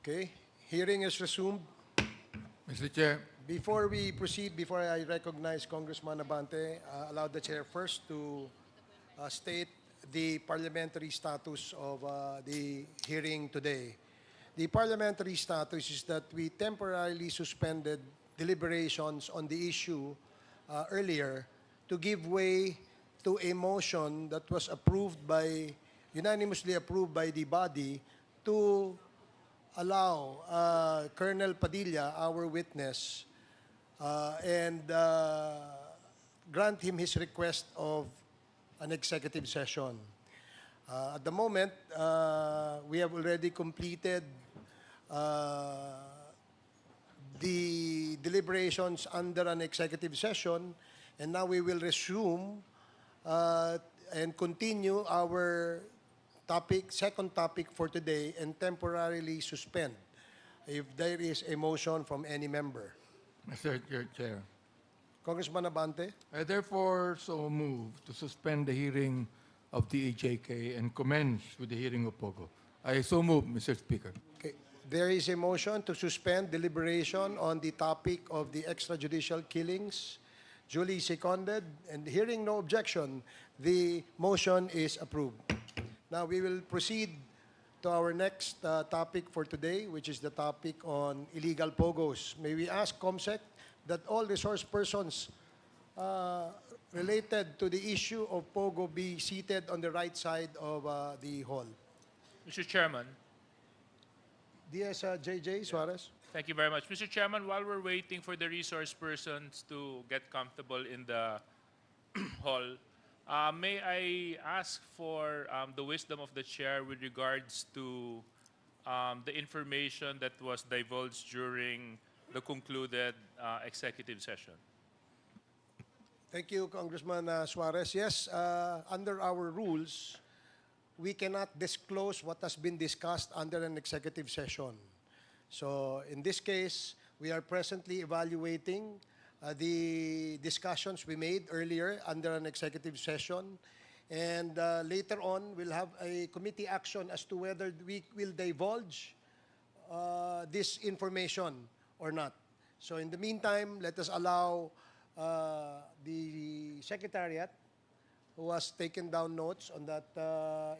Okay, hearing is resumed. Mr. Chair, Before we proceed, before I recognize Congressman Abante, allow the chair first to state the parliamentary status of the hearing today. The parliamentary status is that we temporarily suspended deliberations on the issue earlier to give way to a motion that was unanimously approved by the body to allow Colonel Padilla, our witness, and grant him his request of an executive session. At the moment, we have already completed the deliberations under an executive session, and now we will resume and continue our second topic for today, and temporarily suspend if there is a motion from any member. Mr. Chair, Congressman Abante? I therefore so move to suspend the hearing of the EJK and commence with the hearing of POGO. I so move, Mr. Speaker. Okay. There is a motion to suspend deliberation on the topic of the extrajudicial killings. Duly seconded, and hearing no objection, the motion is approved. Now we will proceed to our next topic for today, which is the topic on illegal POGOs. May we ask COMSEC that all resource persons related to the issue of POGO be seated on the right side of the hall. Mr. Chairman, DS JJ Suarez. thank you very much. Mr. Chairman, while we're waiting for the resource persons to get comfortable in the hall, may I ask for the wisdom of the chair with regards to the information that was divulged during the concluded executive session? Thank you, Congressman Suarez. Yes, under our rules, we cannot disclose what has been discussed under an executive session. So in this case, we are presently evaluating the discussions we made earlier under an executive session. And later on, we'll have a committee action as to whether we will divulge this information or not. So in the meantime, let us allow the Secretariat, who has taken down notes on that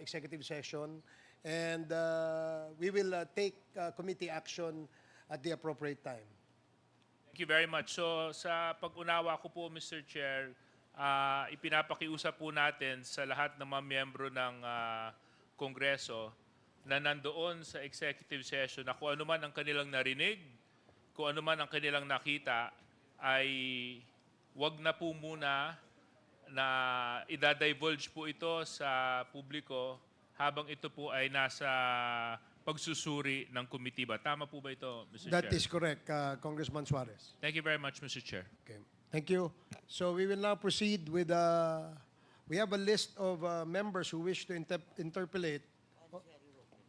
executive session, and we will take committee action at the appropriate time. Thank you very much. So sa pag-unawa ko po, Mr. Chair, ipinapakiusap po natin sa lahat ng mga miyembro ng Kongreso na nandoon sa executive session na kung ano man ang kanilang narinig, kung ano man ang kanilang nakita, ay wag na po muna na idadivulge po ito sa publiko habang ito po ay nasa pagsusuri ng komitiba. Tama po ba ito, Mr. Chair? That is correct, Congressman Suarez. Thank you very much, Mr. Chair. Okay. Thank you. So we will now proceed with, we have a list of members who wish to interpolate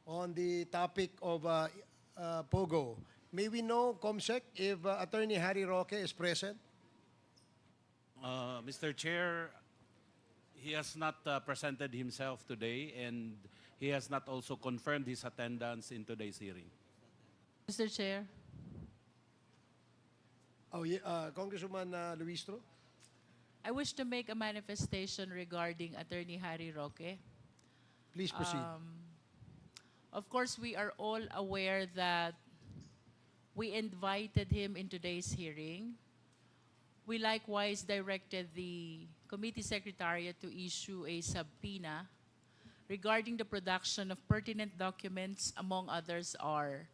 on the topic of POGO. May we know, COMSEC, if Attorney Harry Roque is present? Mr. Chair, he has not presented himself today, and he has not also confirmed his attendance in today's hearing. Mr. Chair, Oh, yeah, Congresswoman Luistro? I wish to make a manifestation regarding Attorney Harry Roque. Please proceed. Of course, we are all aware that we invited him in today's hearing. We likewise directed the committee secretariat to issue a subpoena regarding the production of pertinent documents. Among others are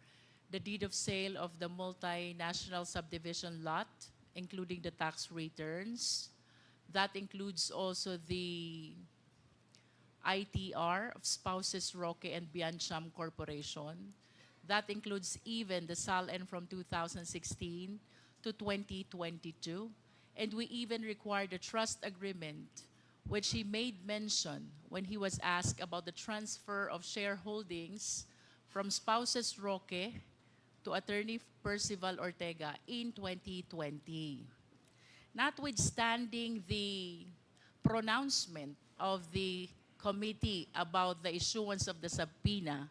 the deed of sale of the multinational subdivision lot, including the tax returns. That includes also the ITR of Spouses Roque and Biancham Corporation. That includes even the SALN from 2016 to 2022. And we even required a trust agreement, which he made mention when he was asked about the transfer of shareholdings from Spouses Roque to Attorney Percival Ortega in 2020. Notwithstanding the pronouncement of the committee about the issuance of the subpoena,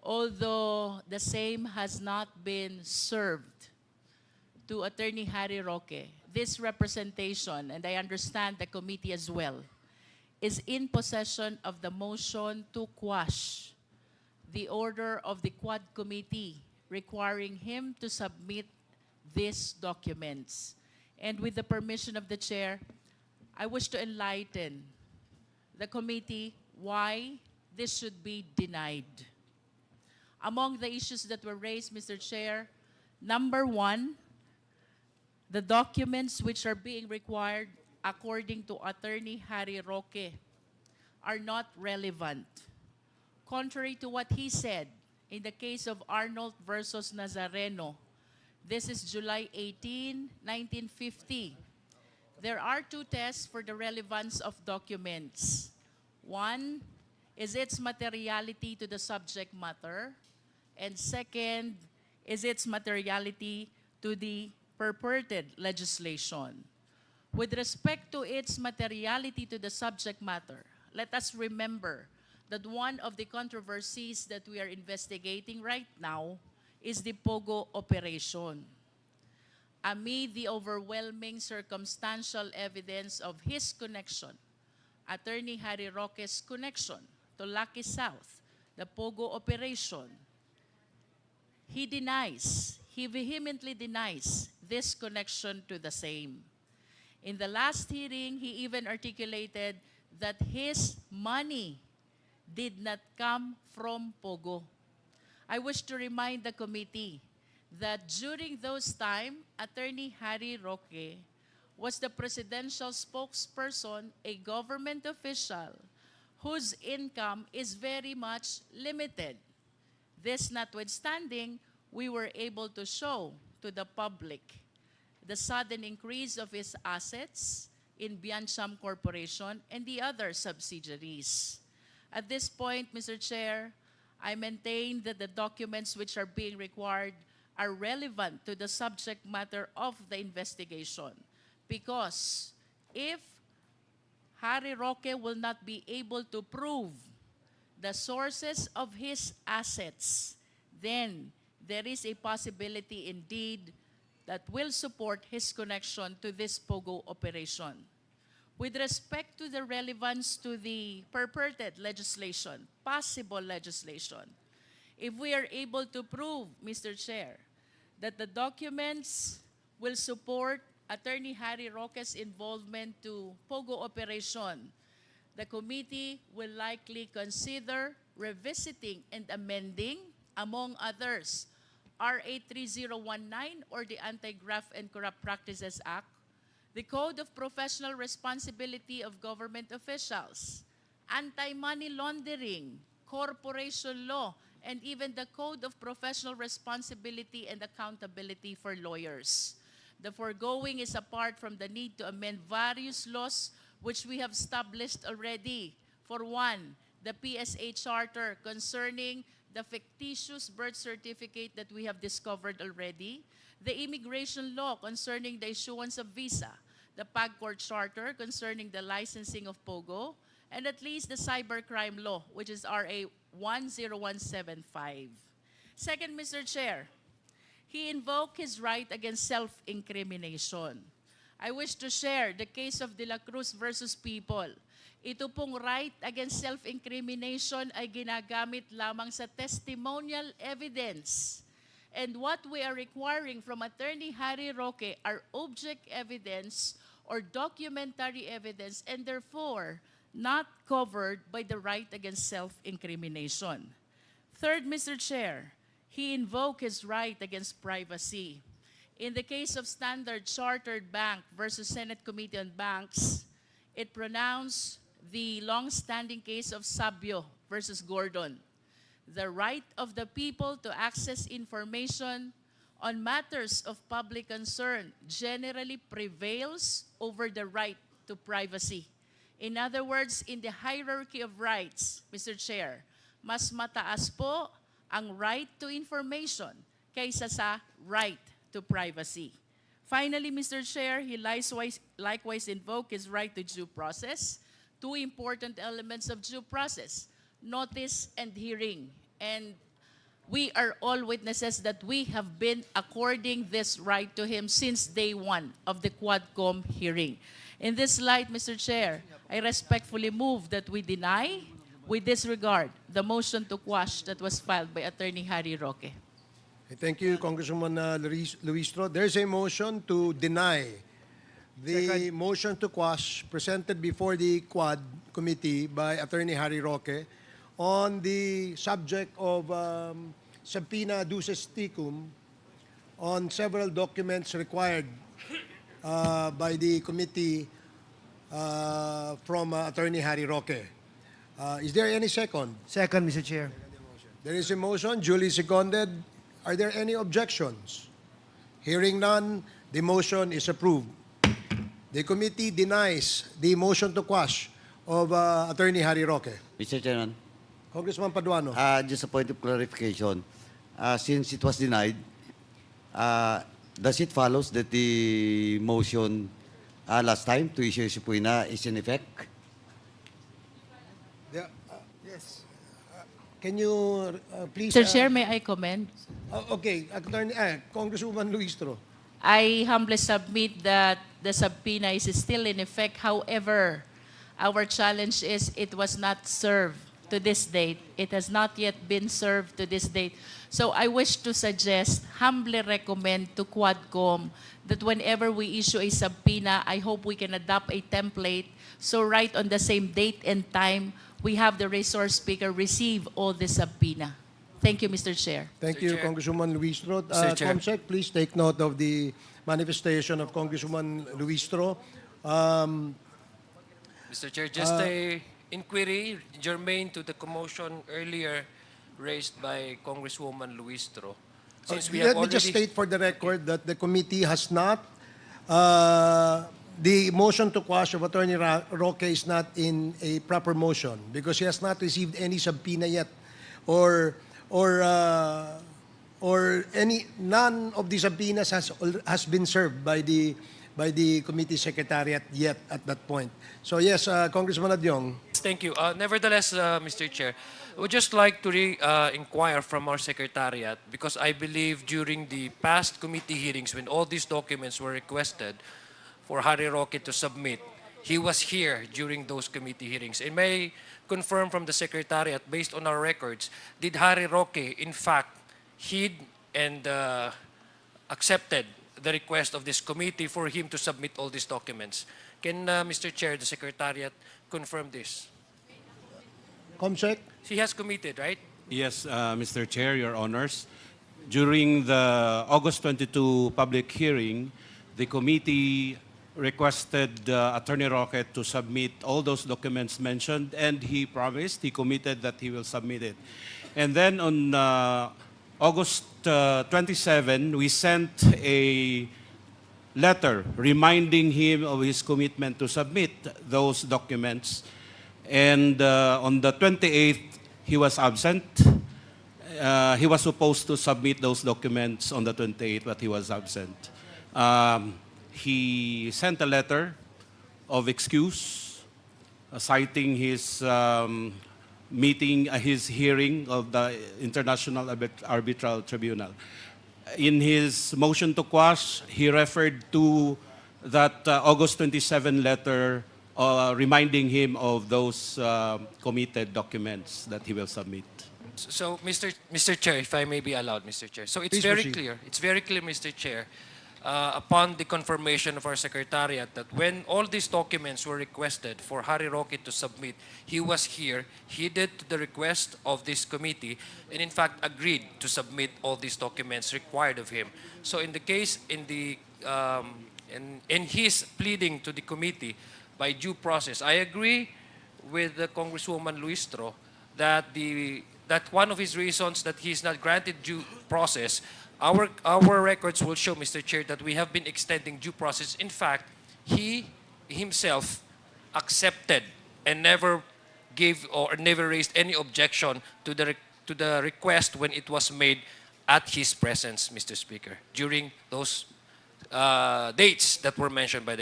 although the same has not been served to Attorney Harry Roque, this representation, and I understand the committee as well, is in possession of the motion to quash the order of the Quad Committee requiring him to submit these documents. And with the permission of the chair, I wish to enlighten the committee why this should be denied. Among the issues that were raised, Mr. Chair, number one, the documents which are being required according to Attorney Harry Roque are not relevant. Contrary to what he said in the case of Arnold versus Nazareno, this is July 18, 1950. There are two tests for the relevance of documents. One is its materiality to the subject matter, and second is its materiality to the purported legislation. With respect to its materiality to the subject matter, let us remember that one of the controversies that we are investigating right now is the POGO operation. Amid the overwhelming circumstantial evidence of his connection, Attorney Harry Roque's connection to Lucky South, the POGO operation, he vehemently denies this connection to the same. In the last hearing, he even articulated that his money did not come from POGO. I wish to remind the committee that during those time, Attorney Harry Roque was the presidential spokesperson, a government official whose income is very much limited. This notwithstanding, we were able to show to the public the sudden increase of his assets in Biancham Corporation and the other subsidiaries. At this point, Mr. Chair, I maintain that the documents which are being required are relevant to the subject matter of the investigation, because if Harry Roque will not be able to prove the sources of his assets, then there is a possibility indeed that will support his connection to this POGO operation. With respect to the relevance to the purported legislation, possible legislation, if we are able to prove, Mr. Chair, that the documents will support Attorney Harry Roque's involvement to POGO operation, the committee will likely consider revisiting and amending, among others, RA 3019 or the Anti-Graft and Corrupt Practices Act, the Code of Professional Responsibility of Government Officials, Anti-Money Laundering, Corporation Law, and even the Code of Professional Responsibility and Accountability for Lawyers. The foregoing is apart from the need to amend various laws which we have established already. For one, the PSA Charter concerning the fictitious birth certificate that we have discovered already, the immigration law concerning the issuance of visa, the PAGCOR Charter concerning the licensing of POGO, and at least the cybercrime law, which is RA 10175. Second, Mr. Chair, he invoked his right against self-incrimination. I wish to share the case of De La Cruz versus People. Ito pong right against self-incrimination ay ginagamit lamang sa testimonial evidence. And what we are requiring from Attorney Harry Roque are object evidence or documentary evidence, and therefore not covered by the right against self-incrimination. Third, Mr. Chair, he invoked his right against privacy. In the case of Standard Chartered Bank versus Senate Committee on Banks, it pronounced the long-standing case of Sabio versus Gordon. The right of the people to access information on matters of public concern generally prevails over the right to privacy. In other words, in the hierarchy of rights, Mr. Chair, mas mataas po ang right to information kaysa sa right to privacy. Finally, Mr. Chair, he likewise invoked his right to due process, two important elements of due process, notice and hearing. And We are all witnesses that we have been according this right to him since day one of the Quadcom hearing. In this light, Mr. Chair, I respectfully move that we deny, we disregard the motion to quash that was filed by Attorney Harry Roque. Okay, thank you, Congresswoman Luistro. There's a motion to deny the motion to quash presented before the Quad Committee by Attorney Harry Roque on the subject of subpoena duces tecum on several documents required by the committee from Attorney Harry Roque. Is there any second? Second, Mr. Chair. There is a motion, duly seconded. Are there any objections? Hearing none, the motion is approved. The committee denies the motion to quash of Attorney Harry Roque. Mr. Chairman, Congressman Paduano. just a point of clarification. Since it was denied, does it follows that the motion last time to issue subpoena is in effect? Yeah, yes. Can you please... Mr. Chair, may I comment? Okay, Attorney, Congresswoman Luistro. I humbly submit that the subpoena is still in effect. However, our challenge is it was not served to this date. It has not yet been served to this date. So I wish to suggest, humbly recommend to Quadcom that whenever we issue a subpoena, I hope we can adopt a template. So right on the same date and time, we have the resource speaker receive all the subpoena. Thank you, Mr. Chair. Thank you, Congresswoman Luistro. Mr. Chair. Comsec, please take note of the manifestation of Congresswoman Luistro. Mr. Chair, just a inquiry germane to the commotion earlier raised by Congresswoman Luistro. Since we have Let me just already state for the record that the committee has not, the motion to quash of Attorney Roque is not in a proper motion because he has not received any subpoena yet or any, none of the subpoenas has been served by the committee secretariat yet at that point. So yes, Congressman Adyong. Thank you. Nevertheless, Mr. Chair, I would just like to inquire from our secretariat because I believe during the past committee hearings when all these documents were requested for Harry Roque to submit, he was here during those committee hearings. And may I confirm from the secretariat, based on our records, did Harry Roque in fact heed and accepted the request of this committee for him to submit all these documents? Can Mr. Chair, the secretariat, confirm this? Comsec? He has committed, right? Yes, Mr. Chair, Your Honors. During the August 22 public hearing, the committee requested Attorney Roque to submit all those documents mentioned, and he promised, he committed that he will submit it. And then on August 27, we sent a letter reminding him of his commitment to submit those documents. And on the 28th, he was absent. He was supposed to submit those documents on the 28th, but he was absent. He sent a letter of excuse, citing his meeting, his hearing of the International Arbitral Tribunal. In his motion to quash, he referred to that August 27 letter reminding him of those committed documents that he will submit. So, Mr. Chair, if I may be allowed, Mr. Chair. So it's Please very proceed. clear. It's very clear, Mr. Chair, upon the confirmation of our secretariat that when all these documents were requested for Harry Roque to submit, he was here, he did the request of this committee, and in fact agreed to submit all these documents required of him. So in the case, in his pleading to the committee by due process, I agree with the Congresswoman Luistro that that one of his reasons that he is not granted due process, our records will show, Mr. Chair, that we have been extending due process. In fact, he himself accepted and never gave or never raised any objection to the request when it was made at his presence, Mr. Speaker, during those dates that were mentioned by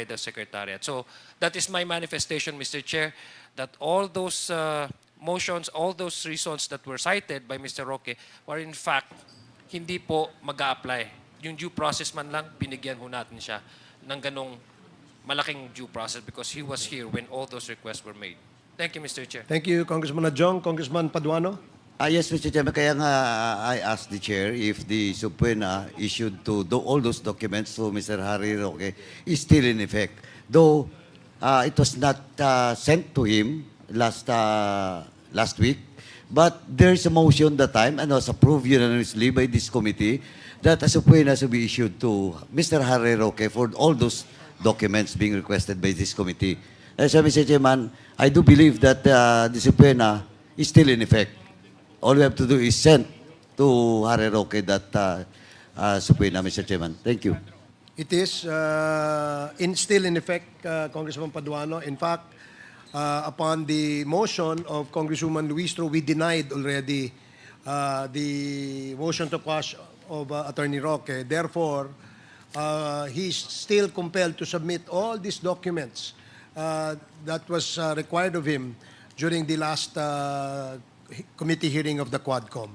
the Secretariat. So that is my manifestation, Mr. Chair, that all those motions, all those reasons that were cited by Mr. Roque were in fact hindi po mag-a-apply. Yung due process man lang, binigyan ho natin siya ng ganong malaking due process because he was here when all those requests were made. Thank you, Mr. Chair. Thank you, Congressman Adjong. Congressman Paduano? Yes, Mr. Chairman. Kaya nga I asked the chair if the subpoena issued to all those documents to Mr. Harry Roque is still in effect. Though it was not sent to him last week, but there is a motion that time and was approved unanimously by this committee that a subpoena should be issued to Mr. Harry Roque for all those documents being requested by this committee. So, Mr. Chairman, I do believe that the subpoena is still in effect. All we have to do is send to Harry Roque that subpoena, Mr. Chairman. Thank you. It is still in effect, Congressman Paduano. In fact, upon the motion of Congresswoman Luistro, we denied already the motion to quash of Attorney Roque. Therefore, he's still compelled to submit all these documents that was required of him during the last committee hearing of the Quadcom.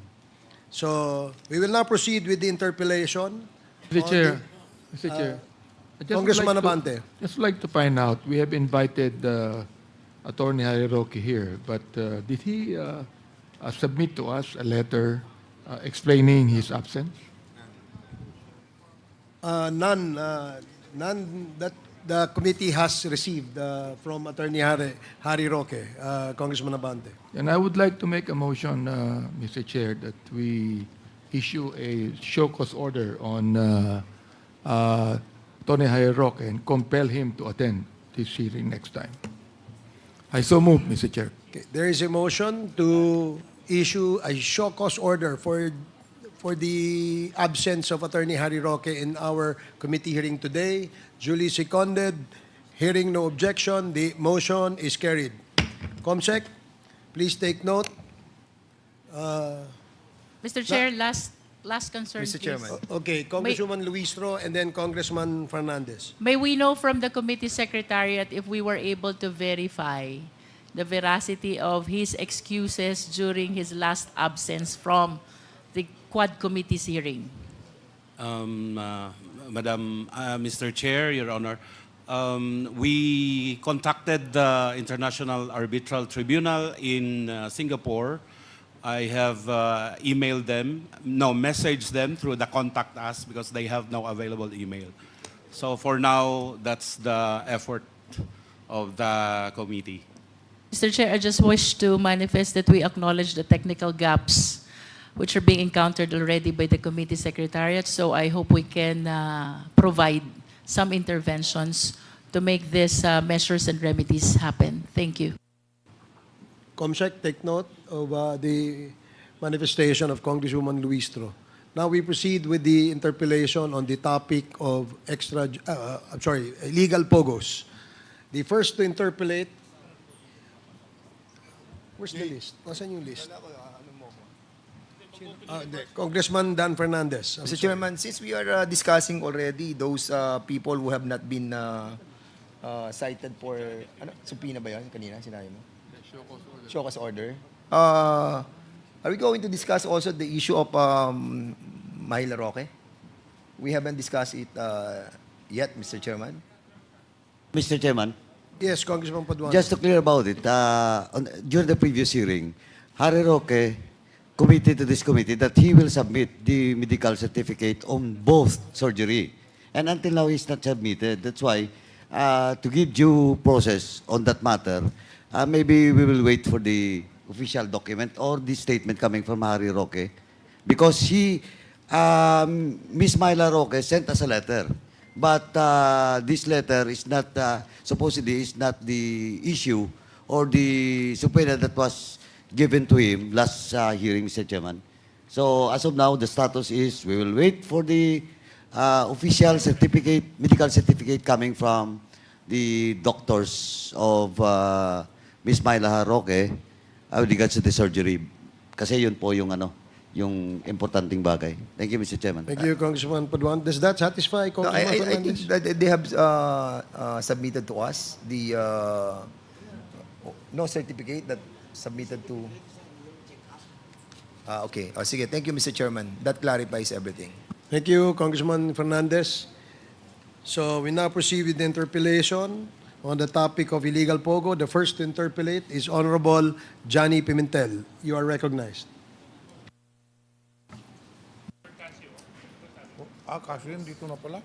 So we will now proceed with the interpellation. Mr. on Chair, Mr. Chair. I just would Congressman like to- Abante. Just like to find out, we have invited Attorney Harry Roque here, but did he submit to us a letter explaining his absence? None that the committee has received from Attorney Harry Roque, Congressman Abante. And I would like to make a motion, Mr. Chair, that we issue a show cause order on Tony Harry Roque and compel him to attend this hearing next time. I so move, Mr. Chair. Okay, there is a motion to issue a show cause order for the absence of Attorney Harry Roque in our committee hearing today. Duly seconded. Hearing no objection, the motion is carried. Comsec, please take note. Mr. Chair, last concern, Mr. please. Chairman. Okay, Congresswoman Luistro and then Congressman Fernandez. May we know from the committee secretariat if we were able to verify the veracity of his excuses during his last absence from the Quad Committee's hearing? Madam, Mr. Chair, Your Honor, we contacted the International Arbitral Tribunal in Singapore. I have emailed them, messaged them through the contact us because they have no available email. So for now, that's the effort of the committee. Mr. Chair, I just wish to manifest that we acknowledge the technical gaps which are being encountered already by the committee secretariat. So I hope we can provide some interventions to make these measures and remedies happen. Thank you. Comsec, take note of the manifestation of Congresswoman Luistro. Now we proceed with the interpellation on the topic of illegal POGOs. The first to interpellate, where's the list? Nasaan yung list? Congressman Dan Fernandez. I'm Mr. sorry. Chairman, since we are discussing already those people who have not been cited for, subpoena ba yun? Kanina, sinabi mo? Show cause order. Are we going to discuss also the issue of Mahila Roque? We haven't discussed it yet, Mr. Chairman. Mr. Chairman, Yes, Congressman Paduano. just to clear about it, during the previous hearing, Harry Roque committed to this committee that he will submit the medical certificate on both surgery. And until now, he's not submitted. That's why, to give due process on that matter, maybe we will wait for the official document or the statement coming from Harry Roque. Because Miss Myla Roque sent us a letter. But this letter is not, supposedly is not the issue or the subpoena that was given to him last hearing, Mr. Chairman. So as of now, the status is we will wait for the official certificate, medical certificate coming from the doctors of Miss Myla Roque with regards to the surgery. Kasi yun po yung yung importanteng bagay. Thank you, Mr. Chairman. Thank you, Congressman Paduano. Does that satisfy No, Congressman I Fernandez? think that they have submitted to us the no certificate that submitted to... okay. Sige, thank you, Mr. Chairman. That clarifies everything. Thank you, Congressman Fernandez. So we now proceed with the interpellation on the topic of illegal POGO. The first to interpellate is Honorable Johnny Pimentel. You are recognized. Kasi yun, dito na pala.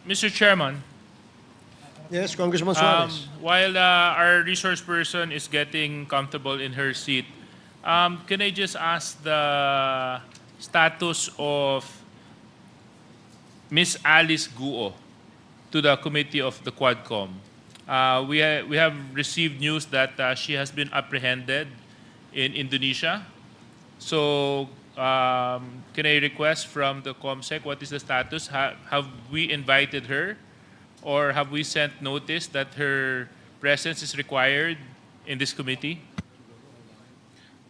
Mr. Chairman, Yes, Congressman Suarez. while our resource person is getting comfortable in her seat, can I just ask the status of Miss Alice Guo to the committee of the Quadcom? We have received news that she has been apprehended in Indonesia. So, can I request from the COMSEC what is the status? Have we invited her, or have we sent notice that her presence is required in this committee?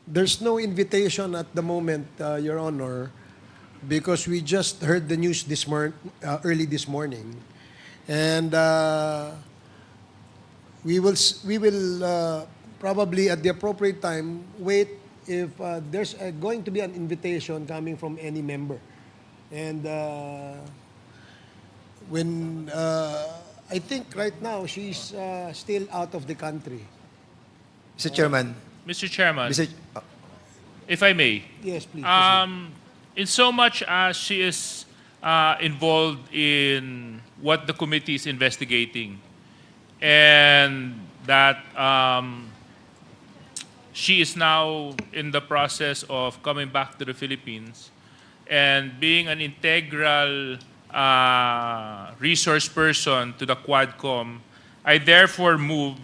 There's no invitation at the moment, Your Honor, because we just heard the news early this morning, and we will probably at the appropriate time wait if there's going to be an invitation coming from any member, and when I think right now she's still out of the country. Mr. Chairman. Mr. Chairman, Mr. if I may. Yes, please. proceed. In so much as she is involved in what the committee is investigating, and that she is now in the process of coming back to the Philippines, and being an integral resource person to the Quadcom, I therefore move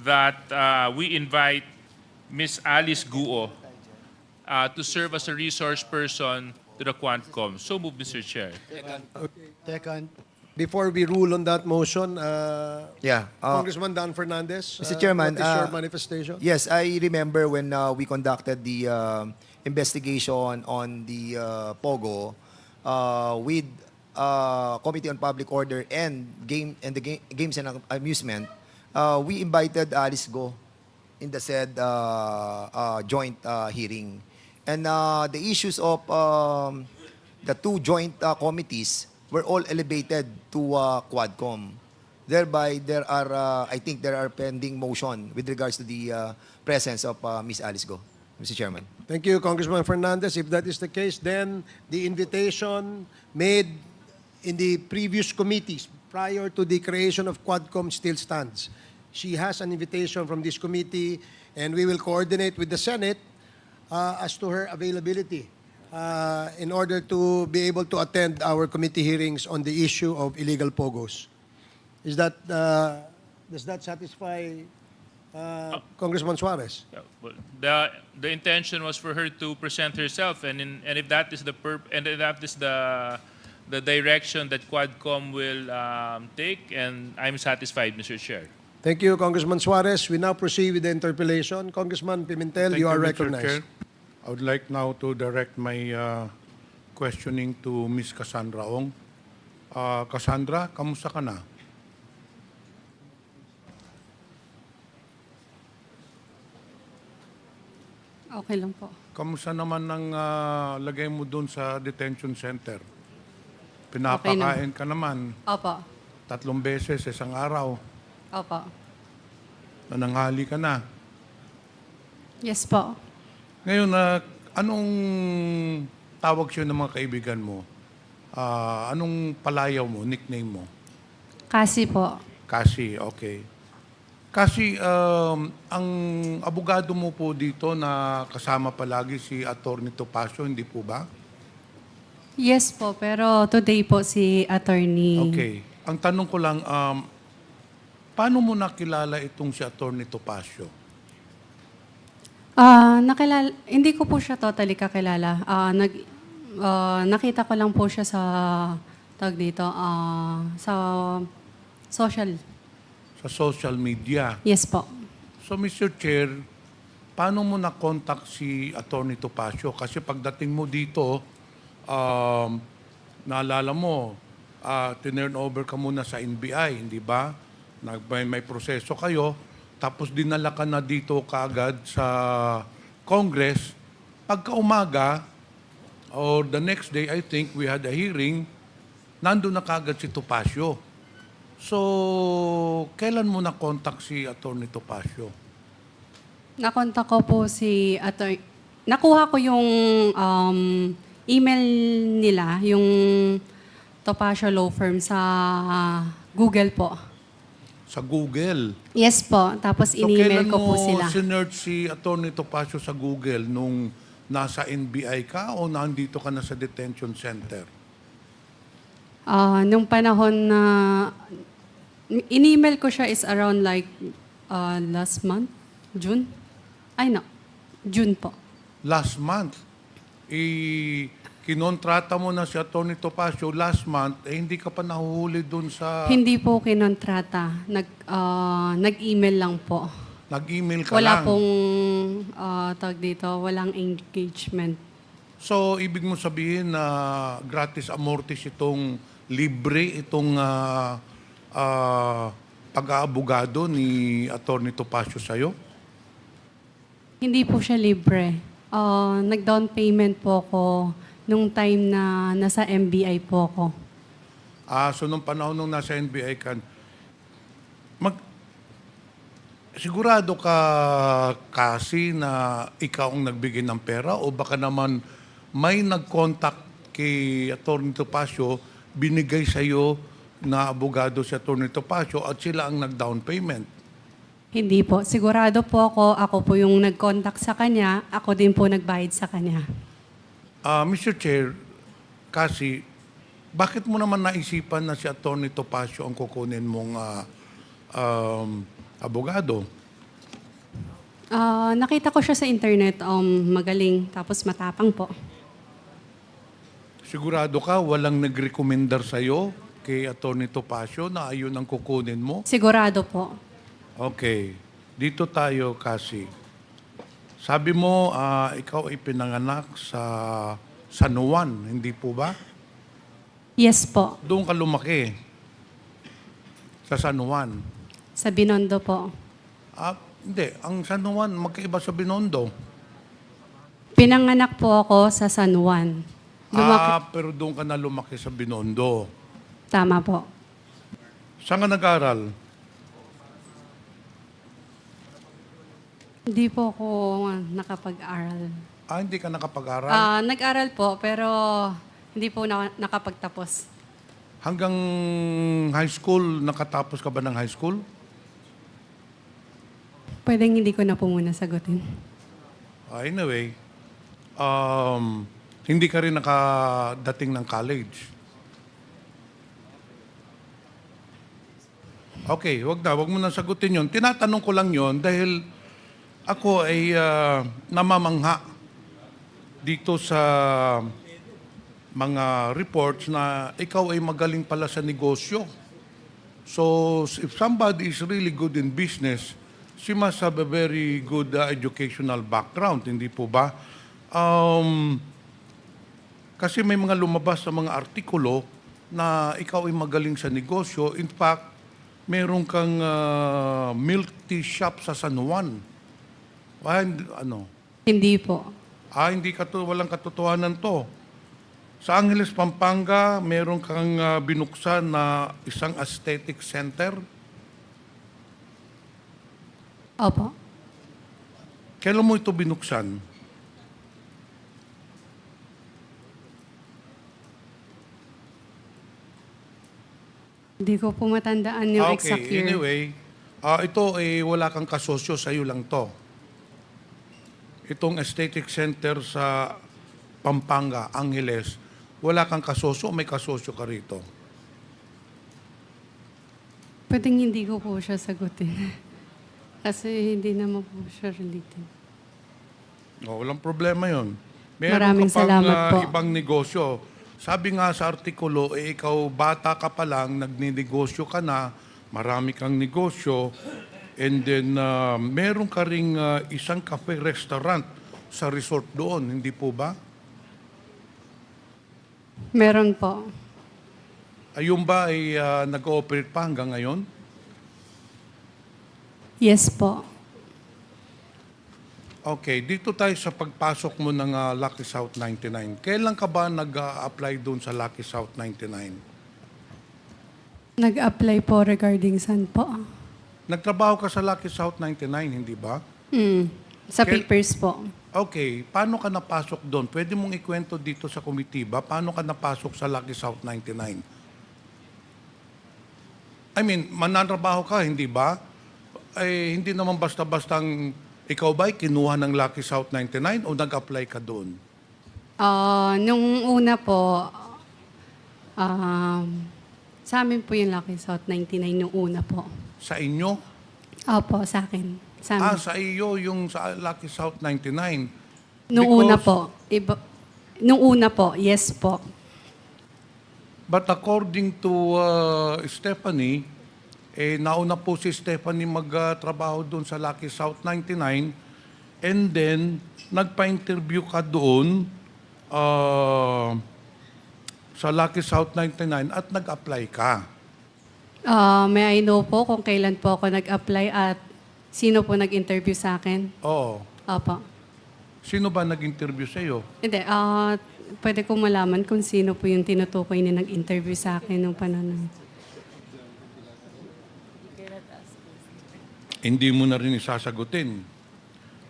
that we invite Ms. Alice Guo to serve as a resource person to the Quadcom. So move, Mr. Chair. Second. Before we rule on that motion, Yeah. Congressman Dan Fernandez, Mr. Chairman, what is your manifestation? Yes, I remember when we conducted the investigation on the POGO with Committee on Public Order and Games and Amusement. We invited Alice Go in the said joint hearing, and the issues of the two joint committees were all elevated to Quadcom. Thereby, I think there are pending motion with regards to the presence of Ms. Alice Go, Mr. Chairman. Thank you, Congressman Fernandez. If that is the case, then the invitation made in the previous committees prior to the creation of Quadcom still stands. She has an invitation from this committee, and we will coordinate with the Senate as to her availability in order to be able to attend our committee hearings on the issue of illegal POGOs. Does that satisfy Congressman Suarez? Yeah, well, the intention was for her to present herself, and if that is if that is the direction that Quadcom will take, and I'm satisfied, Mr. Chair. Thank you, Congressman Suarez. We now proceed with the interpellation. Congressman Pimentel, Thank you are Mr. recognized. Chair. I would like now to direct my questioning to Ms. Cassandra Ong. Cassandra, kamusta ka na? Okay lang po. Kamusta naman ang lagay mo doon sa detention center? Pinapakain ka naman Opo. 3 beses isang araw. Opo. Nananghali ka na. Yes po. Ngayon, anong tawag siya ng mga kaibigan mo? Anong palayaw mo, nickname mo? Kasi po. Kasi, okay. Kasi ang abogado mo po dito na kasama palagi si Atty. Topacio, hindi po ba? Yes po, pero today po si attorney. Okay. Ang tanong ko lang, paano mo nakilala itong si Atty. Topacio? Hindi ko po siya totally kakilala. Nakita ko lang po siya sa sa social. Sa social media. Yes po. So, Mr. Chair, paano mo na-contact si Atty. Topacio? Kasi pagdating mo dito, naalala mo, tinurn over ka muna sa NBI, hindi ba? may proseso kayo, tapos dinala ka na dito kaagad sa Congress. Pagka umaga, or the next day, I think, we had a hearing, nandun na kaagad si Topacio. So, kailan mo na-contact si Atty. Topacio? Nakontak ko po si nakuha ko yung email nila, yung Topacio Law Firm sa Google po. Sa Google. Yes po. Tapos So, in-email kailan ko po mo sila. sinearch si Atty. Topacio sa Google nung nasa NBI ka o nandito ka na sa detention center? Nung panahon na in-email ko siya is around like last month, June. Ay no, June po. Last month. Kinontrata mo na si Atty. Topacio last month, hindi ka pa nahuhuli dun sa... Hindi po kinontrata. Nag-email lang po. Nag-email ka Wala lang. pong tawag dito, walang engagement. So, ibig mo sabihin na gratis amortis itong libre, itong pag-aabogado ni Atty. Topacio sa'yo? Hindi po siya libre. Nag-down payment po ako nung time na nasa MBI po ako. So, nung panahon nung nasa NBI ka, sigurado ka kasi na ikaw ang nagbigay ng pera o baka naman may nag-contact kay Atty. Topacio, binigay sa iyo na abogado si Atty. Topacio at sila ang nag-down payment? Hindi po. Sigurado po ako po yung nag-contact sa kanya, ako din po nagbayad sa kanya. Mr. Chair, kasi bakit mo naman naisipan na si Atty. Topacio ang kukunin mong abogado? Nakita ko siya sa internet, magaling, tapos matapang po. Sigurado ka walang nag-recommendar sa iyo kay Atty. Topacio na ayun ang kukunin mo? Sigurado po. Okay. Dito tayo kasi. Sabi mo, ikaw ay pinanganak sa San Juan, hindi po ba? Yes po. Doon ka lumaki. Sa San Juan. Sa Binondo po. Hindi. Ang San Juan, magkaiba sa Binondo. Pinanganak po ako sa San Juan. Pero doon ka na lumaki sa Binondo. Tama po. Saan ka nag-aral? Hindi po ako nakapag-aral. Hindi ka nakapag-aral? Nag-aral po, pero hindi po nakapagtapos. Hanggang high school, nakatapos ka ba ng high school? Pwedeng hindi ko na po muna sagutin. Anyway, hindi ka rin nakadating ng college. Okay, wag mo na sagutin yon. Tinatanong ko lang yon dahil ako ay namamangha dito sa mga reports na ikaw ay magaling pala sa negosyo. So, if somebody is really good in business, she must have a very good educational background, hindi po ba? Kasi may mga lumabas sa mga artikulo na ikaw ay magaling sa negosyo. In fact, meron kang milk tea shop sa San Juan. Ano? Hindi po. Hindi walang katotohanan to. Sa Angeles, Pampanga, meron kang binuksan na isang aesthetic center. Opo. Kailan mo ito binuksan? Hindi ko po matandaan yung exact year. Anyway, ito wala kang kasosyo, sa'yo lang to. Itong aesthetic center sa Pampanga, Angeles, wala kang kasosyo o may kasosyo ka rito? Pwedeng hindi ko po siya sagutin. Kasi hindi naman po siya related. Walang problema yon. Maraming ka pang, salamat po. ibang negosyo. Sabi nga sa artikulo, ikaw bata ka pa lang, nagninegosyo ka na, marami kang negosyo, and then meron ka ring isang cafe-restaurant sa resort doon, hindi po ba? Meron po. Ayun ba ay nag-ooperate pa hanggang ngayon? Yes po. Okay, dito tayo sa pagpasok mo ng Lucky South 99. Kailan ka ba nag-apply doon sa Lucky South 99? Nag-apply po regarding saan po? Nagtrabaho ka sa Lucky South 99, hindi ba? Sa Kaya- papers po. Okay, paano ka napasok doon? Pwede mong ikwento dito sa komitiba, paano ka napasok sa Lucky South 99? I mean, mananrabaho ka, hindi ba? Eh, hindi naman basta-bastang ikaw ba'y kinuha ng Lucky South 99 o nag-apply ka doon? Nung una po, sa amin po yung Lucky South 99 nung una po. Sa inyo? Opo, sa akin. Sa amin. Sa iyo yung sa Lucky South 99. Nung una po. Nung una po, yes po. But according to Stephanie, nauna po si Stephanie magtrabaho doon sa Lucky South 99 and then nagpa-interview ka doon sa Lucky South 99 at nag-apply ka. May I know po kung kailan po ako nag-apply at sino po nag-interview sa akin? Oo. Opo. Sino ba nag-interview sa iyo? Hindi, pwede kong malaman kung sino po yung tinutukoy na nag-interview sa akin nung panahon. Hindi mo na rin isasagutin.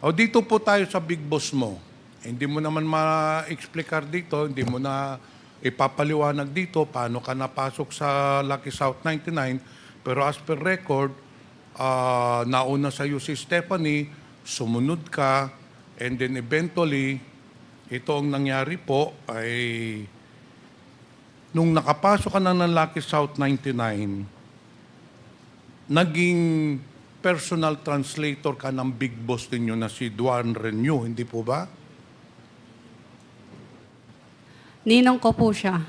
O dito po tayo sa big boss mo. Hindi mo naman ma-explicar dito, hindi mo na ipapaliwanag dito paano ka napasok sa Lucky South 99. Pero as per record, nauna sa iyo si Stephanie, sumunod ka, and then eventually, ito ang nangyari po ay nung nakapasok ka na ng Lucky South 99, naging personal translator ka ng big boss ninyo na si Duan Renew, hindi po ba? Ninong ko po siya.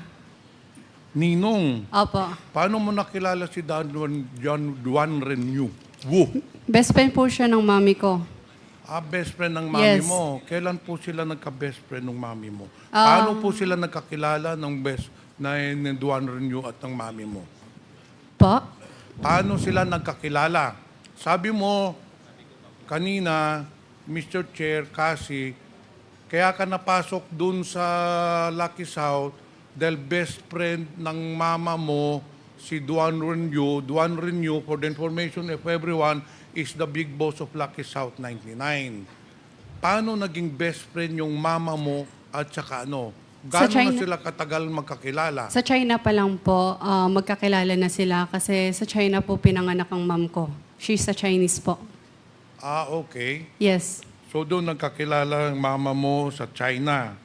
Ninong, Opo. paano mo nakilala si Duan Renew? Woo! Best friend po siya ng mami ko. Best friend ng mami Yes. mo. Kailan po sila nagka-best friend ng mami mo? Paano po sila nagkakilala ng ni Duan Renew at ng mami mo? Po? Paano sila nagkakilala? Sabi mo kanina, Mr. Chair, kasi kaya ka napasok dun sa Lucky South dahil best friend ng mama mo si Duan Renew. Duan Renew, for the information of everyone, is the big boss of Lucky South 99. Paano naging best friend yung mama mo at saka ano? Sa Gano'n na China- sila katagal magkakilala? Sa China pa lang po, magkakilala na sila kasi sa China po pinanganak ang mom ko. She's a Chinese po. Okay. Yes. So doon nagkakilala ang mama mo sa China.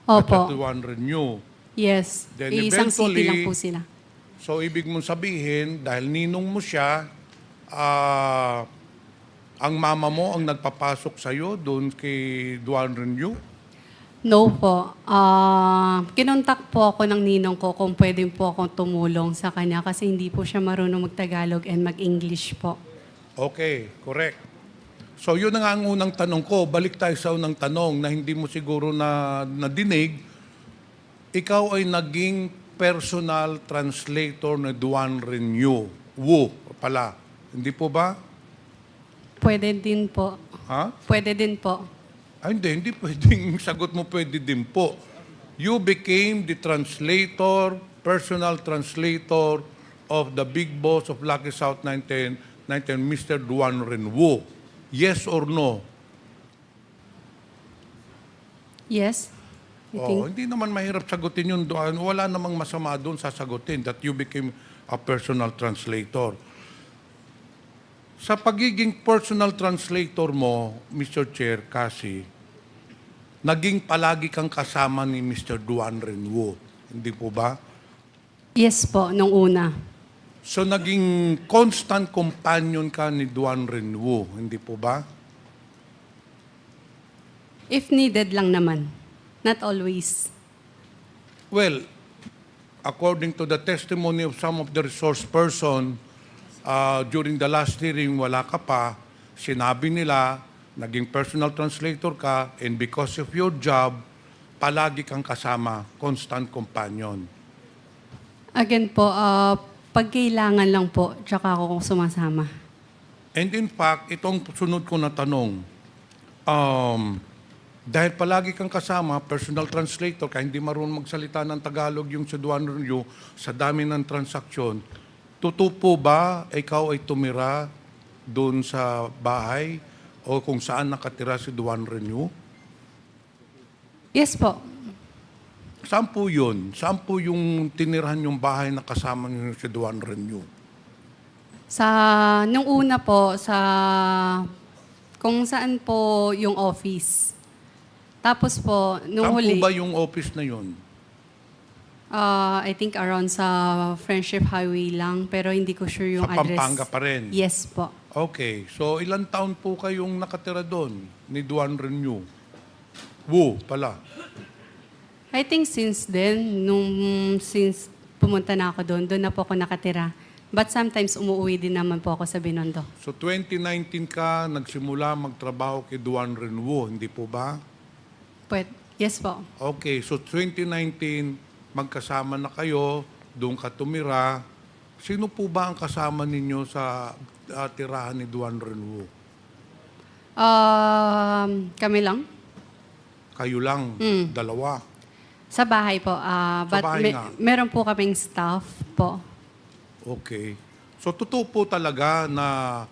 At Opo. sa Duan Renew. Yes. Then Isang city eventually- lang po sila. So, ibig mong sabihin, dahil ninong mo siya, ang mama mo ang nagpapasok sa'yo doon kay Duan Renew? No po. Kinontak po ako ng ninong ko kung pwede po akong tumulong sa kanya kasi hindi po siya marunong mag-Tagalog and mag-English po. Okay, correct. So, yun na nga ang unang tanong ko. Balik tayo sa unang tanong na hindi mo siguro nadinig. Ikaw ay naging personal translator na Duan Renew. Wu pala. Hindi po ba? Pwede din po. Ha? Pwede din po. Hindi pwedeng sagot mo pwede din po. You became the translator, personal translator of the big boss of Lucky South 19, Mr. Duan Renew. Yes or no? Yes? I think. Hindi naman mahirap sagutin yun. Wala namang masama doon sasagutin that you became a personal translator. Sa pagiging personal translator mo, Mr. Chair, kasi, naging palagi kang kasama ni Mr. Duan Renew. Hindi po ba? Yes po, nung una. So, naging constant companion ka ni Duan Renew. Hindi po ba? If needed lang naman. Not always. Well, according to the testimony of some of the resource person, during the last hearing, wala ka pa, sinabi nila, naging personal translator ka, and because of your job, palagi kang kasama, constant companion. Again po, pag kailangan lang po, tsaka ako sumasama. And in fact, itong sunod ko na tanong, dahil palagi kang kasama, personal translator, kaya hindi marunong magsalita ng Tagalog yung sa Duan Review, sa dami ng transaksyon, totoo po ba ikaw ay tumira doon sa bahay o kung saan nakatira si Duan Renew? Yes po. Saan po yun? Saan po yung tinirahan yung bahay na kasama niyo si Duan Renew? Nung una po, kung saan po yung office. Tapos po, nung Saan huli, po ba yung office na yun? I think around sa Friendship Highway lang, pero hindi ko sure yung Sa address. Pampanga pa rin? Yes po. Okay. So, ilang taon po kayong nakatira doon ni Duan Renew? Wu pala. I think since then, since pumunta na ako doon na po ako nakatira. But sometimes umuwi din naman po ako sa Binondo. So 2019 ka nagsimula magtrabaho kay Duan Renew, hindi po ba? Yes po. Okay, so 2019 magkasama na kayo, doon ka tumira. Sino po ba ang kasama ninyo sa tirahan ni Duan Renew? Kami lang. Kayo lang, dalawa. Sa bahay po. But bahay nga. meron po kaming staff po. Okay. So totoo po talaga na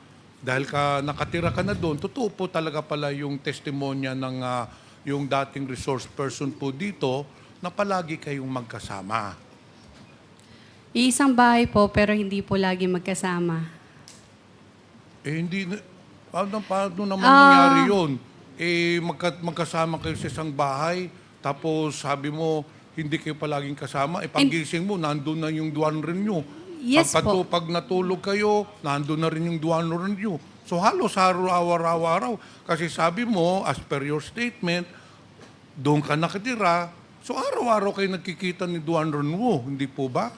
dahil ka nakatira ka na doon, totoo po talaga pala yung testimonya ng yung dating resource person po dito na palagi kayong magkasama. Iisang bahay po, pero hindi po lagi magkasama. Eh hindi, paano naman nangyari yun? Eh magkasama kayo sa isang bahay, tapos sabi mo, hindi kayo palaging kasama, eh paggising mo, nandun na yung Duan Renew. Yes po. Pag natulog kayo, nandun na rin yung Duan Renew. So halos araw-araw. Kasi sabi mo, as per your statement, doon ka nakatira, so araw-araw kayo nagkikita ni Duan Renew, hindi po ba?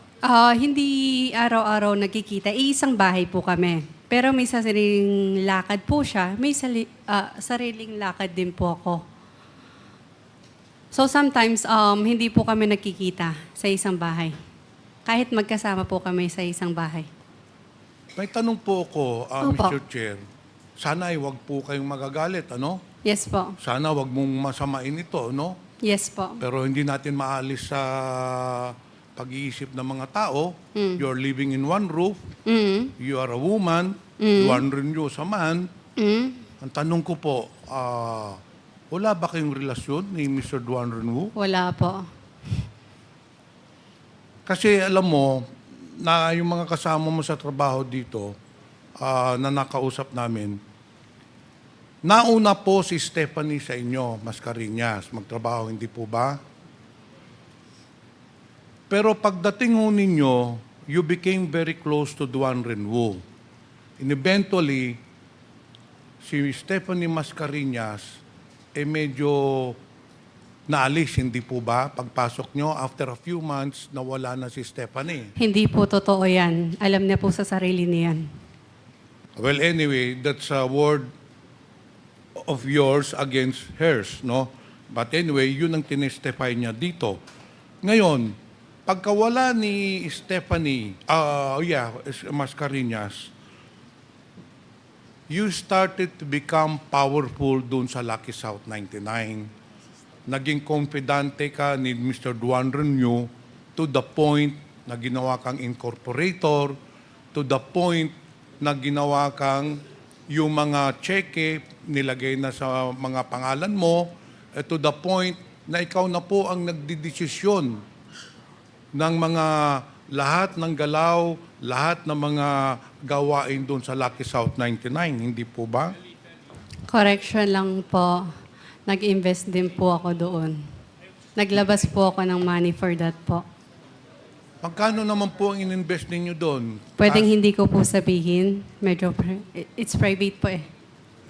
Hindi araw-araw nagkikita. Iisang bahay po kami. Pero may sariling lakad po siya. May sariling lakad din po ako. So sometimes, hindi po kami nagkikita sa isang bahay. Kahit magkasama po kami sa isang bahay. May tanong po ako, Opo. Mr. Chair. Sana ay wag po kayong magagalit, ano? Yes po. Sana wag mong masamain ito, no? Yes po. Pero hindi natin maalis sa pag-iisip ng mga tao. You're living in one roof. You are a woman. Duan Renew sa man. Ang tanong ko po, wala ba kayong relasyon ni Mr. Duan Renew? Wala po. Kasi alam mo, na yung mga kasama mo sa trabaho dito, na nakausap namin, nauna po si Stephanie sa inyo, Mascareñas, magtrabaho, hindi po ba? Pero pagdating ho ninyo, you became very close to Duan Renew. And eventually, si Stephanie Mascareñas, medyo naalis, hindi po ba? Pagpasok nyo, after a few months, nawala na si Stephanie. Hindi po totoo yan. Alam niya po sa sarili niyan. Well, anyway, that's a word of yours against hers, no? But anyway, yun ang tinestify niya dito. Ngayon, pagkawala ni Stephanie, Mascareñas, you started to become powerful dun sa Lucky South 99. Naging confidante ka ni Mr. Duan Renew to the point na ginawa kang incorporator, to the point na ginawa kang yung mga cheque nilagay na sa mga pangalan mo, to the point na ikaw na po ang nagdidesisyon ng mga lahat ng galaw, lahat ng mga gawain doon sa Lucky South 99, hindi po ba? Correction lang po. Nag-invest din po ako doon. Naglabas po ako ng money for that po. Magkano naman po ang ininvest ninyo doon? Pwedeng hindi ko po sabihin. Medyo, it's private po eh.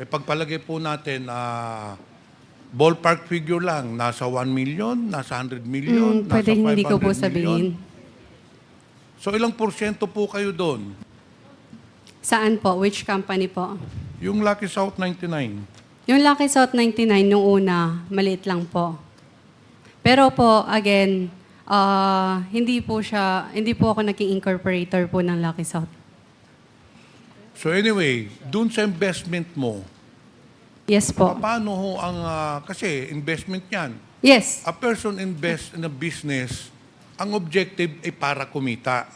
Pagpalagay po natin, ballpark figure lang, nasa 1 million, nasa 100 million, nasa 500 Pwedeng hindi ko po million. sabihin. So ilang porsyento po kayo doon? Saan po? Which company po? Yung Lucky South 99. Yung Lucky South 99, nung una, maliit lang po. Pero po, again, hindi po ako naging incorporator po ng Lucky South. So anyway, dun sa investment mo, Yes po. paano ho ang, kasi investment yan. Yes. A person invest in a business, ang objective ay para kumita.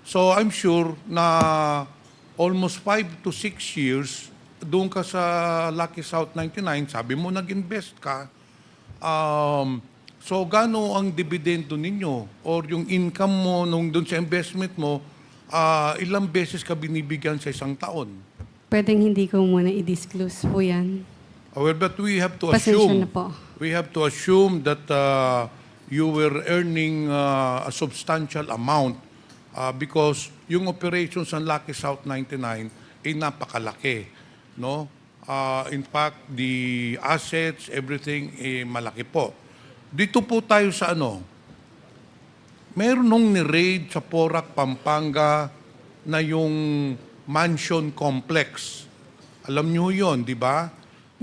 So I'm sure na almost 5 to 6 years, doon ka sa Lucky South 99, sabi mo nag-invest ka, so gano ang dividendo ninyo or yung income mo nung doon sa investment mo, ilang beses ka binibigyan sa isang taon? Pwedeng hindi ko muna i-disclose po yan. Well, but we have to Pasensya assume, na po. we have to assume that you were earning a substantial amount because yung operations ng Lucky South 99 ay napakalaki, no? In fact, the assets, everything malaki po. Dito po tayo sa meron nung ni-raid sa Porac, Pampanga na yung mansion complex. Alam niyo yon, di ba?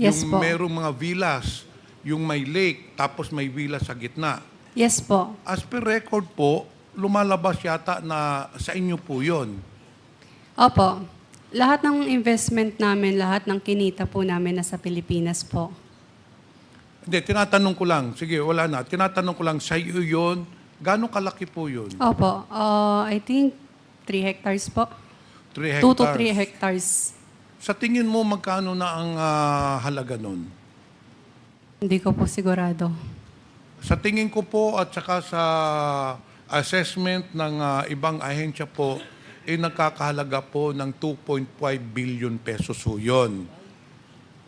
Yes yung po. merong mga villas, yung may lake, tapos may villa sa gitna. Yes po. As per record po, lumalabas yata na sa inyo po yon. Opo. Lahat ng investment namin, lahat ng kinita po namin nasa Pilipinas po. Hindi, tinatanong ko lang. Sige, wala na. Tinatanong ko lang, sa iyo yun, gano'ng kalaki po yun? Opo. I think 3 hectares po. 3 2 to hectares. 3 hectares. Sa tingin mo, magkano na ang halaga nun? Hindi ko po sigurado. Sa tingin ko po at saka sa assessment ng ibang ahensya po, ay nagkakahalaga po ng 2.5 billion pesos ho yun.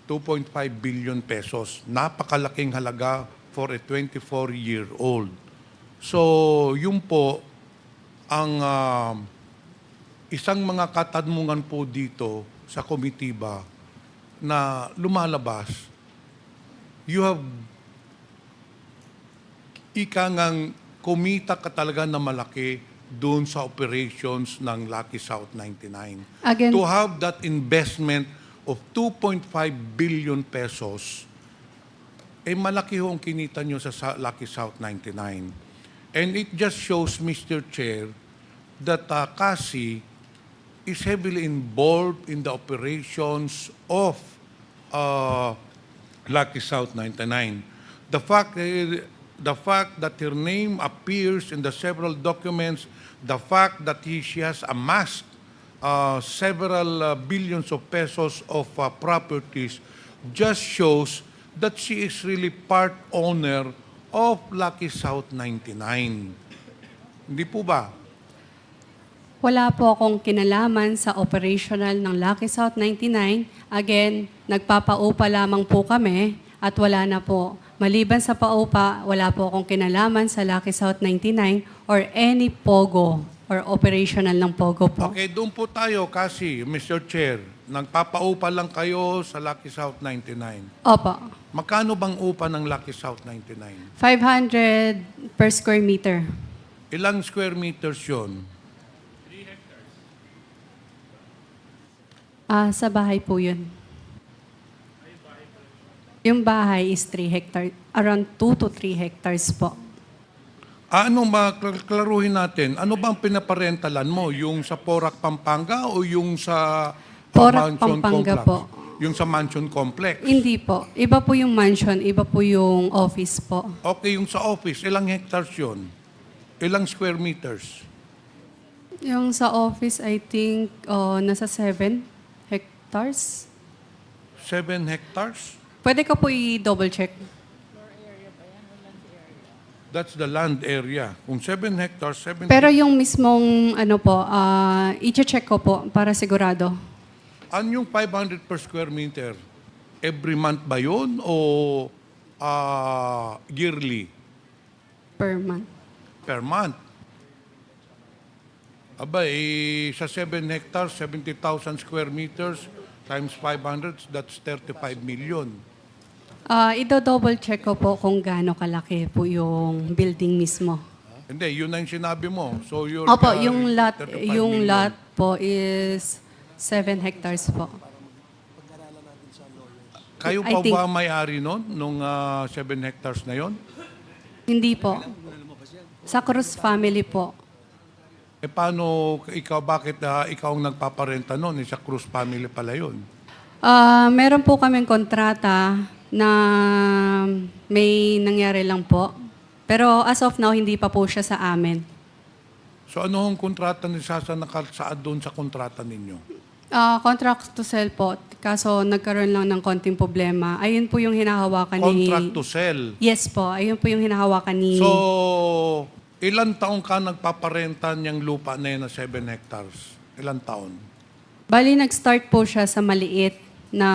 2.5 billion pesos. Napakalaking halaga for a 24-year-old. So, yun po ang isang mga katanungan po dito sa komitiba na lumalabas. You have ikangang kumita ka talaga na malaki doon sa operations ng Lucky South 99. Again, To have that investment of 2.5 billion pesos, malaki ho ang kinita nyo sa Lucky South 99. And it just shows, Mr. Chair, that Cassie is heavily involved in the operations of Lucky South 99. The fact that her name appears in the several documents, the fact that she has amassed several billions of pesos of properties just shows that she is really part owner of Lucky South 99. Hindi po ba? wala po akong kinalaman sa operational ng Lucky South 99. Again, nagpapaupa lamang po kami at wala na po. Maliban sa paupa, wala po akong kinalaman sa Lucky South 99 or any POGO or operational ng POGO po. Okay, doon po tayo kasi, Mr. Chair, nagpapaupa lang kayo sa Lucky South 99. Opo. Magkano bang upa ng Lucky South 99? 500 per square meter. Ilang square meters yun? Sa bahay po yun. Yung bahay is 3 hectares, around 2 to 3 hectares po. Ano ba, klaruhin natin, ano bang pinaparentalan mo? Yung sa Porac, Pampanga o yung sa Porac, mansion Pampanga complex? po. Yung sa mansion complex? Hindi po. Iba po yung mansion, iba po yung office po. Okay, yung sa office, ilang hectares yun? Ilang square meters? Yung sa office, I think, nasa 7 hectares. 7 hectares? Pwede ka po i-double check. That's the land area. Kung 7 hectares, 7 Pero yung mismong, ano po, i-check ko po para sigurado. Ano yung 500 per square meter? Every month ba yun o yearly? Per month. Per month? Aba, sa 7 hectares, 70,000 square meters times 500, that's 35 million. I-double check ko po kung gaano kalaki po yung building mismo. Hindi, yun na yung sinabi mo. So you're, Opo, you're yung lot, 35 yung million. lot po is 7 hectares po. Kayo I pa think- ba may-ari nun, nung 7 hectares na yon? Hindi po. Sa Cruz family po. paano ikaw, bakit ikaw ang nagpaparenta noon? Sa Cruz family pala yun. Meron po kaming kontrata na may nangyari lang po. Pero as of now, hindi pa po siya sa amin. So ano ang kontrata ni Sasa nakasaad doon sa kontrata ninyo? Contract to sell po. Kaso nagkaroon lang ng konting problema. Ayun po yung hinahawakan ni... Contract to sell. Yes po. Ayun po yung hinahawakan ni... So, ilan taong ka nagpaparenta niyang lupa na yun na 7 hectares? Ilan taon? Bali, nag-start po siya sa maliit na...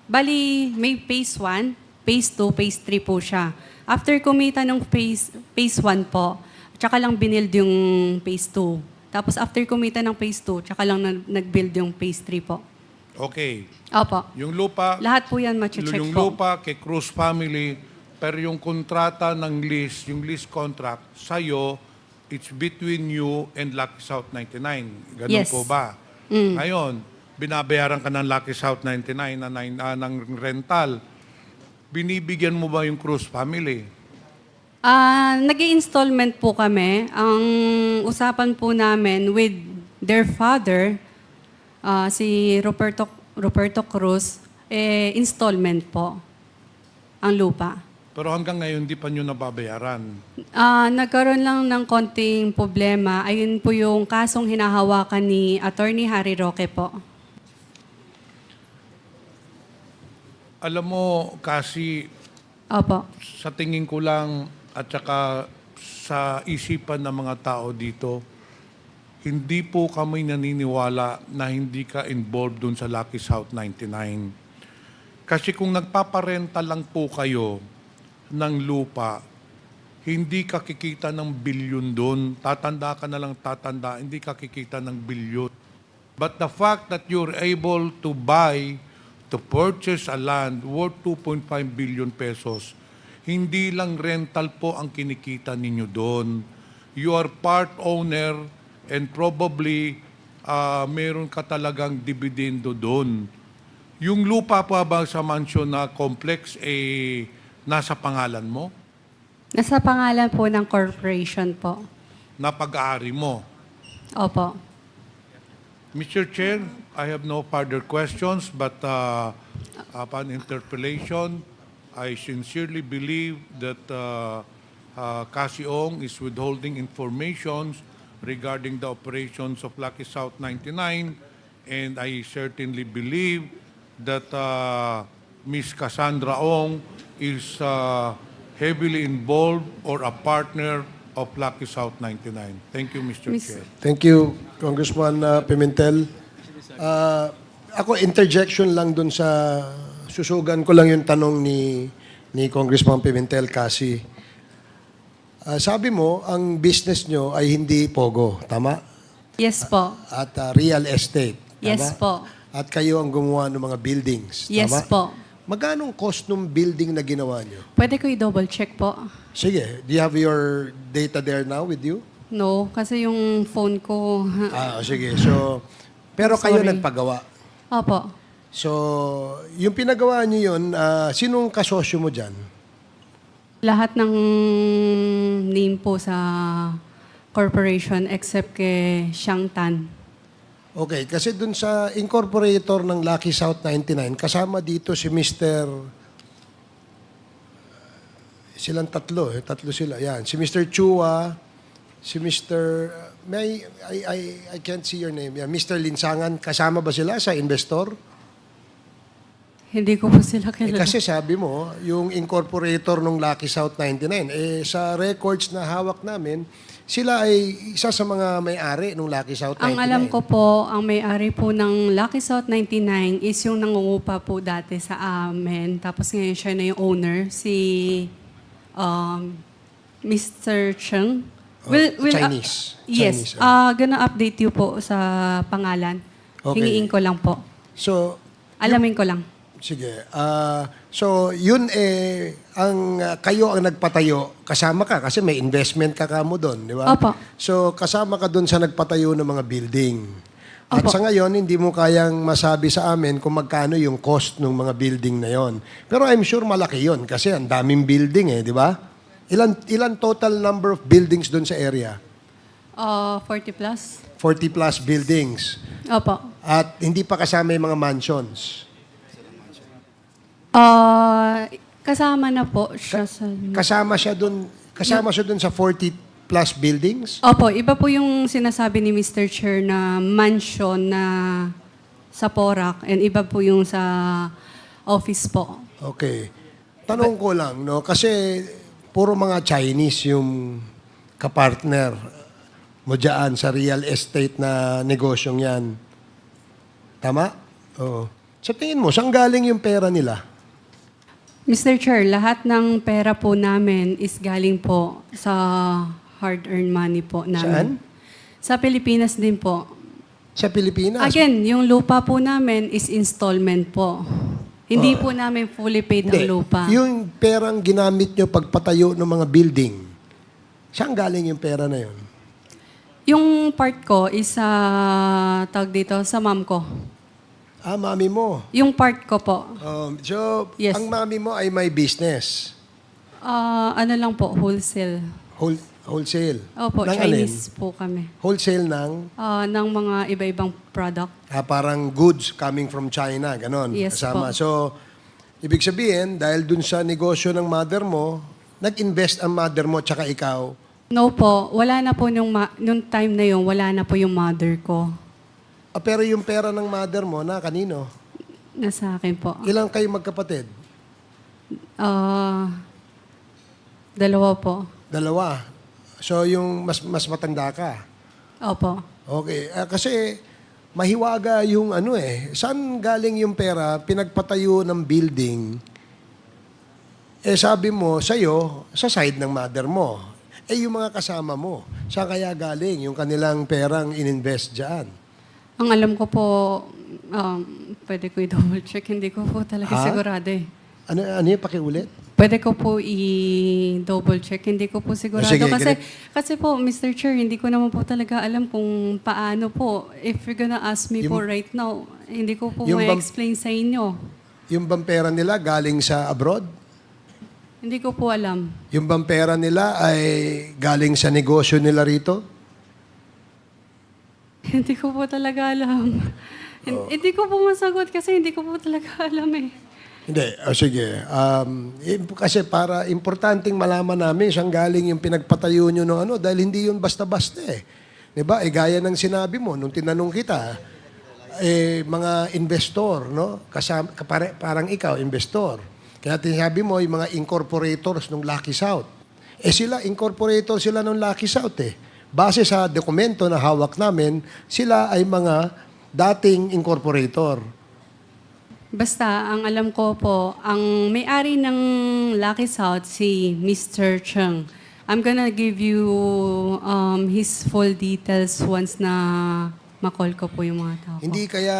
Bali, may phase 1, phase 2, phase 3 po siya. After kumita ng phase 1 po, tsaka lang binild yung phase 2. Tapos after kumita ng phase 2, tsaka lang nag-build yung phase 3 po. Okay. Opo. Yung lupa, Lahat po yan mache-check yung po. lupa kay Cruz family, pero yung kontrata ng lease, yung lease contract, sa'yo, it's between you and Lucky South 99. Ganun Yes. po ba? Ngayon, binabayaran ka ng Lucky South 99 ng rental. Binibigyan mo ba yung Cruz family? Nag-i-installment po kami. Ang usapan po namin with their father, si Roberto Cruz, installment po ang lupa. Pero hanggang ngayon, di pa nyo nababayaran. Nagkaroon lang ng konting problema. Ayun po yung kasong hinahawakan ni Attorney Harry Roque po. Alam mo, kasi Opo. sa tingin ko lang at saka sa isipan ng mga tao dito, hindi po kami naniniwala na hindi ka involved dun sa Lucky South 99. Kasi kung nagpaparenta lang po kayo ng lupa, hindi ka kikita ng bilyon doon. Tatanda ka na lang tatanda, hindi ka kikita ng bilyon. But the fact that you're able to purchase a land worth 2.5 billion pesos, hindi lang rental po ang kinikita ninyo doon. You are part owner and probably meron ka talagang dividendo doon. Yung lupa pa ba sa mansion na complex, nasa pangalan mo? Nasa pangalan po ng corporation po. Na pag-aari mo? Opo. Mr. Chair, I have no further questions, but upon interpellation, I sincerely believe that Cassie Ong is withholding information regarding the operations of Lucky South 99, and I certainly believe that Ms. Cassandra Ong is heavily involved or a partner of Lucky South 99. Thank you, Mr. Chair. Thank you, Congressman Pimentel. Ako, interjection lang dun sa... Susugan ko lang yung tanong ni Congressman Pimentel kasi sabi mo, ang business nyo ay hindi POGO, tama? Yes po. At real estate, tama? Yes po. At kayo ang gumawa ng mga buildings, Yes tama? po. Magkano ang cost ng building na ginawa nyo? Pwede ko i-double check po? Sige, do you have your data there now with you? No, kasi yung phone ko... Sige. So, pero kayo Sorry. nagpagawa. Opo. So, yung pinagawa niyo yun, sinong kasosyo mo dyan? Lahat ng name po sa corporation except kay Xiang Tan. Okay, kasi dun sa incorporator ng Lucky South 99, kasama dito si Mr. Silang tatlo sila. Yan, si Mr. Chua, si Mr. I can't see your name. Yeah, Mr. Linsangan, kasama ba sila sa investor? Hindi ko po sila kilala. Kasi sabi mo, yung incorporator ng Lucky South 99, sa records na hawak namin, sila ay isa sa mga may-ari ng Lucky South 99. Ang alam ko po, ang may-ari po ng Lucky South 99 is yung nangungupa po dati sa amin. Tapos ngayon siya na yung owner, si Mr. Cheng. Chinese. Yes. Chinese, Gonna update you po sa pangalan. Okay. Hingiin ko lang po. So, Alamin ko lang. sige. So, yun ang kayo ang nagpatayo. Kasama ka kasi may investment ka kamo doon, di ba? Opo. So, kasama ka doon sa nagpatayo ng mga building. At Opo. sa ngayon, hindi mo kayang masabi sa amin kung magkano yung cost ng mga building na yon. Pero I'm sure malaki yon kasi ang daming building di ba? Ilan total number of buildings doon sa area? 40 plus. 40 plus buildings. Opo. At hindi pa kasama yung mga mansions. Kasama na po siya sa... Kasama siya dun sa 40 plus buildings? Opo, iba po yung sinasabi ni Mr. Chair na mansion na sa Porac and iba po yung sa office po. Okay. Tanong ko lang, no? Kasi puro mga Chinese yung kapartner mo dyan sa real estate na negosyong yan. Tama? Oo. Sa tingin mo, saan galing yung pera nila? Mr. Chair, lahat ng pera po namin is galing po sa hard-earned money po namin. Saan? Sa Pilipinas din po. Sa Pilipinas? Again, yung lupa po namin is installment po. Hindi po namin fully paid ang lupa. Yung perang ginamit nyo pagpatayo ng mga building, saan galing yung pera na yun? Yung part ko is tawag dito, sa mom ko. Ah, mami mo. Yung part ko po. So, Yes. ang mami mo ay may business. Ano lang po, wholesale. Wholesale. Opo, Ng Chinese po kami. Wholesale ng Ng mga iba-ibang product. parang goods coming from China, ganon. Yes kasama. po. So, ibig sabihin, dahil dun sa negosyo ng mother mo, nag-invest ang mother mo tsaka ikaw. No po, wala na po nung time na yun, wala na po yung mother ko. Pero yung pera ng mother mo, na kanino? Nasa akin po. Ilang kayo magkapatid? Dalawa po. Dalawa. So, yung mas matanda ka. Opo. Okay. Kasi, mahiwaga yung saan galing yung pera, pinagpatayo ng building, sabi mo, sa'yo, sa side ng mother mo. Yung mga kasama mo, saan kaya galing yung kanilang perang ininvest dyan? Ang alam ko po, pwede ko i-double check, hindi ko po talaga sigurado eh. Ano yung pakiulit? Pwede ko po i-double check, hindi ko po sigurado. Sige, kasi po, Mr. Chair, hindi ko naman po talaga alam kung paano po. If you're gonna ask me po right now, hindi ko po ma-explain sa inyo. Yung bang pera nila galing sa abroad? Hindi ko po alam. Yung bang pera nila ay galing sa negosyo nila rito? Hindi ko po talaga alam. Hindi ko po masagot kasi hindi ko po talaga alam eh. Hindi. Sige. Kasi para importanteng malaman namin saan galing yung pinagpatayo nyo no dahil hindi yun basta-basta eh. Diba? Gaya ng sinabi mo, nung tinanong kita, mga investor, no? Parang ikaw, investor. Kaya tinasabi mo, yung mga incorporators ng Lucky South. Sila, incorporator sila ng Lucky South eh. Base sa dokumento na hawak namin, sila ay mga dating incorporator. Basta, ang alam ko po, ang may-ari ng Lucky South, si Mr. Cheng. I'm gonna give you his full details once na ma-call ko po yung mga tao. Hindi kaya,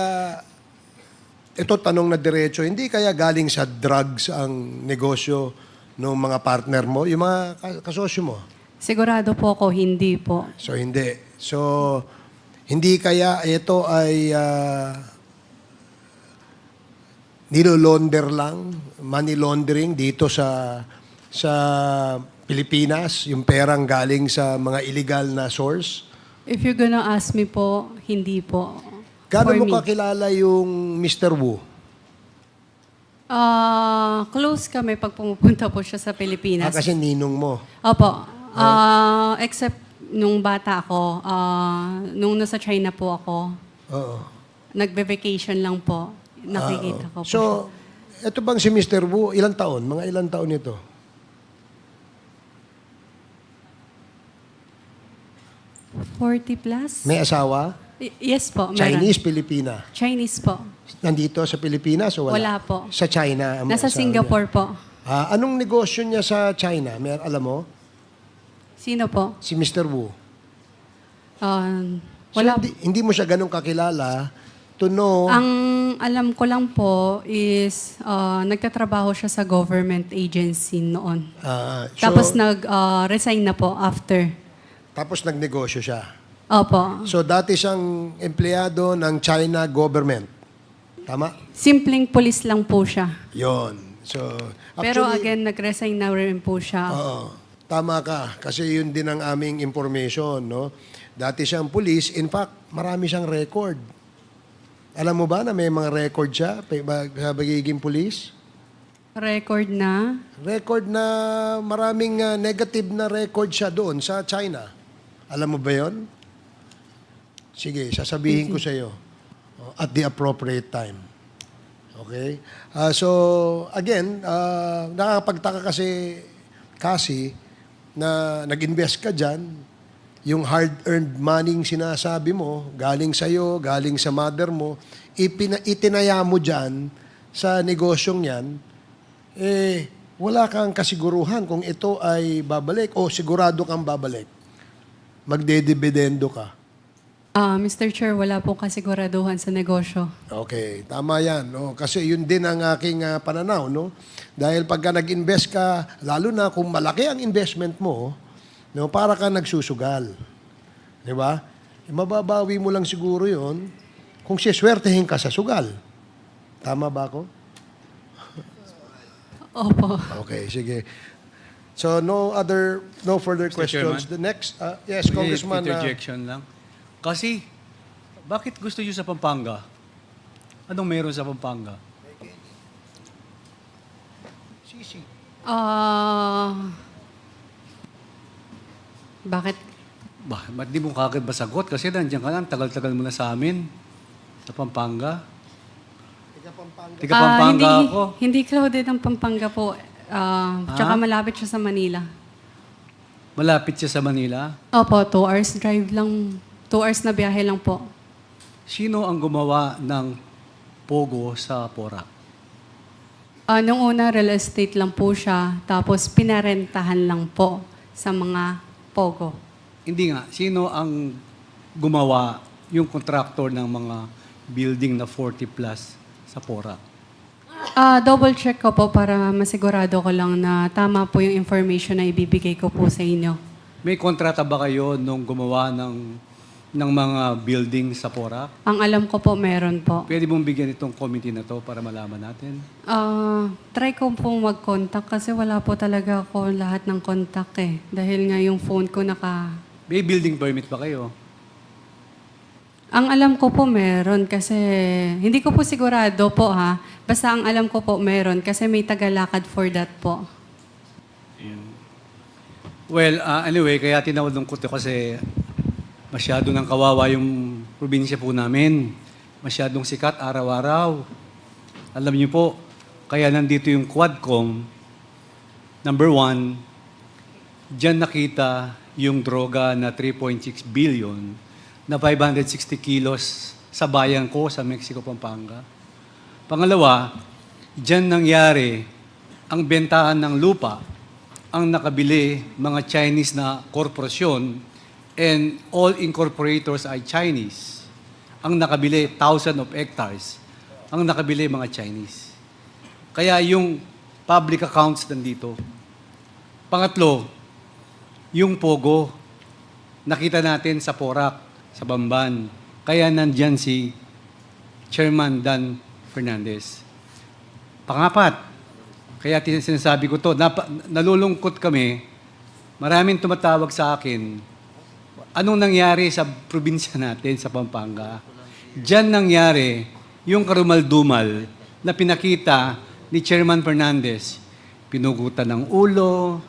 ito tanong na diretso, hindi kaya galing sa drugs ang negosyo ng mga partner mo, yung mga kasosyo mo? Sigurado po ako, hindi po. So, hindi. So, hindi kaya ito ay nilolonder lang, money laundering dito sa Pilipinas, yung perang galing sa mga illegal na source? If you're gonna ask me po, hindi po. Gano'n For mo me. kakilala yung Mr. Wu? Close kami pag pumupunta po siya sa Pilipinas. Kasi ninong mo. Opo. Except nung bata ako, nung nasa China po ako, Oo. nagbe-vacation lang po. Nakikita ko po So, ito bang si Mr. Wu, ilang taon? Mga ilang taon ito? siya. 40 plus? May asawa? Yes po, meron. Chinese, Pilipina. Chinese po. Nandito sa Pilipinas o wala? Wala po. Sa China? ang Nasa asawa Singapore niya. po. Anong negosyo niya sa China? Alam mo? Sino po? Si Mr. Wu. Wala. So, hindi mo siya ganun kakilala to know... Ang alam ko lang po is nagtatrabaho siya sa government agency noon. Tapos nag-resign na po after. Tapos nagnegosyo siya. Opo. So, dati siyang empleyado ng China government. Tama? Simpleng pulis lang po siya. Yon. So, Pero actually, again, nag-resign na rin po siya. Oo. Tama ka. Kasi yun din ang aming information, no? Dati siyang pulis. In fact, marami siyang record. Alam mo ba na may mga record siya sa pagiging pulis? Record na. Record na maraming negative na record siya doon sa China. Alam mo ba yon? Sige, sasabihin ko sa iyo at the appropriate time. Okay? So, again, nakakapagtaka kasi na nag-invest ka dyan, yung hard-earned money sinasabi mo, galing sa'yo, galing sa mother mo, itinaya mo dyan sa negosyong yan, wala kang kasiguruhan kung ito ay babalik o sigurado kang babalik. Magdedibidendo ka. Mr. Chair, wala pong kasiguraduhan sa negosyo. Okay, tama yan. No? Kasi yun din ang aking pananaw. No? Dahil pagka nag-invest ka, lalo na kung malaki ang investment mo, no, para ka nagsusugal. Di ba? Mababawi mo lang siguro yon kung siswertehin ka sa sugal. Tama ba ako? Opo. Okay, sige. So, no further questions. The next, yes, Congressman. Interjection lang. Kasi, bakit gusto nyo sa Pampanga? Anong meron sa Pampanga? Sisi. Bakit? Ba't di mo kagad masagot? Kasi nandiyan ka lang, tagal-tagal mo na sa amin. Sa Pampanga. Tiga Pampanga ako. Hindi crowded ang Pampanga po. Tsaka malapit siya sa Manila. Malapit siya sa Manila. Opo, 2 hours drive lang. 2 hours na biyahe lang po. Sino ang gumawa ng POGO sa Porac? Nung una, real estate lang po siya. Tapos pinarentahan lang po sa mga POGO. Hindi nga. Sino ang gumawa yung contractor ng mga building na 40 plus sa Porac? Double check ko po para masigurado ko lang na tama po yung information na ibibigay ko po sa inyo. May kontrata ba kayo nung gumawa ng mga building sa Porac? Ang alam ko po, meron po. Pwede mong bigyan itong committee na to para malaman natin? Try ko pong mag-contact kasi wala po talaga ako lahat ng contact eh. Dahil nga yung phone ko May building permit ba kayo? Ang alam ko po meron kasi, hindi ko po sigurado po ha. Basta ang alam ko po meron kasi may tagalakad for that po. Well, anyway, kaya tinawag ko to kasi masyado nang kawawa yung probinsya po namin. Masyadong sikat araw-araw. Alam niyo po, kaya nandito yung Quadcom. Number 1, dyan nakita yung droga na 3.6 billion na 560 kilos sa bayan ko sa Mexico, Pampanga. Pangalawa, dyan nangyari ang bentahan ng lupa, ang nakabili mga Chinese na korporasyon and all incorporators ay Chinese. Ang nakabili, 1,000 of hectares. Ang nakabili, mga Chinese. Kaya yung public accounts nandito. Pangatlo, yung POGO, nakita natin sa Porac, sa Bamban. Kaya nandyan si Chairman Dan Fernandez. Pangapat, kaya sinasabi ko to, nalulungkot kami, maraming tumatawag sa akin, anong nangyari sa probinsya natin, sa Pampanga? Diyan nangyari yung karumal-dumal na pinakita ni Chairman Fernandez. Pinugutan ng ulo,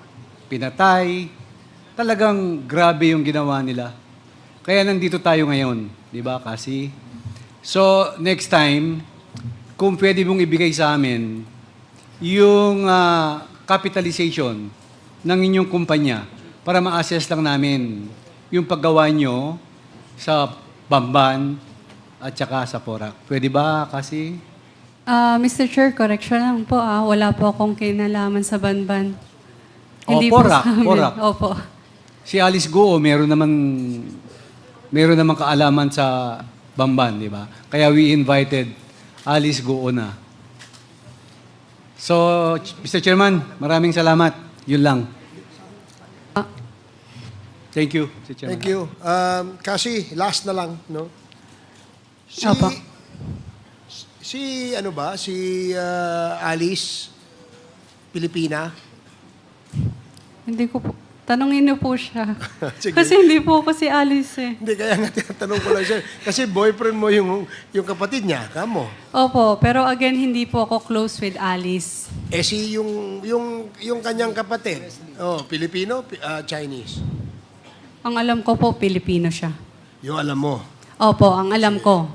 pinatay. Talagang grabe yung ginawa nila. Kaya nandito tayo ngayon. Di ba, kasi? So, next time, kung pwede mong ibigay sa amin yung capitalization ng inyong kumpanya para ma-assess lang namin yung paggawa nyo sa Bamban at saka sa Porac. Pwede ba, kasi? Mr. Chair, correction lang po wala po akong kinalaman sa Banban. Hindi Porac, po sa amin. Porac. Opo. Si Alice Goo, meron naman kaalaman sa Bamban, di ba? Kaya we invited Alice Goo na. So, Mr. Chairman, maraming salamat. Yun lang. Thank you, Mr. Chairman. Thank you. Kasi, last na lang, no? Opo. Si Alice, Pilipina, Hindi ko po. Tanungin niyo po siya. Sige. Kasi hindi po ako si Alice eh. Hindi, kaya nga tinatanong ko lang siya. Kasi boyfriend mo yung kapatid niya, kamo. Opo, pero again, hindi po ako close with Alice. Eh si yung kanyang kapatid, Pilipino, Chinese. Ang alam ko po, Pilipino siya. Yung alam mo. Opo, ang alam ko.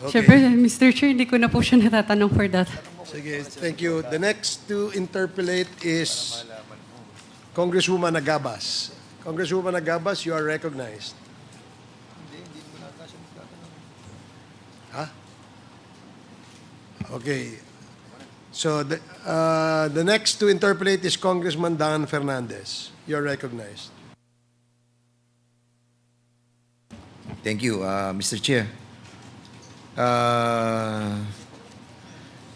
Okay. Siyempre, Mr. Chair, hindi ko na po siya natatanong for that. Sige, thank you. The next to interpolate is Congresswoman Agabas. Congresswoman Agabas, you are recognized. Ha? Okay. So the next to interpolate is Congressman Dan Fernandez. You are recognized. Thank you, Mr. Chair.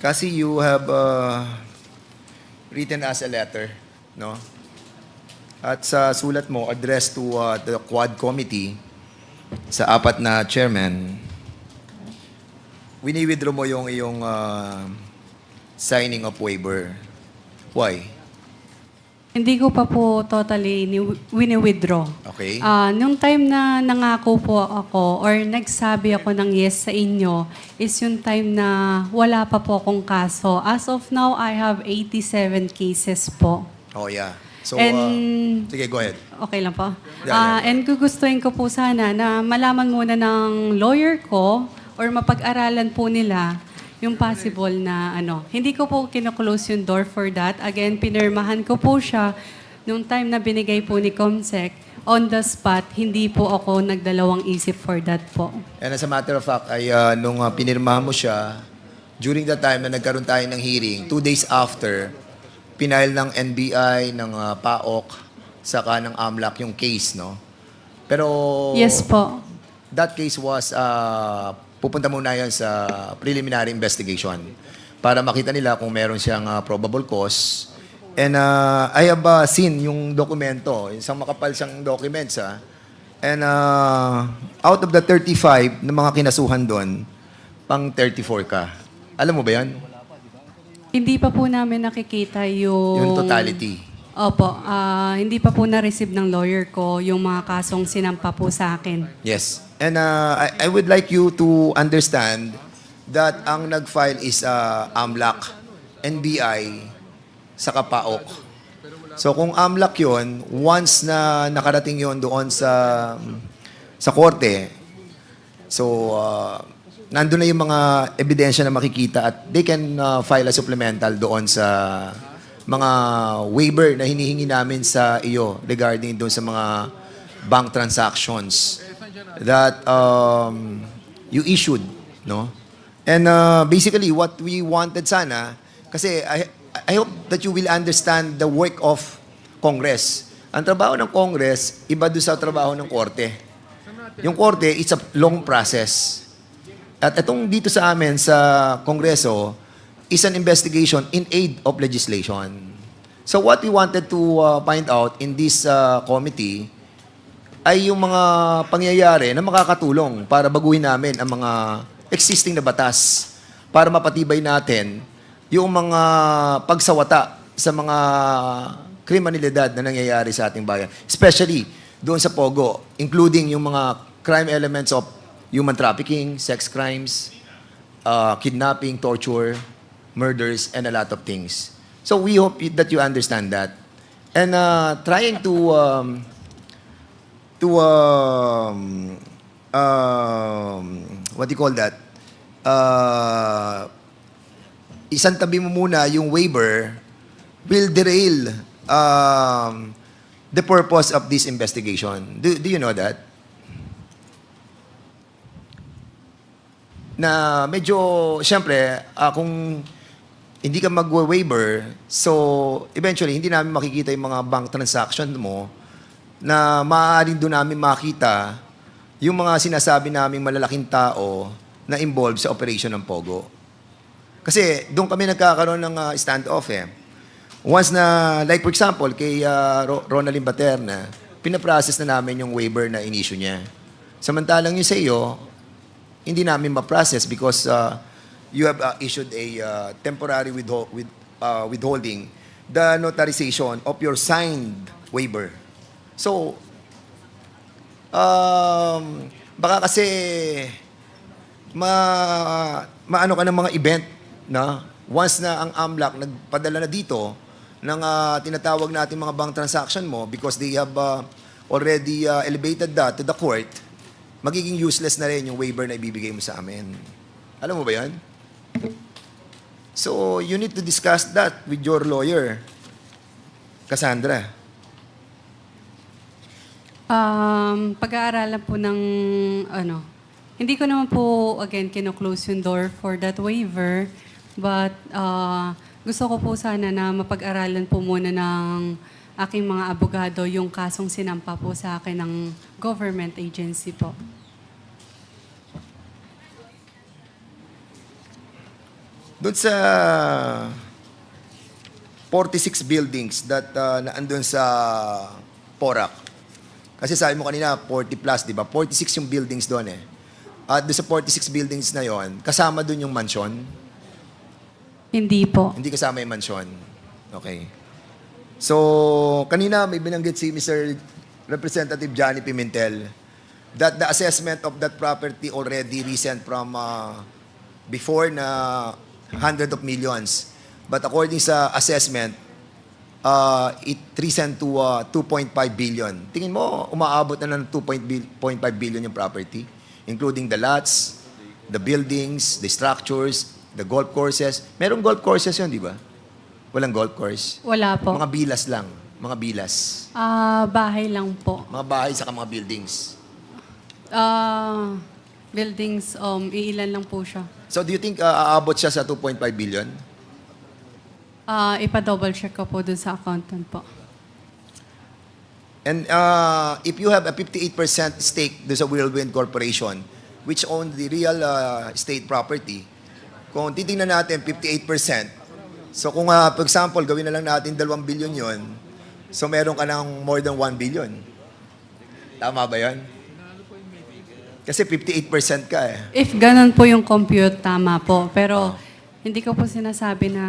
Kasi you have written us a letter, no? At sa sulat mo, addressed to the Quad Committee, sa 4 na chairman, wini-withdraw mo yung iyong signing of waiver. Why? Hindi ko pa po totally wini-withdraw. Okay. Nung time na nangako po ako or nagsabi ako ng yes sa inyo is yung time na wala pa po akong kaso. As of now, I have 87 cases po. Oh, yeah. So, And- sige, go ahead. Okay lang po. Yeah. And gugustuhin ko po sana na malaman muna ng lawyer ko or mapag-aralan po nila yung possible na ano. Hindi ko po kino-close yung door for that. Again, pinirmahan ko po siya nung time na binigay po ni Comsec. On the spot, hindi po ako nagdalawang isip for that po. And as a matter of fact, ay nung pinirmahan mo siya, during the time na nagkaroon tayo ng hearing, 2 days after, pinail ng NBI, ng PAOK, saka ng AMLAC yung case, no? Pero Yes po. that case was, pupunta muna yan sa preliminary investigation para makita nila kung meron siyang probable cause. And I have seen yung dokumento, isang makapal siyang documents. And out of the 35 na mga kinasuhan doon, pang 34 ka. Alam mo ba yan? Hindi pa po namin nakikita Yung totality. Opo, hindi pa po na-receive ng lawyer ko yung mga kasong sinampa po sa akin. Yes. And I would like you to understand that ang nag-file is AMLAC, NBI, saka PAOK. So kung AMLAC yon, once na nakarating yon doon sa korte, so nandun na yung mga ebidensya na makikita at they can file a supplemental doon sa mga waiver na hinihingi namin sa iyo regarding doon sa mga bank transactions that you issued, no? And basically, what we wanted sana, kasi I hope that you will understand the work of Congress. Ang trabaho ng Congress, iba doon sa trabaho ng Korte. Yung Korte, it's a long process. At itong dito sa amin sa Kongreso is an investigation in aid of legislation. So what we wanted to find out in this committee ay yung mga pangyayari na makakatulong para baguhin namin ang mga existing na batas para mapatibay natin yung mga pagsawata sa mga kriminalidad na nangyayari sa ating bayan. Especially doon sa POGO, including yung mga crime elements of human trafficking, sex crimes, kidnapping, torture, murders, and a lot of things. So we hope that you understand that. And trying to what do you call that? Isang tabi mo muna yung waiver will derail the purpose of this investigation. Do you know that? Na medyo, siyempre, kung hindi ka mag-waiver, so eventually, hindi namin makikita yung mga bank transaction mo na maaaring doon namin makita yung mga sinasabi naming malalaking tao na involved sa operation ng POGO. Kasi doon kami nagkakaroon ng standoff eh. Once na, like for example, kay Ronaldin Baterna, pinaprocess na namin yung waiver na in-issue niya. Samantalang yung sa iyo, hindi namin ma-process because you have issued a temporary withholding the notarization of your signed waiver. So, baka kasi maano ka ng mga event na once na ang AMLAC nagpadala na dito ng tinatawag natin mga bank transaction mo because they have already elevated that to the court, magiging useless na rin yung waiver na ibibigay mo sa amin. Alam mo ba yan? So, you need to discuss that with your lawyer, Cassandra. Pag-aaralan po ng hindi ko naman po again kino-close yung door for that waiver, but gusto ko po sana na mapag-aralan po muna ng aking mga abogado yung kasong sinampa po sa akin ng government agency po. Doon sa 46 buildings that naandun sa Porac. Kasi sabi mo kanina, 40 plus, di ba? 46 yung buildings doon eh. At doon sa 46 buildings na yon, kasama doon yung mansion? Hindi po. Hindi kasama yung mansion. Okay. So, kanina may binanggit si Mr. Representative Johnny Pimentel that the assessment of that property already recent from before na hundreds of millions. But according sa assessment, it recent to 2.5 billion. Tingin mo, umaabot na ng 2.5 billion yung property, including the lots, the buildings, the structures, the golf courses. Merong golf courses yun, di ba? Walang golf course? Wala po. Mga bilas lang. Mga bilas. Bahay lang po. Mga bahay saka mga buildings. Buildings, iilan lang po siya. So do you think aabot siya sa 2.5 billion? Ipa-double check ko po dun sa accountant po. And if you have a 58% stake do sa Whirlwind Corporation, which own the real estate property, kung titingnan natin 58%, so kung for example, gawin na lang natin 2 billion yon, so meron ka ng more than 1 billion. Tama ba yan? Kasi 58% ka eh. If ganun po yung compute, tama po. Pero hindi ko po sinasabi na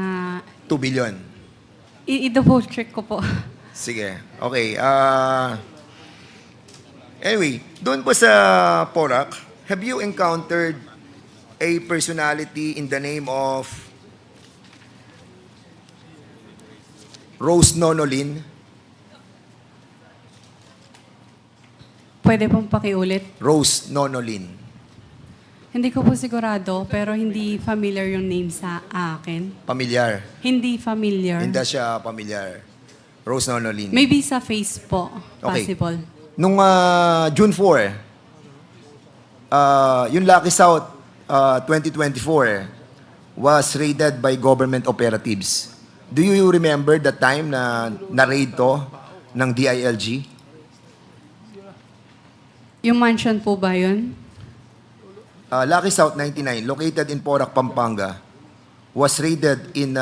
2 billion. i-double check ko po. Sige. Okay. Anyway, doon po sa Porac, have you encountered a personality in the name of Rose Nonolin? Pwede pong pakiulit. Rose Nonolin. Hindi ko po sigurado, pero hindi familiar yung name sa akin. Pamilyar. Hindi familiar. Hindi siya pamilyar. Rose Nonolin. Maybe sa face po. Okay. Possible. Nung June 4, yung Lucky South 2024 was raided by government operatives. Do you remember the time na na-raid to ng DILG? Yung mansion po ba yun? Lucky South 99, located in Porac, Pampanga, was raided in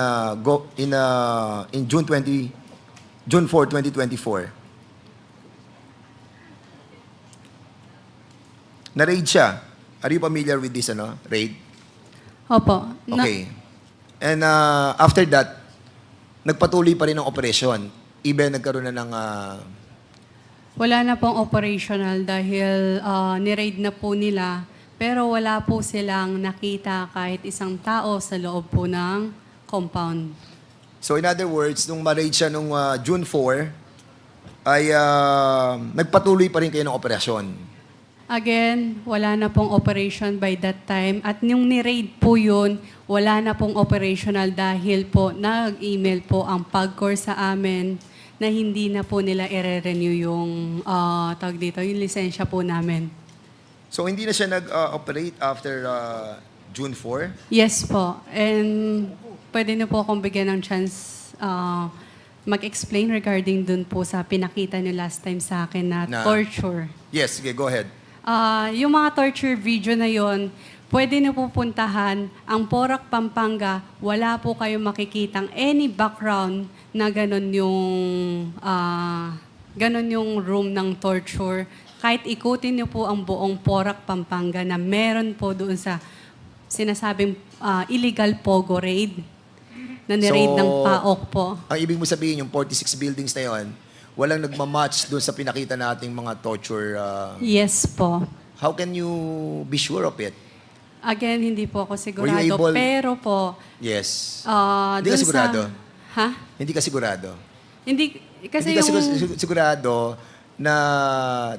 June 4, 2024. Na-raid siya. Are you familiar with this raid? Opo. Okay. And after that, nagpatuloy pa rin ang operasyon. Even nagkaroon na ng Wala na pong operational dahil ni-raid na po nila, pero wala po silang nakita kahit isang tao sa loob po ng compound. So in other words, nung ma-raid siya nung June 4, ay nagpatuloy pa rin kayo ng operasyon. Again, wala na pong operation by that time. At yung ni-raid po yun, wala na pong operational dahil po nag-email po ang POGO sa amin na hindi na po nila i-renew yung tawag dito, yung lisensya po namin. So hindi na siya nag-operate after June 4? Yes po. And pwede na po akong bigyan ng chance mag-explain regarding dun po sa pinakita niyo last time sa akin na torture. Yes, sige, go ahead. Yung mga torture video na yon, pwede niyo po puntahan ang Porac, Pampanga. Wala po kayong makikitang any background na ganun yung room ng torture. Kahit ikutin niyo po ang buong Porac, Pampanga na meron po doon sa sinasabing illegal POGO raid na ni-raid ng PAOK po. Ang ibig mo sabihin, yung 46 buildings na yon, walang nagmamatch doon sa pinakita nating mga torture. Yes po. How can you be sure of it? Again, hindi po ako Were you sigurado. able- Pero po, Yes. Hindi ka dun sigurado? Ha? Hindi ka sigurado? Hindi, kasi Hindi ka yung... sigurado na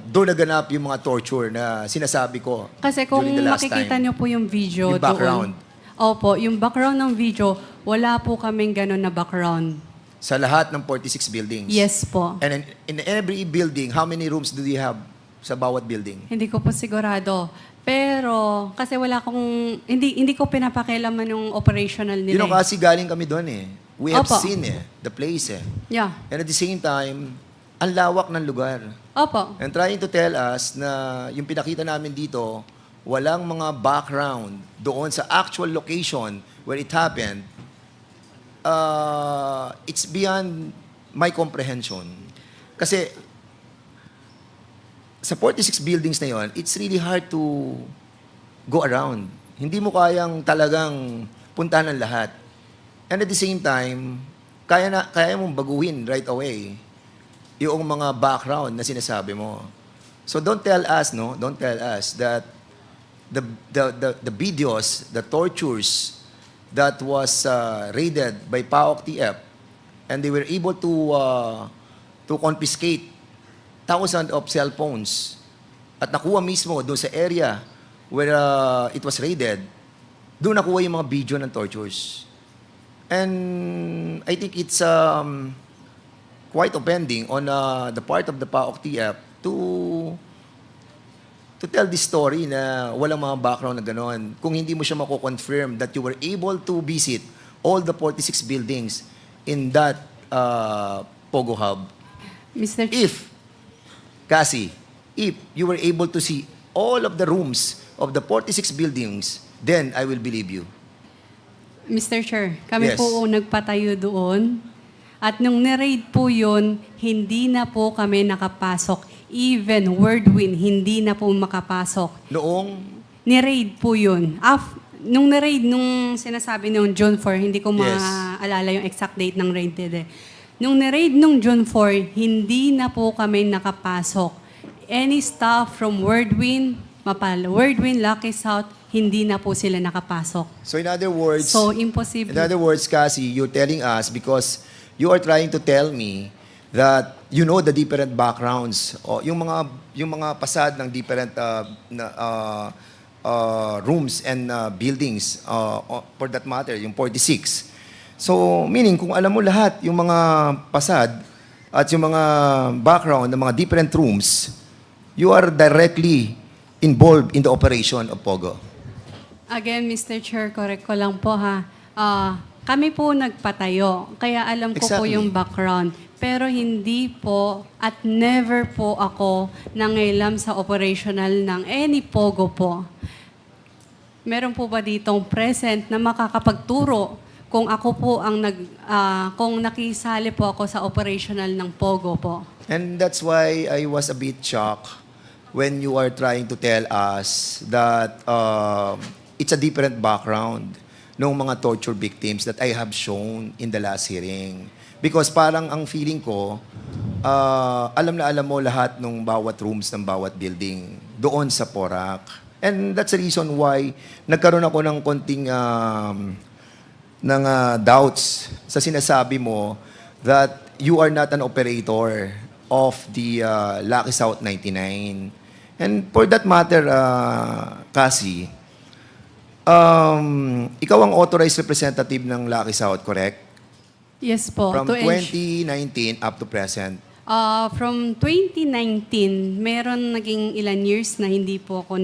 doon naganap yung mga torture na sinasabi ko Kasi kung during the last makikita time. niyo po yung video Yung background. doon. Opo, yung background ng video, wala po kaming ganun na background. Sa lahat ng 46 buildings? Yes po. And in every building, how many rooms do you have sa bawat building? Hindi ko po sigurado. Pero, kasi wala kong, hindi ko pinapakialaman yung operational nila. You know, kasi galing kami doon eh. We have Opo. seen the place eh. Yeah. And at the same time, ang lawak ng lugar. Opo. And trying to tell us na yung pinakita namin dito, walang mga background doon sa actual location where it happened, it's beyond my comprehension. Kasi sa 46 buildings na yon, it's really hard to go around. Hindi mo kayang talagang puntahan ng lahat. And at the same time, kaya mong baguhin right away yung mga background na sinasabi mo. So don't tell us that the videos, the tortures that was raided by PAOK TF, and they were able to confiscate thousands of cell phones at nakuha mismo doon sa area where it was raided, doon nakuha yung mga video ng tortures. And I think it's quite offending on the part of the PAOK TF to tell this story na walang mga background na gano'n. Kung hindi mo siya mako-confirm that you were able to visit all the 46 buildings in that POGO hub. Mr. Cassie, if you were able to see all of the rooms of the 46 buildings, then I will believe you. Mr. Chair, kami Yes. po nagpatayo doon. At nung ni-raid po yun, hindi na po kami nakapasok. Even Wordwin, hindi na po makapasok. Noong, Ni-raid po yun. Nung ni-raid, nung sinasabi nung June 4, hindi ko Yes. maalala yung exact date ng raid today. Nung ni-raid nung June 4, hindi na po kami nakapasok. Any staff from Wordwin, Wordwin, Lucky South, hindi na po sila nakapasok. so in other words, So, imposible. Cassie, you're telling us because you are trying to tell me that you know the different backgrounds o yung mga pasad ng different rooms and buildings for that matter, yung 46. So, meaning kung alam mo lahat yung mga pasad at yung mga background ng mga different rooms, you are directly involved in the operation of POGO. Again, Mr. Chair, correct ko lang po ha. Kami po nagpatayo, kaya alam ko po Exactly. yung background. Pero hindi po at never po ako nangailam sa operational ng any POGO po. Meron po ba ditong present na makakapagturo kung ako po ang kung nakisali po ako sa operational ng POGO po? And that's why I was a bit shocked when you are trying to tell us that it's a different background ng mga torture victims that I have shown in the last hearing. Because parang ang feeling ko, alam na alam mo lahat ng bawat rooms ng bawat building doon sa Porac. And that's the reason why nagkaroon ako ng konting doubts sa sinasabi mo that you are not an operator of the Lucky South 99. And for that matter, Cassie, ikaw ang authorized representative ng Lucky South, correct? Yes po. From to 2019 up to present. From 2019, meron naging ilan years na hindi po ako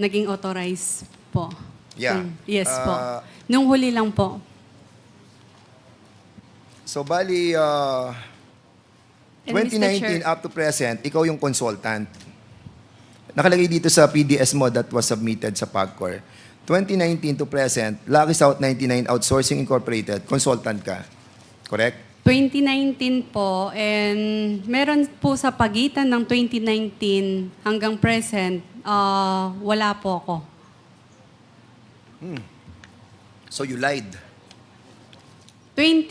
naging authorized po. Yeah. Yes po. Nung huli lang po. So, bali, And Mr. 2019 Chair- up to present, ikaw yung consultant. Nakalagay dito sa PDS mo that was submitted sa PAGCOR. 2019 to present, Lucky South 99 Outsourcing Incorporated, consultant ka. Correct? 2019 po, and meron po sa pagitan ng 2019 hanggang present, wala po ako. So you lied. Nung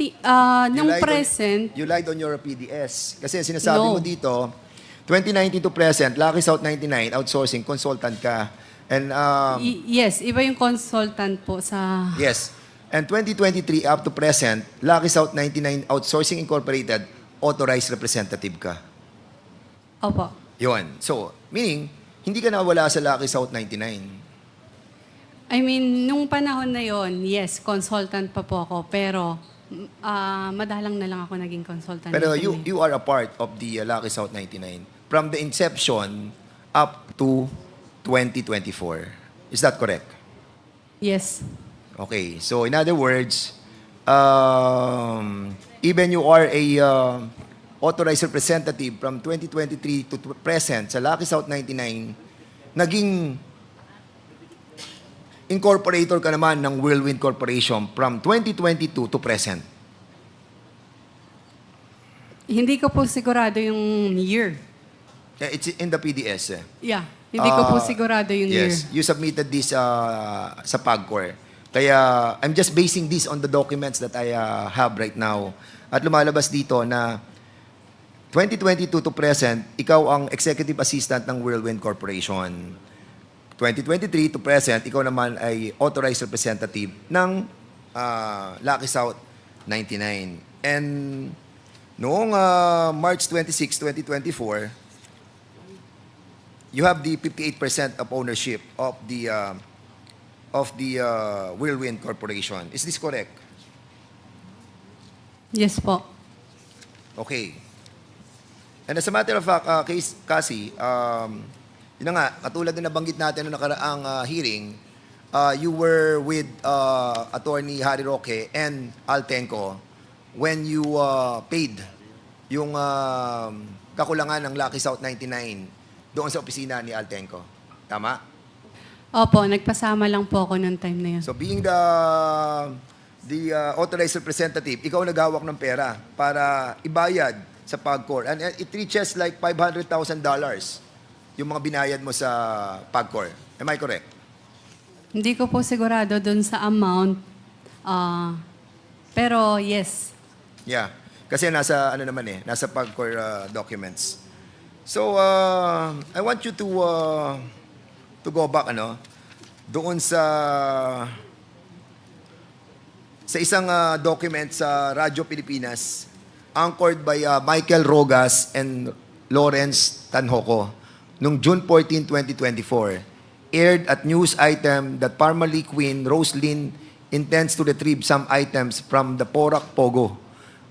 lied on- present, You lied on your PDS. Kasi sinasabi No. mo dito, 2019 to present, Lucky South 99, outsourcing, consultant ka. And, yes, iba yung consultant po sa... yes. And 2023 up to present, Lucky South 99 Outsourcing Incorporated, authorized representative ka. Opo. Yun. So, meaning, hindi ka nawala sa Lucky South 99. I mean, nung panahon na yon, yes, consultant pa po ako. Pero, madalang na lang ako naging consultant. Pero nito, you are a part of the Lucky South 99 from the inception up to 2024. Is that correct? Yes. Okay. So, in other words, even you are a authorized representative from 2023 to present sa Lucky South 99, naging incorporator ka naman ng Whirlwind Corporation from 2022 to present. Hindi ko po sigurado yung year. It's in the PDS. Yeah. Hindi ko po sigurado yung year. Yes, you submitted this sa PAGCOR. Kaya I'm just basing this on the documents that I have right now. At lumalabas dito na 2022 to present, ikaw ang executive assistant ng Whirlwind Corporation. 2023 to present, ikaw naman ay authorized representative ng Lucky South 99. And noong March 26, 2024, you have the 58% of ownership of the Whirlwind Corporation. Is this correct? Yes po. Okay. And as a matter of fact, Cassie, yun na nga, katulad na nabanggit natin noong nakaraang hearing, you were with Attorney Harry Roque and Altenco when you paid yung kakulangan ng Lucky South 99 doon sa opisina ni Altenco. Tama? Opo, nagpasama lang po ako noong time na yun. So being the authorized representative, ikaw naghawak ng pera para ibayad sa PAGCOR. And it reaches like $500,000 yung mga binayad mo sa PAGCOR. Am I correct? Hindi ko po sigurado dun sa amount. Pero yes. Yeah. Kasi nasa ano naman nasa PAGCOR documents. So I want you to go back doon sa isang document sa Radyo Pilipinas anchored by Michael Rogas and Lawrence Tanhoco noong June 14, 2024, aired at news item that Parmalee Queen Roslyn intends to retrieve some items from the POGO.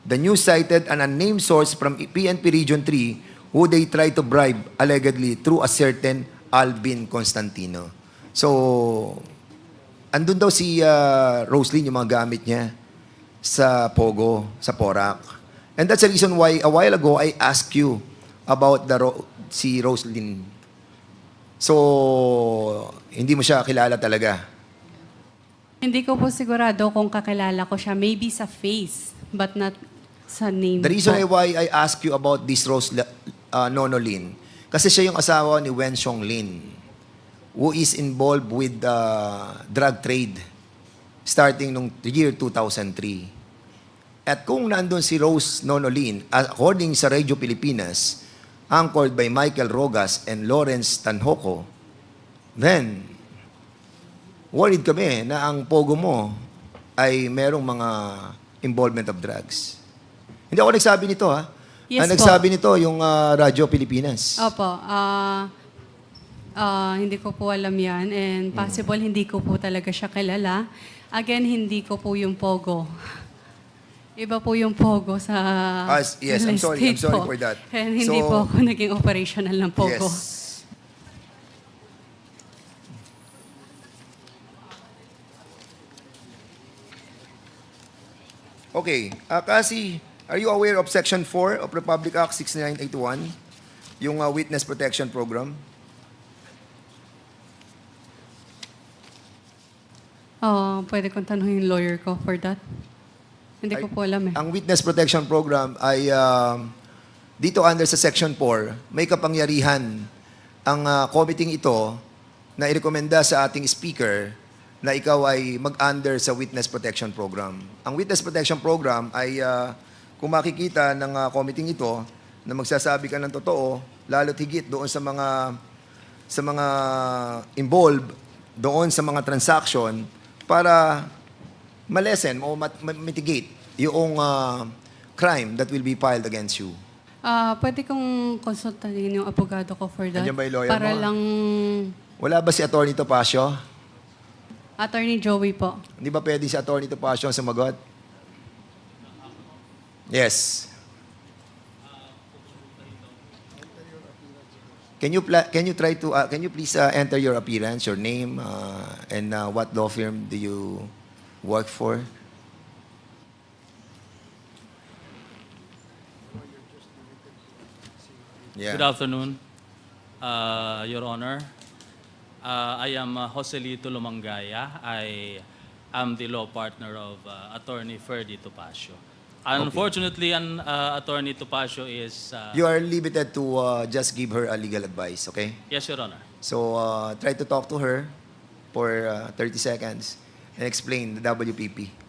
The news cited an unnamed source from PNP Region 3 who they tried to bribe allegedly through a certain Alvin Constantino. So, andun daw si Roslyn yung mga gamit niya sa POGO, sa PORAC. And that's the reason why a while ago I asked you about si Roslyn. So, hindi mo siya kilala talaga. Hindi ko po sigurado kung kakilala ko siya. Maybe sa face, but not sa name The reason po. why I ask you about this Nono Lin, kasi siya yung asawa ni Wen Xiong Lin, who is involved with drug trade starting nung year 2003. At kung nandun si Rose Nono Lin, according sa Radio Pilipinas, anchored by Michael Rogas and Lawrence Tanhoco, then worried kami na ang POGO mo ay merong mga involvement of drugs. Hindi ako nagsabi nito, ha? Yes Ang po. nagsabi nito yung Radyo Pilipinas. Opo. Hindi ko po alam yan. And possible hindi ko po talaga siya kilala. Again, hindi ko po yung POGO. Iba po yung POGO sa Yes, I'm real sorry estate po. for that. And hindi So, po ako naging operational ng POGO. Yes. Okay. Kasi, are you aware of Section 4 of Republic Act 6981? Yung Witness Protection Program? Pwede kong tanungin yung lawyer ko for that. Hindi ko po alam eh. Ang Witness Protection Program ay dito under sa Section 4, may kapangyarihan ang committee ito na irekomenda sa ating speaker na ikaw ay mag-under sa Witness Protection Program. Ang Witness Protection Program ay kung makikita ng committee ito na magsasabi ka ng totoo, lalo't higit doon sa mga involved doon sa mga transaction para malesen o mitigate yung crime that will be filed against you. Pwede kong konsultahin yung abogado ko for that. Nandiyan ba yung lawyer para mo? lang, Wala ba si Attorney Topacio? Attorney Joey po. Hindi ba pwede si Attorney Topacio ang sumagot? Yes. Can you please enter your appearance, your name, and what law firm do you work for? Yeah. Good afternoon, Your Honor. I am Joselito Lumangaya. I am the law partner of Attorney Ferdy Topacio. Unfortunately, Attorney Topacio is... You are limited to just give her a legal advice, okay? Yes, Your Honor. So try to talk to her for 30 seconds and explain the WPP.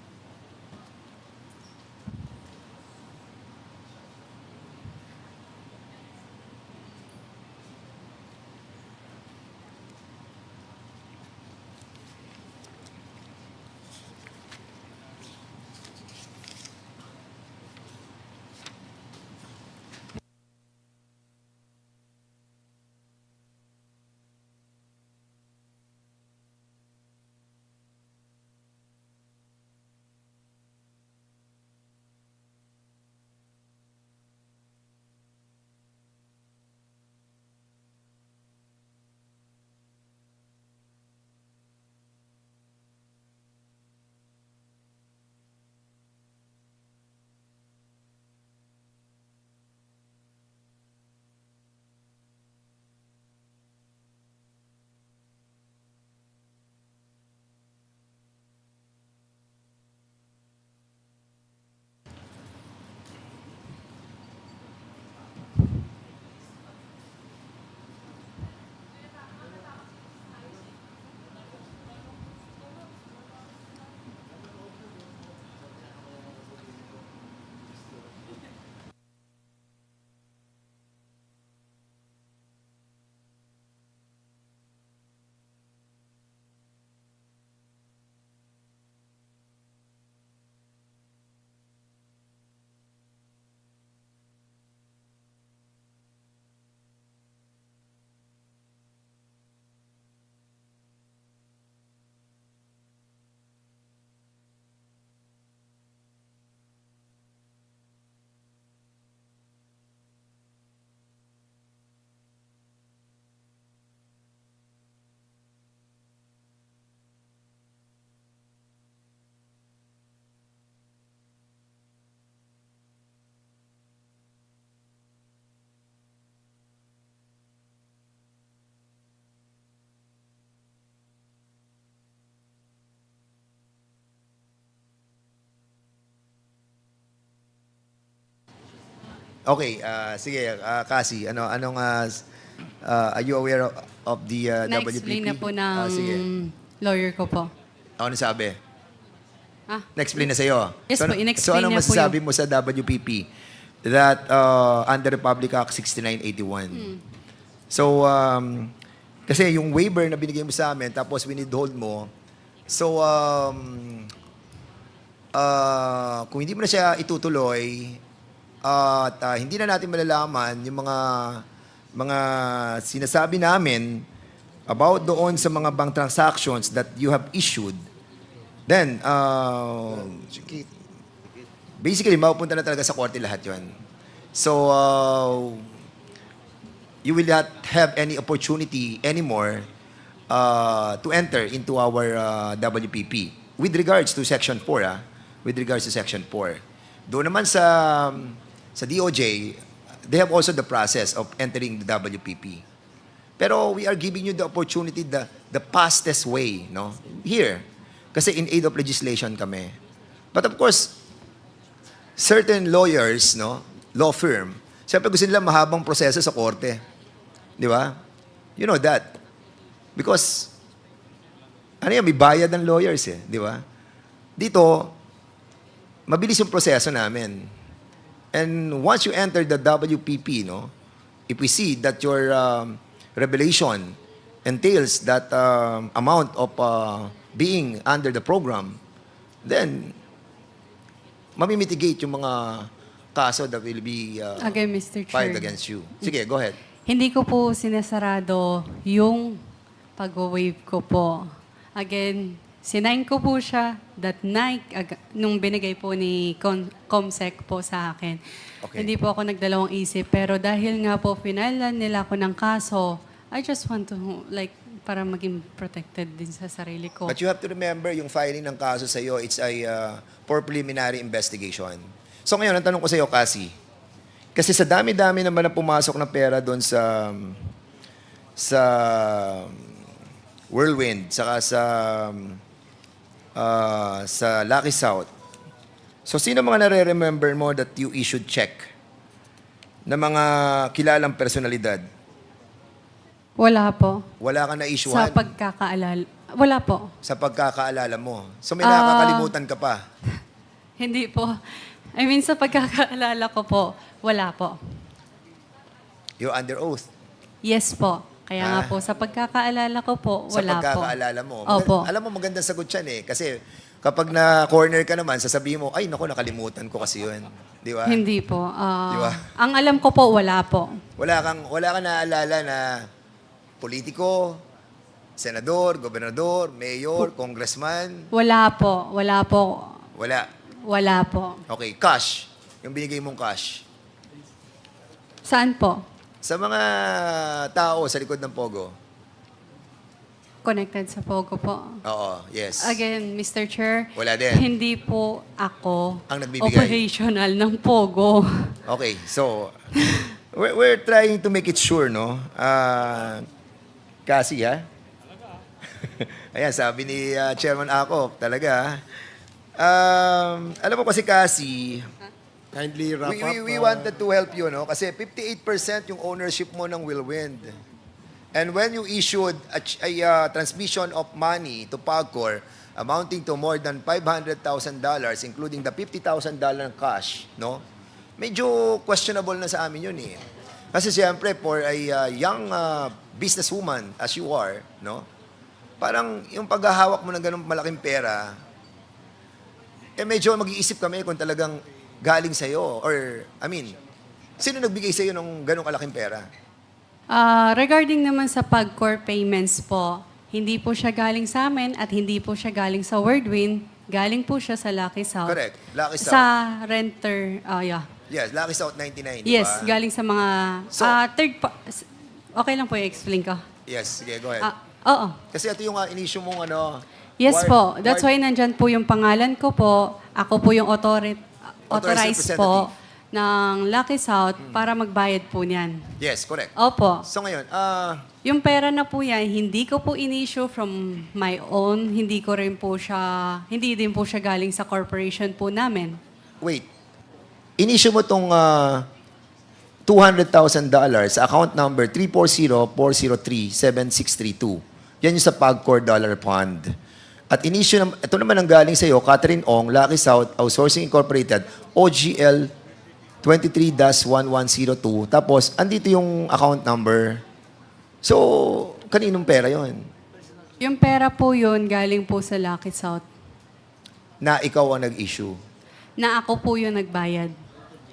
Okay, sige, Cassie, are you aware of the WPP? Na-explain na po ng Sige. lawyer ko po. Ano sabi? Ah, Na-explain na sa'yo? Yes po, in-explain ano niya po masasabi mo sa WPP that under Republic Act 6981? So, kasi yung waiver na binigay mo sa amin, tapos withhold mo, so, kung hindi mo na siya itutuloy, at hindi na natin malalaman yung mga sinasabi namin about doon sa mga bank transactions that you have issued, then, basically, mapupunta na talaga sa korte lahat yun. So, you will not have any opportunity anymore to enter into our WPP. With regards to Section 4, with regards to Section 4. Doon naman sa DOJ, they have also the process of entering the WPP. Pero we are giving you the opportunity, the fastest way, no? Here. Kasi in aid of legislation kami. But of course, certain lawyers, no, law firm, siyempre gusto nila mahabang proseso sa korte. Di ba? You know that. Because ano yan, may bayad ng lawyers eh, di ba? Dito, mabilis yung proseso namin. And once you enter the WPP, no, if we see that your revelation entails that amount of being under the program, then mamimitigate yung mga kaso that will be Again, Mr. filed Chair. against you. Sige, go ahead. Hindi ko po sinasarado yung pag-waive ko po. Again, sinign ko po siya that night nung binigay po ni Comsec po sa akin. Okay. Hindi po ako nagdalawang isip. Pero dahil nga po finalan nila ako ng kaso, I just want to, like, para maging protected din sa sarili ko. But you have to remember, yung filing ng kaso sa iyo, it's a for preliminary investigation. So ngayon, ang tanong ko sa iyo, Cassie, kasi sa dami-dami naman na pumasok na pera doon sa Whirlwind, saka sa Lucky South. So sino mga nare-remember mo that you issued check na mga kilalang personalidad? Wala po. Wala ka Sa na-issuehan pagkakaalala. Wala po. sa pagkakaalala mo. So may nakakalimutan ka pa. Hindi po. I mean, sa pagkakaalala ko po, wala po. You're under oath. Yes po. Kaya nga Ah. po, sa pagkakaalala ko po, Sa wala po. pagkakaalala mo. Opo. Alam mo, magandang sagot yan eh. Kasi kapag na-corner ka naman, sasabihin mo, ay, naku, nakalimutan ko kasi yun. Di ba? Hindi po. Di ba? Ang alam ko po, wala po. Wala kang naaalala na politiko, senador, gobernador, mayor, congressman. Wala po. Wala po. Wala. Wala po. Okay, cash. Yung binigay mong cash. Saan po? Sa mga tao sa likod ng POGO. Connected sa POGO po. Oo, yes. Again, Mr. Chair, Wala din. hindi po ako Ang nagbibigay. operational ng POGO. Okay, so we're trying to make it sure, no? Kasi, ha? Ayan, sabi ni Chairman Ako, talaga. Alam mo kasi kasi, Kindly wrap up. we wanted to help you, no? Kasi 58% yung ownership mo ng Willwind. And when you issued a transmission of money to PAGCOR amounting to more than $500,000, including the $50,000 cash, no? Medyo questionable na sa amin yun, eh. Kasi siyempre, for a young businesswoman as you are, no? Parang yung paghahawak mo ng ganung malaking pera, medyo mag-iisip kami kung talagang galing sa'yo. Or, I mean, sino nagbigay sa'yo ng ganung kalaking pera? Regarding naman sa PAGCOR payments po, hindi po siya galing sa amin at hindi po siya galing sa Whirlwind. Galing po siya sa Lucky South. Correct. Lucky South. Sa renter, yeah. Yes, Lucky South 99, di Yes, ba? galing sa mga So- okay lang po i-explain ko. Yes, sige, go ahead. Oo. Kasi ito yung issue mong Yes ward- po. That's ward- why nandyan po yung pangalan ko po. Ako po yung Authorized authorized po ng Lucky South para magbayad po niyan. Yes, correct. Opo. So ngayon, Yung pera na po yan, hindi ko po in-issue from my own. Hindi din po siya galing sa corporation po namin. wait. In-issue mo itong $200,000 sa account number 340-403-7632. Yan yung sa PAGCOR Dollar Fund. At in-issue, ito naman ang galing sa iyo, Catherine Ong, Lucky South, Outsourcing Incorporated, OGL 23-1102. Tapos, andito yung account number. So, kaninong pera yon? Yung pera po yun, galing po sa Lucky South. Na ikaw ang nag-issue. Na ako po yung nagbayad.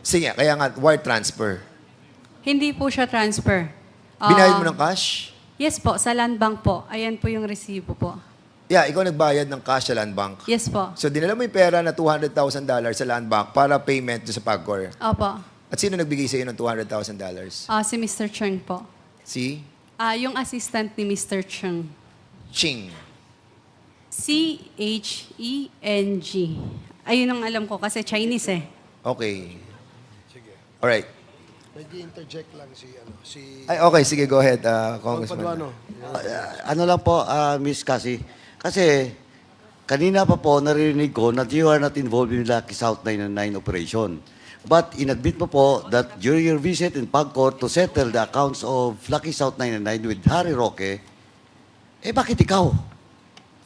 Sige, kaya nga, wire transfer. Hindi po siya transfer. Binayad mo ng cash? Yes po, sa land bank po. Ayan po yung resibo po. Yeah, ikaw nagbayad ng cash sa land bank. Yes po. So, dinala mo yung pera na $200,000 sa land bank para payment doon sa PAGCOR. Opo. At sino nagbigay sa iyo ng $200,000? Si Mr. Cheng po. Si Yung assistant ni Mr. Cheng. Ching. C-H-E-N-G. Ayun ang alam ko kasi Chinese eh. Okay. Alright. Nag-interject lang Ay, okay, sige, go ahead, Congressman. Paduano. Ano lang po, Miss Cassie, kasi kanina pa po naririnig ko that you are not involved in Lucky South 999 operation. But inadmit mo po that during your visit in PAGCOR to settle the accounts of Lucky South 999 with Harry Roque, bakit ikaw?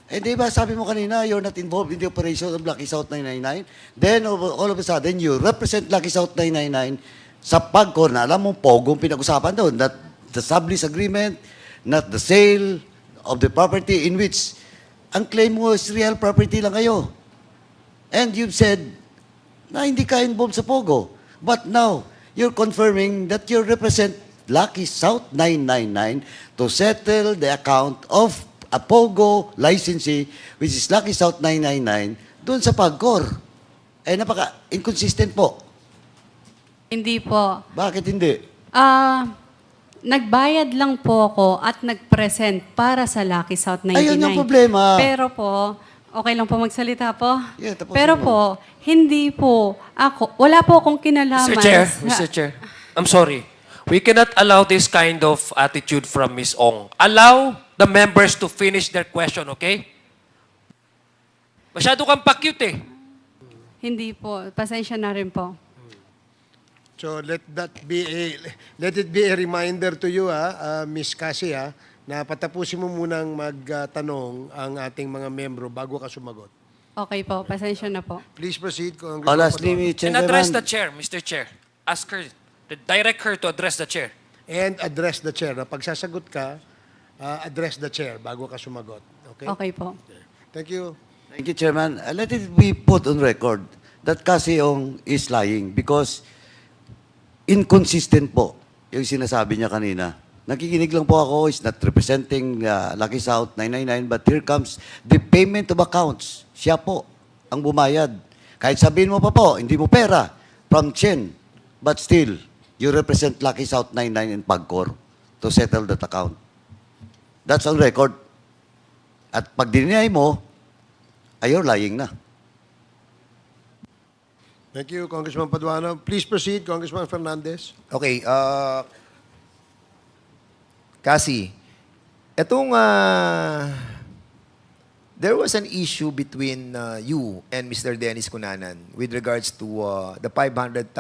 Eh, di ba, sabi mo kanina, you're not involved in the operation of Lucky South 999. Then, all of a sudden, you represent Lucky South 999 sa PAGCOR na alam mo, POGO ang pinag-usapan doon. That the sublease agreement, not the sale of the property in which ang claim mo is real property lang kayo. And you've said na hindi ka involved sa POGO. But now, you're confirming that you represent Lucky South 999 to settle the account of a POGO licensee, which is Lucky South 999, doon sa PAGCOR. Eh, napaka-inconsistent po. Hindi po. Bakit hindi? Nagbayad lang po ako at nag-present para sa Lucky South 99. Ayun yung problema. Pero po, okay lang po magsalita po? Yeah, tapusin Pero mo. po, hindi po ako, wala po akong kinalaman. Mr. Chair, I'm sorry. We cannot allow this kind of attitude from Ms. Ong. Allow the members to finish their question, okay? Masyado kang pa-cute eh. Hindi po. Pasensya na rin po. So let it be a reminder to you, Miss Cassie, na patapusin mo munang magtanong ang ating mga membro bago ka sumagot. Okay po. Pasensya na po. Please proceed, Oh, Congressman lastly, Paduano. And address the Chairman, chair, Mr. Chair. Ask her, direct her to address the chair. And address the chair. Na pagsasagot ka, address the chair bago ka sumagot. Okay? Okay po. Thank you. thank you, Chairman. Let it be put on record that Cassie Ong is lying because inconsistent po yung sinasabi niya kanina. Nakikinig lang po ako, is not representing Lucky South 999, but here comes the payment of accounts. Siya po ang bumayad. Kahit sabihin mo pa po, hindi mo pera from Chen, but still, you represent Lucky South 99 in PAGCOR to settle that account. That's on record. At pag dinay mo, you're lying na. Thank you, Congressman Paduano. Please proceed, Congressman Fernandez. Okay, Cassie, etong there was an issue between you and Mr. Dennis Cunanan with regards to the $500,000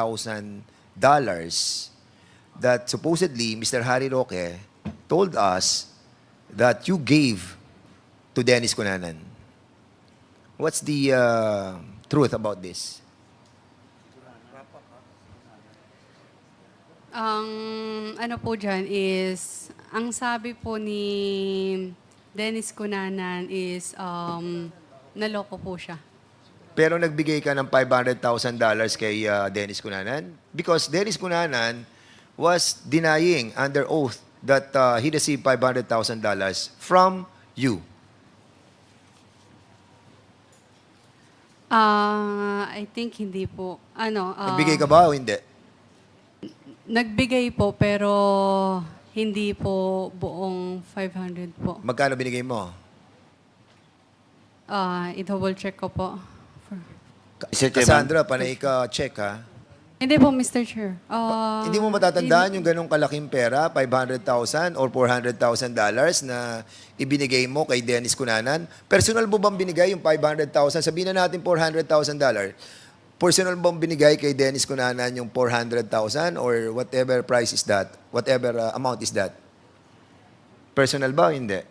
that supposedly Mr. Harry Roque told us that you gave to Dennis Cunanan. What's the truth about this? Ang ano po dyan is, ang sabi po ni Dennis Cunanan is naloko po siya. Pero nagbigay ka ng $500,000 kay Dennis Cunanan? Because Dennis Cunanan was denying under oath that he received $500,000 from you. I think hindi po. Nagbigay ka ba o hindi? Nagbigay po pero hindi po buong 500 po. Magkano binigay mo? I-double check ko po. Mr. Chairman, Cassandra, panay ka check ha. Hindi po, Mr. Chair. Hindi mo matatandaan yung ganong kalaking pera, $500,000 or $400,000 na ibinigay mo kay Dennis Cunanan? Personal mo bang binigay yung $500,000? Sabihin na natin $400,000. Personal bang binigay kay Dennis Cunanan yung $400,000 or whatever price is that? Whatever amount is that? Personal ba o hindi?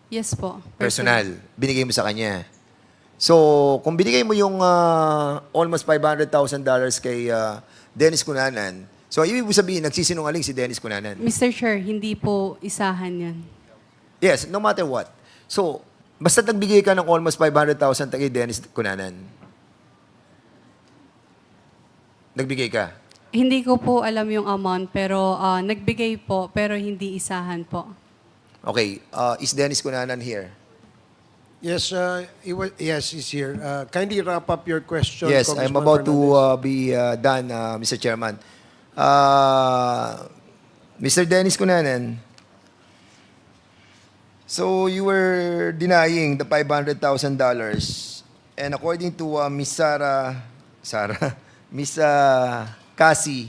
Yes po. Personal. Binigay mo sa kanya. So, kung binigay mo yung almost $500,000 kay Dennis Cunanan, so ibig sabihin, nagsisinungaling si Dennis Cunanan. Mr. Chair, hindi po isahan yan. Yes, no matter what. So, basta nagbigay ka ng almost $500,000 kay Dennis Cunanan. Nagbigay ka. Hindi ko po alam yung amount pero nagbigay po pero hindi isahan po. Okay, is Dennis Cunanan here? Yes, yes, he's here. Kindly wrap up your question, Yes, I'm Congressman about to Fernandez. be done, Mr. Chairman. Mr. Dennis Cunanan, so you were denying the $500,000 and according to Miss Miss Cassie,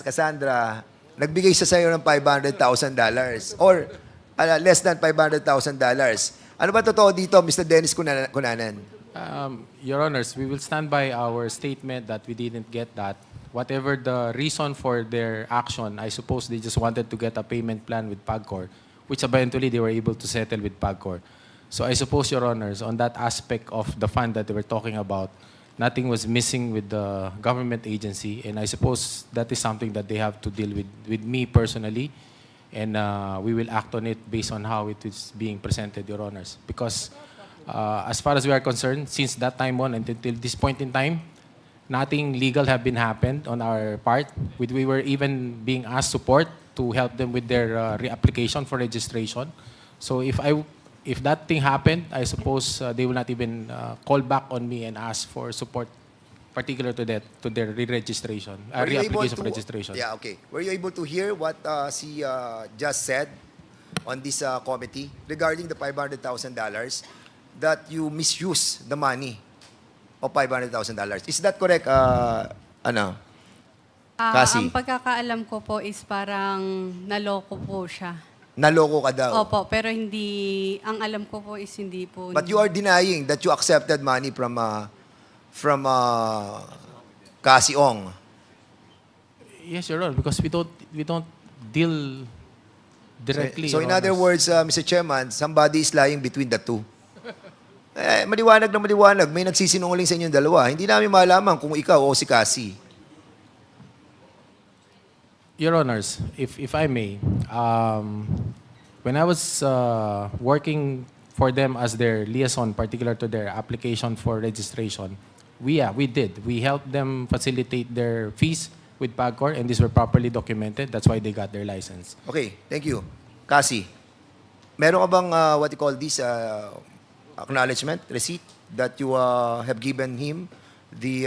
Cassandra, nagbigay siya sa'yo ng $500,000 or less than $500,000. Ano ba totoo dito, Mr. Dennis Cunanan? Your Honors, we will stand by our statement that we didn't get that. whatever the reason for their action, I suppose they just wanted to get a payment plan with PAGCOR, which eventually they were able to settle with PAGCOR. So I suppose, Your Honors, on that aspect of the fund that they were talking about, nothing was missing with the government agency, and I suppose that is something that they have to deal with me personally, and we will act on it based on how it is being presented, Your Honors. Because as far as we are concerned, since that time on until this point in time, nothing legal have been happened on our part. We were even being asked support to help them with their reapplication for registration. So if that thing happened, I suppose they will not even call back on me and ask for support, particular to their re-registration, Were you able reapplication for to- registration. Yeah, okay. Were you able to hear what she just said on this committee regarding the $500,000 that you misuse the money of $500,000? Is that correct, ano? Cassie? Ang pagkakaalam ko po is parang naloko po siya. Naloko ka daw. Opo, pero hindi, ang alam ko po is hindi po. But you are denying that you accepted money from Cassie Ong. Yes, Your Honor, because we don't deal directly. So Your in other Honors. words, Mr. Chairman, somebody is lying between the two. Maliwanag na maliwanag. May nagsisinungaling sa inyong dalawa. Hindi namin malaman kung ikaw o si Cassie. Your Honors, if I may, when I was working for them as their liaison, particular to their application for registration, we did. We helped them facilitate their fees with PAGCOR, and these were properly documented. That's why they got their license. Okay, thank you. Cassie, meron ka bang what you call this acknowledgement, receipt that you have given him the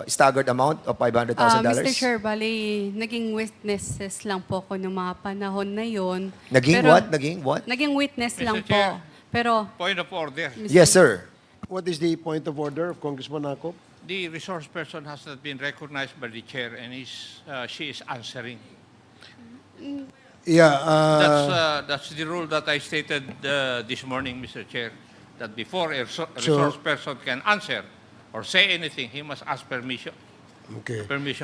staggered amount of $500,000? Mr. Chair, bali, naging witnesses lang po ko noong mga panahon na yon. Naging Pero- what? Naging what? Naging witness lang po. Chair. Pero, Point of order. Yes, sir. What is the point of order of Congressman Akop? The resource person has not been recognized by the chair and she is answering. Yeah, That's the rule that I stated this morning, Mr. Chair, that before a resource person can answer or say anything, he must ask permission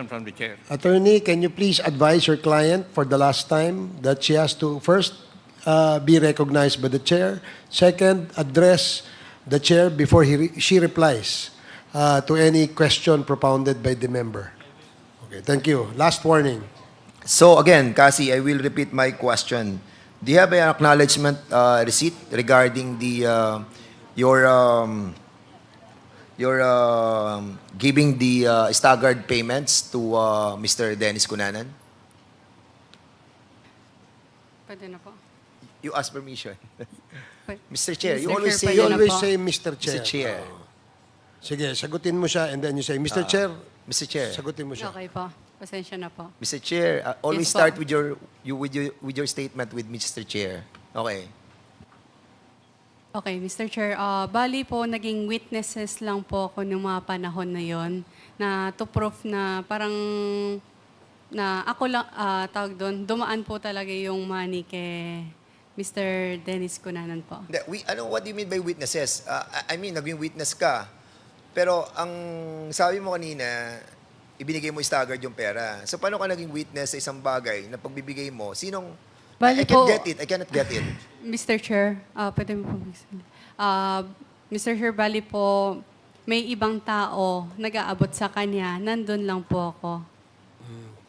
from the chair. Attorney, can you please advise your client for the last time that she has to first be recognized by the chair, second, address the chair before she replies to any question propounded by the member. Okay, thank you. Last warning. So again, Cassie, I will repeat my question. Do you have an acknowledgement receipt regarding the your giving the staggered payments to Mr. Dennis Cunanan? pwede na po. You ask permission. Pwede. Mr. Chair, you Mr. always Chair, say pwede You na always po. say Mr. Chair. Mr. Chair. Sige, sagutin mo siya and then you say, Mr. Chair, Mr. Chair. sagutin mo siya. Okay po. Pasensya na po. Mr. Chair, always Yes po. start with your statement with Mr. Chair. Okay. Okay, Mr. Chair, bali po, naging witnesses lang po ako noong mga panahon na yon na to prove na parang na ako lang, tawag doon, dumaan po talaga yung money kay Mr. Dennis Cunanan po. Hindi, what do you mean by witnesses? I mean, naging witness ka. Pero ang sabi mo kanina, ibinigay mo staggered yung pera. So paano ka naging witness sa isang bagay na pagbibigay mo? Sinong... I Bali can't po- get it. I cannot get it. Mr. Chair, pwede mo po magsalita. Mr. Chair, bali po, may ibang tao nag-aabot sa kanya, nandun lang po ako.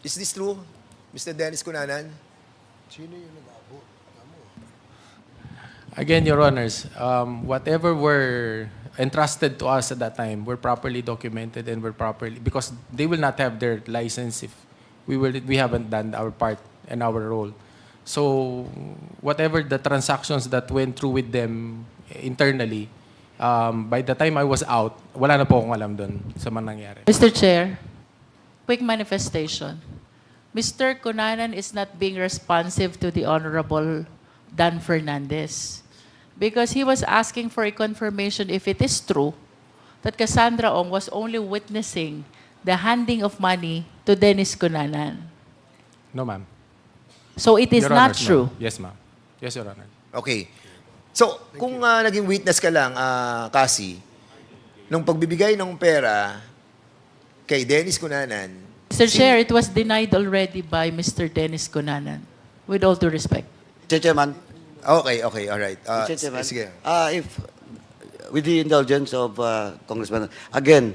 Is this true, Mr. Dennis Cunanan? Again, Your Honors, whatever were entrusted to us at that time were properly documented and were properly, because they will not have their license if we haven't done our part and our role. So whatever the transactions that went through with them internally, by the time I was out, wala na po akong alam doon sa mga nangyari. Mr. Chair, quick manifestation. Mr. Cunanan is not being responsive to the Honorable Dan Fernandez because he was asking for a confirmation if it is true that Cassandra Ong was only witnessing the handing of money to Dennis Cunanan. No, ma'am. So it is Your not Honors, true. ma'am. Yes, ma'am. Yes, Your Honor. Okay. So, kung naging witness ka lang, Cassie, nung pagbibigay ng pera kay Dennis Cunanan, Mr. Chair, it was denied already by Mr. Dennis Cunanan, with all due respect. Mr. Chairman, Okay, all right. Mr. Chairman, Sige. if, with the indulgence of Congressman, again,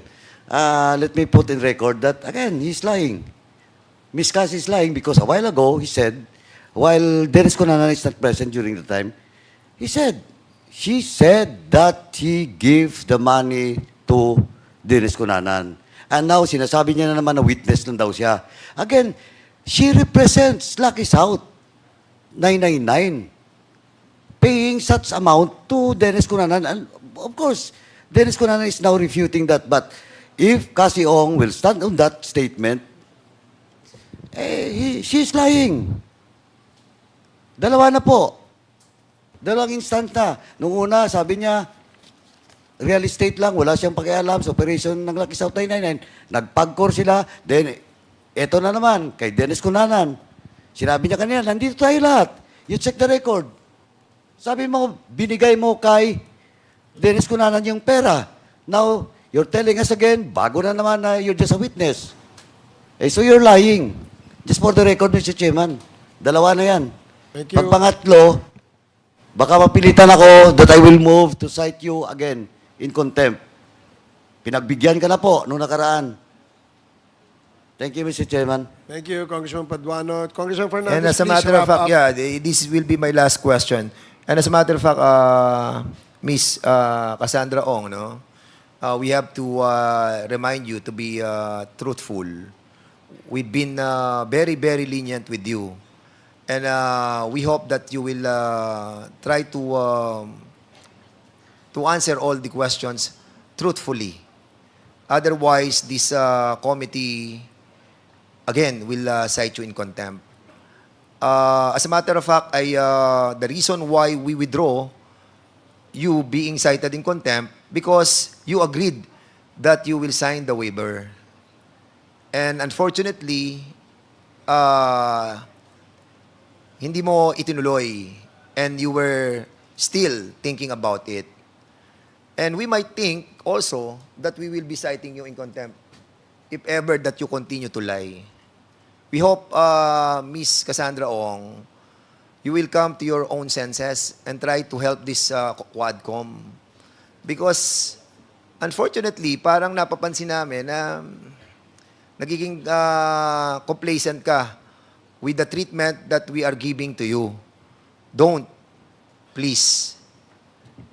let me put in record that, again, he's lying. Ms. Cassie is lying because a while ago, he said, while Dennis Cunanan is not present during the time, she said that he gave the money to Dennis Cunanan. And now, sinasabi niya na naman na witness lang daw siya. Again, she represents Lucky South 999, paying such amount to Dennis Cunanan. And of course, Dennis Cunanan is now refuting that. But if Cassie Ong will stand on that statement, she's lying. Dalawa na po. Dalawang instant na. Nung una, sabi niya, real estate lang, wala siyang pakialam sa operation ng Lucky South 999. Nagpag-core sila, then, eto na naman, kay Dennis Cunanan. Sinabi niya kanina, nandito tayo lahat. You check the record. Sabi mo, binigay mo kay Dennis Cunanan yung pera. Now, you're telling us again, bago na naman na you're just a witness. So you're lying. Just for the record, Mr. Chairman. Dalawa na yan. Thank you. Pag pangatlo, baka mapilitan ako that I will move to cite you again in contempt. Pinagbigyan ka na po noong nakaraan. Thank you, Mr. Chairman. Thank you, Congressman Paduano. Congressman Fernandez, And as a please matter of wrap fact, up. yeah, this will be my last question. And as a matter of fact, Miss Cassandra Ong, no, we have to remind you to be truthful. We've been very, very lenient with you. And we hope that you will try to answer all the questions truthfully. Otherwise, this committee, again, will cite you in contempt. As a matter of fact, the reason why we withdraw you being cited in contempt, because you agreed that you will sign the waiver. And unfortunately, hindi mo itinuloy and you were still thinking about it. And we might think also that we will be citing you in contempt if ever that you continue to lie. We hope, Miss Cassandra Ong, you will come to your own senses and try to help this Quadcom. Because, unfortunately, parang napapansin namin na nagiging complacent ka with the treatment that we are giving to you. Don't. Please.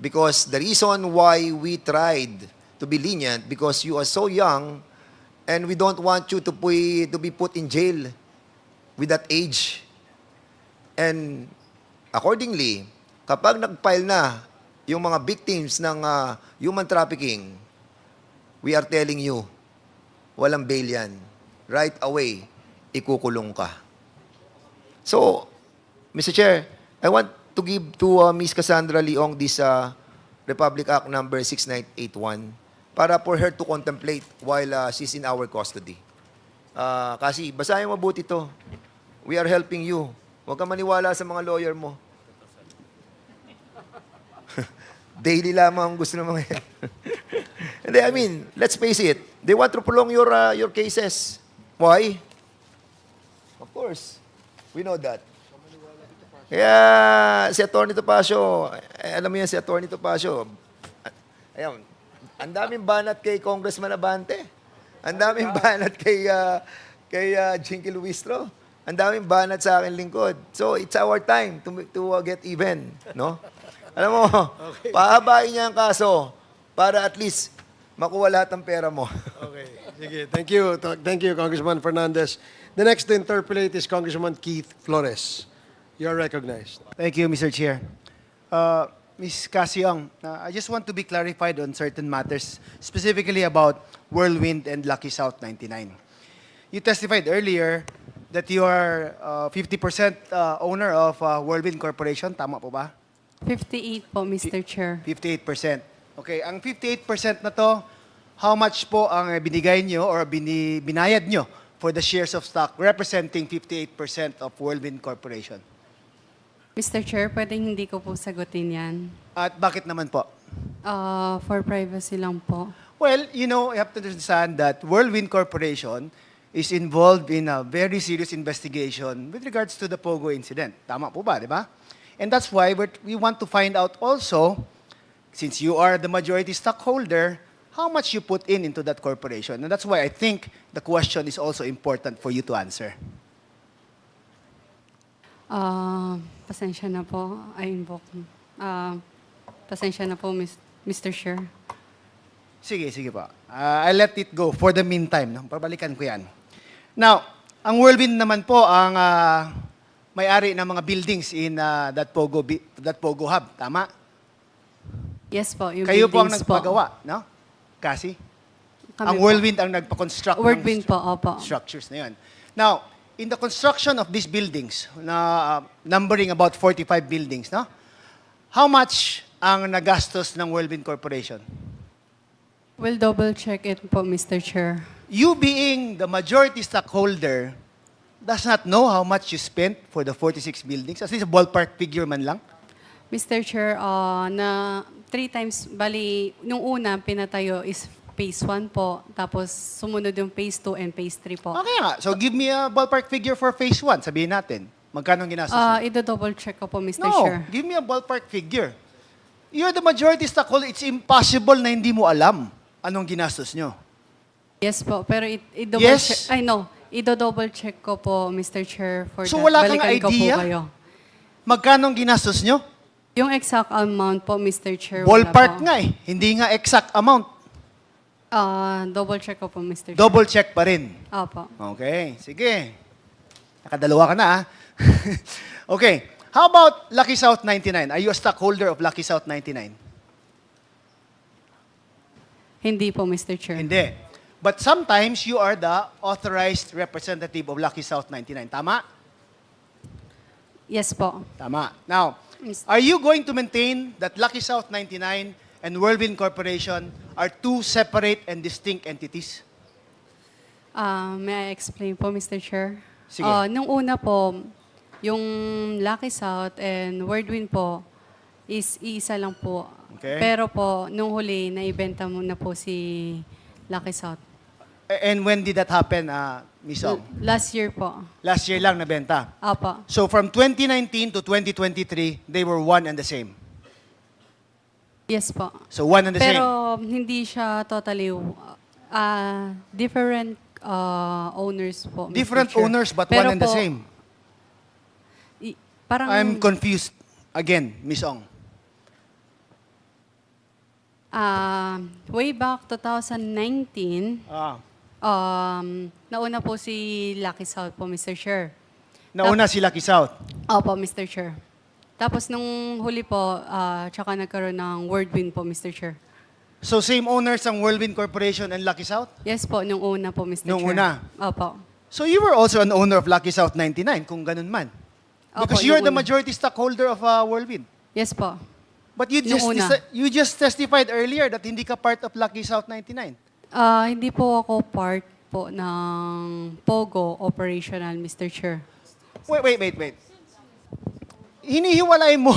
Because the reason why we tried to be lenient, because you are so young, and we don't want you to be put in jail with that age. And accordingly, kapag nag-file na yung mga victims ng human trafficking, we are telling you, walang bail yan. Right away, ikukulong ka. So, Mr. Chair, I want to give to Ms. Cassandra Leong this Republic Act number 6981 para for her to contemplate while she's in our custody. Kasi, basahin mo mabuti to. We are helping you. Huwag ka maniwala sa mga lawyer mo. Daily lamang gusto ng mga yan. Hindi, I mean, let's face it. They want to prolong your cases. Why? Of course. We know that. Kaya si Atty. Topacio, alam mo yan si Atty. Topacio, ayun, ang daming banat kay Congressman Abante. Ang daming banat kay Jinky Luistro. Ang daming banat sa akin lingkod. So, it's our time to get even. No? Alam mo, pahabain niya ang kaso para at least makuha lahat ng pera mo. Okay. Sige. Thank you. Thank you, Congressman Fernandez. The next to interpolate is Congressman Keith Flores. You are recognized. Thank you, Mr. Chair. Ms. Cassie Ong, I just want to be clarified on certain matters, specifically about Whirlwind and Lucky South 99. You testified earlier that you are 50% owner of Whirlwind Corporation. Tama po ba? 58 po, Mr. Chair. 58%. Okay, ang 58% na to, how much po ang binigay nyo or binayad nyo for the shares of stock representing 58% of Whirlwind Corporation? Mr. Chair, pwedeng hindi ko po sagutin yan. At bakit naman po? For privacy lang po. Well, you know, you have to understand that Whirlwind Corporation is involved in a very serious investigation with regards to the POGO incident. Tama po ba, di ba? And that's why we want to find out also, since you are the majority stockholder, how much you put into that corporation. And that's why I think the question is also important for you to answer. Pasensya na po. I invoke. Pasensya na po, Mr. Chair. Sige, sige po. I'll let it go for the meantime. No? Pabalikan ko yan. Now, ang Whirlwind naman po ang may-ari ng mga buildings in that POGO hub. Tama? Yes po, yung Kayo po ang buildings po. nagpagawa, no? Kasi? Kami Ang po. Whirlwind ang nagpa-construct Whirlwind po, opo. structures na yun. Now, in the construction of these buildings, na numbering about 45 buildings, no? How much ang nagastos ng Whirlwind Corporation? We'll double check it po, Mr. Chair. You being the majority stockholder does not know how much you spent for the 46 buildings? At least a ballpark figure man lang? Mr. Chair, na 3 times, bali, nung una pinatayo is phase 1 po, tapos sumunod yung phase 2 and phase 3 po. Okay nga. So give me a ballpark figure for phase 1. Sabihin natin. Magkano ang ginastos niyo? Ito-double check ko po, Mr. No, Chair. give me a ballpark figure. You're the majority stockholder. It's impossible na hindi mo alam anong ginastos nyo. Yes po, pero i-double Yes? check, i-double check ko po, Mr. Chair, for So that. wala kang Balikan ko po idea? kayo. Magkano ang ginastos nyo? Yung exact amount po, Mr. Chair, wala Ballpark po. nga eh. Hindi nga exact amount. Double check ko po, Mr. Chair. Double check pa rin. Opo. Okay, sige. Nakadalawa ka na ah. Okay. How about Lucky South 99? Are you a stockholder of Lucky South 99? Hindi po, Mr. Chair. Hindi. But sometimes you are the authorized representative of Lucky South 99. Tama? Yes po. Tama. Now, are you going to maintain that Lucky South 99 and Whirlwind Corporation are two separate and distinct entities? May I explain po, Mr. Chair? Sige. Nung una po, yung Lucky South and Whirlwind po is iisa lang po. Okay. Pero po, nung huli, naibenta mo na po si Lucky South. And when did that happen, Ms. Ong? Last year po. Last year lang nabenta. Apa. So from 2019 to 2023, they were one and the same. Yes po. So one and the same. Pero hindi siya totally different owners po, Mr. Different Chair. owners but Pero one and the po, same. Parang I'm confused. Again, Ms. Ong. way back 2019, nauna po si Lucky South po, Mr. Chair. Nauna si Lucky South. Opo, Mr. Chair. Tapos nung huli po, tsaka nagkaroon ng Whirlwind po, Mr. Chair. So same owners ang Whirlwind Corporation and Lucky South? Yes po, nung una po, Mr. Nung Chair. una? Opo. So you were also an owner of Lucky South 99, kung ganun man. Because Opo, you're nung the una. majority stockholder of Whirlwind. Yes po. But you Nung una. you just testified earlier that hindi ka part of Lucky South 99. Hindi po ako part po ng POGO operational, Mr. Chair. Wait. Hinihiwalay mo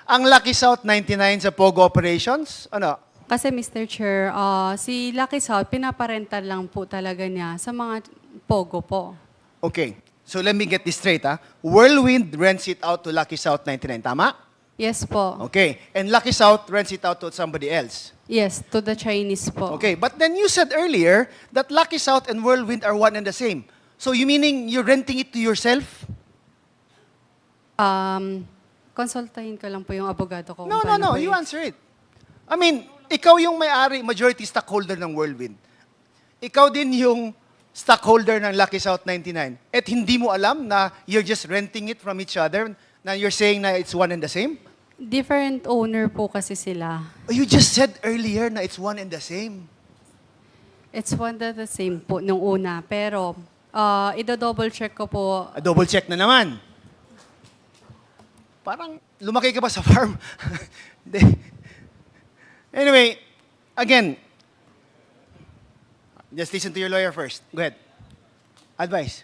ang Lucky South 99 sa POGO operations? Ano? Kasi Mr. Chair, si Lucky South, pinaparental lang po talaga niya sa mga POGO po. Okay. So let me get this straight, ha? Whirlwind rents it out to Lucky South 99, tama? Yes po. Okay. And Lucky South rents it out to somebody else. Yes, to the Chinese po. Okay. But then you said earlier that Lucky South and Whirlwind are one and the same. So you meaning you're renting it to yourself? Konsultahin ko lang po yung abogado ko. No. kung paano po You yun. answer it. I mean, ikaw yung may-ari, majority stockholder ng Whirlwind. Ikaw din yung stockholder ng Lucky South 99. At hindi mo alam na you're just renting it from each other, na you're saying na it's one and the same? Different owner po kasi sila. You just said earlier na it's one and the same. It's one and the same po nung una. Pero, i-double check ko po. Double check na naman. Parang lumaki ka ba sa farm? Hindi. Anyway, again, just listen to your lawyer first. Go ahead. Advice.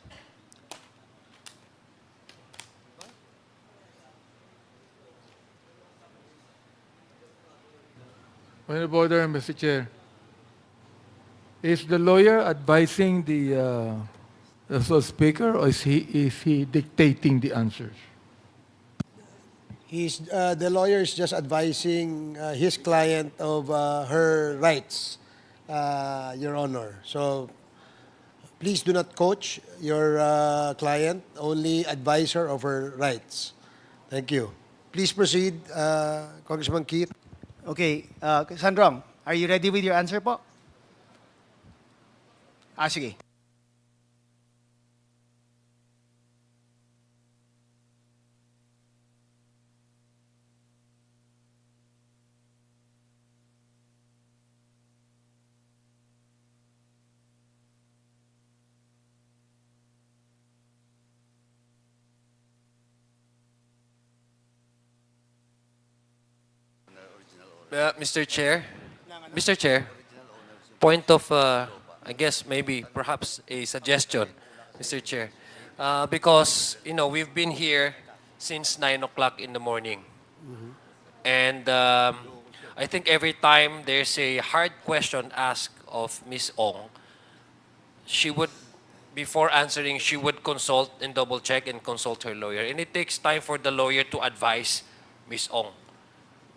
Point of order, Mr. Chair. Is the lawyer advising the So, Speaker, or is he dictating the answers? The lawyer is just advising his client of her rights, Your Honor. So please do not coach your client, only advise her of her rights. Thank you. Please proceed, Congressman Keith. Okay, Cassandra Ong, are you ready with your answer po? Sige. Mr. Chair, point of, I guess maybe perhaps a suggestion, Mr. Chair, because we've been here since 9 o'clock in the morning, and I think every time there's a hard question asked of Ms. Ong, she would, before answering, she would consult and double check and consult her lawyer, and it takes time for the lawyer to advise Ms. Ong.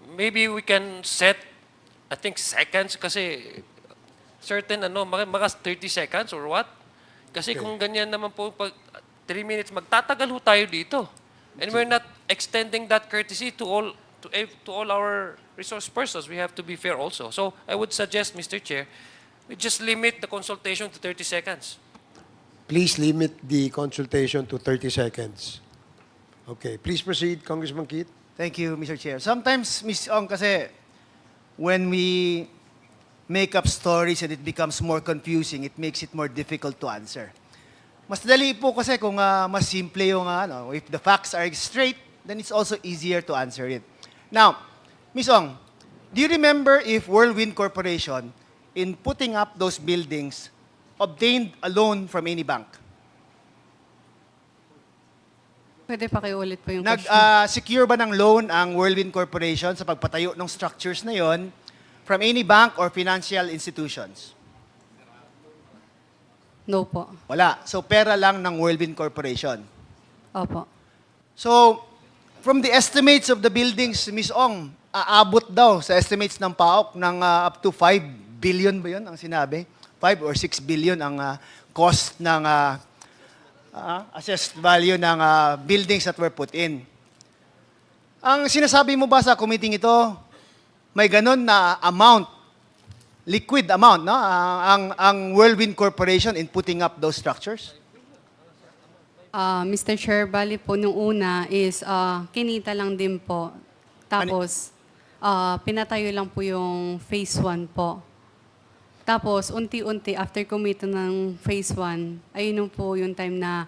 Maybe we can set, I think, seconds kasi certain mga 30 seconds or what? Kasi kung ganyan naman po, pag 3 minutes, magtatagal ho tayo dito. And we're not extending that courtesy to all our resource persons. We have to be fair also. So I would suggest, Mr. Chair, we just limit the consultation to 30 seconds. Please limit the consultation to 30 seconds. Okay, please proceed, Congressman Keith. Thank you, Mr. Chair. Sometimes, Ms. Ong, kasi when we make up stories and it becomes more confusing, it makes it more difficult to answer. Mas dali po kasi kung mas simple yung if the facts are straight, then it's also easier to answer it. Now, Ms. Ong, do you remember if Whirlwind Corporation, in putting up those buildings, obtained a loan from any bank? Pwede pakiulit po yung question. Nag-secure ba ng loan ang Whirlwind Corporation sa pagpatayo ng structures na yon from any bank or financial institutions? No po. Wala. So, pera lang ng Whirlwind Corporation. Opo. So, from the estimates of the buildings, Ms. Ong, aabot daw sa estimates ng PAOK ng up to 5 billion ba yun ang sinabi? 5 or 6 billion ang cost ng assessed value ng buildings that were put in. Ang sinasabi mo ba sa committee ito, may ganun na amount, liquid amount, no? Ang Whirlwind Corporation in putting up those structures? Mr. Chair, bali po nung una is kinita lang din po. Tapos, pinatayo lang po yung phase 1 po. Tapos, unti-unti, after kumita ng phase 1, ayun po yung time na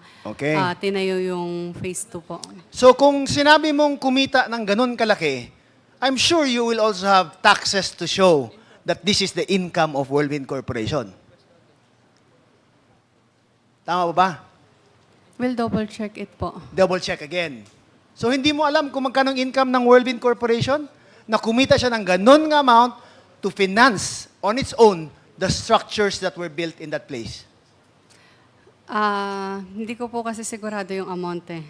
tinayo yung phase 2 po. So, kung sinabi mong kumita ng ganun kalaki, I'm sure you will also have taxes to show that this is the income of Whirlwind Corporation. Tama ba ba? We'll double check it po. Double check again. So, hindi mo alam kung magkano income ng Whirlwind Corporation na kumita siya ng ganun nga amount to finance on its own the structures that were built in that place? Hindi ko po kasi sigurado yung amount eh.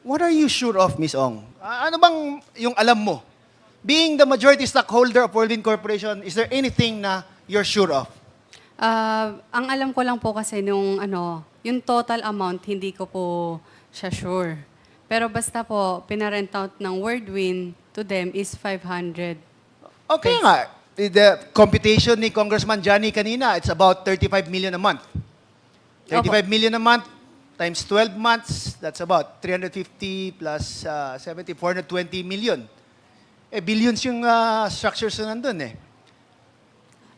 What are you sure of, Ms. Ong? Ano bang yung alam mo? Being the majority stockholder of Whirlwind Corporation, is there anything na you're sure of? Ang alam ko lang po kasi nung yung total amount, hindi ko po siya sure. Pero basta po, pinarent out ng Whirlwind to them is 500. Okay nga. The computation ni Congressman Johnny kanina, it's about 35 million a month. 35 million a month times 12 months, that's about 350 plus 70, 420 million. Billions yung structures na nandun eh.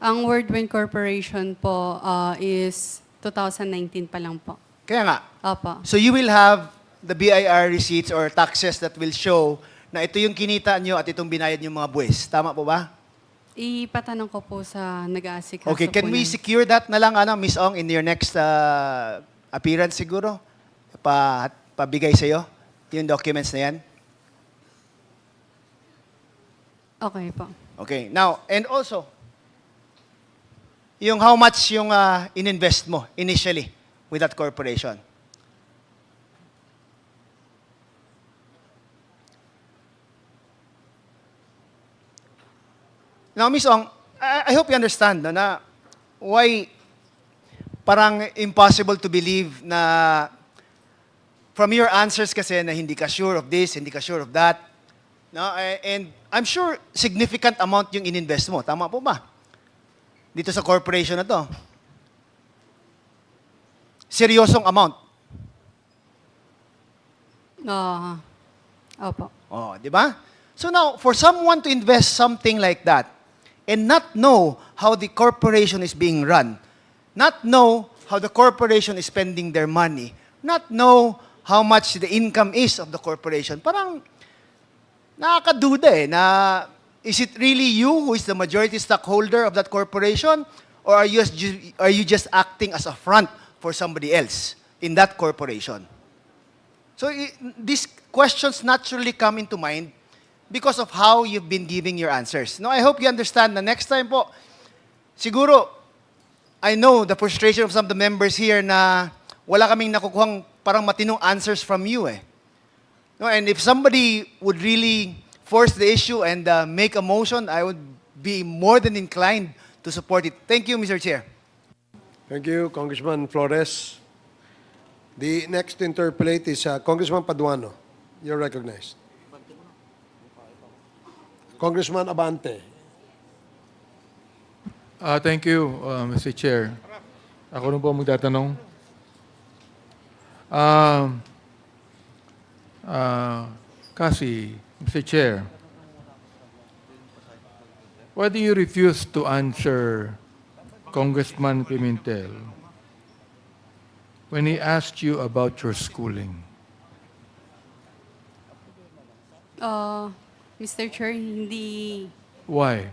Ang Whirlwind Corporation po is 2019 pa lang po. Kaya nga. Opo. So you will have the BIR receipts or taxes that will show na ito yung kinita nyo at itong binayad yung mga buwis. Tama po ba? Ipatanong ko po sa nag-aasikaso Okay, can po we ng- secure that na lang, Ms. Ong, in your next appearance siguro? Pabigay sa'yo yung documents na yan? Okay po. Okay, now, and also, yung how much yung ininvest mo initially with that corporation. Now, Ms. Ong, I hope you understand na why parang impossible to believe na from your answers kasi na hindi ka sure of this, hindi ka sure of that. No? And I'm sure significant amount yung ininvest mo. Tama po ba? Dito sa corporation na to. Seryosong amount. Opo. Oh, di ba? So now, for someone to invest something like that and not know how the corporation is being run, not know how the corporation is spending their money, not know how much the income is of the corporation, parang nakakaduda na is it really you who is the majority stockholder of that corporation, or are you just acting as a front for somebody else in that corporation? So these questions naturally come into mind because of how you've been giving your answers. No, I hope you understand na next time po, siguro, I know the frustration of some of the members here na wala kaming nakukuhang parang matinong answers from you eh. No, and if somebody would really force the issue and make a motion, I would be more than inclined to support it. Thank you, Mr. Chair. Thank you, Congressman Flores. The next to interpolate is Congressman Paduano. You're recognized. Congressman Abante. Thank you, Mr. Chair. Ako rin po magtatanong. Kasi, Mr. Chair, why do you refuse to answer Congressman Pimentel when he asked you about your schooling? Mr. Chair, hindi Why?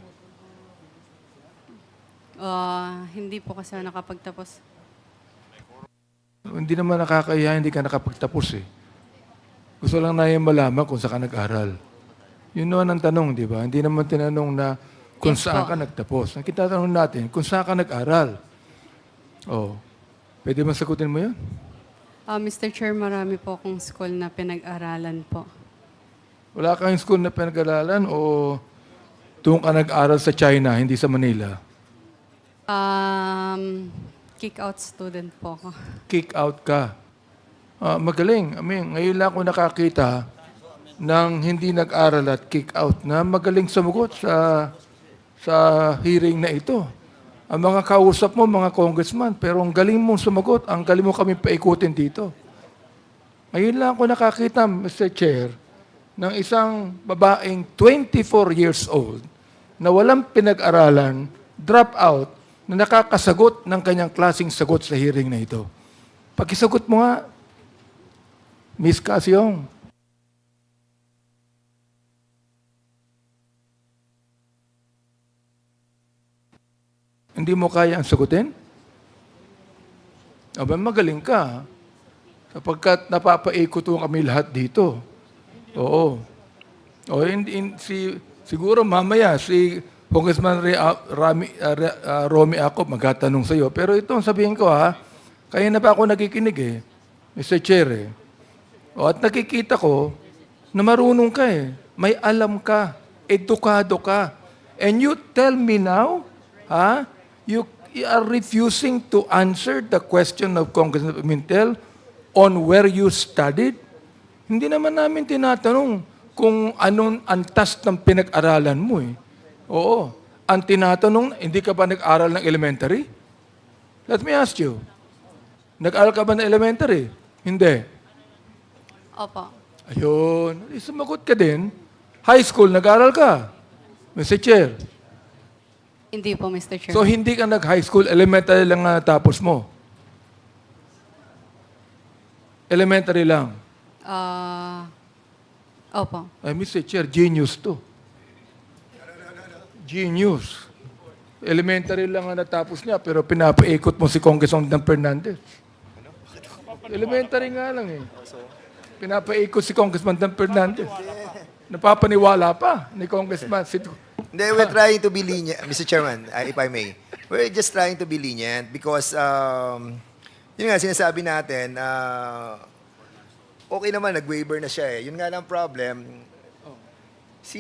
hindi po kasi ako nakapagtapos. Hindi naman nakakahiya, hindi ka nakapagtapos eh. Gusto lang namin malaman kung saan ka nag-aral. Yun naman ang tanong, di ba? Hindi naman tinanong na kung Yes saan po. ka nagtapos. Ang kitatanong natin, kung saan ka nag-aral. Oh, pwede mo sagutin mo yun? Mr. Chair, marami po akong school na pinag-aralan po. Wala kang school na pinag-aralan o doon ka nag-aral sa China, hindi sa Manila? Kick-out student po ako. Kick out ka. Magaling. I mean, ngayon lang ako nakakita ng hindi nag-aral at kick out na magaling sumugot sa hearing na ito. Ang mga kausap mo, mga congressman, pero ang galing mong sumagot, ang galing mo kami paikutin dito. Ngayon lang ako nakakita, Mr. Chair, ng isang babaeng 24 years old na walang pinag-aralan, drop out, na nakakasagot ng kanyang klaseng sagot sa hearing na ito. Pakisagot mo nga, Miss Cassandra Ong. Hindi mo kaya ang sagutin? Aba, magaling ka. Sapagkat napapaikot kami lahat dito. Oo. O, siguro mamaya si Congressman Romy ako magtatanong sa iyo. Pero ito, sabihin ko kaya na pa ako nakikinig Mr. Chair O, at nakikita ko na marunong ka May alam ka. Edukado ka. And you tell me now, you are refusing to answer the question of Congressman Pimentel on where you studied? Hindi naman namin tinatanong kung anong antas ng pinag-aralan mo Oo. Ang tinatanong, hindi ka ba nag-aral ng elementary? Let me ask you. Nag-aral ka ba ng elementary? Hindi. Opo. Ayun. Sumagot ka din. High school, nag-aral ka. Mr. Chair. Hindi po, Mr. Chair. So, hindi ka nag-high school, elementary lang nga tapos mo. Elementary lang. Opo. Ay, Mr. Chair, genius to. Genius. Elementary lang nga natapos niya, pero pinapaikot mo si Congressman Fernandez. Elementary nga lang Pinapaikot si Congressman Fernandez. Napapaniwala pa ni Congressman. Hindi, we're trying to be lenient, Mr. Chairman, if I may. We're just trying to be lenient because, yun nga, sinasabi natin, okay naman, nag-waiver na siya eh. Yun nga lang problem, si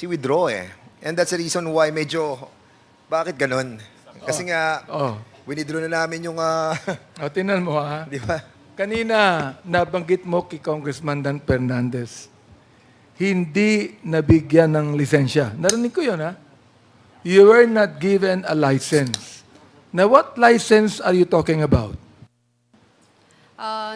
withdraw eh. And that's the reason why medyo, bakit ganun? Kasi nga, winidraw na namin yung, O, tingnan mo ha. di ba? Kanina, nabanggit mo kay Congressman Dan Fernandez, hindi nabigyan ng lisensya. Narinig ko yun, ha? You were not given a license. Now, what license are you talking about?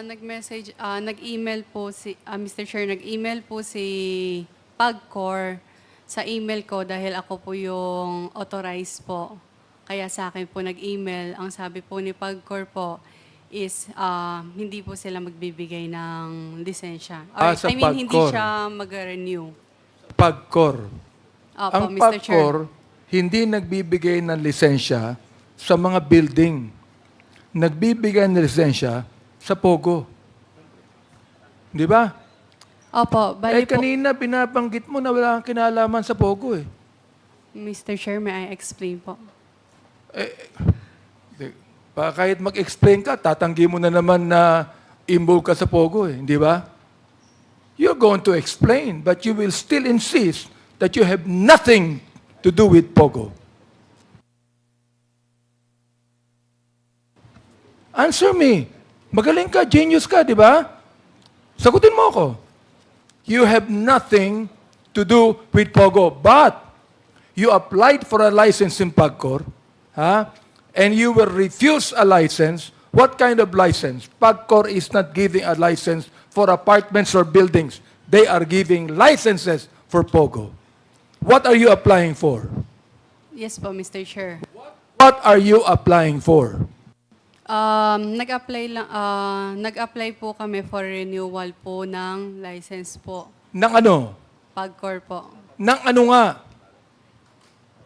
Nag-email po si, Mr. Chair, nag-email po si PAGCOR sa email ko dahil ako po yung authorized po. Kaya sa akin po nag-email. Ang sabi po ni PAGCOR po is hindi po sila magbibigay ng lisensya. Or, Sa hindi PAGCOR. siya mag-renew. PAGCOR. Opo, Ang Mr. Chair. PAGCOR, hindi nagbibigay ng lisensya sa mga building. Nagbibigay ng lisensya sa POGO. Di ba? Opo, bali po, Kanina binabanggit mo na wala kang kinalaman sa POGO eh. Mr. Chair, may I explain po? Kahit mag-explain ka, tatanggi mo na naman na involved ka sa POGO eh. Di ba? You're going to explain, but you will still insist that you have nothing to do with POGO. Answer me. Magaling ka, genius ka, di ba? Sagutin mo ako. You have nothing to do with POGO, but you applied for a license in PAGCOR, and you will refuse a license. What kind of license? PAGCOR is not giving a license for apartments or buildings. They are giving licenses for POGO. What are you applying for? Yes po, Mr. Chair. What are you applying for? Nag-apply po kami for renewal po ng license po. Nang ano? PAGCOR po. Nang ano nga?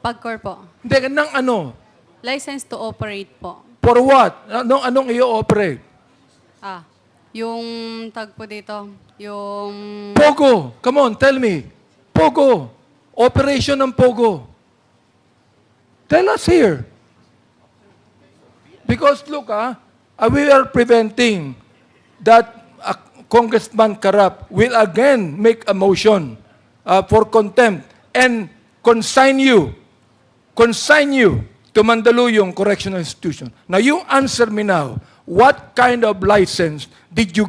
PAGCOR po. Hindi, nang ano? License to operate po. For what? Anong i-operate? Yung tag po dito, yung... POGO. Come on, tell me. POGO. Operation ng POGO. Tell us here. Because look, we are preventing that Congressman Karap will again make a motion for contempt and consign you to Mandaluyong Correctional Institution. Now, you answer me now. What kind of license did you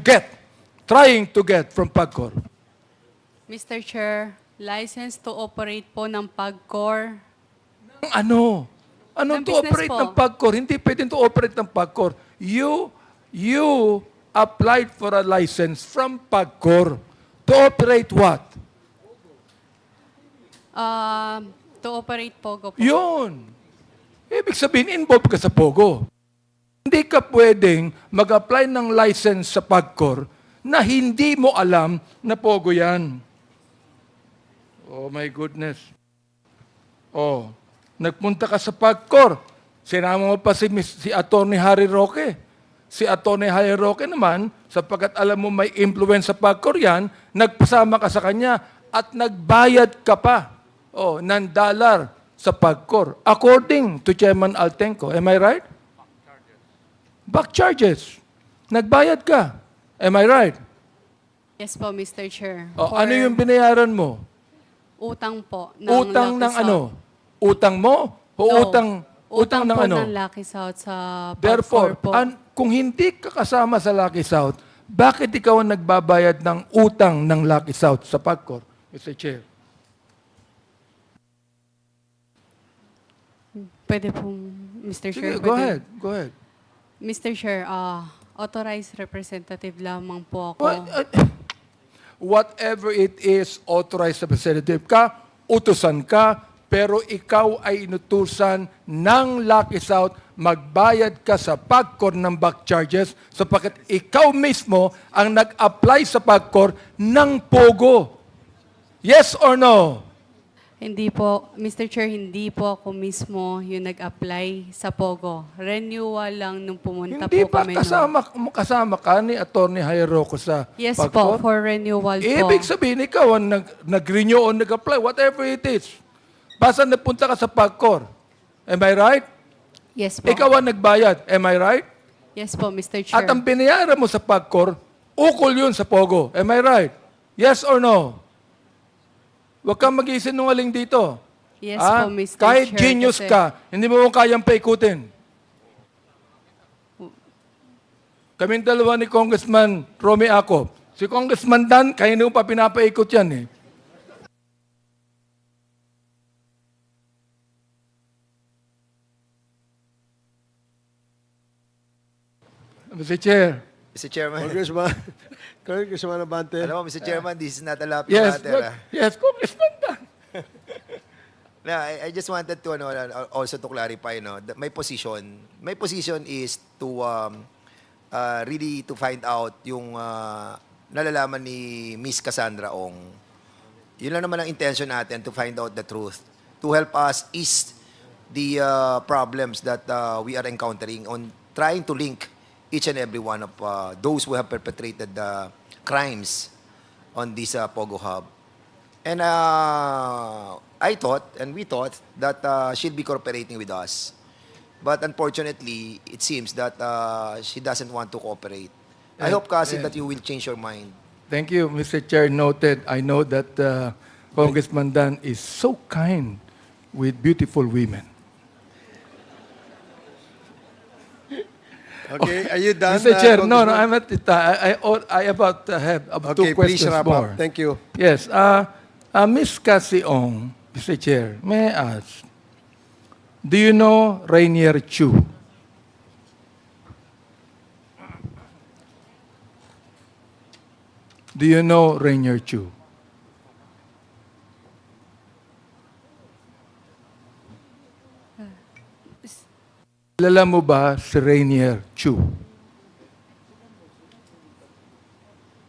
trying to get from PAGCOR? Mr. Chair, license to operate po ng PAGCOR. Ano? Anong Ng to business operate po. ng PAGCOR? Hindi pwedeng to operate ng PAGCOR. You applied for a license from PAGCOR. To operate what? To operate POGO po. Yun. Ibig sabihin, involved ka sa POGO. Hindi ka pwedeng mag-apply ng license sa PAGCOR na hindi mo alam na POGO yan. Oh my goodness. Oh, nagpunta ka sa PAGCOR. Sinama mo pa si Attorney Harry Roque. Si Attorney Harry Roque naman, sapagkat alam mo may influence sa PAGCOR yan, nagpasama ka sa kanya at nagbayad ka pa ng dollar sa PAGCOR. According to Chairman Altenco. Am I right? Back charges. Nagbayad ka. Am I right? Yes po, Mr. Chair. Ano yung binayaran mo? Utang po. Utang ng Lucky ano? South. Utang mo? O No. utang ng po ano? ng Lucky South sa Therefore, PAGCOR po. kung hindi ka kasama sa Lucky South, bakit ikaw ang nagbabayad ng utang ng Lucky South sa PAGCOR, Mr. Chair? Pwede po, Mr. Sige, Chair. go pwede- ahead. Go ahead. Mr. Chair, authorized representative lamang po ako. Whatever it is, authorized representative ka, utusan ka, pero ikaw ay inutusan ng Lucky South, magbayad ka sa PAGCOR ng back charges sapagkat ikaw mismo ang nag-apply sa PAGCOR ng POGO. Yes or no? Hindi po, Mr. Chair, hindi po ako mismo yung nag-apply sa POGO. Renewal lang nung pumunta Hindi po ba kami. kasama ka ni Atty. Jairo sa Yes PAGCOR? po, for renewal po. Ibig sabihin, ikaw ang nag-renew o nag-apply, whatever it is. Basta napunta ka sa PAGCOR. Am I right? Yes po. Ikaw ang nagbayad. Am I right? Yes po, Mr. Chair. At ang binayaran mo sa PAGCOR, ukol yun sa POGO. Am I right? Yes or no? Huwag kang mag-isinungaling dito. Yes po, Mr. Kahit Chair, genius kasi- ka, hindi mo kayang paikutin. Kaming dalawa ni Congressman Romy Acop. Si Congressman Dan, kaya mo pa pinapaikot yan eh. Mr. Chair. Mr. Chairman. Congressman Abante. Alam mo, Mr. Chairman, this is not a laughing Yes, matter. yes, Congressman Dan. No, I just wanted to also to clarify my position is to really to find out yung nalalaman ni Miss Cassandra Ong. Yun lang naman ang intention natin, to find out the truth, to help us ease the problems that we are encountering on trying to link each and every one of those who have perpetrated the crimes on this POGO hub. And I thought, and we thought, that she'll be cooperating with us. But unfortunately, it seems that she doesn't want to cooperate. I hope, Cassie, that you will change your mind. Thank you, Mr. Chair. Noted. I know that Congressman Dan is so kind with beautiful women. Okay, are you done? Mr. Chair, no, Congressman? I'm at the time. I about have Okay, two please questions wrap more. up. Thank you. Yes. Ms. Cassie Ong, Mr. Chair, may I ask, do you know Rainier Chu? Do you know Rainier Chu? Kilala mo ba si Rainier Chu?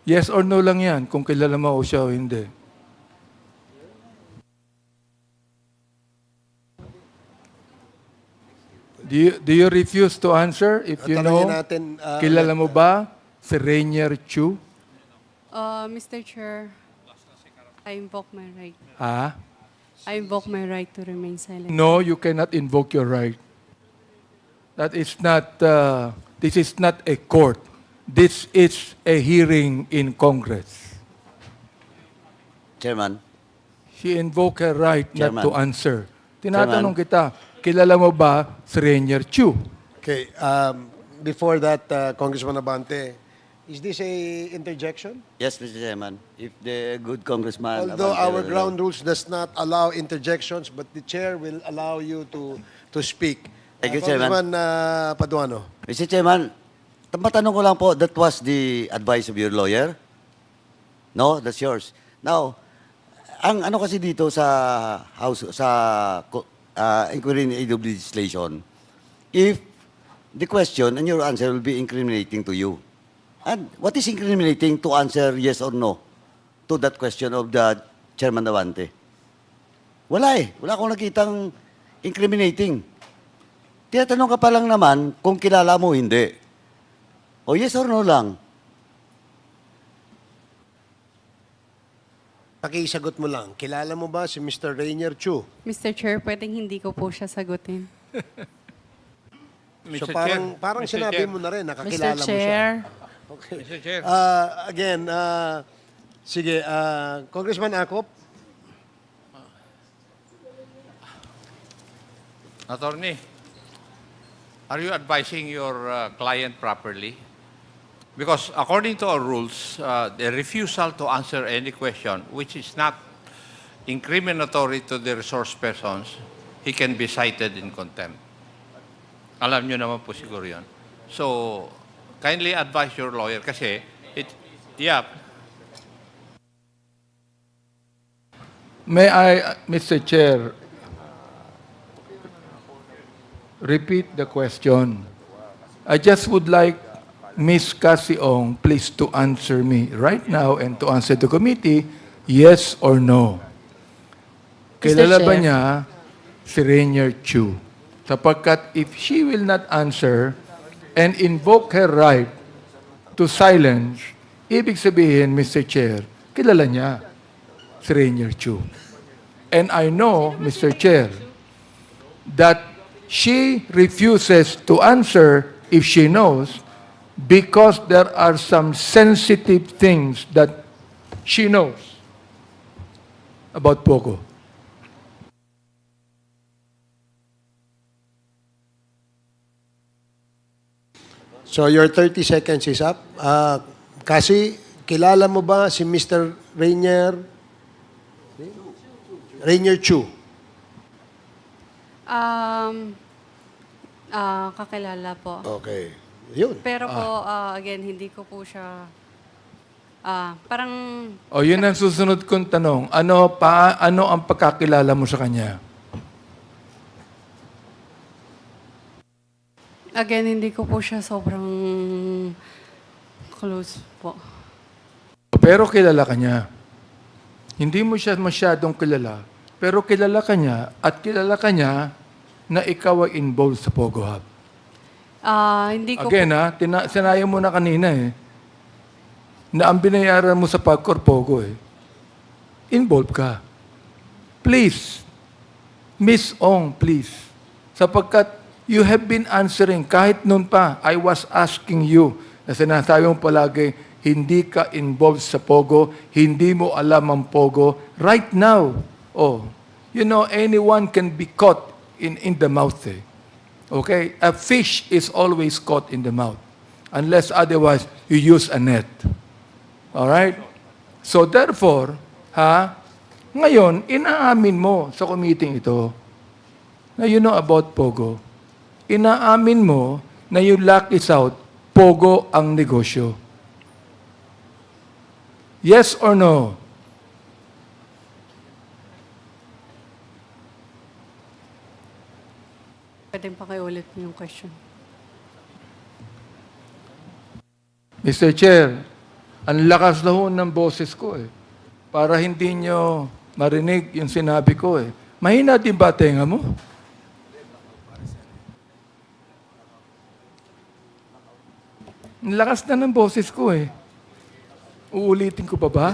Yes or no lang yan, kung kilala mo o siya o hindi. Do you refuse to answer if you know? Tanungin natin, Kilala mo ba si Rainier Chu? Mr. Chair, I invoke my right. Ha? I invoke my right to remain silent. No, you cannot invoke your right. That is not, this is not a court. This is a hearing in Congress. Chairman. She invoked her right not Chairman. to answer. Tinatanong kita, kilala mo ba si Rainier Chu? Okay, before that, Congressman Abante, is this a interjection? Yes, Mr. Chairman. If the good congressman... Although Abante our will- ground rules does not allow interjections, but the chair will allow you to speak. Thank you, Chairman. Congressman Paduano. Mr. Chairman, matanong ko lang po, that was the advice of your lawyer? No, that's yours. Now, ang ano kasi dito sa House, sa inquiry in aid of legislation, if the question and your answer will be incriminating to you. And what is incriminating to answer yes or no to that question of the Chairman Davante? Wala eh. Wala akong nakitang incriminating. Tinatanong ka pa lang naman kung kilala mo hindi. O yes or no lang. Pakisagot mo lang, kilala mo ba si Mr. Rainier Chu? Mr. Chair, pwedeng hindi ko po siya sagutin. So Mr. parang Chair, sinabi Mr. mo na rin, Mr. nakakilala mo siya. Chair, Okay. Mr. Chair. Again, sige, Congressman Acop. Attorney, are you advising your client properly? Because according to our rules, the refusal to answer any question which is not incriminatory to the resource persons, he can be cited in contempt. Alam nyo naman po siguro yun. So, kindly advise your lawyer kasi, May I, Mr. Chair, repeat the question? I just would like Ms. Cassie Ong please to answer me right now and to answer the committee, yes or no. Kilala ba Chair. niya si Rainier Chu? Sapagkat if she will not answer and invoke her right to silence, ibig sabihin, Mr. Chair, kilala niya si Rainier Chu. And I know, Mr. Chair, that She refuses to answer if she knows because there are some sensitive things that she knows about POGO. So your 30 seconds is up. Kasi, kilala mo ba si Mr. Rainier Chu? Kakilala po. Okay. Yun. Pero po, again, hindi ko po siya, parang, O yun ang susunod kong tanong. Ano ang pagkakilala mo sa kanya? again, hindi ko po siya sobrang close po. Pero kilala ka niya. Hindi mo siya masyadong kilala, pero kilala ka niya at kilala ka niya na ikaw ay involved sa POGO Hub. Hindi ko Again, sinayo mo na kanina na ang binayaran mo sa PAGCOR POGO involved ka. Please, Miss Ong, please. Sapagkat you have been answering, kahit noon pa, I was asking you, na sinasabi mo palagi, hindi ka involved sa POGO, hindi mo alam ang POGO. Right now, anyone can be caught in the mouth. Okay? A fish is always caught in the mouth. Unless otherwise, you use a net. Alright? So therefore, ngayon, inaamin mo sa committee ito na you know about POGO. Inaamin mo na yung Lucky South, POGO ang negosyo. Yes or no? pwedeng pakiulit yung question. Mr. Chair, ang lakas na ho ng boses ko para hindi nyo marinig yung sinabi ko Mahina din ba tenga mo? Ang lakas na ng boses ko Uulitin ko pa ba?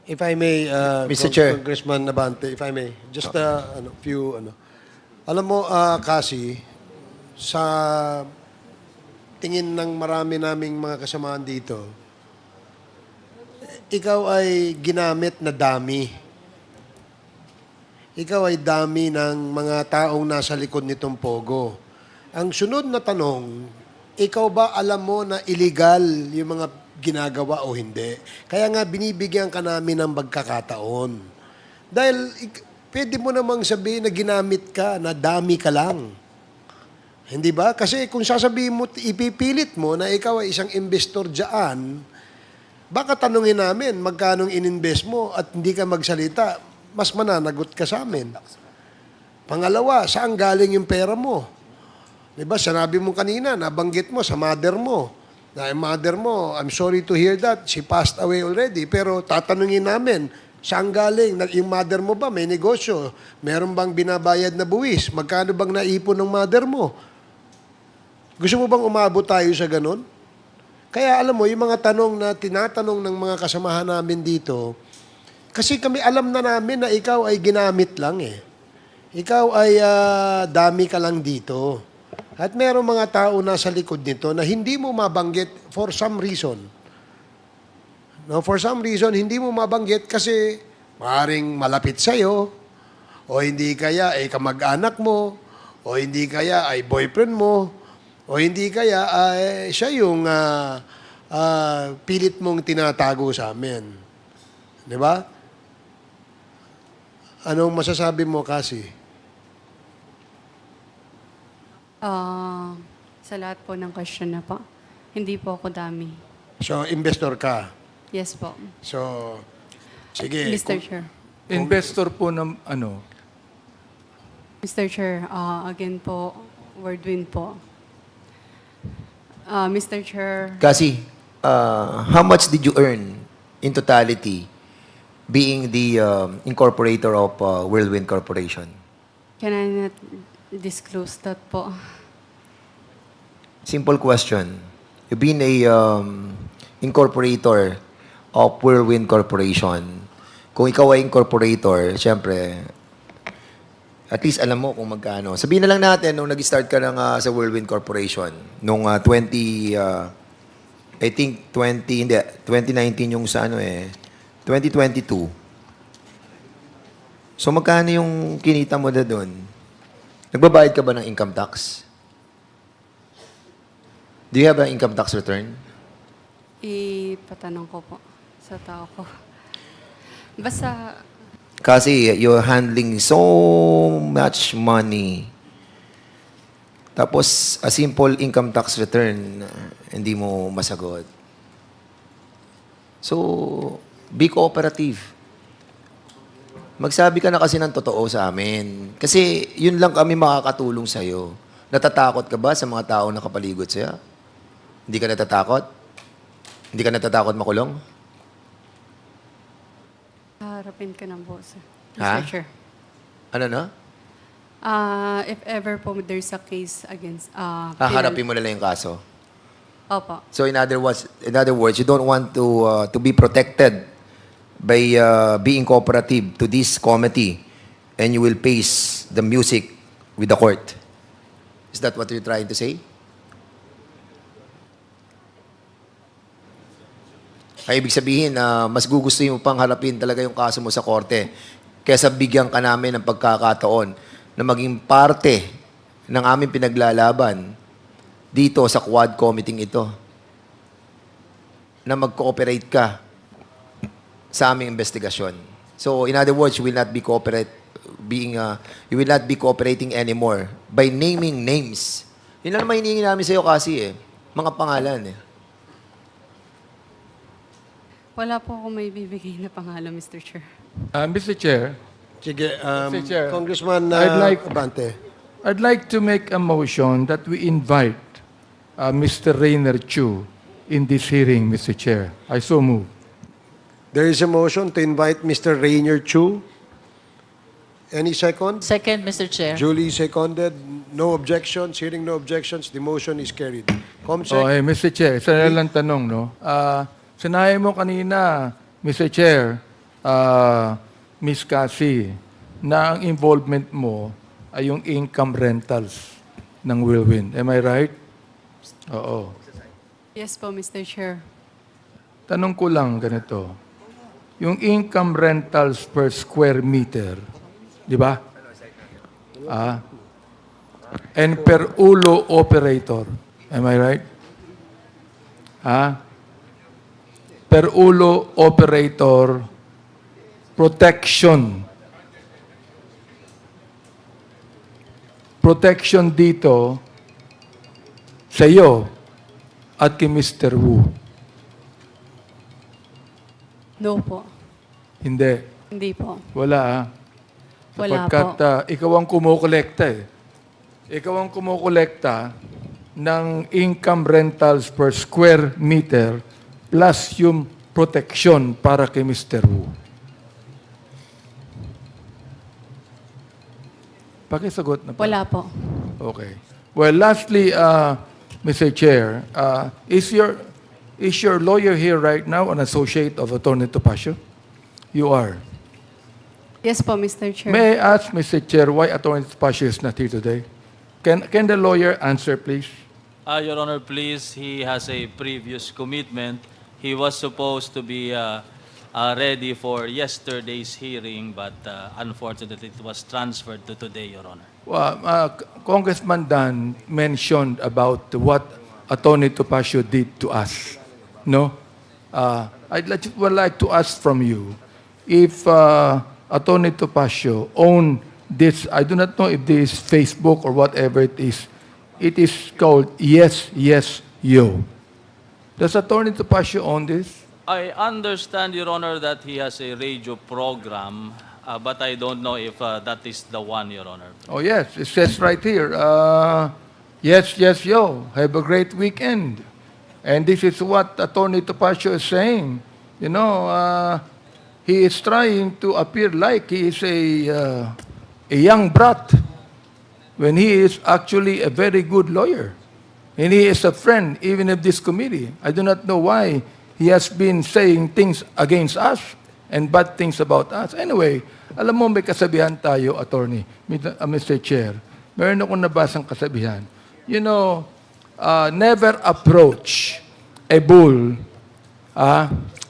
If I may, Mr. Chair. Congressman Abante, if I may, just a few, Alam mo, kasi, sa tingin ng marami naming mga kasamaan dito, ikaw ay ginamit na dami. Ikaw ay dami ng mga taong nasa likod nitong POGO. Ang sunod na tanong, ikaw ba alam mo na illegal yung mga ginagawa o hindi? Kaya nga binibigyan ka namin ng pagkakataon. Dahil pwede mo namang sabihin na ginamit ka, na dami ka lang. Hindi ba? Kasi kung sasabihin mo, ipipilit mo na ikaw ay isang investor dyan, baka tanungin namin magkano ininvest mo at hindi ka magsalita, mas mananagot ka sa amin. Pangalawa, saan galing yung pera mo? Diba, sinabi mo kanina, nabanggit mo sa mother mo. Na yung mother mo, I'm sorry to hear that, she passed away already. Pero tatanungin namin, saan galing? Yung mother mo ba may negosyo? Meron bang binabayad na buwis? Magkano bang naipon ng mother mo? Gusto mo bang umabot tayo sa ganun? Kaya alam mo, yung mga tanong na tinatanong ng mga kasamahan namin dito, kasi kami alam na namin na ikaw ay ginamit lang Ikaw ay dami ka lang dito. At merong mga tao nasa likod nito na hindi mo mabanggit for some reason. No, for some reason, hindi mo mabanggit kasi maaaring malapit sa'yo, o hindi kaya ay kamag-anak mo, o hindi kaya ay boyfriend mo, o hindi kaya ay siya yung pilit mong tinatago sa amin. Di ba? Anong masasabi mo kasi? Sa lahat po ng question na po, hindi po ako dami. So, investor ka. Yes po. So, sige. Mr. Chair. Investor po ng Mr. Chair, again po, word win po. Mr. Chair, Kasi, how much did you earn in totality being the incorporator of Whirlwind Corporation? can I not disclose that po? Simple question. You've been a incorporator of Whirlwind Corporation. Kung ikaw ay incorporator, siyempre, At least alam mo kung magkano. Sabihin na lang natin, nung nag-start ka ng, sa Whirlwind Corporation, nung 2019 yung sa 2022. So magkano yung kinita mo na doon? Nagbabayad ka ba ng income tax? Do you have an income tax return? Ipatanong ko po sa tao ko. Basta, Kasi you're handling so much money. Tapos, a simple income tax return, hindi mo masagot. So, be cooperative. Magsabi ka na kasi ng totoo sa amin. Kasi yun lang kami makakatulong sa'yo. Natatakot ka ba sa mga tao na kapaligid sa'yo? Hindi ka natatakot? Hindi ka natatakot makulong? harapin ka ng boss, Ha? Mr. Chair. Ano na? If ever po there's a case against... Haharapin mo na lang yung kaso. Opo. So in other words, you don't want to be protected by being cooperative to this committee, and you will face the music with the court. Is that what you're trying to say? Ay, ibig sabihin, mas gugustuhin mo pang harapin talaga yung kaso mo sa korte kaysa bigyan ka namin ng pagkakataon na maging parte ng aming pinaglalaban dito sa quad committee ito na mag-cooperate ka sa aming investigasyon. So, in other words, you will not be you will not be cooperating anymore by naming names. Yun lang naman hinihingi namin sa iyo kasi mga pangalan Wala po akong may bibigay na pangalan, Mr. Chair. Mr. Chair, Sige, Mr. Chair, Congressman Abante. I'd like to make a motion that we invite Mr. Rainer Chu in this hearing, Mr. Chair. I so move. There is a motion to invite Mr. Rainier Chu. Any second? Second, Mr. Chair. Julie seconded. No objections. Hearing no objections, the motion is carried. Comsec. Oh, Mr. Chair, isa na lang tanong, no? Sinabi mo kanina, Mr. Chair, Miss Cassie, na ang involvement mo ay yung income rentals ng Whirlwind. Am I right? Oo. Yes po, Mr. Chair. Tanong ko lang ganito. Yung income rentals per square meter, di ba? And per ulo operator. Am I right? Per ulo operator protection. Protection dito sa iyo at kay Mr. Wu. No po. Hindi. Hindi po. Wala Wala Sapagkat ikaw ang kumukolekta Ikaw ang kumukolekta ng income rentals per square meter plus yung protection para kay Mr. Wu. Pakisagot na po. Wala po. Okay. Well, lastly, Mr. Chair, is your lawyer here right now an associate of Attorney Topacio? You are. Yes po, Mr. Chair. May I ask, Mr. Chair, why Attorney Topacio is not here today? Can the lawyer answer, please? Your Honor, please, he has a previous commitment. He was supposed to be ready for yesterday's hearing, but unfortunately, it was transferred to today, Your Honor. Well, Congressman Dan mentioned about what Attorney Topacio did to us. No? Would like to ask from you if Attorney Topacio owned this, I do not know if this is Facebook or whatever it is. It is called Yes, Yes, Yo. Does Attorney Topacio own this? I understand, Your Honor, that he has a radio program, but I don't know if that is the one, Your Honor. Oh, yes. It says right here, yes, yes, yo. Have a great weekend. And this is what Attorney Topacio is saying. You know, he is trying to appear like he is a young brat when he is actually a very good lawyer. And he is a friend even of this committee. I do not know why he has been saying things against us and bad things about us. Anyway, Alam mo, may kasabihan tayo, attorney, Mr. Chair. Meron akong nabasang kasabihan. You know, never approach a bull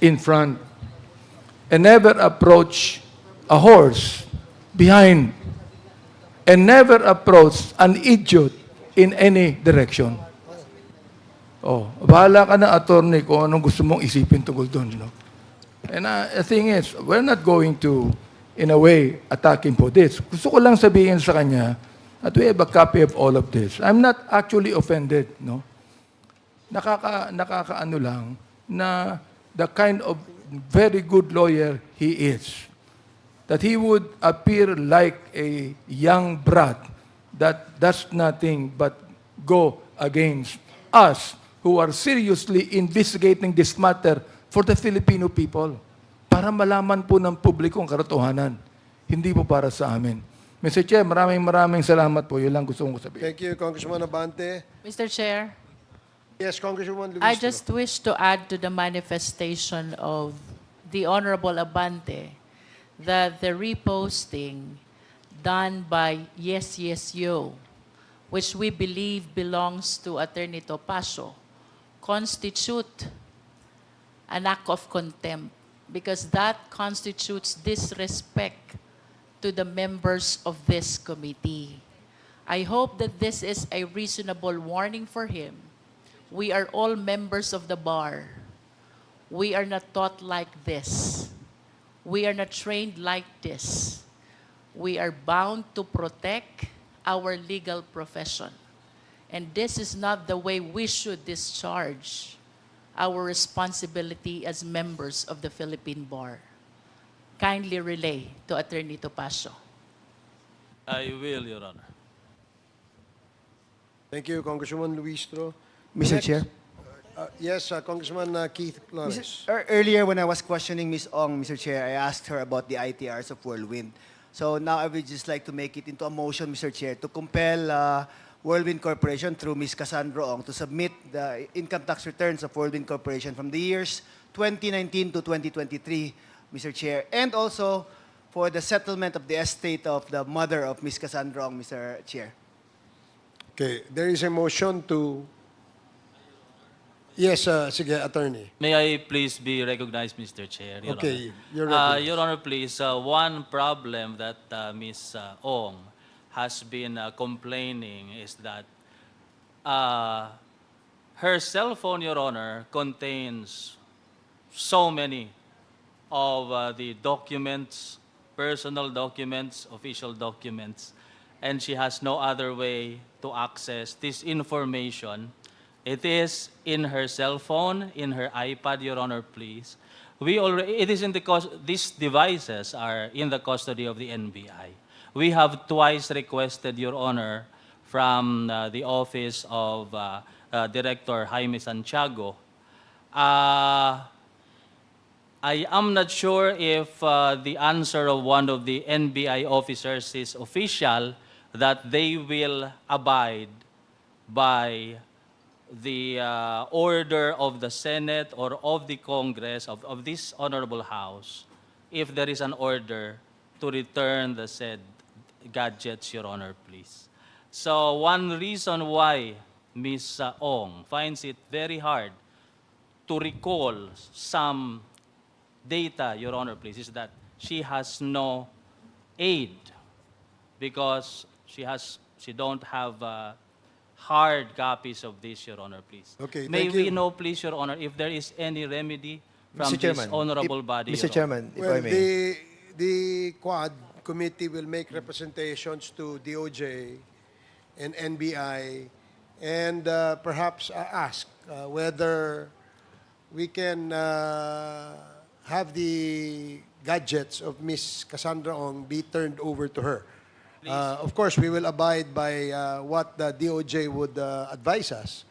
in front, and never approach a horse behind, and never approach an idiot in any direction. Oh, bahala ka na, attorney, kung anong gusto mong isipin tungkol doon, no? And the thing is, we're not going to, in a way, attack him for this. Gusto ko lang sabihin sa kanya that we have a copy of all of this. I'm not actually offended, no? Nakakaano lang na the kind of very good lawyer he is, that he would appear like a young brat that does nothing but go against us who are seriously investigating this matter for the Filipino people, para malaman po ng publiko ang katotohanan, hindi po para sa amin. Mr. Chair, maraming salamat po. Yun lang gusto kong sabihin. Thank you, Congressman Abante. Mr. Chair, Yes, Congresswoman Luistro. I just wish to add to the manifestation of the Honorable Abante that the reposting done by Yes Yes Yo, which we believe belongs to Attorney Topacio, constitute an act of contempt because that constitutes disrespect to the members of this committee. I hope that this is a reasonable warning for him. We are all members of the bar. We are not taught like this. We are not trained like this. We are bound to protect our legal profession. And this is not the way we should discharge our responsibility as members of the Philippine Bar. Kindly relay to Attorney Topacio. I will, Your Honor. Thank you, Congresswoman Luistro. Mr. Next, Chair. Yes, Congressman Keith Flores. Earlier, when I was questioning Ms. Ong, Mr. Chair, I asked her about the ITRs of Whirlwind. So now I would just like to make it into a motion, Mr. Chair, to compel Whirlwind Corporation through Ms. Cassandra Ong to submit the income tax returns of Whirlwind Corporation from the years 2019 to 2023, Mr. Chair, and also for the settlement of the estate of the mother of Ms. Cassandra Ong, Mr. Chair. Okay, there is a motion to... Yes, sige, attorney. May I please be recognized, Mr. Chair? Your Okay, Honor. you're recognized. Your Honor, please, one problem that Ms. Ong has been complaining is that her cell phone, Your Honor, contains so many of the documents, personal documents, official documents, and she has no other way to access this information. It is in her cell phone, in her iPad, Your Honor, please. It is in these devices are in the custody of the NBI. We have twice requested, Your Honor, from the office of Director Jaime Santiago. I am not sure if the answer of one of the NBI officers is official, that they will abide by the order of the Senate or of the Congress, of this Honorable House, if there is an order to return the said gadgets, Your Honor, please. So one reason why Ms. Ong finds it very hard to recall some data, Your Honor, please, is that she has no aid because she don't have hard copies of this, Your Honor, please. Okay, May thank we you. know, please, Your Honor, if there is any remedy from Mr. this Chairman, honorable body, Mr. Your Honor. Chairman, if I Well, may. the Quad Committee will make representations to DOJ and NBI and perhaps ask whether we can have the gadgets of Ms. Cassandra Ong be turned over to her. Of course, we will abide by what the DOJ would advise us.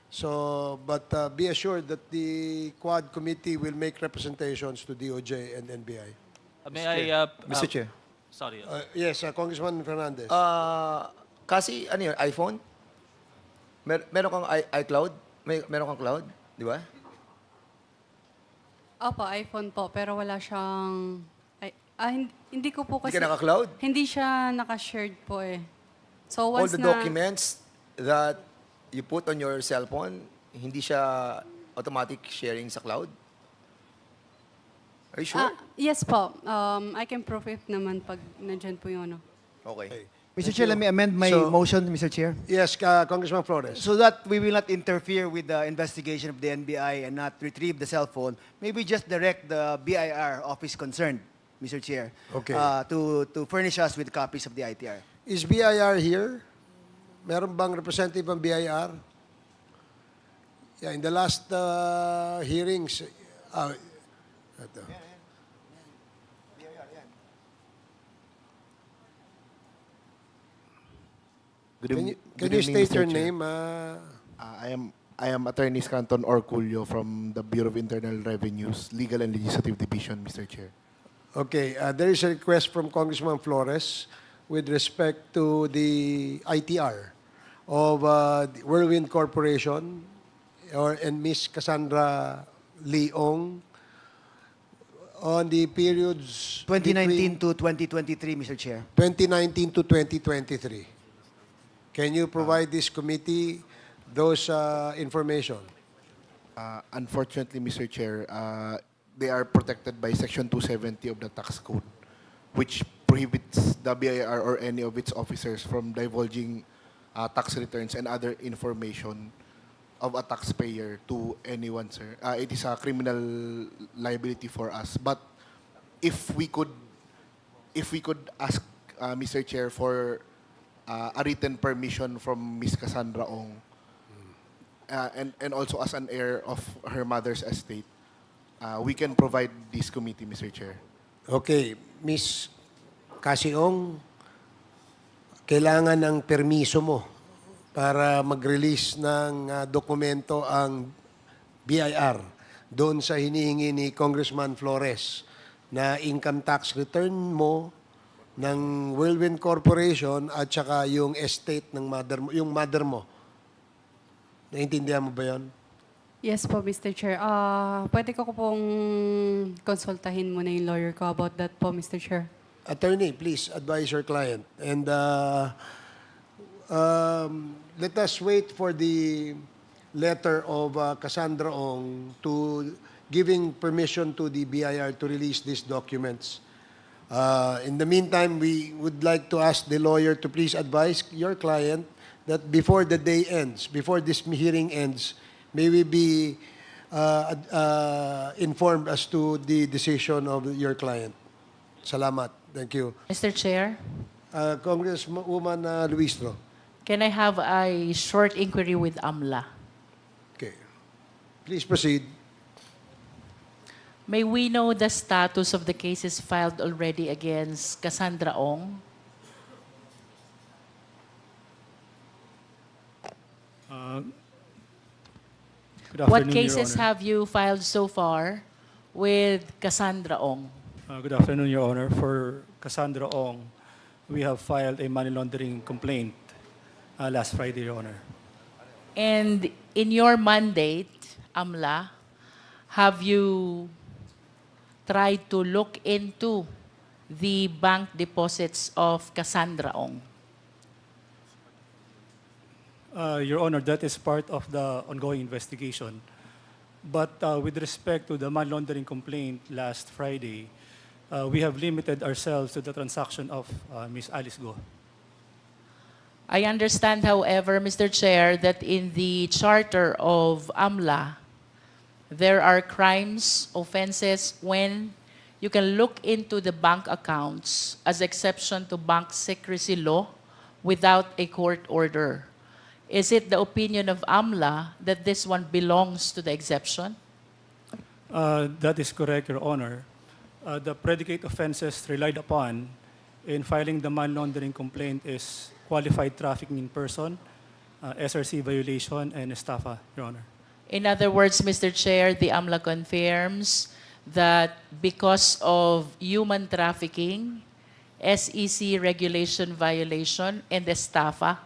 So, but be assured that the Quad Committee will make representations to DOJ and NBI. May I... Mr. Chair. Sorry, Your Honor. Yes, Congressman Fernandez. Kasi, ano yun, iPhone? Meron kang iCloud? Meron kang cloud? Di ba? Opo, iPhone po, pero wala siyang Hindi ko po Hindi kasi... ka naka-cloud? Hindi siya naka-shared po eh. So All once the na... documents that you put on your cellphone, hindi siya automatic sharing sa cloud? Are you sure? Yes po. I can prove it naman pag nandyan po yung ano. Okay. Mr. Chair, let me amend my So- motion, Mr. Chair. Yes, Congressman Flores. So that we will not interfere with the investigation of the NBI and not retrieve the cell phone, maybe just direct the BIR office concerned, Mr. Chair, Okay. to furnish us with copies of the ITR. Is BIR here? Meron bang representative ng BIR? Yeah, in the last hearings, ito. Can you state your name? I am Attorney Scanton Orculio from the Bureau of Internal Revenues, Legal and Legislative Division, Mr. Chair. Okay, there is a request from Congressman Flores with respect to the ITR of the Whirlwind Corporation and Miss Cassandra Ong on the periods 2019 to 2023, Mr. Chair. 2019 to 2023. Can you provide this committee those information? Unfortunately, Mr. Chair, they are protected by Section 270 of the Tax Code, which prohibits the BIR or any of its officers from divulging tax returns and other information of a taxpayer to anyone, sir. It is a criminal liability for us. But if we could ask Mr. Chair for a written permission from Miss Cassandra Ong, and also as an heir of her mother's estate, we can provide this committee, Mr. Chair. Okay, Miss Cassie Ong, kailangan ng permiso mo para mag-release ng dokumento ang BIR doon sa hinihingi ni Congressman Flores na income tax return mo ng Whirlwind Corporation at saka yung estate ng mother mo, yung mother mo. Naintindihan mo ba yun? Yes po, Mr. Chair. Pwede ko pong konsultahin muna yung lawyer ko about that po, Mr. Chair. Attorney, please advise your client. And let us wait for the letter of Cassandra Ong to giving permission to the BIR to release these documents. In the meantime, we would like to ask the lawyer to please advise your client that before the day ends, before this hearing ends, may we be informed as to the decision of your client. Salamat. Thank you. Mr. Chair, Congresswoman Luistro. can I have a short inquiry with AMLA? Okay. Please proceed. May we know the status of the cases filed already against Cassandra Ong? What cases have you filed so far with Cassandra Ong? Good afternoon, Your Honor. For Cassandra Ong, we have filed a money laundering complaint last Friday, Your Honor. And in your mandate, AMLA, have you tried to look into the bank deposits of Cassandra Ong? Your Honor, that is part of the ongoing investigation. But with respect to the money laundering complaint last Friday, we have limited ourselves to the transaction of Ms. Alice Go. I understand, however, Mr. Chair, that in the charter of AMLA, there are crimes, offenses, when you can look into the bank accounts as exception to bank secrecy law without a court order. Is it the opinion of AMLA that this one belongs to the exception? That is correct, Your Honor. The predicate offenses relied upon in filing the money laundering complaint is qualified trafficking in person, SRC violation, and estafa, Your Honor. In other words, Mr. Chair, the AMLA confirms that because of human trafficking, SEC regulation violation, and estafa,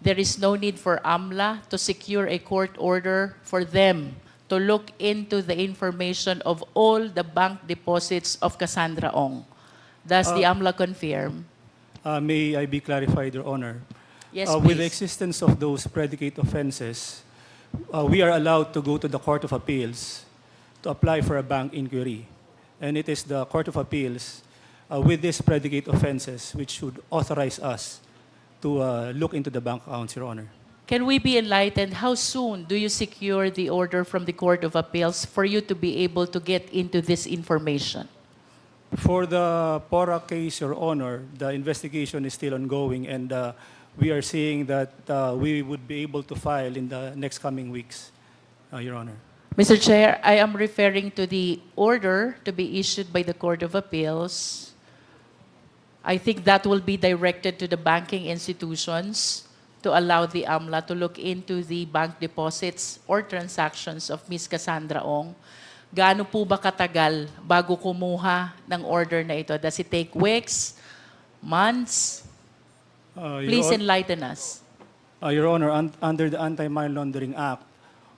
there is no need for AMLA to secure a court order for them to look into the information of all the bank deposits of Cassandra Ong. Does the AMLA confirm? May I be clarified, Your Honor? Yes, With the please. existence of those predicate offenses, we are allowed to go to the Court of Appeals to apply for a bank inquiry. And it is the Court of Appeals with these predicate offenses which should authorize us to look into the bank accounts, Your Honor. Can we be enlightened? How soon do you secure the order from the Court of Appeals for you to be able to get into this information? For the PORA case, Your Honor, the investigation is still ongoing, and we are seeing that we would be able to file in the next coming weeks, Your Honor. Mr. Chair, I am referring to the order to be issued by the Court of Appeals. I think that will be directed to the banking institutions to allow the AMLA to look into the bank deposits or transactions of Ms. Cassandra Ong. Gaano po ba katagal bago kumuha ng order na ito? Does it take weeks, months? Please enlighten us. Your Honor, under the Anti-Money Laundering Act,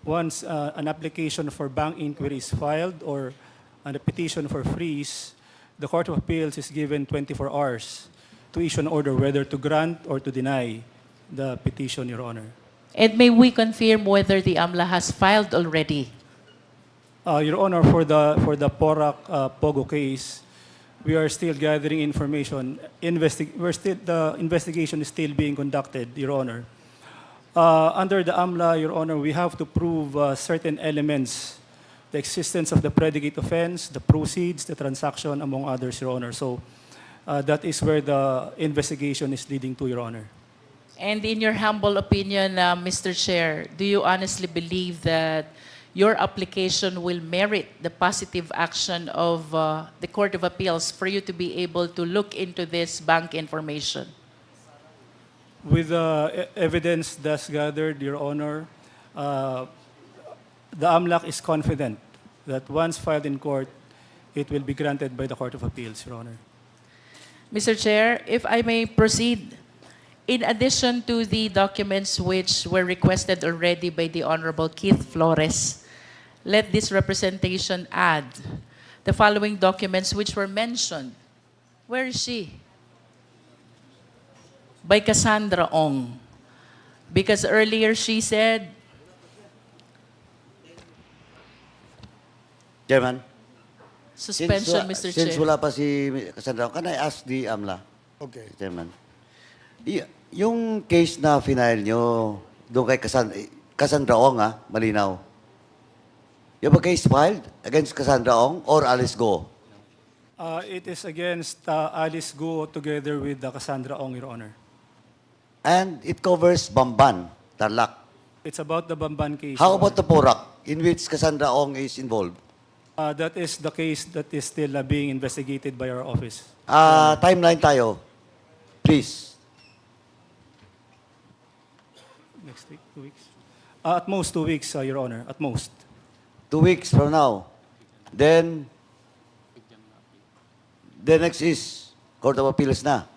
once an application for bank inquiry is filed or a petition for freeze, the Court of Appeals is given 24 hours to issue an order whether to grant or to deny the petition, Your Honor. And may we confirm whether the AMLA has filed already? Your Honor, for the PORAC POGO case, we are still gathering information. The investigation is still being conducted, Your Honor. Under the AMLA, Your Honor, we have to prove certain elements, the existence of the predicate offense, the proceeds, the transaction, among others, Your Honor. So that is where the investigation is leading to, Your Honor. And in your humble opinion, Mr. Chair, do you honestly believe that your application will merit the positive action of the Court of Appeals for you to be able to look into this bank information? With the evidence thus gathered, Your Honor, the AMLAC is confident that once filed in court, it will be granted by the Court of Appeals, Your Honor. Mr. Chair, if I may proceed, in addition to the documents which were requested already by the Honorable Keith Flores, let this representation add the following documents which were mentioned. Where is she? By Cassandra Ong. Because earlier she said, Chairman, suspension, Mr. since Chair. wala pa si Cassandra, can I ask the AMLA? Okay. Chairman. Yung case na final nyo doon kay Cassandra Ong, malinaw. You have a case filed against Cassandra Ong or Alice Go? It is against Alice Go together with Cassandra Ong, Your Honor. And it covers Bamban, Tarlac. It's about the Bamban case. How Your about the Porac, in which Cassandra Ong is involved? That is the case that is still being investigated by our office. Timeline tayo. Please. Next week, 2 weeks? At most 2 weeks, Your Honor. At most. 2 weeks from now. Then, the next is Court of Appeals na.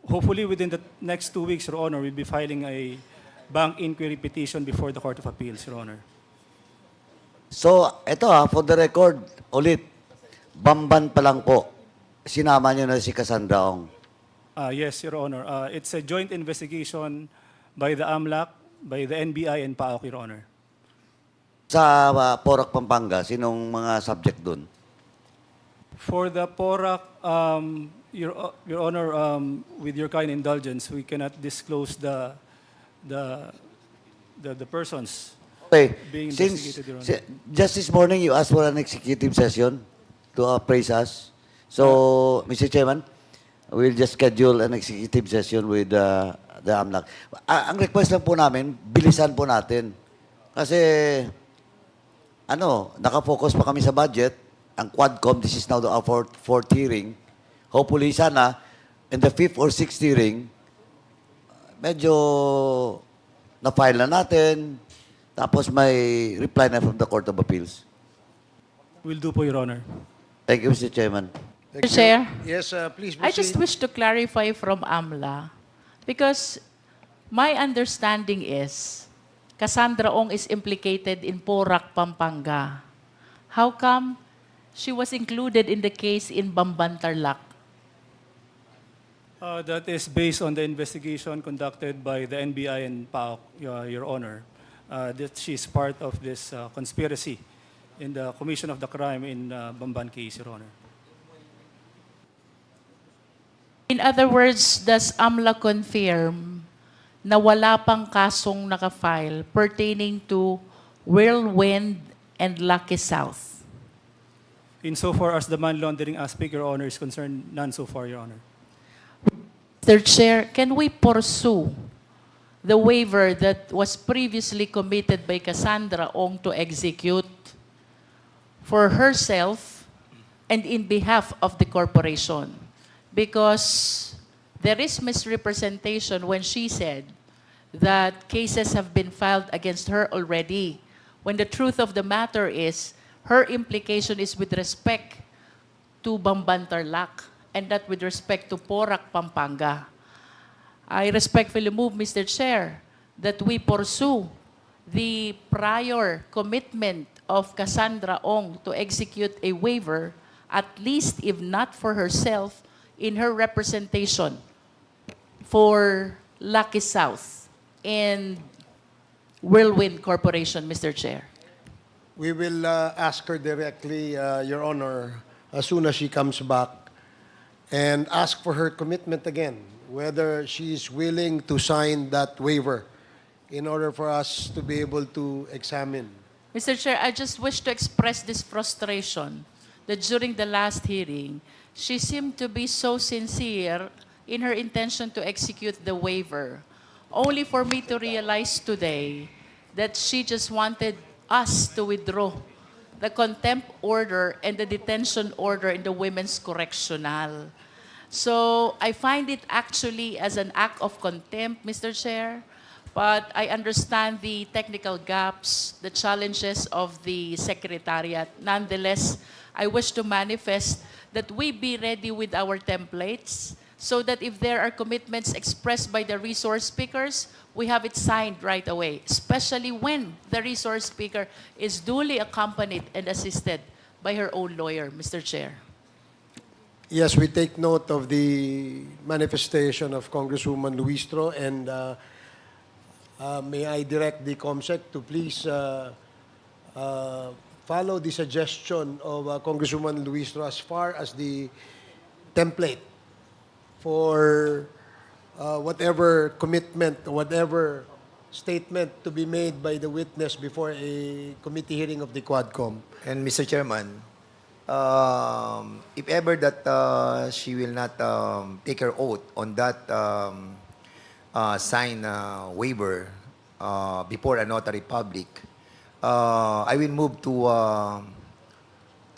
Hopefully within the next 2 weeks, Your Honor, we'll be filing a bank inquiry petition before the Court of Appeals, Your Honor. So, ito for the record, ulit, Bamban pa lang po. Sinama nyo na si Cassandra Ong. Yes, Your Honor. It's a joint investigation by the AMLAC, by the NBI, and PAOK, Your Honor. Sa Porac, Pampanga, sinong mga subject dun? For the PORAC, Your Honor, with your kind indulgence, we cannot disclose the persons Okay, being since investigated, Your Honor. just this morning you asked for an executive session to appraise us. So, Mr. Chairman, we'll just schedule an executive session with the AMLAC. Ang request lang po namin, bilisan po natin. Kasi, nakafocus pa kami sa budget. Ang Quadcom, this is now the fourth hearing. Hopefully, sana, in the fifth or sixth hearing, medyo na-file na natin, tapos may reply na from the Court of Appeals. Will do po, Your honor. Thank you, Mr. Chairman. Thank Mr. Chair? Yes, please proceed. I just wish to clarify from AMLA because my understanding is Cassandra Ong is implicated in Porac, Pampanga. How come she was included in the case in Bamban-Tarlac? That is based on the investigation conducted by the NBI and PAOK, Your Honor, that she is part of this conspiracy in the commission of the crime in Bamban case, Your Honor. In other words, does AMLA confirm na wala pang kasong nakafile pertaining to Whirlwind and Lucky South? Insofar as the money laundering aspect, Your Honor, is concerned, none so far, Your Honor. Mr. Chair, can we pursue the waiver that was previously committed by Cassandra Ong to execute for herself and in behalf of the corporation? Because there is misrepresentation when she said that cases have been filed against her already, when the truth of the matter is her implication is with respect to Bamban-Tarlac and not with respect to Porac, Pampanga. I respectfully move, Mr. Chair, that we pursue the prior commitment of Cassandra Ong to execute a waiver, at least if not for herself, in her representation for Lucky South and Whirlwind Corporation, Mr. Chair. We will ask her directly, Your Honor, as soon as she comes back, and ask for her commitment again, whether she is willing to sign that waiver in order for us to be able to examine. Mr. Chair, I just wish to express this frustration that during the last hearing, she seemed to be so sincere in her intention to execute the waiver, only for me to realize today that she just wanted us to withdraw the contempt order and the detention order in the Women's Correctional. So I find it actually as an act of contempt, Mr. Chair, but I understand the technical gaps, the challenges of the Secretariat. Nonetheless, I wish to manifest that we be ready with our templates so that if there are commitments expressed by the resource speakers, we have it signed right away, especially when the resource speaker is duly accompanied and assisted by her own lawyer, Mr. Chair. Yes, we take note of the manifestation of Congresswoman Luistro, and may I direct the COMSEC to please follow the suggestion of Congresswoman Luistro as far as the template for whatever commitment, whatever statement to be made by the witness before a committee hearing of the Quadcom. And Mr. Chairman, if ever that she will not take her oath on that sign waiver before a notary public, I will move to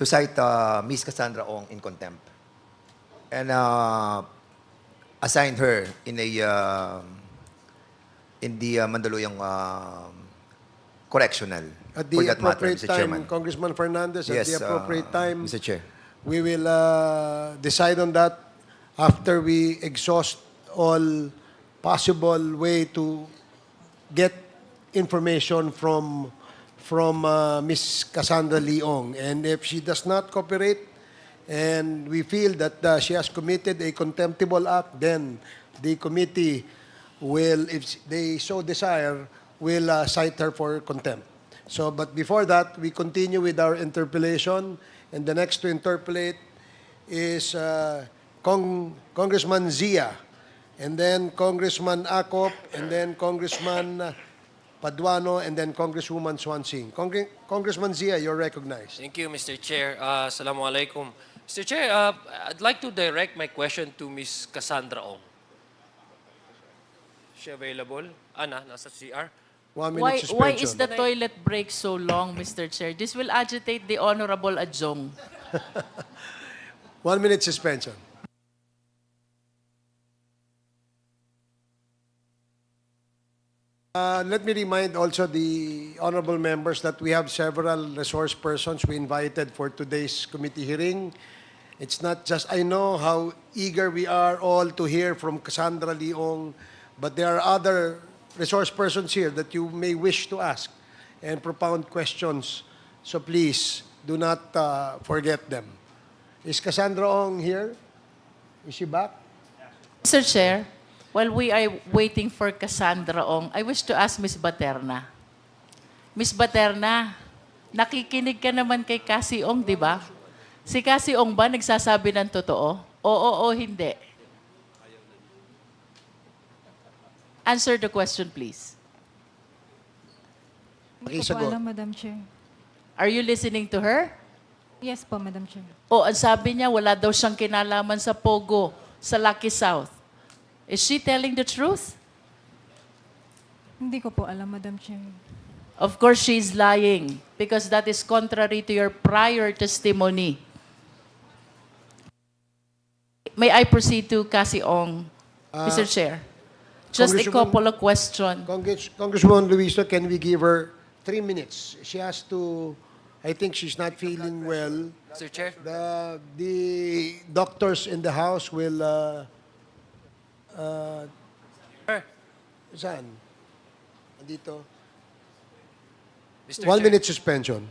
cite Ms. Cassandra Ong in contempt and assign her in the Mandaluyong correctional. At for the that matter, appropriate Mr. time, Chairman. Congressman Fernandez, at Yes, the appropriate time, Mr. Chair. we will decide on that after we exhaust all possible way to get information from Ms. Cassandra Ong. And if she does not cooperate and we feel that she has committed a contemptible act, then the committee will, if they so desire, will cite her for contempt. So, but before that, we continue with our interpellation, and the next to interpellate is Congressman Zia, and then Congressman Akop, and then Congressman Paduano, and then Congresswoman Swansing. Congressman Zia, you're recognized. Thank you, Mr. Chair. Assalamu alaikum. Mr. Chair, I'd like to direct my question to Ms. Cassandra Ong. Is she available? Ana, nasa CR? 1 minute Why suspension. is the toilet break so long, Mr. Chair? This will agitate the Honorable Adjong. 1 minute suspension. Let me remind also the honorable members that we have several resource persons we invited for today's committee hearing. It's not just, I know how eager we are all to hear from Cassandra Ong, but there are other resource persons here that you may wish to ask and propound questions. So please, Do not forget them. Is Cassandra Ong here? Is she back? Mr. Chair, while we are waiting for Cassandra Ong, I wish to ask Ms. Baterna. Ms. Baterna, nakikinig ka naman kay Cassie Ong, di ba? Si Cassie Ong ba nagsasabi ng totoo? Oo o hindi? Answer the question, please. Hindi ko po alam, Madam Chair. Are you listening to her? Yes po, Madam Chair. O ang sabi niya, wala daw siyang kinalaman sa POGO, sa Lucky South. Is she telling the truth? Hindi ko po alam, Madam Chair. Of course, she's lying because that is contrary to your prior testimony. May I proceed to Cassie Ong, Mr. Chair? Just a Congresswoman- couple of questions. Congresswoman Luisa, can we give her 3 minutes? She has to, I think she's not feeling well. Mr. Chair? The doctors in the house will, saan? Andito. Mr. 1 Chair? minute suspension.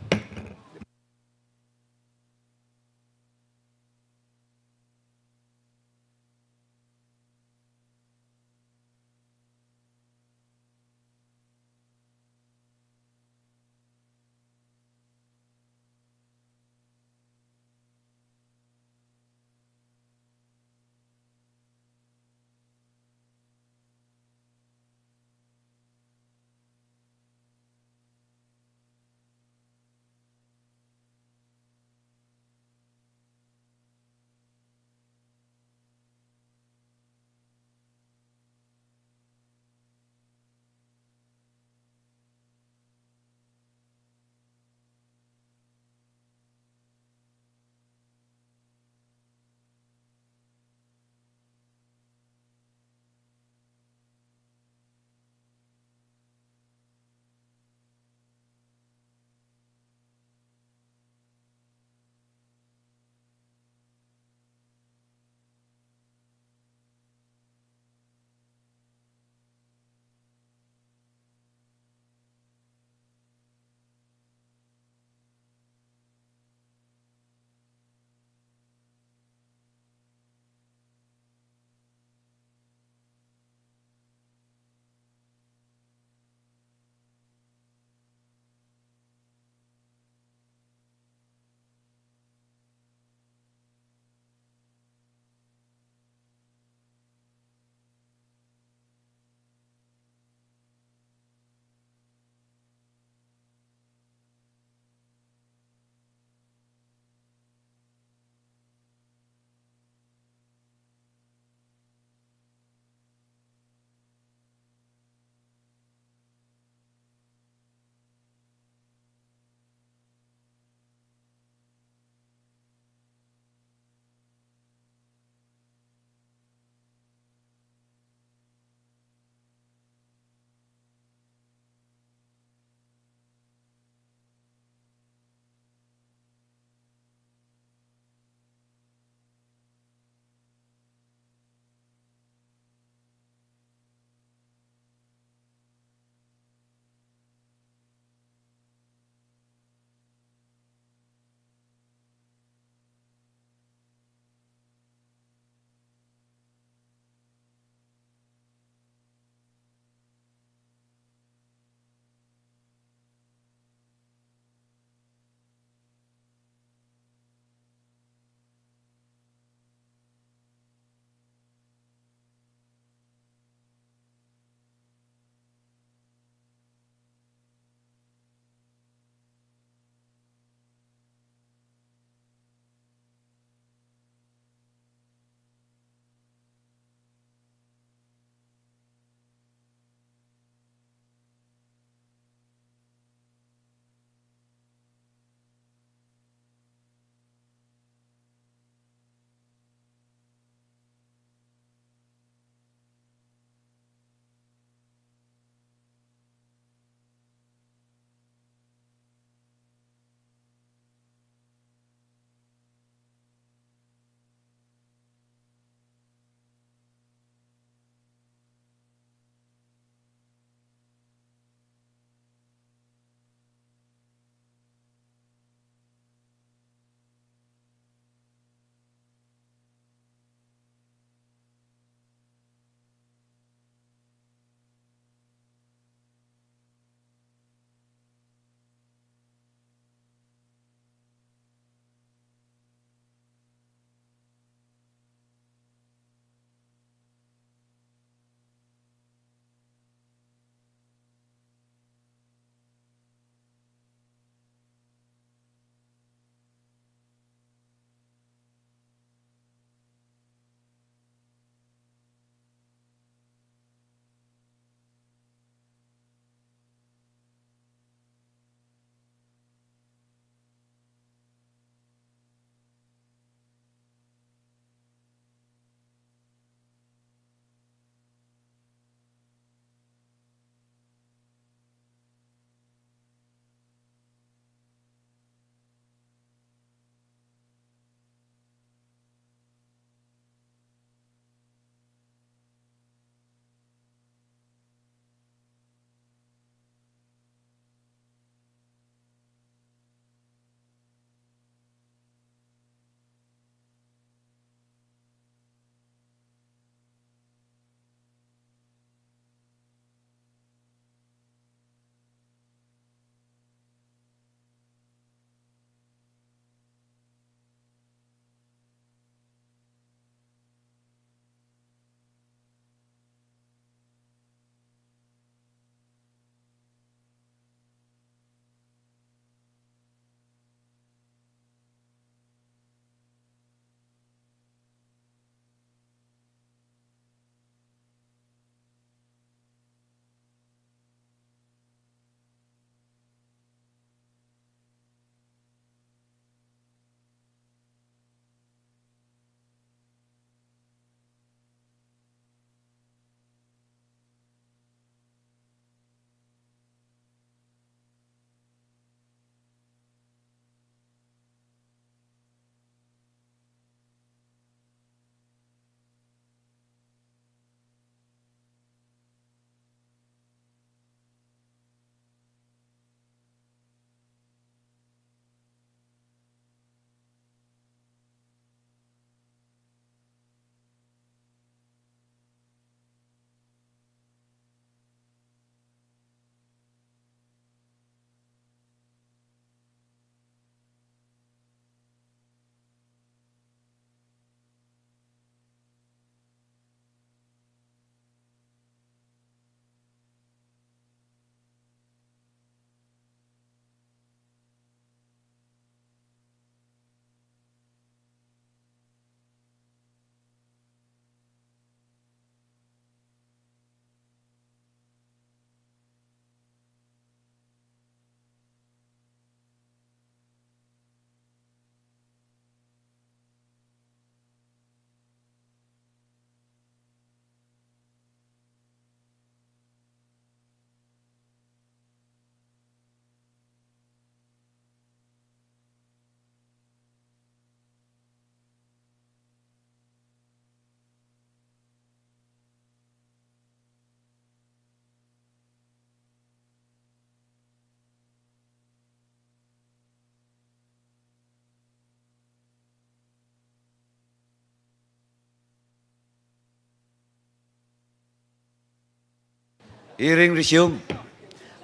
Hearing resume.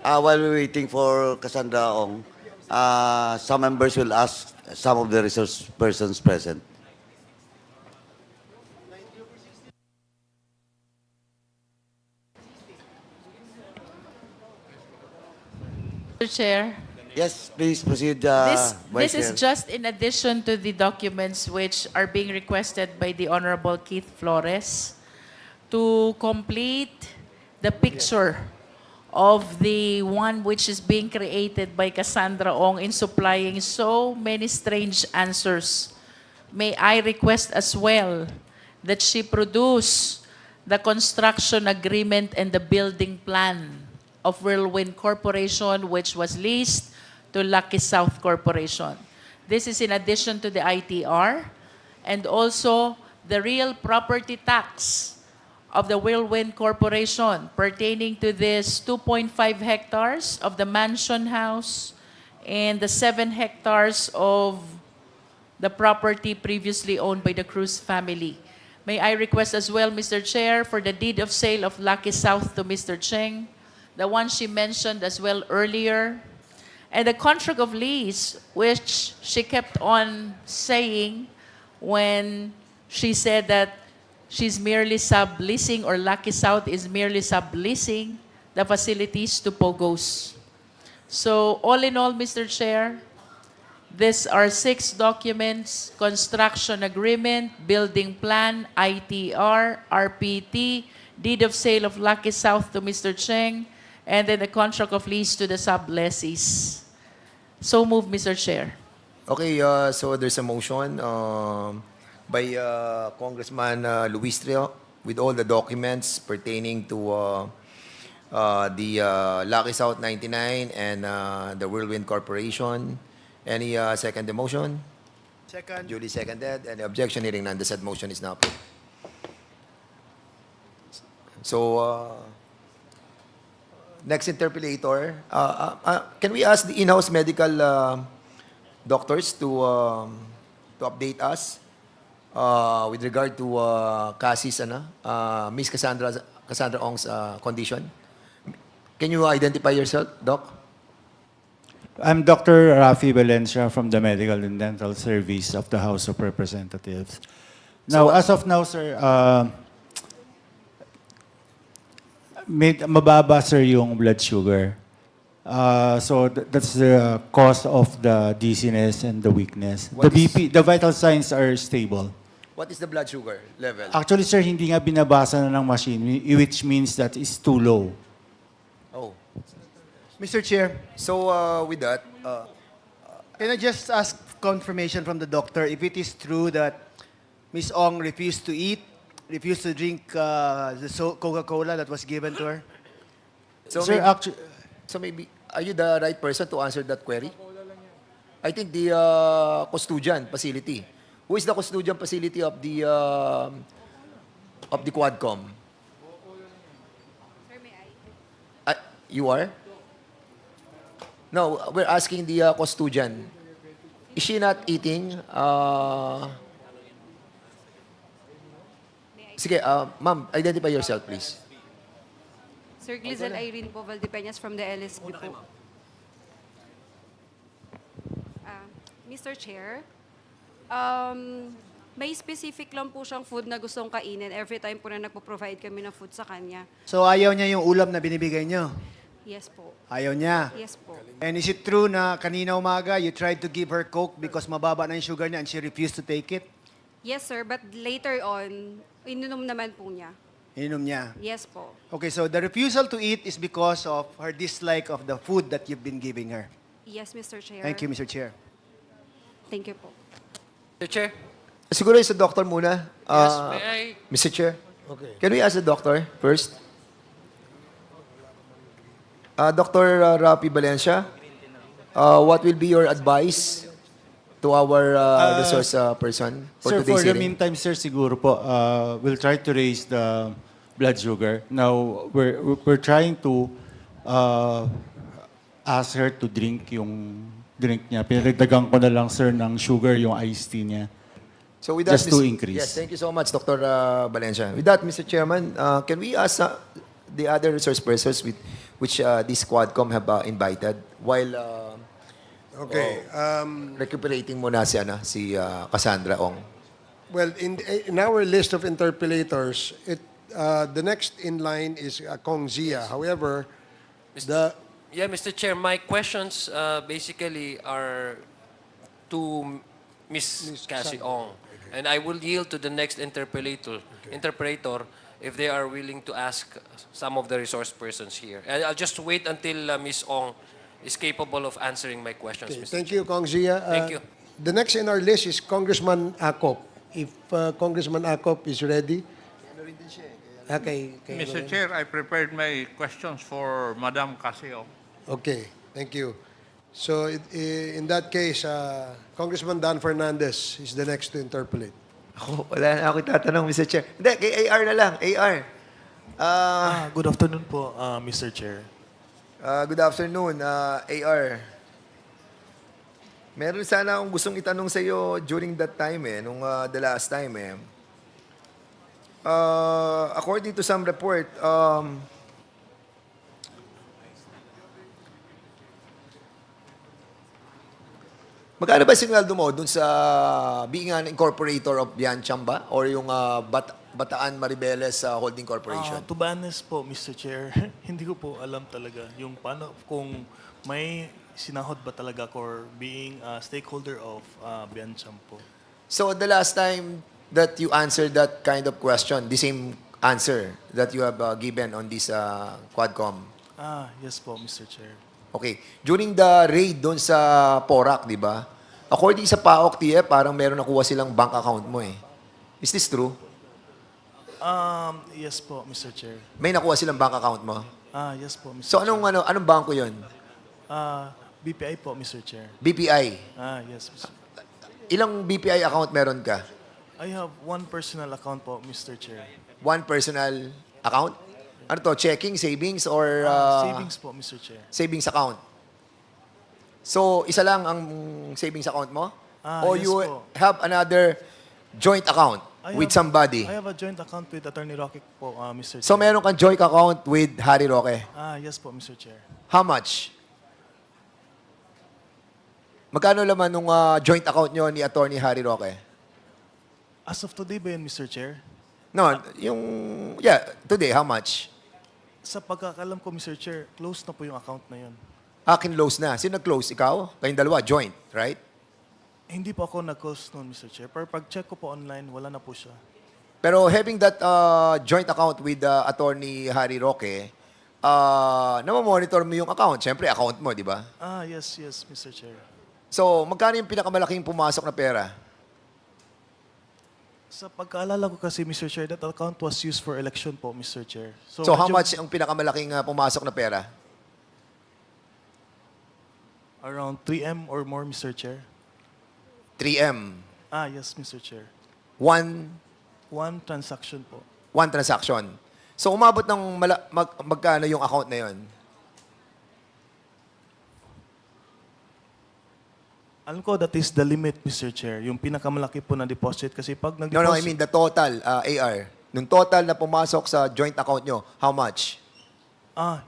While we're waiting for Cassandra Ong, some members will ask some of the resource persons present. Mr. Chair. Yes, please proceed, This Vice is Chair. just in addition to the documents which are being requested by the Honorable Keith Flores to complete the picture of the one which is being created by Cassandra Ong in supplying so many strange answers. May I request as well that she produce the construction agreement and the building plan of Whirlwind Corporation, which was leased to Lucky South Corporation. This is in addition to the ITR and also the real property tax of the Whirlwind Corporation pertaining to this 2.5 hectares of the mansion house and the 7 hectares of the property previously owned by the Cruz family. May I request as well, Mr. Chair, for the deed of sale of Lucky South to Mr. Cheng, the one she mentioned as well earlier, and the contract of lease, which she kept on saying when she said that she's merely subleasing, or Lucky South is merely subleasing the facilities to POGOs. So all in all, Mr. Chair, these are 6 documents: construction agreement, building plan, ITR, RPT, deed of sale of Lucky South to Mr. Cheng, and then the contract of lease to the sublessees. So move, Mr. Chair. Okay, so there's a motion by Congressman Luis Trio with all the documents pertaining to the Lucky South 99 and the Whirlwind Corporation. Any second the motion? Second. Duly seconded. Any objection? Hearing none, the said motion is now approved. So, next interpellator. Can we ask the in-house medical doctors to update us with regard to Cassie's, Miss Cassandra Ong's condition? Can you identify yourself, Doc? I'm Dr. Rafi Valencia from the Medical and Dental Service of the House of Representatives. Now, as of now, sir, mababa, sir, yung blood sugar. So that's the cause of the dizziness and the weakness. The BP, the vital signs are stable. What is the blood sugar level? Actually, sir, hindi nga binabasa na ng machine, which means that it's too low. Oh. Mr. Chair, So, with that, can I just ask confirmation from the doctor if it is true that Ms. Ong refused to eat, refused to drink the Coca-Cola that was given to her? so, Sir, maybe, are you the right person to answer that query? I think the custodian facility. Who is the custodian facility of the Quadcom? You are? No, we're asking the custodian. Is she not eating? Sige, ma'am, identify yourself, please. Sir Glizal Irene po, Valdepeñas from the LSB po. Mr. Chair, may specific lang po siyang food na gustong kainin every time po na nagpo-provide kami ng food sa kanya. So ayaw niya yung ulam na binibigay niyo? Yes po. Ayaw niya? Yes po. And is it true na kanina umaga you tried to give her Coke because mababa na yung sugar niya and she refused to take it? Yes, sir, but later on, ininom naman po niya. Ininom niya? Yes po. Okay, so the refusal to eat is because of her dislike of the food that you've been giving her. Yes, Mr. Chair. Thank you, Mr. Chair. Thank you po. Mr. Chair? Siguro yung sa doctor muna. Yes, may I? Mr. Chair? Okay. Can we ask the doctor first? Dr. Rapi Valencia, what will be your advice to our resource person for Sir, today's for the hearing? meantime, sir, siguro po, we'll try to raise the blood sugar. Now, we're trying to ask her to drink yung drink niya. Pinagdagan ko na lang, sir, ng sugar yung iced tea niya. So with that, Just to increase. Yes, thank you so much, Dr. Valencia. With that, Mr. Chairman, can we ask the other resource persons which this Quadcom have invited while Okay. recuperating muna si Cassandra Ong. Well, in our list of interpellators, the next in line is Kong Zia. However, the Yeah, Mr. Chair, my questions basically are to Ms. Cassie Ong. And I will yield to the next interpolator if they are willing to ask some of the resource persons here. And I'll just wait until Ms. Ong is capable of answering my questions, Okay, Mr. thank Chair. you, Kong Zia. Thank you. The next in our list is Congressman Akop. If Congressman Akop is ready. Okay. Mr. Chair, I prepared my questions for Madam Casio. Okay, thank you. So in that case, Congressman Dan Fernandez is the next to interpolate. Ako, wala na ako tatanong, Mr. Chair. Hindi, kay AR na lang. AR. Good afternoon po, Mr. Chair. Good afternoon, AR. Meron sana akong gustong itanong sa iyo during that time nung the last time according to some report, magkano ba sinweldo mo dun sa being an incorporator of Biancham ba? Or yung Bataan Maribeles Holding Corporation? To be honest po, Mr. Chair, hindi ko po alam talaga yung paano, kung may sinahod ba talaga or being a stakeholder of Biancham po. So the last time that you answered that kind of question, the same answer that you have given on this Quadcom? Yes po, Mr. Chair. Okay. During the raid doon sa Porac, di ba? According sa PAOK TF, parang meron nakuha silang bank account mo Is this true? Yes po, Mr. Chair. May nakuha silang bank account mo? Yes po, Mr. So Chair. anong bangko 'yon? BPI po, Mr. Chair. BPI. Yes, Mr. Ilang BPI account meron ka? I have one personal account po, Mr. Chair. One personal account? Ano to? Checking, savings, or Savings po, Mr. Chair. savings account? So, isa lang ang savings account mo? Or Yes you po. have another joint account with somebody? I have a joint account with Attorney Roque po, Mr. Chair. So, meron kang joint account with Harry Roque. Yes po, Mr. Chair. How much? Magkano laman nung joint account nyo ni Attorney Harry Roque? As of today ba yun, Mr. Chair? No, today, how much? Sa pagkakalam ko, Mr. Chair, close na po yung account na yun. Close na. Sino nag-close? Ikaw? Kayong dalawa, joint, right? Hindi po ako nag-close noon, Mr. Chair. Pero pag-check ko po online, wala na po siya. Pero having that joint account with Attorney Harry Roque, namamonitor mo yung account. Siyempre, account mo, di ba? Yes, Mr. Chair. So, magkano yung pinakamalaking pumasok na pera? Sa pagkaalala ko kasi, Mr. Chair, that account was used for election po, Mr. Chair. So, how much ang pinakamalaking pumasok na pera? Around 3M or more, Mr. Chair. 3M. Yes, Mr. Chair. One transaction po. transaction. So, umabot ng magkano yung account na yun? Alam ko, that is the limit, Mr. Chair. Yung pinakamalaki po na deposit. Kasi pag nag-deposit... No, I mean the total, AR. Nung total na pumasok sa joint account nyo, how much?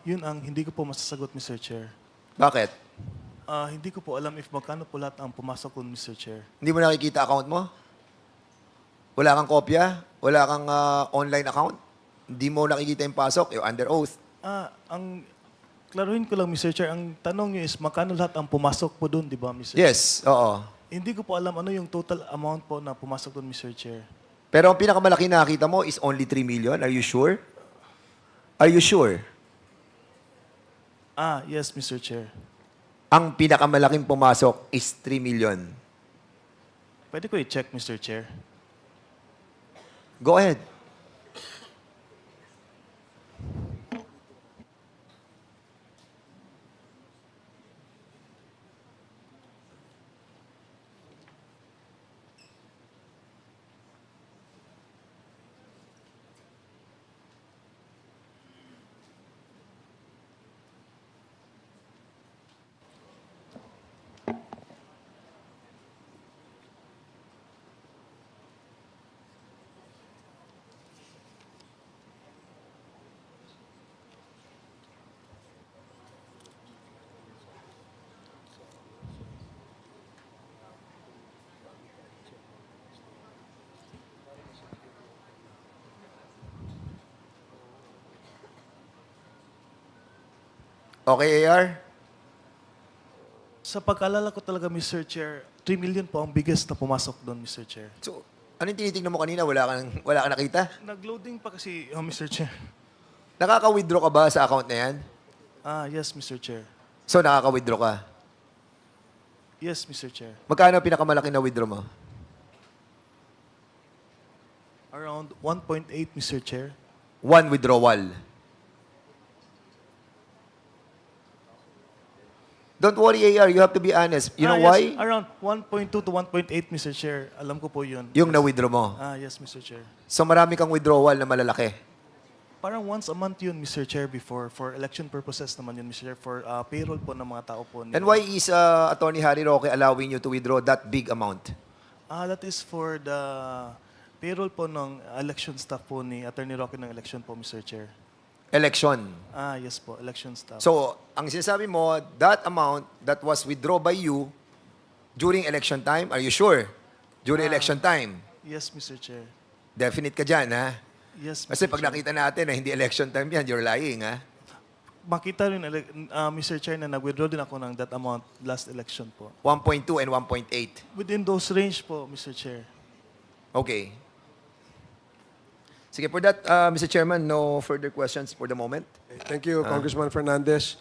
Yun ang hindi ko po masasagot, Mr. Chair. Bakit? Hindi ko po alam if magkano po lahat ang pumasok ko, Mr. Chair. Hindi mo nakikita account mo? Wala kang kopya? Wala kang online account? Hindi mo nakikita yung pasok? You're under oath. Ang klaruhin ko lang, Mr. Chair, ang tanong niyo is magkano lahat ang pumasok po doon, di ba, Mr. Chair? Yes, oo. Hindi ko po alam ano yung total amount po na pumasok doon, Mr. Chair. Pero ang pinakamalaki na nakita mo is only 3 million. Are you sure? Are you sure? Yes, Mr. Chair. Ang pinakamalaking pumasok is 3 million. Pwede ko i-check, Mr. Chair. Go ahead. Okay, AR? Sa pag-alala ko talaga, Mr. Chair, 3 million po ang biggest na pumasok doon, Mr. Chair. So, anong tinitingnan mo kanina? Wala kang nakita? Nag-loading pa kasi, Mr. Chair. Nakaka-withdraw ka ba sa account na yan? Yes, Mr. Chair. So, nakaka-withdraw ka? Yes, Mr. Chair. Magkano ang pinakamalaki na withdraw mo? Around 1.8, Mr. Chair. One withdrawal. Don't worry, AR. You have to be honest. You know why? Yes, around 1.2 to 1.8, Mr. Chair. Alam ko po yun. Yung na-withdraw mo. Yes, Mr. Chair. So, marami kang withdrawal na malalaki. Parang once a month yun, Mr. Chair, before. For election purposes naman yun, Mr. Chair. For payroll po ng mga tao po. And why is Attorney Harry Roque allowing you to withdraw that big amount? That is for the payroll po ng election staff po ni Attorney Roque ng election po, Mr. Chair. Election. Yes po, election staff. So, ang sinasabi mo, that amount that was withdrawn by you during election time, are you sure? During election time? Yes, Mr. Chair. Definite ka dyan, ha? Yes, Mr. Kasi pag Chair. nakita natin na hindi election time yan, you're lying, ha? Makita rin, Mr. Chair, na nag-withdraw din ako ng that amount last election po. 1.2 and 1.8. Within those range po, Mr. Chair. Okay. Sige, for that, Mr. Chairman, no further questions for the moment. Thank you, Congressman Fernandez.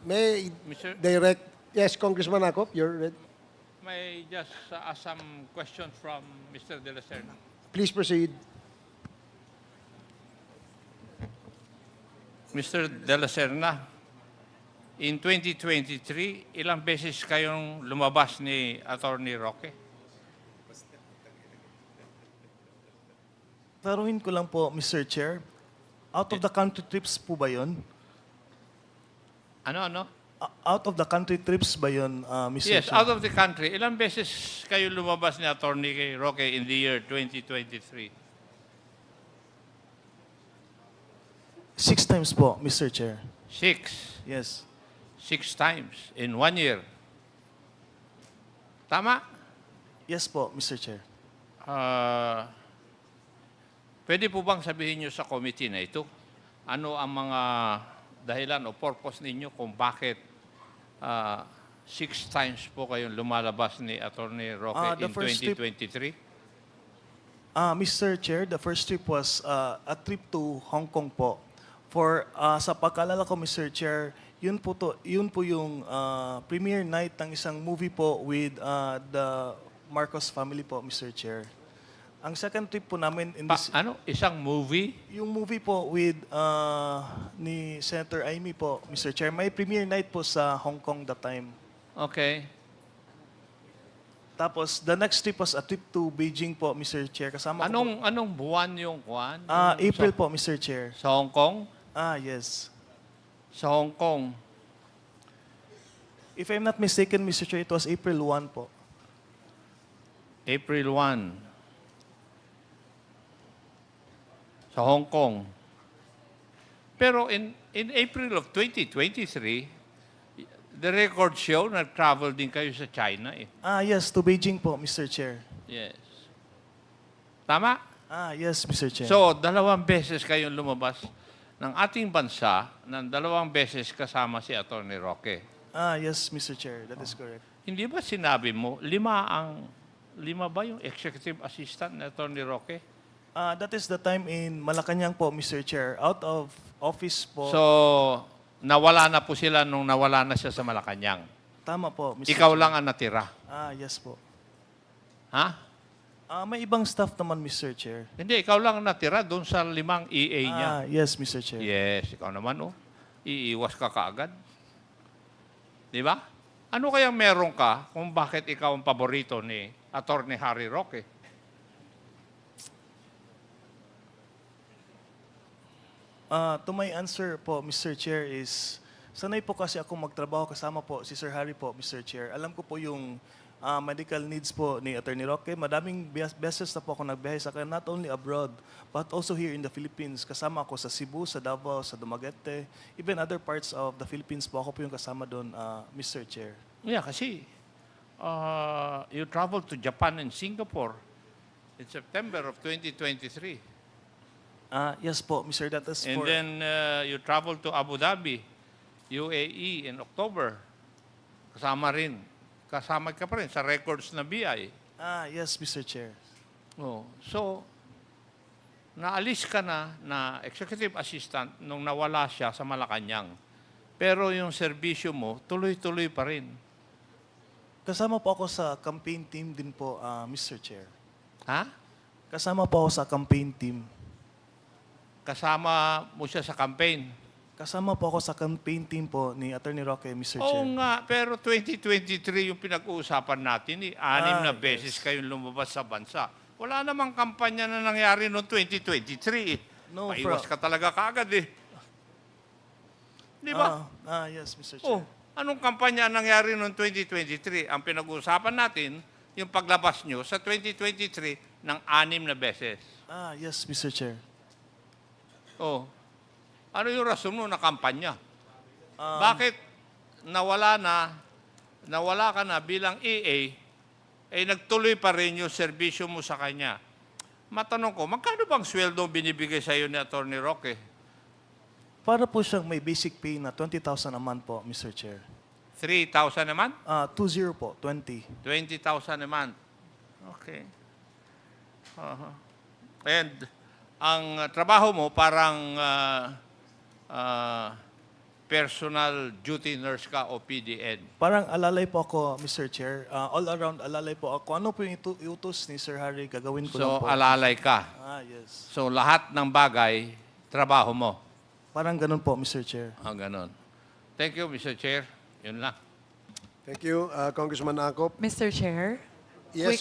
May Mr. direct... Yes, Congressman Akop, you're ready. May just ask some questions from Mr. De La Serna. Please proceed. Mr. De La Serna, in 2023, ilang beses kayong lumabas ni Attorney Roque? Taruhin ko lang po, Mr. Chair. Out of the country trips po ba yun? Ano? Out of the country trips ba yun, Mr. Yes, Chair? out of the country. Ilang beses kayo lumabas ni Attorney Roque in the year 2023? 6 times po, Mr. Chair. 6. Yes. 6 times in 1 year. Tama? Yes po, Mr. Chair. Pwede po bang sabihin nyo sa committee na ito, ano ang mga dahilan o purpose ninyo kung bakit 6 times po kayong lumalabas ni Attorney Roque in 2023? Mr. Chair, the first trip was a trip to Hong Kong po. For sa pagkalala ko, Mr. Chair, yun po yung premiere night ng isang movie po with the Marcos family po, Mr. Chair. Ang second trip po namin in this... Isang movie? Yung movie po with ni Senator Amy po, Mr. Chair. May premiere night po sa Hong Kong that time. Okay. Tapos, the next trip was a trip to Beijing po, Mr. Chair. Kasama ko po. Anong buwan yung kuwan? April po, Mr. Chair. Sa Hong Kong? Yes. Sa Hong Kong. If I'm not mistaken, Mr. Chair, it was April 1 po. April 1. Sa Hong Kong. Pero in April of 2023, the record show, nag-travel din kayo sa China eh. Yes, to Beijing po, Mr. Chair. Yes. Tama? Yes, Mr. Chair. So, 2 beses kayong lumabas ng ating bansa, ng 2 beses kasama si Attorney Roque. Yes, Mr. Chair. That is correct. Hindi ba sinabi mo, 5 ba yung executive assistant ni Attorney Roque? That is the time in Malacanang po, Mr. Chair. Out of office po. So, nawala na po sila nung nawala na siya sa Malacanang. Tama po, Mr. Ikaw Chair. lang ang natira. Yes po. Ha? May ibang staff naman, Mr. Chair. Hindi, ikaw lang ang natira doon sa 5 EA niya. Yes, Mr. Chair. Yes, ikaw naman, oh. Iiwas ka kaagad. Di ba? Ano kayang meron ka kung bakit ikaw ang paborito ni Attorney Harry Roque? To my answer po, Mr. Chair, is sanay po kasi ako magtrabaho kasama po si Sir Harry po, Mr. Chair. Alam ko po yung medical needs po ni Attorney Roque. Madaming beses na po ako nagbiyahe sa kanya, not only abroad, but also here in the Philippines. Kasama ako sa Cebu, sa Davao, sa Dumaguete, even other parts of the Philippines po. Ako po yung kasama doon, Mr. Chair. Yeah, kasi you traveled to Japan and Singapore in September of 2023. Yes po, Mr. That is And for... then you traveled to Abu Dhabi UAE in October. Kasama rin. Kasama ka pa rin sa records na BI. Yes, Mr. Chair. Oh, so, naalis ka na executive assistant nung nawala siya sa Malacanang. Pero yung serbisyo mo, tuloy-tuloy pa rin. Kasama po ako sa campaign team din po, Mr. Chair. Ha? Kasama po ako sa campaign team. Kasama mo siya sa campaign. Kasama po ako sa campaign team po ni Attorney Roque, Mr. Oo Chair. nga, pero 2023 yung pinag-uusapan natin. 6 na yes. beses kayong lumabas sa bansa. Wala namang kampanya na nangyari noong 2023. No, Paiwas ka talaga kaagad eh. Di ba? Yes, Mr. Chair. Oh, anong kampanya ang nangyari noong 2023? Ang pinag-uusapan natin, yung paglabas nyo sa 2023 ng 6 na beses. Yes, Mr. Chair. Oh, ano yung rason mo na kampanya? Bakit nawala ka na bilang EA, nagtuloy pa rin yung serbisyo mo sa kanya? Matanong ko, magkano bang sweldo binibigay sa iyo ni Atty. Roque? Para po siyang may basic pay na 20,000 a month po, Mr. Chair. 3,000 a month? 20 po, 20. 20,000 a month. Okay. And ang trabaho mo parang personal duty nurse ka o PDN. Parang alalay po ako, Mr. Chair. All around alalay po ako. Ano po yung iutos ni Sir Harry, gagawin ko lang So, po. alalay ka. Yes. So, lahat ng bagay, trabaho mo. Parang ganun po, Mr. Chair. Ganon. Thank you, Mr. Chair. Yun lang. Thank you, Congressman Akop. Mr. Chair? Yes,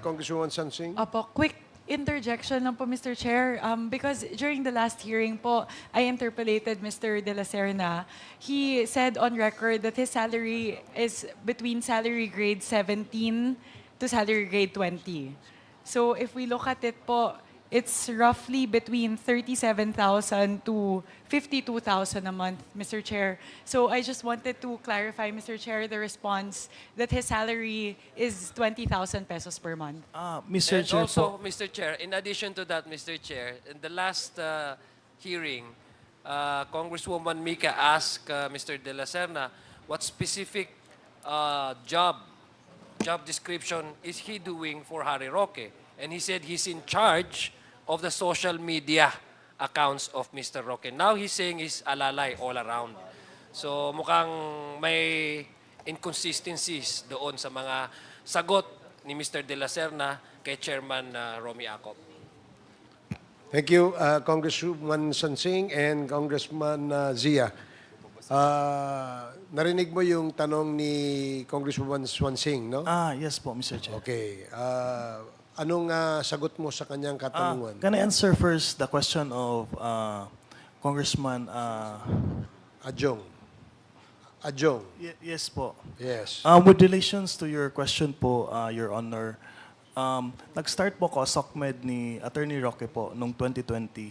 Congresswoman Sansing. Opo, quick interjection lang po, Mr. Chair. Because during the last hearing po, I interpolated Mr. De La Serna. He said on record that his salary is between salary grade 17 to salary grade 20. So if we look at it po, it's roughly between 37,000 to 52,000 a month, Mr. Chair. So I just wanted to clarify, Mr. Chair, the response that his salary is 20,000 pesos per month. Mr. And Chair also, po. Mr. Chair, in addition to that, Mr. Chair, in the last hearing, Congresswoman Mika asked Mr. De La Serna what specific job description is he doing for Harry Roque. And he said he's in charge of the social media accounts of Mr. Roque. Now he's saying he's alalay all around. So mukhang may inconsistencies doon sa mga sagot ni Mr. De La Serna kay Chairman Romy Acop. Thank you, Congresswoman Sansing and Congressman Zia. Narinig mo yung tanong ni Congresswoman Sansing, no? Yes po, Mr. Chair. Okay. Anong sagot mo sa kanyang katanungan? Can I answer first the question of Congressman Adjong. Yes po. Yes. With relations to your question po, Your Honor, nag-start po ako as SOCMED ni Attorney Roque po noong 2020.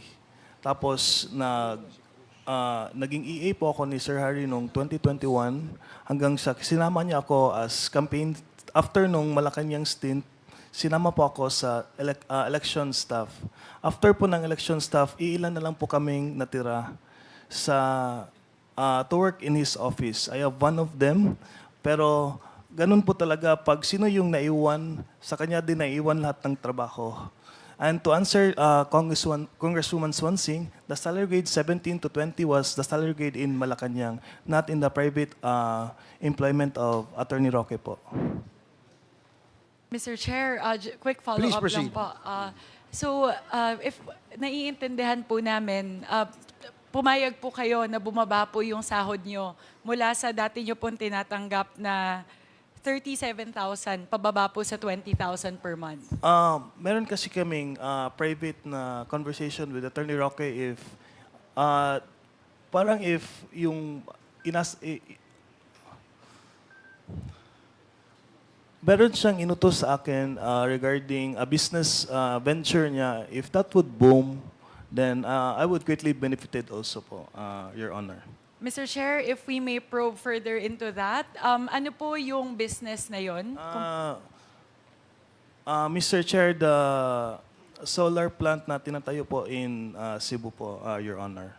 Tapos naging EA po ako ni Sir Harry noong 2021 hanggang sa sinama niya ako as campaign after nung Malacanang stint. Sinama po ako sa election staff. After po ng election staff, iilan na lang po kaming natira to work in his office. I have one of them, pero ganun po talaga, pag sino yung naiwan, sa kanya din naiwan lahat ng trabaho. And to answer Congresswoman Swansing, the salary grade 17 to 20 was the salary grade in Malacanang, not in the private employment of Attorney Roque po. Mr. Chair, quick Please follow-up proceed. lang po. If naiintindihan po namin, pumayag po kayo na bumaba po yung sahod nyo mula sa dati nyo pong tinatanggap na 37,000, pababa po sa 20,000 per month. Meron kasi kaming private na conversation with Attorney Roque if parang if yung meron siyang inutos sa akin regarding a business venture niya. If that would boom, then I would greatly benefited also po, Your Honor. Mr. Chair, if we may probe further into that, ano po yung business na yon? Mr. Chair, the solar plant na tinatayo po in Cebu po, Your Honor.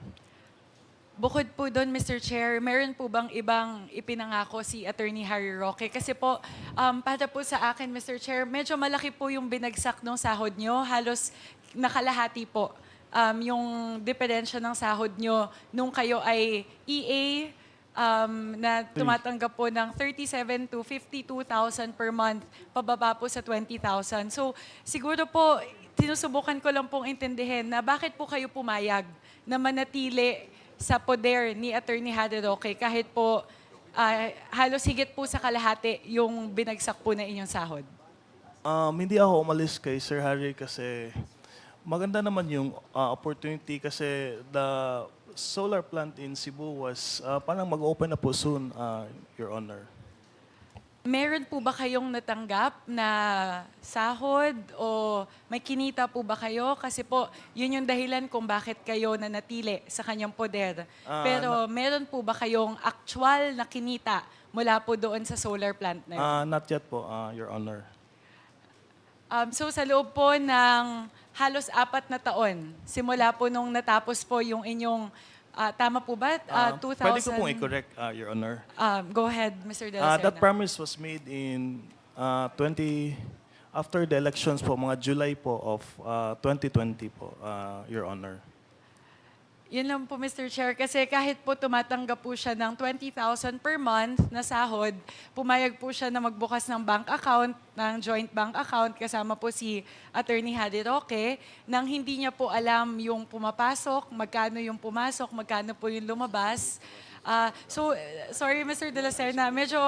Bukod po doon, Mr. Chair, meron po bang ibang ipinangako si Attorney Harry Roque? Kasi po, para po sa akin, Mr. Chair, medyo malaki po yung binagsak ng sahod nyo. Halos nakalahati po yung diferensya ng sahod nyo nung kayo ay EA na tumatanggap po ng 37 to 52,000 per month, pababa po sa 20,000. So siguro po, sinusubukan ko lang pong intindihin na bakit po kayo pumayag na manatili sa poder ni Attorney Harry Roque kahit po halos higit po sa kalahati yung binagsak po na inyong sahod. Hindi ako umalis kay Sir Harry kasi maganda naman yung opportunity kasi the solar plant in Cebu was parang mag-open na po soon, Your Honor. Meron po ba kayong natanggap na sahod o may kinita po ba kayo? Kasi po, yun yung dahilan kung bakit kayo nanatili sa kanyang poder. Pero meron po ba kayong actual na kinita mula po doon sa solar plant na yun? Not yet po, Your Honor. So sa loob po ng halos 4 na taon, simula po nung natapos po yung inyong, tama po ba? 2000? Pwede ko pong i-correct, Your Honor. Go ahead, Mr. De La Serna. That promise was made in after the elections po, mga July po of 2020 po, Your Honor. Yun lang po, Mr. Chair, kasi kahit po tumatanggap po siya ng 20,000 per month na sahod, pumayag po siya na magbukas ng bank account, ng joint bank account, kasama po si Attorney Harry Roque, nang hindi niya po alam yung pumapasok, magkano yung pumasok, magkano po yung lumabas. Sorry, Mr. De La Serna, medyo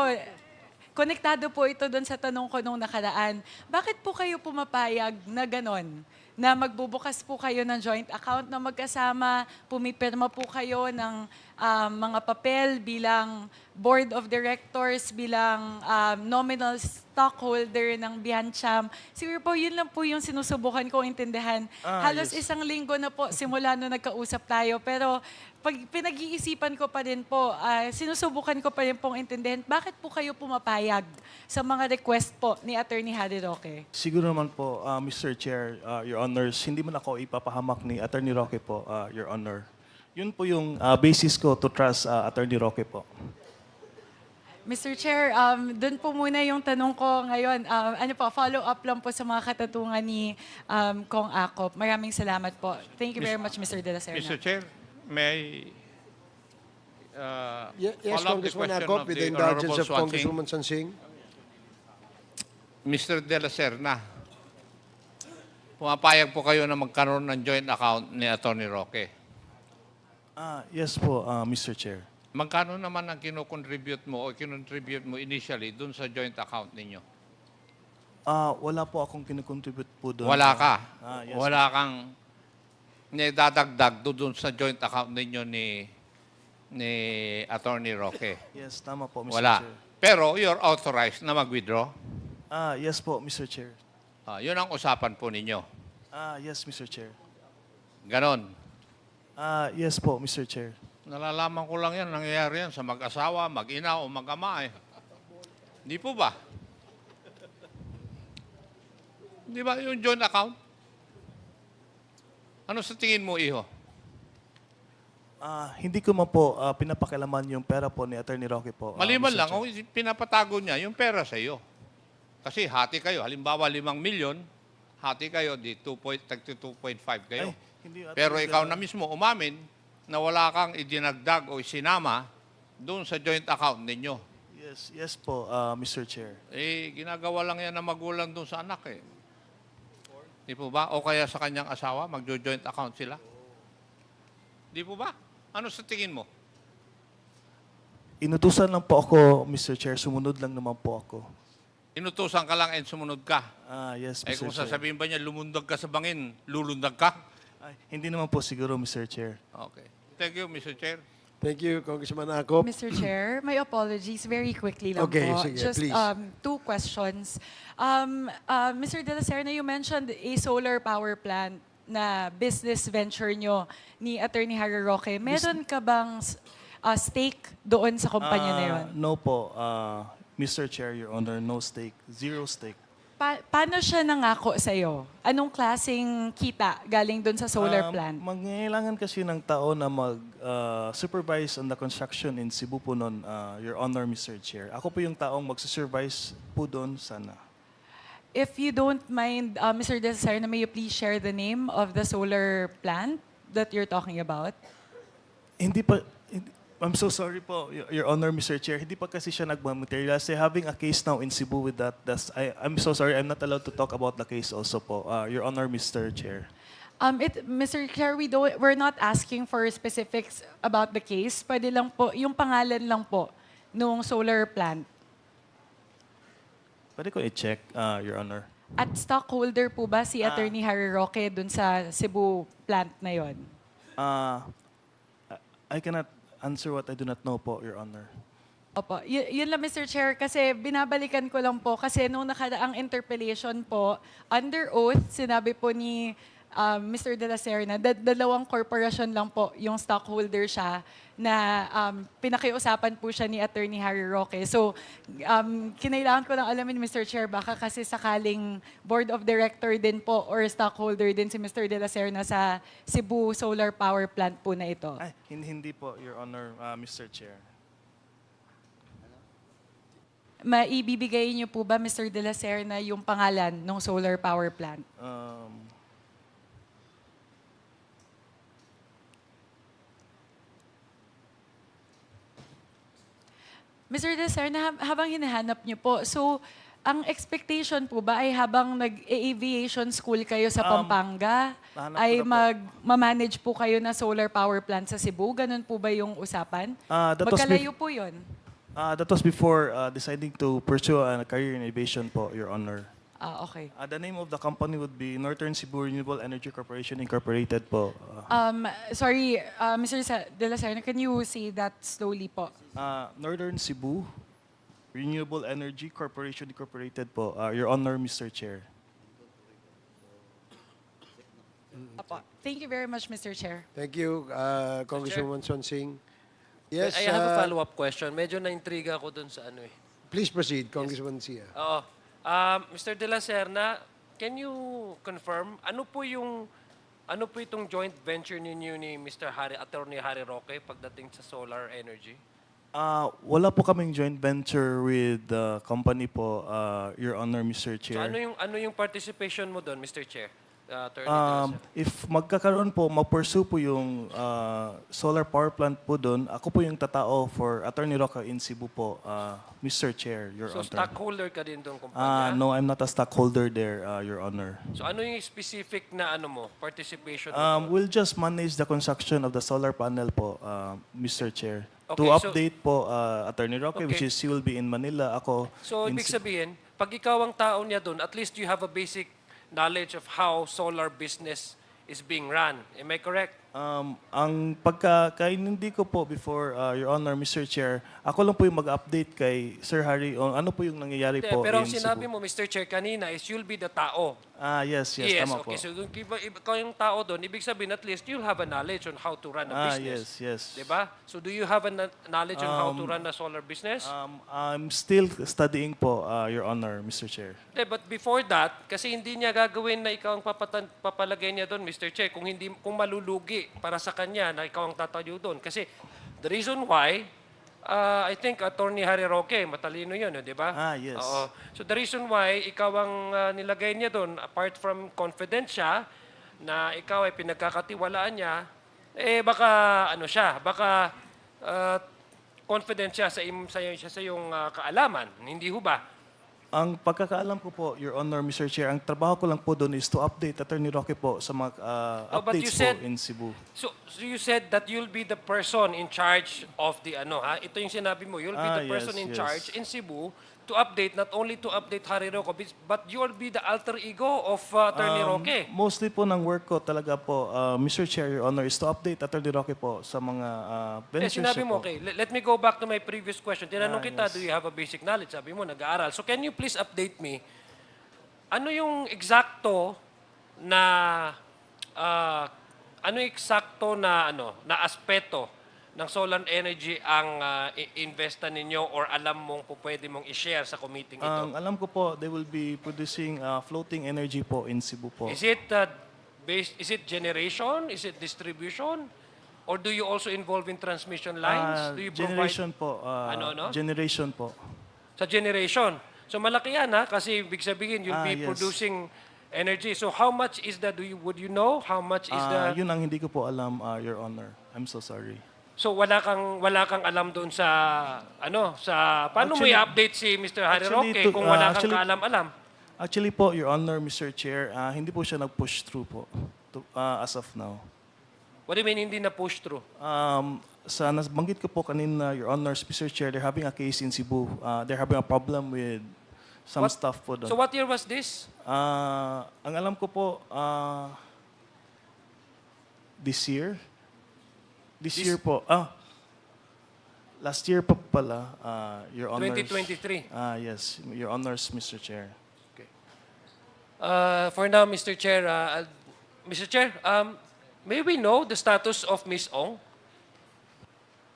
konektado po ito doon sa tanong ko nung nakaraan. Bakit po kayo pumapayag na ganon? Na magbubukas po kayo ng joint account na magkasama, pumipirma po kayo ng mga papel bilang board of directors, bilang nominal stockholder ng Biancham. Siguro po, yun lang po yung sinusubukan ko intindihan. Halos Yes. 1 linggo na po simula nung nagkausap tayo. Pero pag pinag-iisipan ko pa rin po, sinusubukan ko pa rin pong intindihan, bakit po kayo pumapayag sa mga request po ni Attorney Harry Roque? Siguro naman po, Mr. Chair, Your Honors, hindi man ako ipapahamak ni Attorney Roque po, Your Honor. Yun po yung basis ko to trust Attorney Roque po. Mr. Chair, doon po muna yung tanong ko ngayon. Follow up lang po sa mga katatungan ni Kong Akop. Maraming salamat po. Thank you very much, Mr. De La Serna. Mr. Chair, may Yes, follow up the Congressman question Akop, of with the the indulgence Honorable of Swansing. Congresswoman Sansing. Mr. De La Serna, pumapayag po kayo na magkaroon ng joint account ni Attorney Roque. Yes po, Mr. Chair. Magkano naman ang kinocontribute mo o kinontribute mo initially dun sa joint account ninyo? Wala po akong kinocontribute po doon. Wala ka. Yes. Wala kang dadagdag doon sa joint account ninyo ni Attorney Roque. Yes, tama po, Mr. Wala. Chair. Pero you're authorized na mag-withdraw. Yes po, Mr. Chair. Yun ang usapan po ninyo. Yes, Mr. Chair. Ganon. Yes po, Mr. Chair. Nalalaman ko lang yan, nangyayari yan sa mag-asawa, mag-ina o mag-ama eh. Di po ba? Di ba yung joint account? Ano sa tingin mo, iho? Hindi ko man po pinapakialaman yung pera po ni Attorney Roque po. Maliban Mr. lang, Chair. kung pinapatago niya yung pera sa iyo. Kasi hati kayo. Halimbawa, 5 milyon, hati kayo, di 2.5 kayo. Hindi, Pero Attorney ikaw De La- na mismo umamin na wala kang idinagdag o isinama doon sa joint account ninyo. Yes po, Mr. Chair. Ginagawa lang yan ng magulang doon sa anak eh. Di po ba? O kaya sa kanyang asawa, magjo-joint account sila. Di po ba? Ano sa tingin mo? Inutusan lang po ako, Mr. Chair. Sumunod lang naman po ako. Inutusan ka lang and sumunod ka. Yes, Mr. Kung Chair. sasabihin ba niya, lumundag ka sa bangin, lulundag ka? Hindi naman po siguro, Mr. Chair. Okay. Thank you, Mr. Chair. Thank you, Congressman Akop. Mr. Chair, my apologies. Very quickly lang Okay, po. sige, Just please. 2 questions. Mr. De La Serna, you mentioned a solar power plant na business venture nyo ni Attorney Harry Roque. Meron ka bang stake doon sa kumpanya na yun? No po, Mr. Chair, Your Honor, no stake. Zero stake. Paano siya nangako sa'yo? Anong klaseng kita galing doon sa solar plant? Mangailangan kasi ng tao na mag-supervise on the construction in Cebu po noon, Your Honor, Mr. Chair. Ako po yung taong mag-supervise po doon sana. If you don't mind, Mr. De La Serna, may you please share the name of the solar plant that you're talking about? Hindi pa, I'm so sorry po, Your Honor, Mr. Chair. Hindi pa kasi siya nagmamaterialize. Having a case now in Cebu with that, I'm so sorry, I'm not allowed to talk about the case also po, Your Honor, Mr. Chair. Mr. Chair, we're not asking for specifics about the case. Pwede lang po, yung pangalan lang po nung solar plant. Pwede ko i-check, Your Honor. At stockholder po ba si Attorney Harry Roque dun sa Cebu plant na yon? I cannot answer what I do not know po, Your Honor. Opo. Yun lang, Mr. Chair, kasi binabalikan ko lang po kasi nung nakadaang interpellation po, under oath, sinabi po ni Mr. De La Serna, dalawang corporation lang po yung stockholder siya na pinakiusapan po siya ni Attorney Harry Roque. So, kinailangan ko lang alamin, Mr. Chair, baka kasi sakaling board of director din po or stockholder din si Mr. De La Serna sa Cebu Solar Power Plant po na ito. Ay, hindi po, Your Honor, Mr. Chair. Maibibigay niyo po ba, Mr. De La Serna, yung pangalan ng solar power plant? Mr. De La Serna, habang hinahanap niyo po, so ang expectation po ba ay habang nag-aviation school kayo sa Pampanga, ay mag-manage po kayo na solar power plant sa Cebu? Ganun po ba yung usapan? Magkalayo po yun? That was before deciding to pursue a career in aviation po, Your Honor. Okay. The name of the company would be Northern Cebu Renewable Energy Corporation Incorporated po. Sorry, Mr. De La Serna, can you say that slowly po? Northern Cebu Renewable Energy Corporation Incorporated po, Your Honor, Mr. Chair. Opo. Thank you very much, Mr. Chair. Thank you, Congresswoman Sonsing. Yes, I have a follow-up question. Medyo na-intriga ako dun sa ano eh. Please proceed, Congresswoman Sia. Oo. Mr. De La Serna, can you confirm ano po itong joint venture ninyo ni Attorney Harry Roque pagdating sa solar energy? Wala po kaming joint venture with the company po, Your Honor, Mr. So Chair. ano yung participation mo doon, Mr. Chair? Attorney De La Serna. If magkakaroon po, ma-pursue po yung solar power plant po doon, ako po yung tatao for Attorney Roque in Cebu po, Mr. Chair, Your So Honor. stockholder ka din doon kumpanya? No, I'm not a stockholder there, Your Honor. So ano yung specific na participation mo? We'll just manage the construction of the solar panel po, Mr. Chair. Okay, To so- update po Attorney Roque, Okay. which is he will be in Manila. Ako So in ibig sabihin, pag ikaw ang tao niya doon, at least you have a basic knowledge of how solar business is being run. Am I correct? Ang pagkakaintindi ko po before, Your Honor, Mr. Chair, ako lang po yung mag-update kay Sir Harry on ano po yung nangyayari Hindi, po pero ang in sinabi Cebu. mo, Mr. Chair, kanina is you'll be the tao. Yes, tama po. Okay. So kung ikaw yung tao doon, ibig sabihin at least you'll have a knowledge on how to run a business. Yes. Diba? So do you have a knowledge on how to run a solar business? I'm still studying po, Your Honor, Mr. Chair. But before that, kasi hindi niya gagawin na ikaw ang papalagay niya doon, Mr. Chair, kung malulugi para sa kanya na ikaw ang tatayo doon. Kasi the reason why, I think Attorney Harry Roque, matalino yun, di ba? Yes. Oo. So the reason why ikaw ang nilagay niya doon, apart from confident siya, na ikaw ay pinagkakatiwalaan niya, baka confident siya sa iyong kaalaman. Hindi ho ba? Ang pagkakaalam ko po, Your Honor, Mr. Chair, ang trabaho ko lang po doon is to update Attorney Roque po sa mga but you updates said- po in Cebu. So you said that you'll be the person in charge of the Ito yung sinabi mo, you'll be the person in yes. charge in Cebu to update, not only to update Harry Roque, but you'll be the alter ego of Attorney Roque. Mostly po ng work ko talaga po, Mr. Chair, Your Honor, is to update Attorney Roque po sa mga ventures Sinabi niya mo, po. okay, let me go back to my previous question. Tinanong kita, Yes. do you have a basic knowledge? Sabi mo, nag-aaral. So can you please update me, ano yung eksakto na, na aspeto ng solar energy ang investa ninyo or alam mong po pwede mong i-share sa committee ito? Ang alam ko po, they will be producing floating energy po in Cebu po. Is it is it generation? Is it distribution? Or do you also involve in transmission lines? Do you Generation po. Ano? Generation po. Sa generation. So malaki yan ha, kasi ibig sabihin you'll be Yes. producing energy. So how much is that? Would you know how much is the... Yun ang hindi ko po alam, Your Honor. I'm so sorry. So wala kang alam doon sa paano mo Actually- i-update si Mr. Harry Actually, Roque kung wala kang kaalam-alam? Actually po, Your Honor, Mr. Chair, hindi po siya nag-push through po as of now. What do you mean hindi na push through? Sa nabanggit ko po kanina, Your Honor, Mr. Chair, they're having a case in Cebu. They're having a problem with some stuff po doon. So what year was this? Ang alam ko po, this year? This year po. Last year po pala, Your Honors. 2023. Yes, Your Honors, Mr. Chair. For now, Mr. Chair, may we know the status of Ms. Ong?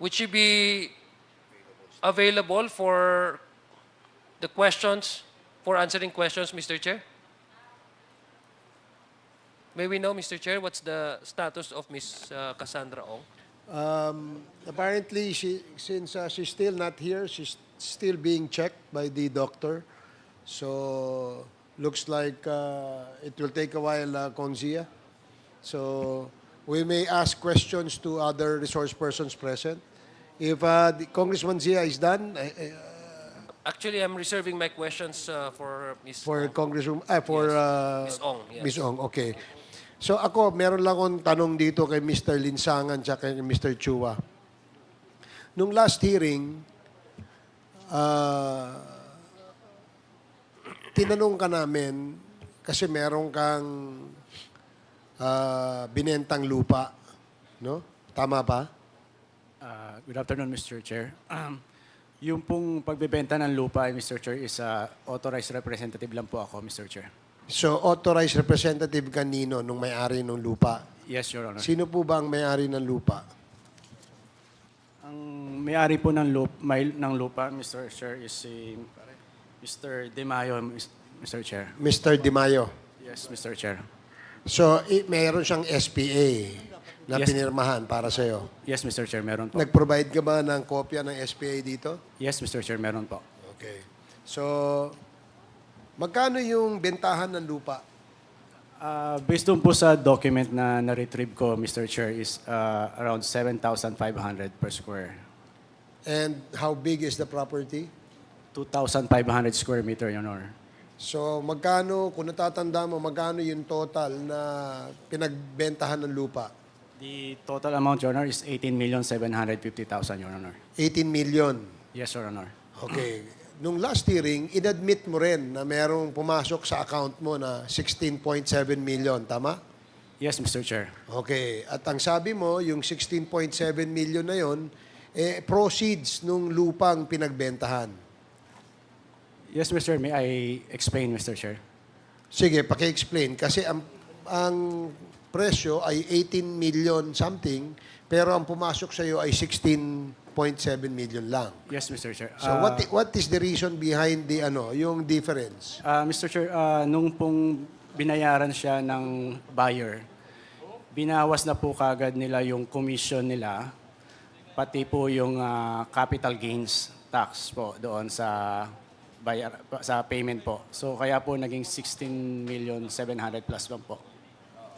Would she be available for the questions, for answering questions, Mr. Chair? May we know, Mr. Chair, what's the status of Ms. Cassandra Ong? Apparently, since she's still not here, she's still being checked by the doctor. So, looks like it will take a while, Konzia. So, we may ask questions to other resource persons present. If Congressman Zia is done, Actually, I'm reserving my questions for Ms. for Ong. Congresswoman, Ms. Ong, yes. Ms. Ong, okay. So ako, meron lang akong tanong dito kay Mr. Linsangan at kay Mr. Chua. Nung last hearing, tinanong ka namin kasi meron kang binentang lupa, no? Tama ba? Good afternoon, Mr. Chair. Yung pong pagbebenta ng lupa, Mr. Chair, is authorized representative lang po ako, Mr. Chair. So, authorized representative kanino nung may-ari ng lupa? Yes, Your Honor. Sino po ba ang may-ari ng lupa? Ang may-ari po ng lupa, Mr. Chair, is si Mr. De Mayo, Mr. Chair. Mr. Di Mayo. Yes, Mr. Chair. So, mayroon siyang SPA na Yes. pinirmahan para sa'yo. Yes, Mr. Chair, meron po. Nag-provide ka ba ng kopya ng SPA dito? Yes, Mr. Chair, meron po. Okay. So, magkano yung bentahan ng lupa? Based on po sa document na na-retrieve ko, Mr. Chair, is around 7,500 per square. And how big is the property? 2,500 square meter, Your Honor. So, magkano, kung natatanda mo, magkano yung total na pinagbentahan ng lupa? The total amount, Your Honor, is 18,750,000, Your Honor. 18 million. Yes, Your Honor. Okay. Nung last hearing, inadmit mo rin na merong pumasok sa account mo na 16.7 million. Tama? Yes, Mr. Chair. Okay. At ang sabi mo, yung 16.7 million na yon, proceeds nung lupang pinagbentahan. Yes, Mr. Chair. May I explain, Mr. Chair? Sige, paki-explain. Kasi ang presyo ay 18 million something, pero ang pumasok sa iyo ay 16.7 million lang. Yes, Mr. Chair. So what is the reason behind the yung difference? Mr. Chair, nung pong binayaran siya ng buyer, binawas na po kagad nila yung commission nila, pati po yung capital gains tax po doon sa payment po. So kaya po naging 16,700,000 plus lang po.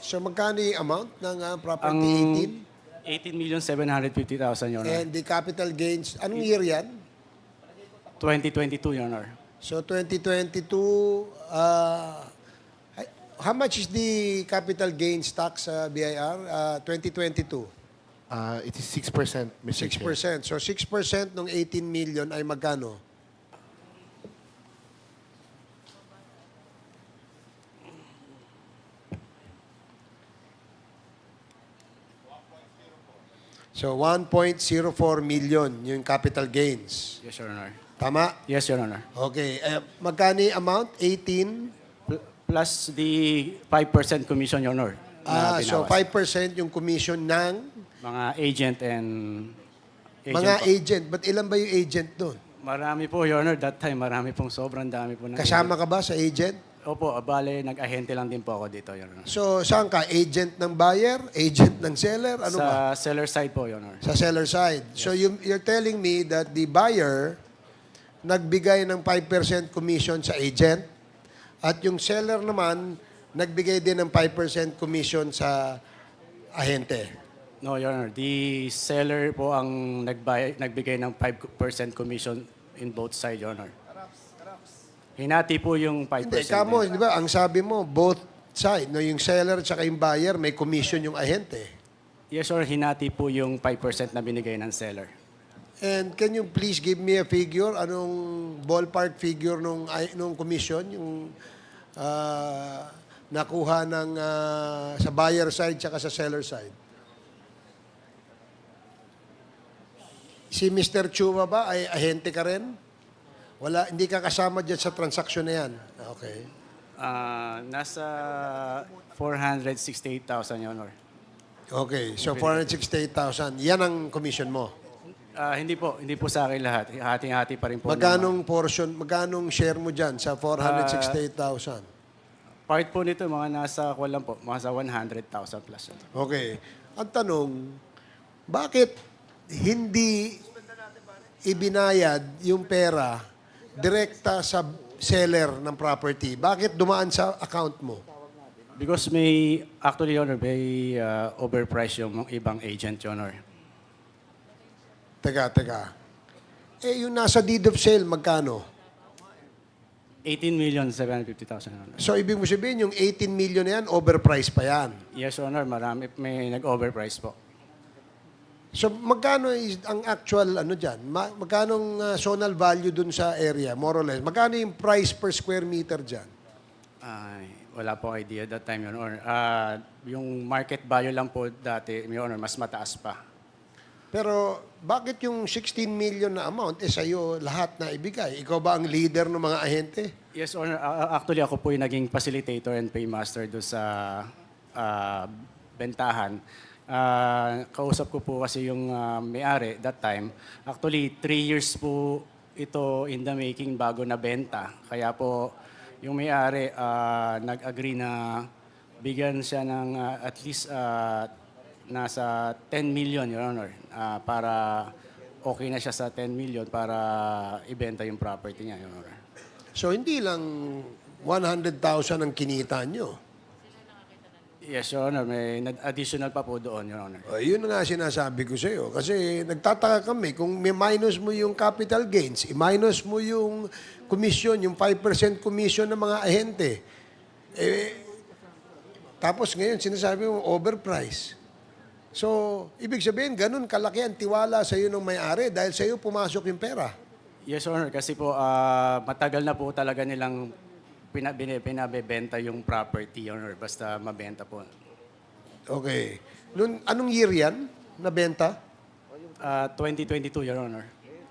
So magkano yung amount ng property? 18,750,000, Your Honor. And the capital gains, anong year yan? 2022, Your Honor. So 2022, how much is the capital gains tax BIR? 2022? It is 6%, Mr. Chair. 6%. So 6% ng 18 million ay magkano? So 1.04 million yung capital gains. Yes, Your Honor. Tama? Yes, Your Honor. Okay. Magkano yung amount? 18? Plus the 5% commission, Your Honor. na So binawas. 5% yung commission ng Mga agent and Mga po. agent. But ilan ba yung agent doon? Marami po, Your Honor. That time, marami pong sobrang dami po. Kasama ka ba sa agent? Opo, bale, nag-ahente lang din po ako dito, Your Honor. So, saan ka? Agent ng buyer? Agent ng seller? Ano sa ba? seller side po, Your Honor. Sa seller side. So, you're telling me that the buyer nagbigay ng 5% commission sa agent at yung seller naman nagbigay din ng 5% commission sa ahente. No, Your Honor. The seller po ang nagbigay ng 5% commission in both sides, Your Honor. Hinati po yung 5%. Hindi, kamo, di ba, ang sabi mo, both side, no, yung seller at saka yung buyer, may commission yung ahente. Yes, sir. Hinati po yung 5% na binigay ng seller. And can you please give me a figure? Anong ballpark figure nung commission? Yung nakuha ng sa buyer side tsaka sa seller side? Si Mr. Chua ba ay ahente ka rin? Wala, hindi ka kasama dyan sa transaksyon na yan. Okay. Nasa 468,000, Your Honor. Okay, so 468,000. Yan ang commission mo. Hindi po sa akin lahat. Hati-hati pa rin po. Magkanong portion, magkanong share mo dyan sa 468,000? Part po nito, mga nasa, lang po, mga sa 100,000 plus. Okay. Ang tanong, bakit hindi ibinayad yung pera direkta sa seller ng property? Bakit dumaan sa account mo? Because actually, Your Honor, may overprice yung ibang agent, Your Honor. Teka. Yung nasa deed of sale, magkano? 18,750,000, Your Honor. So, ibig mo sabihin, yung 18 million na yan, overpriced pa yan. Yes, Your Honor, marami. May nag-overprice po. So, magkano ang actual, magkano zonal value dun sa area, more or less? Magkano yung price per square meter dyan? Wala po idea that time, Your Honor. Yung market value lang po dati, Your Honor, mas mataas pa. Pero, bakit yung 16 million na amount, sa'yo lahat na ibigay? Ikaw ba ang leader ng mga ahente? Yes, Honor. Actually, ako po yung naging facilitator and paymaster doon sa bentahan. Kausap ko po kasi yung may-ari that time. Actually, 3 years po ito in the making bago na benta. Kaya po, yung may-ari nag-agree na bigyan siya ng at least nasa 10 million, Your Honor, para okay na siya sa 10 million para ibenta yung property niya, Your Honor. So, hindi lang 100,000 ang kinita nyo. Yes, Your Honor. May additional pa po doon, Your Honor. Yun nga sinasabi ko sa'yo. Kasi nagtataka kami, kung may minus mo yung capital gains, i-minus mo yung commission, yung 5% commission ng mga ahente. Tapos ngayon, sinasabi mo, overprice. So, ibig sabihin, ganun kalaki ang tiwala sa'yo ng may-ari dahil sa'yo pumasok yung pera. Yes, Your Honor. Kasi po, matagal na po talaga nilang pinabebenta yung property, Your Honor. Basta mabenta po. Okay. Anong year yan nabenta? 2022, Your Honor.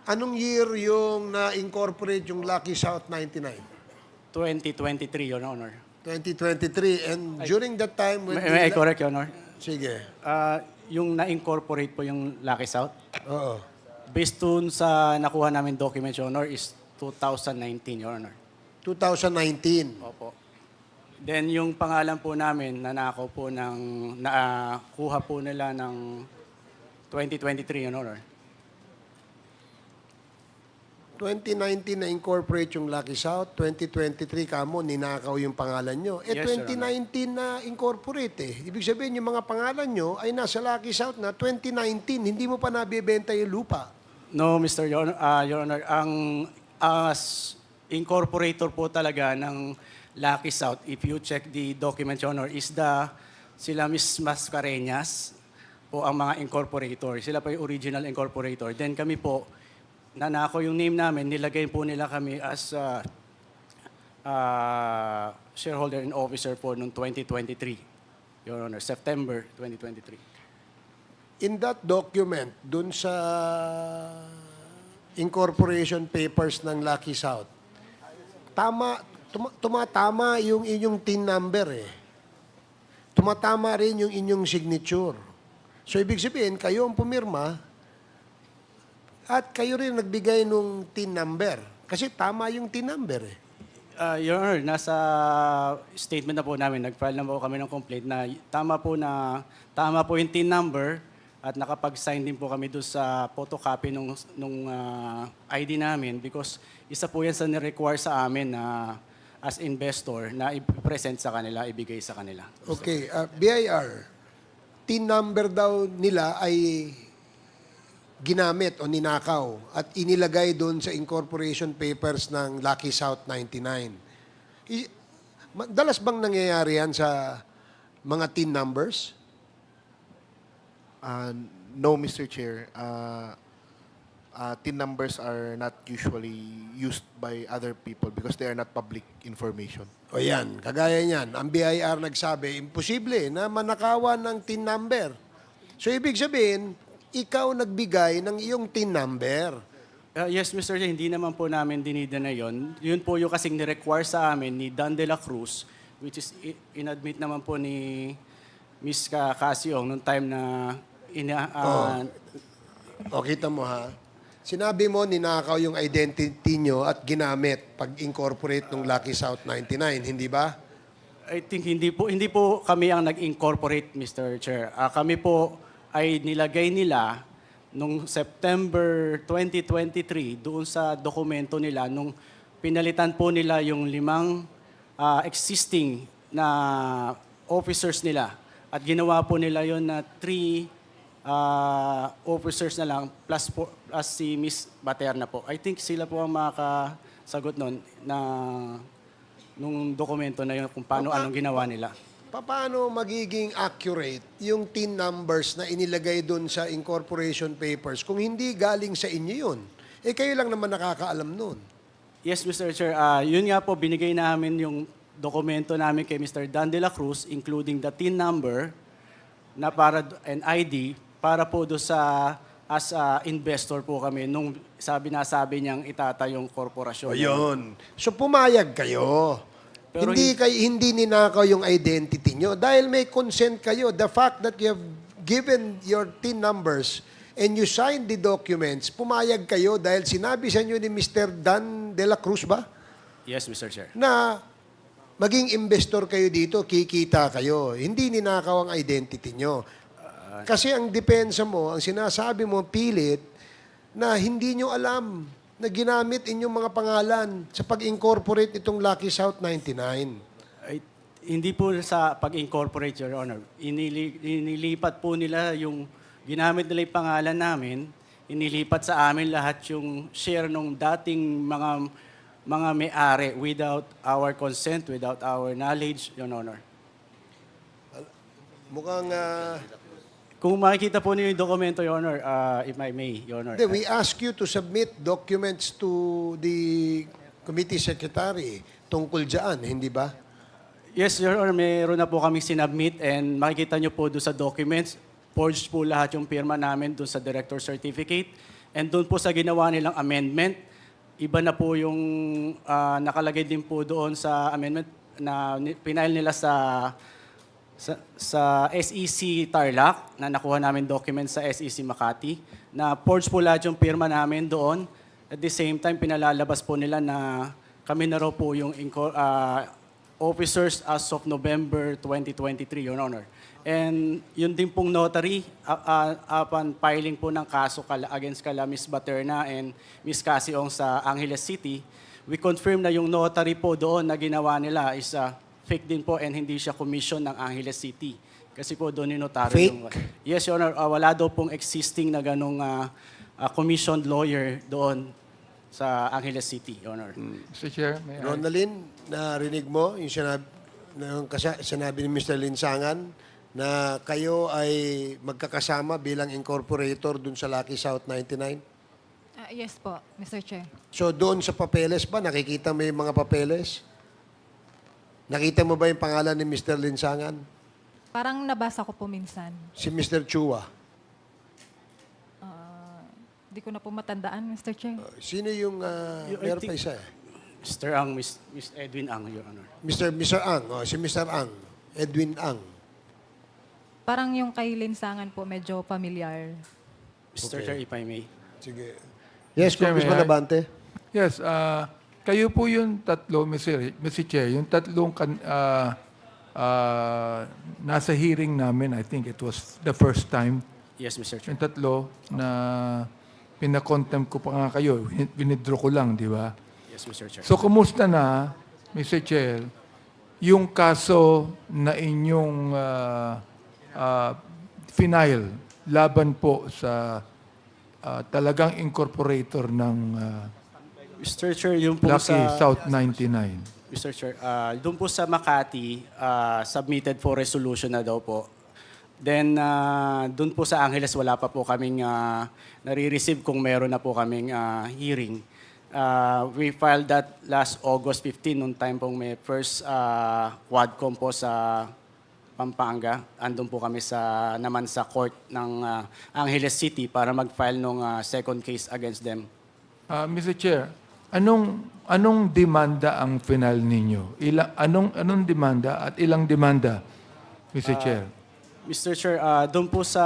Anong year yung na-incorporate yung Lucky South 99? 2023, Your Honor. 2023. And during that time... May I correct, Your Honor? Sige. Yung na-incorporate po yung Lucky South? Oo. Based dun sa nakuha namin documents, Your Honor, is 2019, Your Honor. 2019. Opo. Then yung pangalan po namin, nakuha po nila ng 2023, Your Honor. 2019 na incorporate yung Lucky South, 2023 kamo ninakaw yung pangalan nyo. Yes, Your 2019 na incorporate eh. Ibig sabihin yung mga pangalan nyo ay nasa Lucky South na 2019, hindi mo pa nabibenta yung lupa. No, Mr. Your Honor, ang incorporator po talaga ng Lucky South, if you check the document, Your Honor, is sila Miss Mascareñas po ang mga incorporator. Sila po yung original incorporator. Then kami po, nanako yung name namin, nilagay po nila kami as shareholder and officer po noong 2023, Your Honor, September 2023. In that document, dun sa incorporation papers ng Lucky South, tumatama yung inyong TIN number eh. Tumatama rin yung inyong signature. So, ibig sabihin, kayo ang pumirma At kayo rin nagbigay nung TIN number. Kasi tama yung TIN number eh. Your Honor, nasa statement na po namin, nag-file na po kami ng complaint na tama po yung TIN number at nakapag-sign din po kami doon sa photocopy nung ID namin because isa po yan sa nirequire sa amin na as investor na i-present sa kanila, ibigay sa kanila. Okay, BIR, TIN number daw nila ay ginamit o ninakaw at inilagay doon sa incorporation papers ng Lucky South 99. Dalas bang nangyayari yan sa mga TIN numbers? No, Mr. Chair. TIN numbers are not usually used by other people because they are not public information. O yan, kagaya niyan. Ang BIR nagsabi, imposible na manakawan ng TIN number. So ibig sabihin, ikaw nagbigay ng iyong TIN number. Yes, Mr. Chair, hindi naman po namin dinida na yon. Yun po yung kasing ni-require sa amin ni Dan de la Cruz, which is inadmit naman po ni Ms. Cassandra Ong nung time na Kita mo ha. Sinabi mo ninakaw yung identity nyo at ginamit pag-incorporate ng Lucky South 99, hindi ba? I think hindi po kami ang nag-incorporate, Mr. Chair. Kami po ay nilagay nila nung September 2023 doon sa dokumento nila nung pinalitan po nila yung 5 existing na officers nila at ginawa po nila yon na 3 officers na lang plus si Miss Baterna po. I think sila po ang makakasagot nun na nung dokumento na yun kung paano anong ginawa nila. Paano magiging accurate yung TIN numbers na inilagay doon sa incorporation papers kung hindi galing sa inyo yun? Eh kayo lang naman nakakaalam nun. Yes, Mr. Chair. Yun nga po, binigay namin yung dokumento namin kay Mr. Dan de la Cruz, including the TIN number na and ID para po doon sa as investor po kami nung sabi niyang itatayong korporasyon. O yun. So pumayag kayo. Pero hindi ninakaw yung identity nyo. Dahil may consent kayo. The fact that you have given your TIN numbers and you signed the documents, pumayag kayo dahil sinabi sa inyo ni Mr. Dan de la Cruz ba? Yes, Mr. Chair. Na maging investor kayo dito, kikita kayo. Hindi ninakaw ang identity nyo. Kasi ang depensa mo, ang sinasabi mo, pilit, na hindi nyo alam na ginamit inyong mga pangalan sa pag-incorporate itong Lucky South 99. Hindi po sa pag-incorporate, Your Honor. Inilipat po nila yung, ginamit nila yung pangalan namin, inilipat sa amin lahat yung share ng dating mga may-ari without our consent, without our knowledge, Your Honor. Mukhang... Kung makikita po niyo yung dokumento, Your Honor, if I may, Your Honor. We ask you to submit documents to the committee secretary tungkol dyan, hindi ba? Yes, Your Honor, meron na po kami sinubmit and makikita niyo po doon sa documents, forged po lahat yung pirma namin doon sa director certificate. And doon po sa ginawa nilang amendment, iba na po yung nakalagay din po doon sa amendment na pinail nila sa SEC Tarlac, na nakuha namin documents sa SEC Makati, na forged po lahat yung pirma namin doon. At the same time, pinalalabas po nila na kami na raw po yung officers as of November 2023, Your Honor. And yun din pong notary, upon filing po ng kaso against kala Ms. Baterna and Ms. Cassandra Ong sa Angeles City, we confirm na yung notary po doon na ginawa nila is fake din po and hindi siya commission ng Angeles City. Kasi po doon yung notaryo. Fake? Yes, Your Honor. Wala daw pong existing na ganong commissioned lawyer doon sa Angeles City, Your Honor. Mr. Chair, may I? Ronaldin, narinig mo yung sinabi ni Mr. Linsangan na kayo ay magkakasama bilang incorporator dun sa Lucky South 99? Yes po, Mr. Chair. So doon sa papeles ba, nakikita mo yung mga papeles? Nakita mo ba yung pangalan ni Mr. Linsangan? Parang nabasa ko po minsan. Si Mr. Chua? Di ko na po matandaan, Mr. Chair. Sino yung meron pa isa eh? Mr. Ang, Miss Edwin Ang, Your Honor. Mr. Ang, si Mr. Ang, Edwin Ang. Parang yung kay Linsangan po medyo familiar. Mr. Chair, if I may. Sige. Yes, Mr. Chair, may Congressman I? Abante. Yes, kayo po yung tatlo, Mr. Chair, yung tatlong nasa hearing namin, I think it was the first time, Yes, Mr. Chair. yung tatlo na pinakontempt ko pa nga kayo, winidraw ko lang, di ba? Yes, Mr. Chair. So, kumusta na, Mr. Chair, yung kaso na inyong final laban po sa talagang incorporator ng Mr. Chair, yung po Lucky sa... South 99? Mr. Chair, doon po sa Makati, submitted for resolution na daw po. Then, doon po sa Angeles, wala pa po kaming nare-receive kung meron na po kaming hearing. We filed that last August 15, noong time pong may first Quadcom po sa Pampanga. Andun po kami naman sa court ng Angeles City para mag-file ng second case against them. Mr. Chair, anong demanda ang final ninyo? Anong demanda at ilang demanda, Mr. Chair? Mr. Chair, doon po sa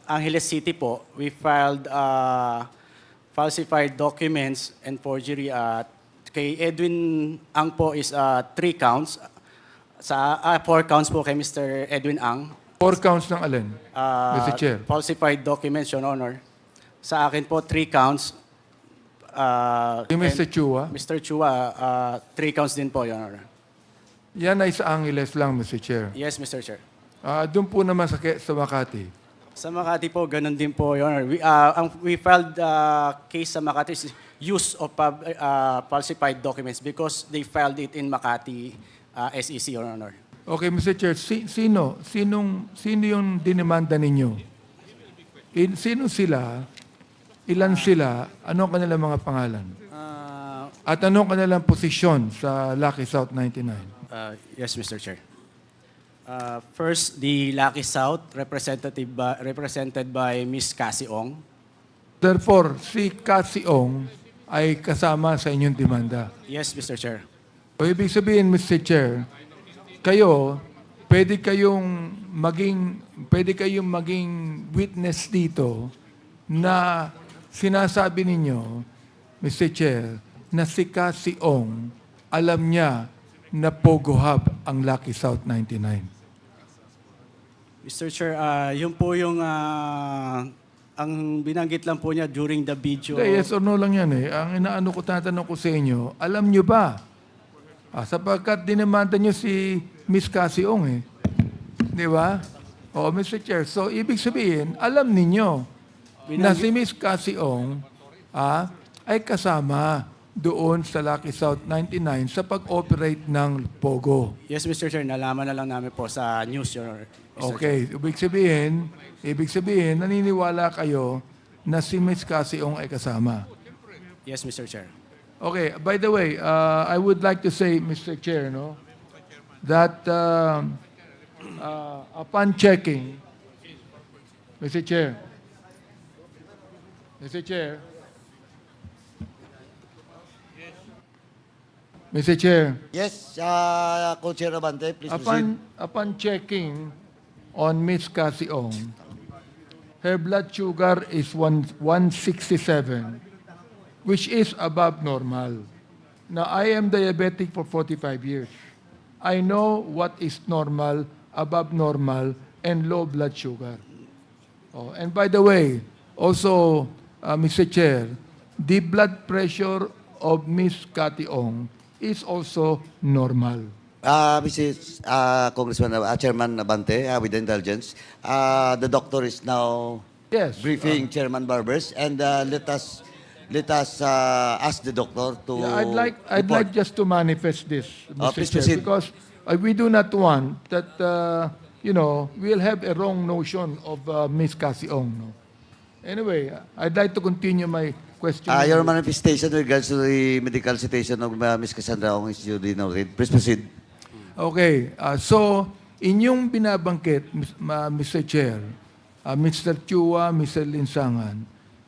Angeles City po, we filed falsified documents and forgery. Kay Edwin Ang po is 3 counts. 4 counts po kay Mr. Edwin Ang. 4 counts ng alin, Mr. Chair? Falsified documents, Your Honor. Sa akin po, 3 counts. Yung Mr. Chua? Mr. Chua, 3 counts din po, Your Honor. Yan ay sa Angeles lang, Mr. Chair. Yes, Mr. Chair. Doon po naman sa Makati. Sa Makati po, ganun din po, Your Honor. We filed case sa Makati is use of falsified documents because they filed it in Makati SEC, Your Honor. Okay, Mr. Chair, sino yung dinemanda ninyo? Sino sila? Ilan sila? Ano ang kanilang mga pangalan? At ano ang kanilang posisyon sa Lucky South 99? Yes, Mr. Chair. First, the Lucky South, represented by Ms. Cassie Ong. Therefore, si Cassie Ong ay kasama sa inyong demanda. Yes, Mr. Chair. O ibig sabihin, Mr. Chair, kayo, pwede kayong maging witness dito na sinasabi ninyo, Mr. Chair, na si Cassie Ong, alam niya na POGO Hub ang Lucky South 99. Mr. Chair, yun po yung ang binanggit lang po niya during the video. Yes or no lang yan eh. Ang tatanong ko sa inyo, alam niyo ba? Sapagkat dinemanda niyo si Miss Cassie Ong eh. Di ba? O, Mr. Chair, so ibig sabihin, alam ninyo na si Miss Cassie Ong ay kasama doon sa Lucky South 99 sa pag-operate ng POGO. Yes, Mr. Chair, nalaman na lang namin po sa news, Your Honor. Okay, ibig sabihin, naniniwala kayo na si Miss Cassie Ong ay kasama. Yes, Mr. Chair. Okay, by the way, I would like to say, Mr. Chair, that upon checking, Mr. Chair, Mr. Chair, Yes, Co-Chair Abante, please proceed. upon checking on Miss Cassie Ong, her blood sugar is 167, which is above normal. Now, I am diabetic for 45 years. I know what is normal, above normal, and low blood sugar. Oh, and by the way, also, Mr. Chair, the blood pressure of Miss Cathy Ong is also normal. Mrs. Congressman, Chairman Abante, with the intelligence, the doctor is now briefing Chairman Barbers, and let us ask the doctor to. Yeah, I'd like just to manifest this, Mr. Please Chair, proceed. because we do not want that we'll have a wrong notion of Miss Cassie Ong. No? Anyway, I'd like to continue my question. Your manifestation with regards to the medical situation of Ms. Cassandra Ong is duly noted. Please proceed. Okay, so inyong binabangkit, Mr. Chair, Mr. Chua, Mr. Linsangan,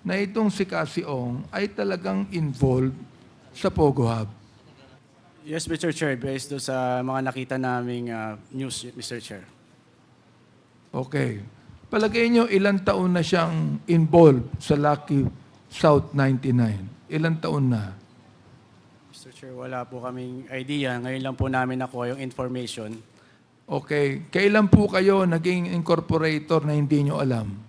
na itong si Cassie Ong ay talagang involved sa POGO Hub. Yes, Mr. Chair, based doon sa mga nakita naming news, Mr. Chair. Okay. Palagay nyo, ilang taon na siyang involved sa Lucky South 99? Ilang taon na? Mr. Chair, wala po kaming idea. Ngayon lang po namin nakuha yung information. Okay. Kailan po kayo naging incorporator na hindi nyo alam?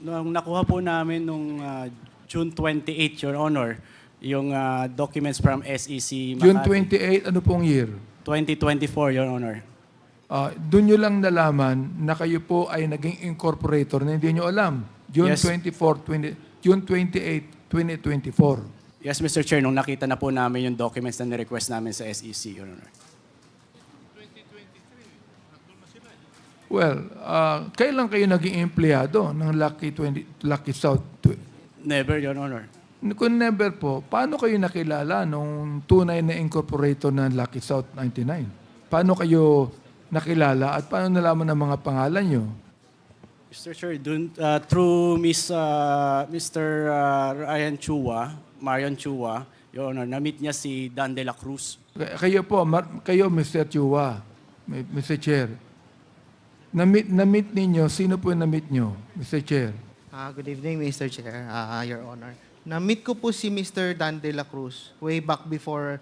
Nung nakuha po namin nung June 28, Your Honor, yung documents from SEC Makati. June 28, ano pong year? 2024, Your Honor. Doon nyo lang nalaman na kayo po ay naging incorporator na hindi nyo alam. June Yes. 28, 2024. Yes, Mr. Chair, nung nakita na po namin yung documents na ni-request namin sa SEC, Your Honor. Well, kailan kayo naging empleyado ng Lucky South? Never, Your Honor. Kung never po, paano kayo nakilala nung tunay na incorporator ng Lucky South 99? Paano kayo nakilala at paano nalaman ang mga pangalan nyo? Mr. Chair, through Mr. Ryan Chua, Marion Chua, Your Honor, na-meet niya si Dan de la Cruz. Kayo po, kayo Mr. Chua, Mr. Chair. Na-meet ninyo, sino po yung na-meet nyo, Mr. Chair? Good evening, Mr. Chair, Your Honor. Na-meet ko po si Mr. Dan de la Cruz way back before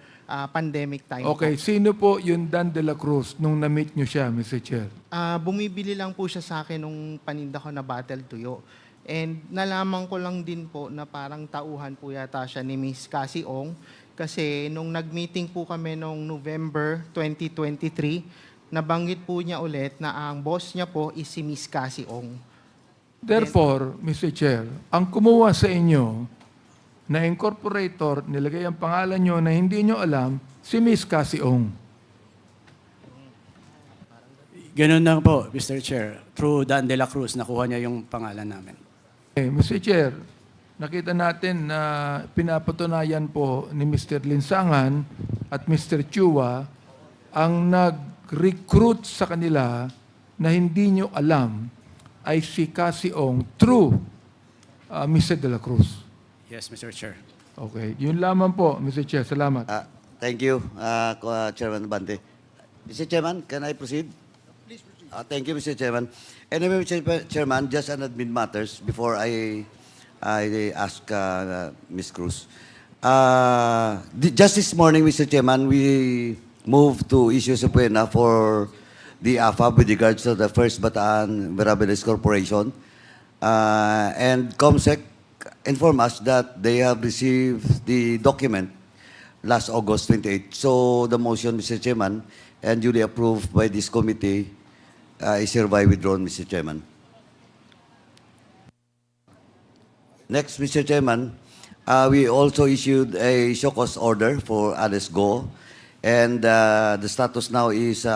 pandemic time Okay, po. sino po yung Dan de la Cruz nung na-meet nyo siya, Mr. Chair? Bumibili lang po siya sa akin nung paninda ko na Battle Tuyo. And nalaman ko lang din po na parang tauhan po yata siya ni Miss Cassie Ong kasi nung nag-meeting po kami nung November 2023, nabanggit po niya ulit na ang boss niya po is si Miss Cassie Ong. Therefore, Mr. Chair, ang kumuha sa inyo na incorporator, nilagay ang pangalan nyo na hindi nyo alam, si Miss Cassie Ong. Ganun na po, Mr. Chair. Through Dan de la Cruz, nakuha niya yung pangalan namin. Okay, Mr. Chair, nakita natin na pinapatunayan po ni Mr. Linsangan at Mr. Chua ang nag-recruit sa kanila na hindi nyo alam ay si Cassie Ong through Mr. De La Cruz. Yes, Mr. Chair. Okay, yun lamang po, Mr. Chair. Salamat. Thank you, Chairman Bante. Mr. Chairman, can I proceed? Please proceed. Thank you, Mr. Chairman. Anyway, Mr. Chairman, just an admin matters before I ask Ms. Cruz. Just this morning, Mr. Chairman, we moved to issue subpoena for the AFAB with regards to the First Bataan Mirabilis Corporation. And COMSEC informed us that they have received the document last August 28. So the motion, Mr. Chairman, and duly approved by this committee is hereby withdrawn, Mr. Chairman. Next, Mr. Chairman, we also issued a show cause order for Alice Go. And the status now is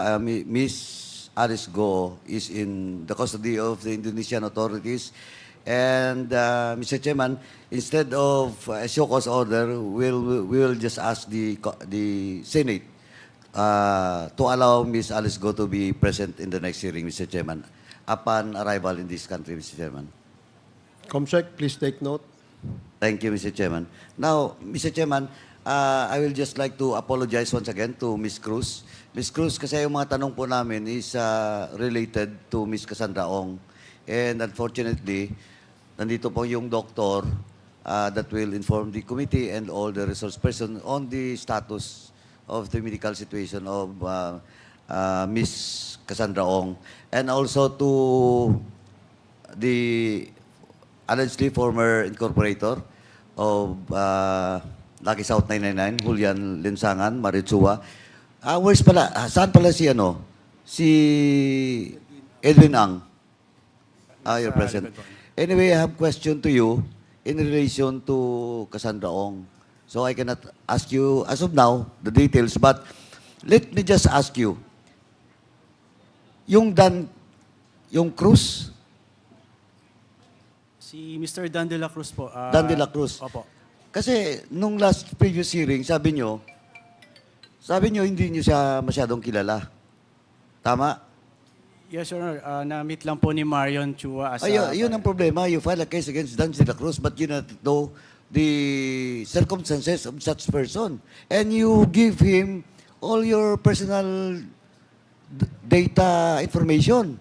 Miss Alice Go is in the custody of the Indonesian authorities. And Mr. Chairman, instead of a show cause order, we will just ask the Senate to allow Miss Alice Go to be present in the next hearing, Mr. Chairman, upon arrival in this country, Mr. Chairman. Comsec, please take note. Thank you, Mr. Chairman. Now, Mr. Chairman, I will just like to apologize once again to Ms. Cruz. Ms. Cruz, kasi yung mga tanong po namin is related to Ms. Cassandra Ong. And unfortunately, nandito po yung doctor that will inform the committee and all the resource person on the status of the medical situation of Ms. Cassandra Ong. And also to the allegedly former incorporator of Lucky South 999, Julian Linsangan, Maritsua. Where's pala? Saan pala si Si Edwin Ang. You're present. Anyway, I have question to you in relation to Cassandra Ong. So I cannot ask you, as of now, the details, but let me just ask you, yung Cruz, Si Mr. Dan de la Cruz po. Dan de la Cruz. Opo. Kasi nung last previous hearing, sabi nyo hindi nyo siya masyadong kilala. Tama? Yes, Your Honor. Na-meet lang po ni Marion Chua as Yun ang problema. You file a case against Dan de la Cruz, but you not know the circumstances of such person. And you give him all your personal data information.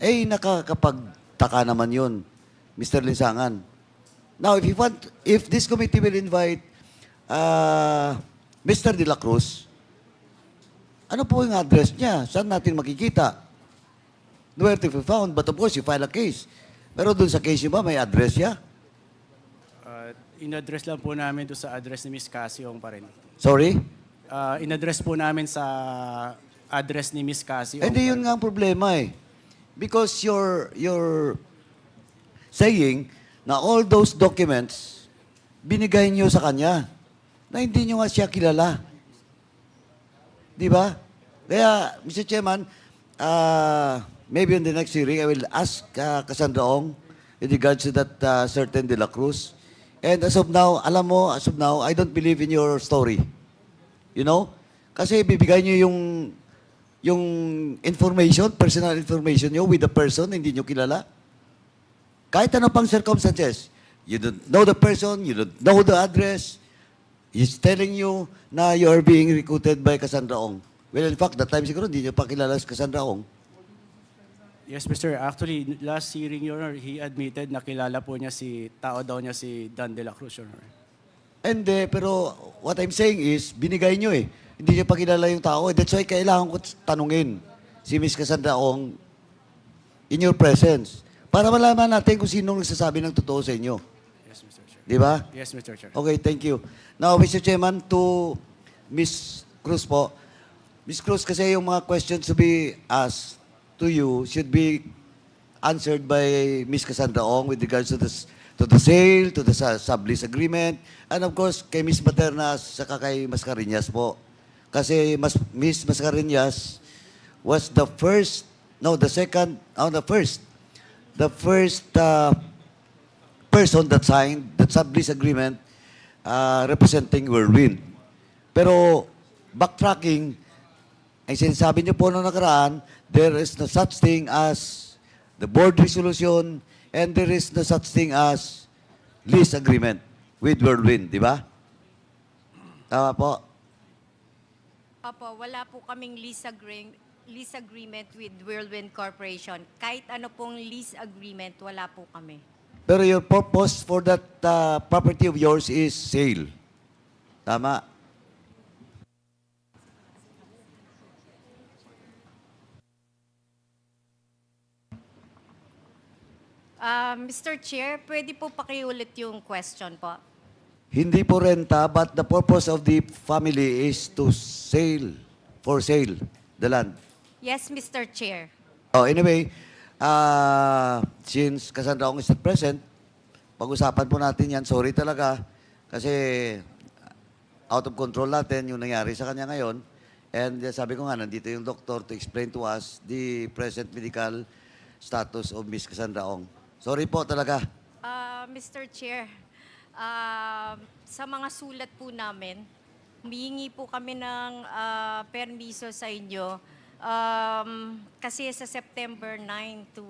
Eh, nakakapagtaka naman yun, Mr. Linsangan. Now, if this committee will invite Mr. De La Cruz, ano po yung address niya? Saan natin makikita? Where to be found? But of course, you file a case. Pero dun sa case niyo ba, may address niya? In-address lang po namin doon sa address ni Miss Cassie Ong pa rin. Sorry? In-address po namin sa address ni Miss Cassie Ong. Hindi yun nga ang problema eh. Because you're saying na all those documents, binigay niyo sa kanya na hindi niyo nga siya kilala. Di ba? Kaya, Mr. Chairman, maybe in the next hearing, I will ask Cassandra Ong in regards to that certain De La Cruz. And as of now, alam mo, as of now, I don't believe in your story. You know? Kasi bibigay niyo yung information, personal information niyo with the person, hindi niyo kilala. Kahit ano pang circumstances, you don't know the person, you don't know the address, he's telling you na you are being recruited by Cassandra Ong. Well, in fact, that time siguro, hindi niyo pa kilala si Cassandra Ong. Yes, Mr. Actually, last hearing, Your Honor, he admitted na kilala po niya tao daw niya si Dan De La Cruz, Your Honor. Hindi, pero what I'm saying is, binigay niyo eh. Hindi niyo pa kilala yung tao. That's why kailangan ko tanungin si Miss Cassandra Ong in your presence. Para malaman natin kung sinong nagsasabi ng totoo sa inyo. Yes, Mr. Chair. Di ba? Yes, Mr. Chair. Okay, thank you. Now, Mr. Chairman, to Miss Cruz po. Miss Cruz, kasi yung mga questions to be asked to you should be answered by Miss Cassandra Ong with regards to the sale, to the sublease agreement, and of course, kay Miss Maternas, saka kay Mascareñas po. Kasi Miss Mascareñas was the first person that signed that sublease agreement representing Whirlwind. Pero backtracking, ay sinasabi niyo po noong nakaraan, there is no such thing as the board resolution and there is no such thing as lease agreement with Whirlwind, di ba? Tama po? Opo, wala po kaming lease agreement with Whirlwind Corporation. Kahit ano pong lease agreement, wala po kami. Pero your purpose for that property of yours is sale. Tama? Mr. Chair, pwede po pakiulit yung question po. Hindi po renta, but the purpose of the family is to for sale, the land. Yes, Mr. Chair. Oh, anyway, since Cassandra Ong is not present, pag-usapan po natin yan. Sorry talaga, kasi out of control natin yung nangyari sa kanya ngayon. And sabi ko nga, nandito yung doktor to explain to us the present medical status of Miss Cassandra Ong. Sorry po talaga. Mr. Chair, sa mga sulat po namin, humihingi po kami ng permiso sa inyo kasi sa September 9 to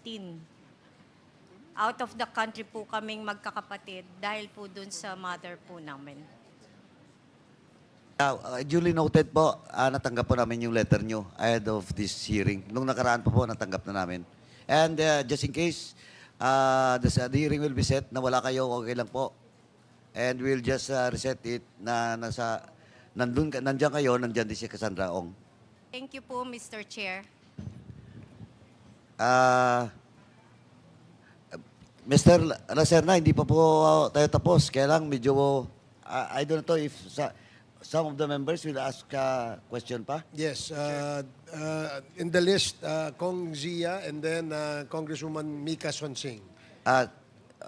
18, out of the country po kaming magkakapatid dahil po dun sa mother po namin. Duly noted po, natanggap po namin yung letter nyo ahead of this hearing. Nung nakaraan po, natanggap na namin. And just in case, the hearing will be set na wala kayo, okay lang po. And we'll just reset it na nandiyan kayo, nandiyan din si Cassandra Ong. Thank you po, Mr. Chair. Mr. Lacerna, hindi pa po tayo tapos. Kaya lang medyo, I don't know if some of the members will ask a question pa. Yes. In the list, Kong Zia and then Congresswoman Mika Sonsing.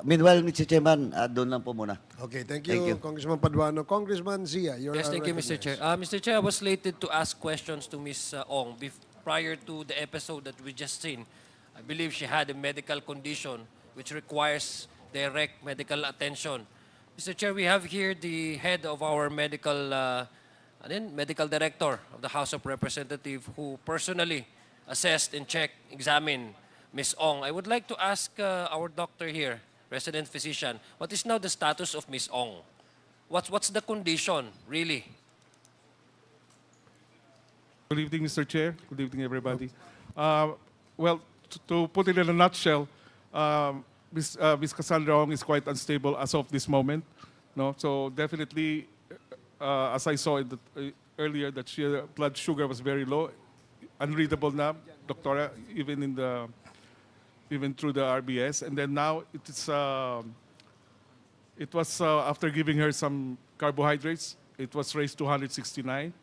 Meanwhile, Mr. Chairman, doon lang po muna. Okay, thank you, Congressman Paduano. Congressman Zia, you're Yes, thank you, Mr. Chair. Mr. Chair, I was slated to ask questions to Ms. Ong prior to the episode that we just seen. I believe she had a medical condition which requires direct medical attention. Mr. Chair, we have here the head of our medical director of the House of Representatives who personally assessed and checked, examined Ms. Ong. I would like to ask our doctor here, resident physician, what is now the status of Ms. Ong? What's the condition, really? Good evening, Mr. Chair. Good evening, everybody. Well, to put it in a nutshell, Ms. Cassandra Ong is quite unstable as of this moment. No, so definitely, as I saw in earlier, that she blood sugar was very low, unreadable now, doctora, even through the RBS, and then now it was after giving her some carbohydrates, it was raised to 169.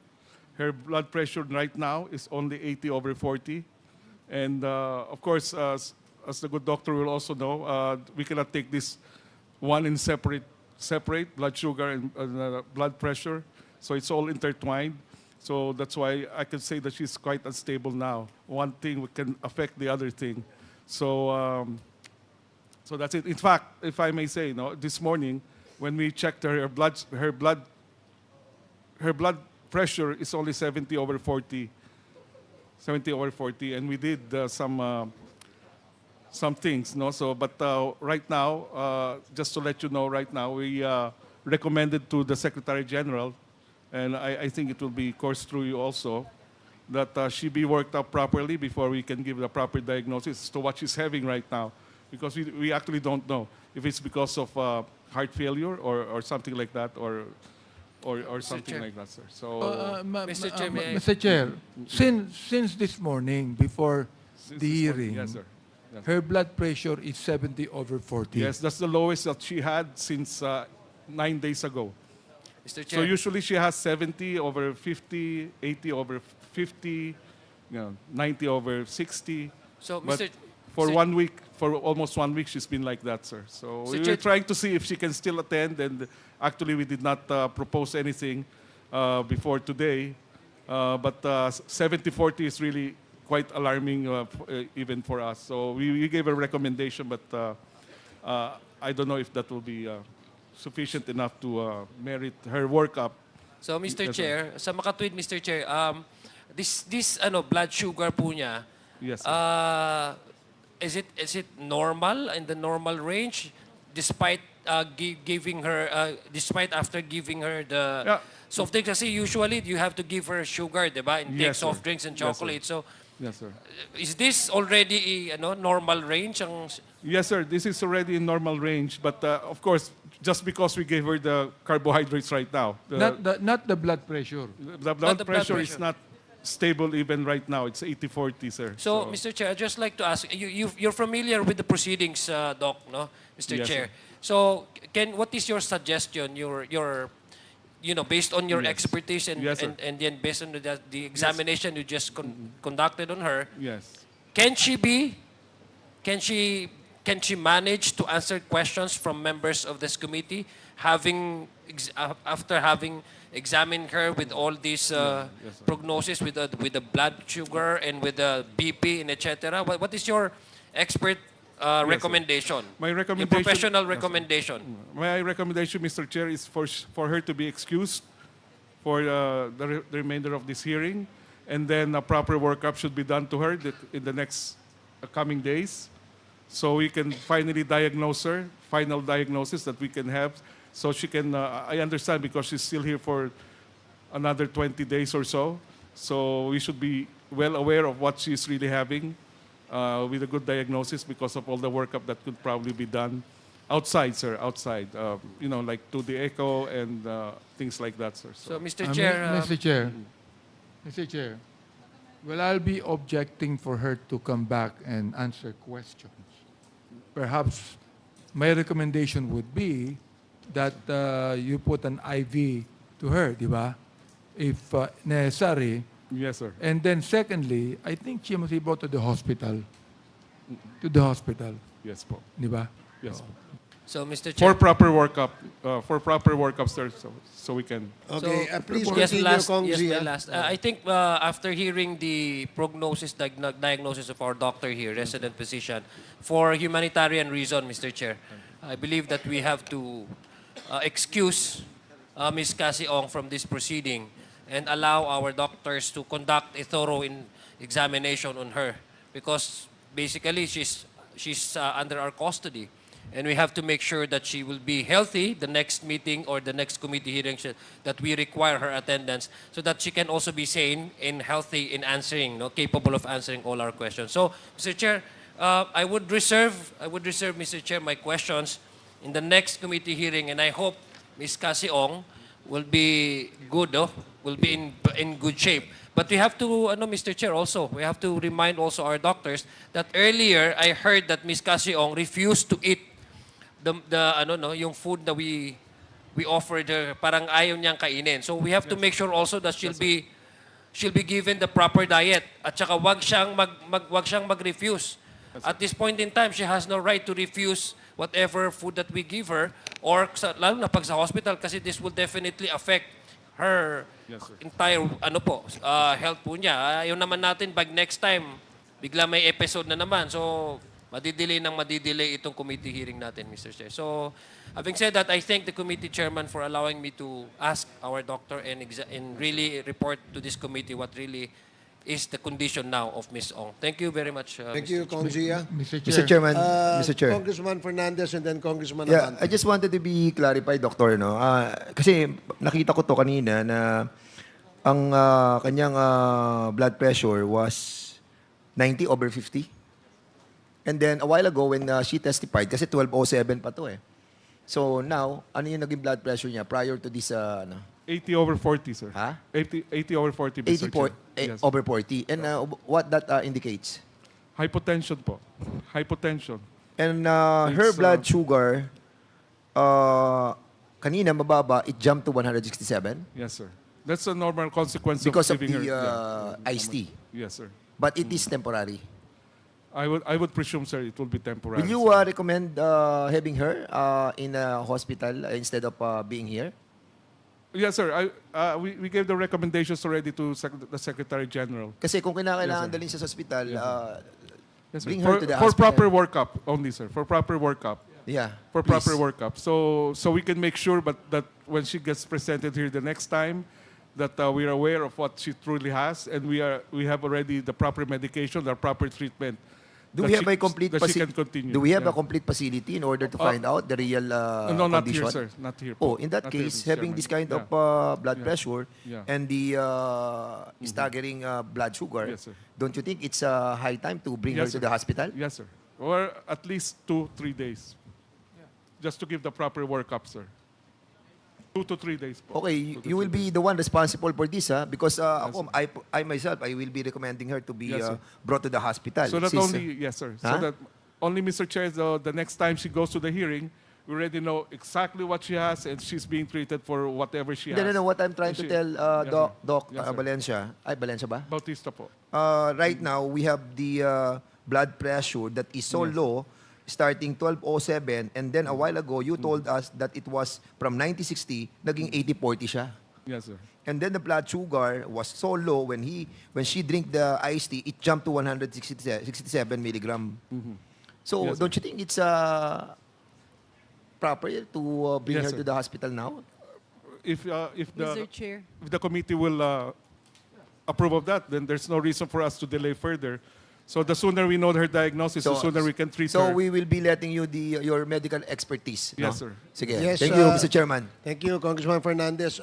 Her blood pressure right now is only 80/40. And of course, as the good doctor will also know, we cannot take this one in separate blood sugar and blood pressure. So it's all intertwined. So that's why I can say that she's quite unstable now. One thing can affect the other thing. So, so that's it. In fact, if I may say, this morning when we checked her blood pressure is only 70/40. 70/40, and we did some things, no. So, but right now, just to let you know, right now we recommended to the Secretary General, and I think it will be coursed through you also, that she be worked up properly before we can give the proper diagnosis as to what she's having right now, because we actually don't know if it's because of heart failure or something like that, or something like that, sir. So, Mr. Chair, may I- Mr. Chair, since this morning, before the hearing, yes, sir. Yes. her blood pressure is 70/40. Yes, that's the lowest that she had since 9 days ago. Mr. So Chair. usually she has 70/50, 80/50, 90/60. So, But Mr. for Mr. 1 week, for almost 1 week, she's been like that, sir. So we were trying to see if she can still attend, and actually we did not propose anything before today. But 70/40 is really quite alarming even for us. So we gave a recommendation, but I don't know if that will be sufficient enough to merit her workup. So, Mr. Yes, sir. Chair, sa makatwid, Mr. Chair, this blood sugar po niya, Yes, sir. is it normal, in the normal range, despite giving her, despite after giving her the soft drinks? Kasi usually you have to give her sugar, di ba? And take Yes, sir. soft drinks and Yes, sir. chocolate. So, Yes, sir. is this already normal range? Yes, sir. This is already in normal range, but of course, just because we gave her the carbohydrates right now, Not the blood pressure. the blood pressure is not stable even right now. It's 80/40, sir. So, Mr. Chair, I'd just like to ask, you're familiar with the proceedings, Doc, no? Mr. Yes, Chair. sir. So, what is your suggestion, based on your Yes. expertise and, Yes, sir. and then based on the examination you just conducted on her, Yes. can she manage to answer questions from members of this committee, after having examined her with all these Yes, sir. prognosis with the blood sugar and with the BP and etc.? What is your expert sir. recommendation? My Your recommendation. professional Yes, sir. recommendation. My recommendation, Mr. Chair, is for her to be excused for the remainder of this hearing, and then a proper workup should be done to her in the next coming days, so we can finally diagnose her, final diagnosis that we can have, so she can, I understand because she's still here for another 20 days or so, so we should be well aware of what she's really having with a good diagnosis because of all the workup that could probably be done outside, sir, outside, like to the echo and things like that, sir. So, Mr. I Chair, mean, Mr. Chair, well, I'll be objecting for her to come back and answer questions. Perhaps my recommendation would be that you put an IV to her, di ba? If necessary. Yes, sir. And then secondly, I think she must be brought to the hospital. To the hospital. Yes, po. Di ba? Yes, po. so Mr. For Chair. proper workup, sir, so we can. Okay, please Yes, continue, Kong yes, Zia. my last. I think after hearing the prognosis, diagnosis of our doctor here, resident physician, for humanitarian reason, Mr. Chair, I believe that we have to excuse Ms. Cassie Ong from this proceeding and allow our doctors to conduct a thorough examination on her, because basically she's under our custody. And we have to make sure that she will be healthy the next meeting or the next committee hearing that we require her attendance so that she can also be sane and healthy in answering, no, capable of answering all our questions. So, Mr. Chair, I would reserve, Mr. Chair, my questions in the next committee hearing, and I hope Ms. Cassie Ong will be good, will be in good shape. But we have to, Mr. Chair, also, we have to remind also our doctors that earlier I heard that Ms. Cassie Ong refused to eat yung food that we offered her, parang ayaw niyang kainin. So we have to make sure also that she'll be given the proper diet at saka wag siyang mag-refuse. At this point in time, she has no right to refuse whatever food that we give her or lalo na pag sa hospital kasi this will definitely affect her entire health po niya. Ayaw naman natin pag next time bigla may episode na naman. So madidelay itong committee hearing natin, Mr. Chair. So, having said that, I thank the committee chairman for allowing me to ask our doctor and really report to this committee what really is the condition now of Ms. Ong. Thank you very much, Thank Mr. you, Chair. Kong Zia. Mr. Chairman, Mr. Chair. Congressman Fernandez and then Congressman Yeah, Abante. I just wanted to be clarified, Doctor, no? Kasi nakita ko to kanina na ang kanyang blood pressure was 90/50. And then a while ago when she testified, kasi 1207 pa to eh. So now, ano yung naging blood pressure niya prior to this 80/40, sir. Ha? 80/40, Mr. 80 Chair. Yes. over 40. And what that indicates? Hypotension po. Hypotension. And It's, her blood sugar, kanina mababa, it jumped to 167 Yes, sir. That's a normal consequence because of of giving the her iced tea. Yes, sir. But it is temporary. I would presume, sir, it will be temporary. Will you sir. recommend having her in a hospital instead of being here? Yes, sir. We gave the recommendations already to the Secretary General. Kasi kung Yes, kinakailangan sir. dalhin siya sa hospital, Yes, sir. bring her to the For hospital. proper workup only, sir. For proper workup. Yeah, For please. proper workup. So we can make sure that when she gets presented here the next time, that we are aware of what she truly has, and we have already the proper medication, the proper treatment. Do that we have she- a complete that she can continue. Do we have Yeah. a complete facility in order to find out the real No, not condition? here, sir. Not here. Oh, in that Not here, case, Mr. having Chairman. this kind of blood pressure Yeah. and the staggering blood sugar, Yes, sir. don't you think it's high time to bring her Yes, to sir. the hospital? Yes, sir. Or at least 2-3 days. Just to give the proper workup, sir. 2 to 3 days po. Okay, 2 to you will 3 be the one responsible for this, because I myself, I will be recommending her to be Yes, sir. brought to the hospital. So that Since, only, yes, sir. So Huh? that only, Mr. Chair, the next time she goes to the hearing, we already know exactly what she has and she's being treated for whatever she has. no, what I'm trying And to she- tell Yes, Doc, sir. Doc Yes, sir. Valencia, Valencia ba? Bautista po. Right now, we have the blood pressure that is so Yes. low, starting 1207, and then a while ago, you told us that it was from 90/60, naging 80/40 siya. Yes, sir. And then the blood sugar was so low when she drank the iced tea, it jumped to 167 milligram. So Yes, sir. don't you think it's proper to bring Yes, her sir. to the hospital now? If Mr. Chair. the committee will approve of that, then there's no reason for us to delay further. So the sooner we know her diagnosis, the sooner we can treat so her. we will be letting you your medical expertise. Yes, no? sir. Sige. Yes, Thank you, Mr. Chairman. Thank you, Congressman Fernandez.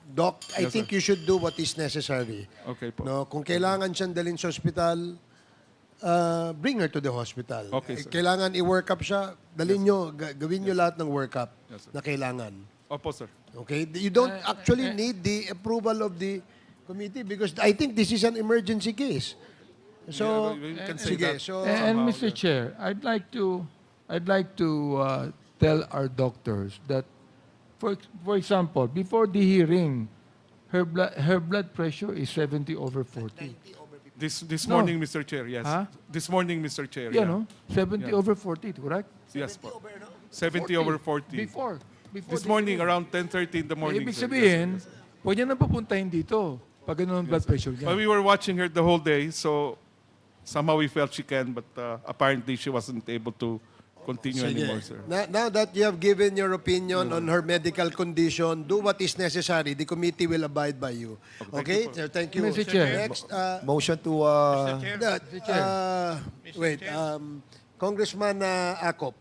Doc, I Yes, think sir. you should do what is necessary. Okay po. No, kung kailangan siyang dalhin sa hospital, bring her to the hospital. Okay, sir. Kailangan i-work up siya, dalhin nyo, gawin nyo lahat ng work up Yes, sir. na kailangan. Opo, sir. Okay? You don't actually need the approval of the committee because I think this is an emergency case. So, Yeah, we can say sige, that. so, And Somehow, Mr. Chair, I'd like to tell our doctors that, for example, before the hearing, her blood pressure is 70/40. This No. morning, Mr. Chair, yes. Huh? This morning, Mr. Chair. Yeah, no? 70/40, correct? Yes po. 70/40. Before This the morning, hearing. around 10:30 in the morning. Ibig sir. sabihin, Yes, sir. pwede na papuntahin dito pag ganun ang blood pressure niya. But we were watching her the whole day, so somehow we felt she can, but apparently she wasn't able to continue sige. anymore, sir. Now that you have given your opinion on her medical condition, do what is necessary. The committee will abide by you. Okay? So, thank you. Mr. Chair. Next, Motion to... wait, Congressman Acop.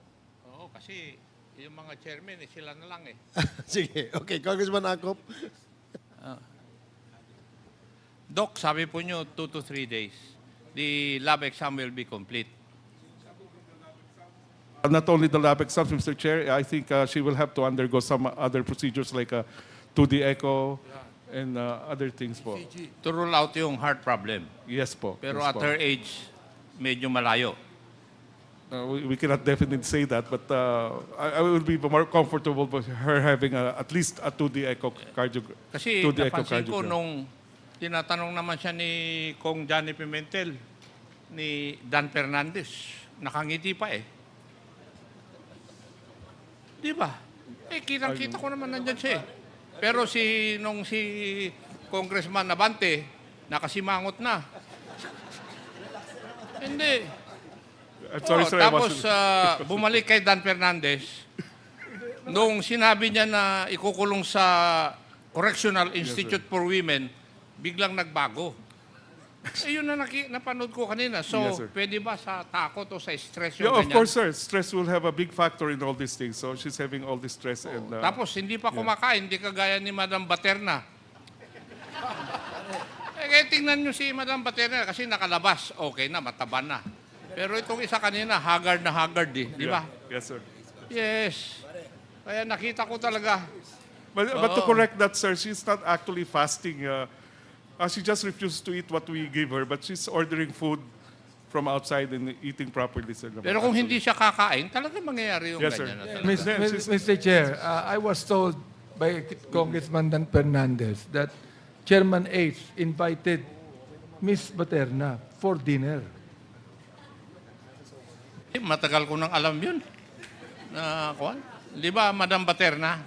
Kasi yung mga chairman, sila na lang eh. Sige. Okay, Congressman Akop. Doc, sabi po nyo 2 to 3 days. The lab exam will be complete. Not only the lab exams, Mr. Chair, I think she will have to undergo some other procedures like 2D echo and other things po. To rule out yung heart problem. Yes po. Pero yes at po. her age, medyo malayo. We cannot definitely say that, but I will be more comfortable with her having at least a 2D echocardiogram. Kasi 2D napansin ko echocardiogram. nung tinatanong naman siya ni Kong Johnny Pimentel, ni Dan Fernandez, nakangiti pa eh. Di ba? Eh, kitang-kita ko naman nandyan siya eh. Pero nung si Congressman Abante, nakasimangot na. Hindi. I'm sorry, sir. I Tapos wasn't- bumalik kay Dan Fernandez, nung sinabi niya na ikukulong sa Correctional Institute for Women, biglang nagbago. Eh, yun na napanood ko kanina. So, Yes, sir. pwede ba sa takot o sa stress Yeah, yung of ganyan? course, sir. Stress will have a big factor in all these things. So she's having all this stress and Tapos, hindi pa kumakain, hindi kagaya ni Madam Baterna. Kaya tingnan nyo si Madam Baterna kasi nakalabas. Okay na, mataba na. Pero itong isa kanina, haggard na haggard eh. Di ba? Yes, sir. Yes. Kaya nakita ko talaga. But to Oo. correct that, sir, she's not actually fasting. She just refused to eat what we give her, but she's ordering food from outside and eating properly, sir. Pero kung hindi siya kakain, talaga mangyayari yung Yes, sir. ganyan. Mr. Chair, I was told by Congressman Dan Fernandez that Chairman H invited Miss Baterna for dinner. Eh, matagal ko nang alam yun. Kuan? Di ba, Madam Baterna?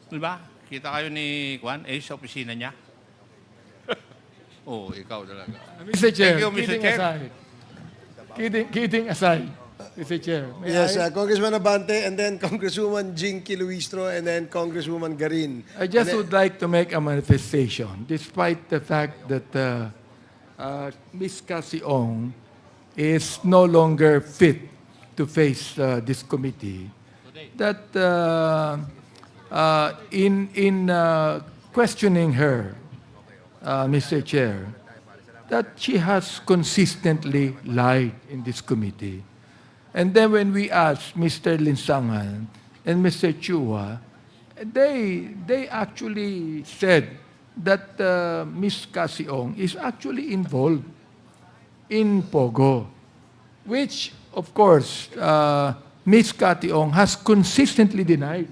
Di ba? Kita kayo ni Kuan, sa opisina niya. Oh, ikaw talaga. Mr. Chair, Thank you, Mr. kidding Chair. aside. Kidding aside, Mr. Chair. May Yes, I? Congressman Abante, and then Congresswoman Jinky Luistro, and then Congresswoman Garin. I just would like to make a manifestation, despite the fact that Ms. Cassie Ong is no longer fit to face this committee, that in questioning her, Mr. Chair, that she has consistently lied in this committee. And then when we asked Mr. Linsangan and Mr. Chua, they actually said that Ms. Cassie Ong is actually involved in POGO, which, of course, Ms. Cassie Ong has consistently denied,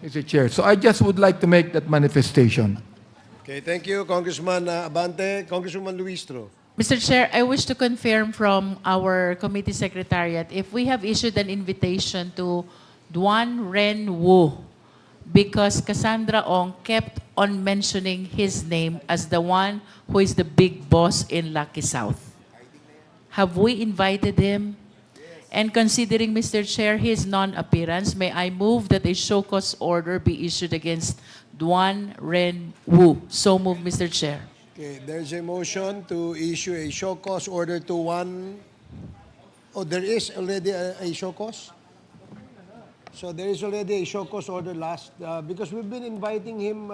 Mr. Chair. So I just would like to make that manifestation. Okay, thank you, Congressman Abante. Congresswoman Luistro. Mr. Chair, I wish to confirm from our committee secretariat if we have issued an invitation to Duan Ren Wu because Cassandra Ong kept on mentioning his name as the one who is the big boss in Lucky South. Have we invited him? And considering, Mr. Chair, his non-appearance, may I move that a show cause order be issued against Duan Ren Wu. So move, Mr. Chair. Okay, there's a motion to issue a show cause order to one. Oh, there is already a show cause? So there is already a show cause order because we've been inviting him.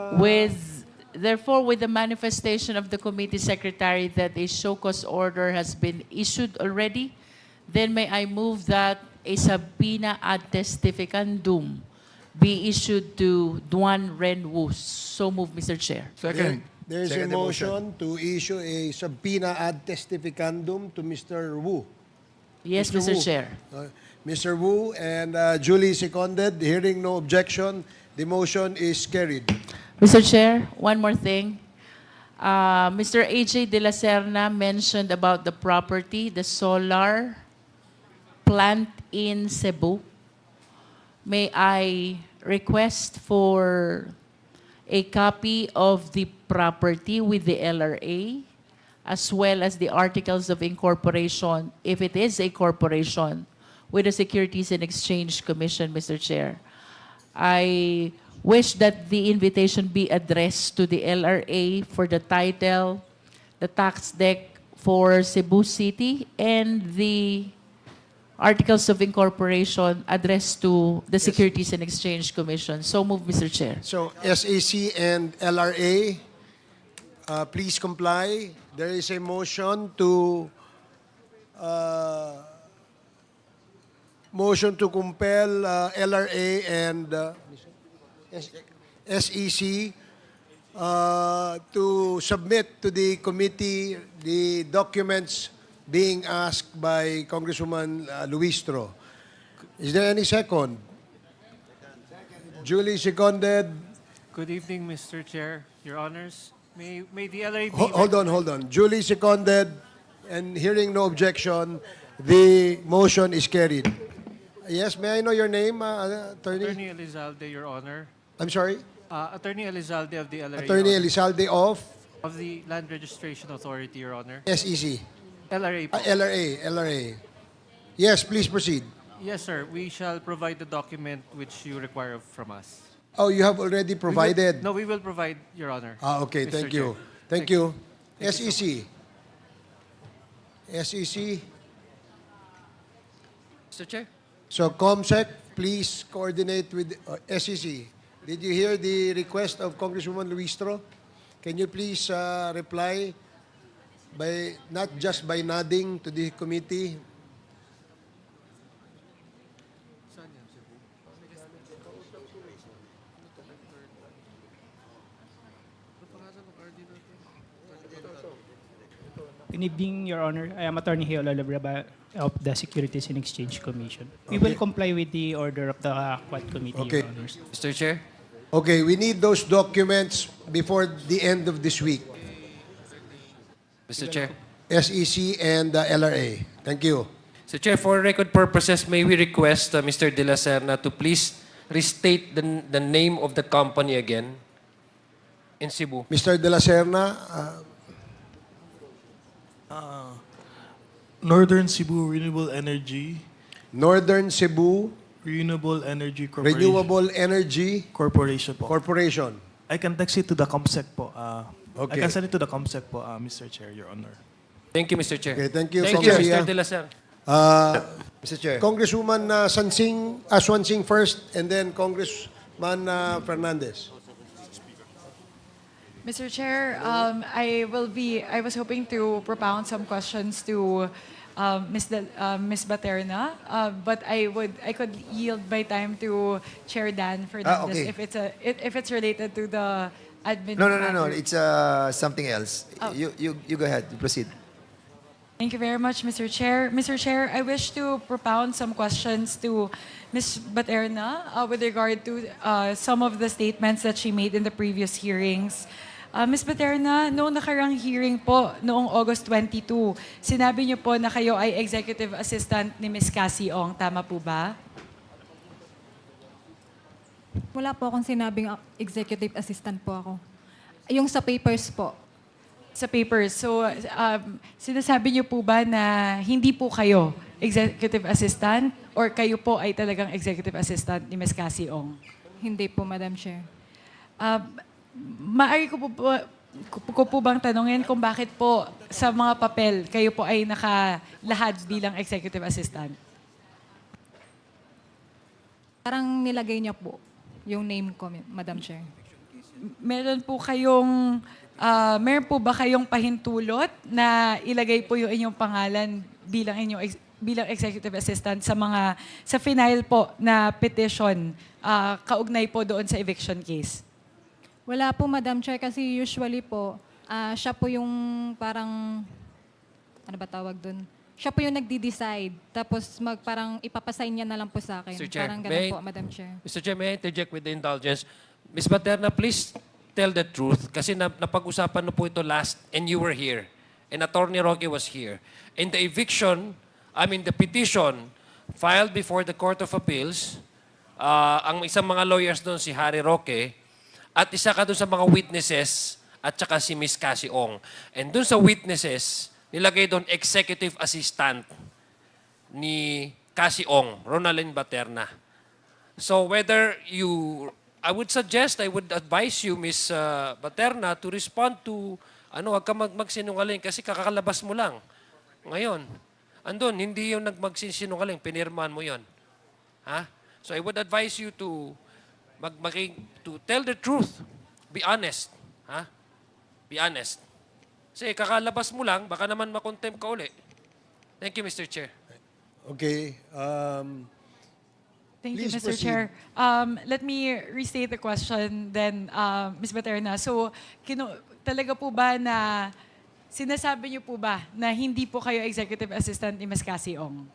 Therefore, with the manifestation of the committee secretary that a show cause order has been issued already, then may I move that a subpoena ad testificandum be issued to Duan Ren Wu. So move, Mr. Chair. Second. There's a Second motion to issue a subpoena ad testificandum to Mr. Wu. Yes, Mr. Mr. Wu. Chair. Mr. Wu and Julie seconded. Hearing no objection, the motion is carried. Mr. Chair, one more thing. Mr. A.J. De La Serna mentioned about the property, the solar plant in Cebu. May I request for a copy of the property with the LRA as well as the articles of incorporation, if it is a corporation, with the Securities and Exchange Commission, Mr. Chair. I wish that the invitation be addressed to the LRA for the title, the tax deck for Cebu City, and the articles of incorporation addressed to the Securities and Exchange Commission. So move, Mr. Chair. So SEC and LRA, please comply. There is a motion to compel LRA and SEC to submit to the committee the documents being asked by Congresswoman Luistro. Is there any second? Duly seconded. Good evening, Mr. Chair, Your Honors. May the LRA be... Hold on. Duly seconded and hearing no objection, the motion is carried. Yes, may I know your name, Attorney? Attorney Elizalde, Your Honor. I'm sorry? Attorney Elizalde of the LRA. Attorney Your Honor. Elizalde Of the Land Registration Authority, Your Honor. SEC. LRA po. LRA. Yes, please proceed. Yes, sir. We shall provide the document which you require from us. Oh, you have already provided? No, we will provide, Your Honor. Okay, Mr. thank Chair. you. Thank you. SEC. SEC. Mr. Chair? So, COMSEC, please coordinate with SEC. Did you hear the request of Congresswoman Luistro? Can you please reply by not just by nodding to the committee? Good evening, Your Honor. I am Attorney Heo Lalabraba of the Securities and Exchange Commission. We will comply with the order of the Quad Committee, Okay. Your Honors. Mr. Chair? Okay, we need those documents before the end of this week. Mr. Chair? SEC and LRA. Thank you. Mr. Chair, for record purposes, may we request Mr. De La Serna to please restate the name of the company again in Cebu? Mr. De La Serna, Northern Cebu Renewable Energy. Northern Cebu Renewable Energy Corporation. Renewable Energy Corporation po. Corporation. I can text it to the COMSEC po. Okay. I can send it to the COMSEC po, Mr. Chair, Your Honor. Thank you, Mr. Chair. Okay, thank you, Thank you, Congressman. Mr. De La Serna. Mr. Chair. Congresswoman Swansing first, and then Congressman Fernandez. Mr. Chair, I was hoping to propound some questions to Ms. Baterna, but I could yield my time to Chair Dan Fernandez okay. if it's related to the admin. No. matter. It's something else. Oh. You go ahead. You proceed. Thank you very much, Mr. Chair. Mr. Chair, I wish to propound some questions to Ms. Baterna with regard to some of the statements that she made in the previous hearings. Ms. Baterna, noong nakarang hearing po, noong August 22, sinabi niyo po na kayo ay executive assistant ni Ms. Cassie Ong. Tama po ba? Wala po akong sinabing executive assistant po ako. Yung sa papers po. Sa papers. So, sinasabi niyo po ba na hindi po kayo executive assistant or kayo po ay talagang executive assistant ni Ms. Cassie Ong? Hindi po, Madam Chair. Maaari ko po bang tanungin kung bakit po sa mga papel kayo po ay nakalahad bilang executive assistant? Parang nilagay niya po yung name ko, Madam Chair. Meron po ba kayong pahintulot na ilagay po yung inyong pangalan bilang executive assistant sa final po na petition kaugnay po doon sa eviction case? Wala po, Madam Chair, kasi usually po, siya po yung parang, ano ba tawag dun? Siya po yung nagdi-decide. Tapos parang ipapasign niya na lang po sa akin. Mr. Chair, Parang ganun po, Madam Chair. Mr. Chair, may I interject with the indulgence? Ms. Baterna, please tell the truth kasi napag-usapan na po ito last and you were here. And Attorney Roque was here. And the the petition filed before the Court of Appeals, ang isang mga lawyers doon si Harry Roque, at isa ka doon sa mga witnesses at saka si Ms. Cassie Ong. And doon sa witnesses, nilagay doon executive assistant ni Cassie Ong, Ronaldin Baterna. So whether I would advise you, Ms. Baterna, to respond to, wag ka magsinungaling kasi kakalabas mo lang ngayon. andun, hindi yung magsinungaling, pinirmahan mo yon. Ha? So I would advise you to to tell the truth. Be honest. Ha? Be honest. Kasi kakalabas mo lang, baka naman makontempt ka uli. Thank you, Mr. Chair. Okay. Thank you, Please Mr. proceed. Chair. Let me restate the question then, Ms. Baterna. So, talaga po ba na sinasabi niyo po ba na hindi po kayo executive assistant ni Ms. Cassie Ong?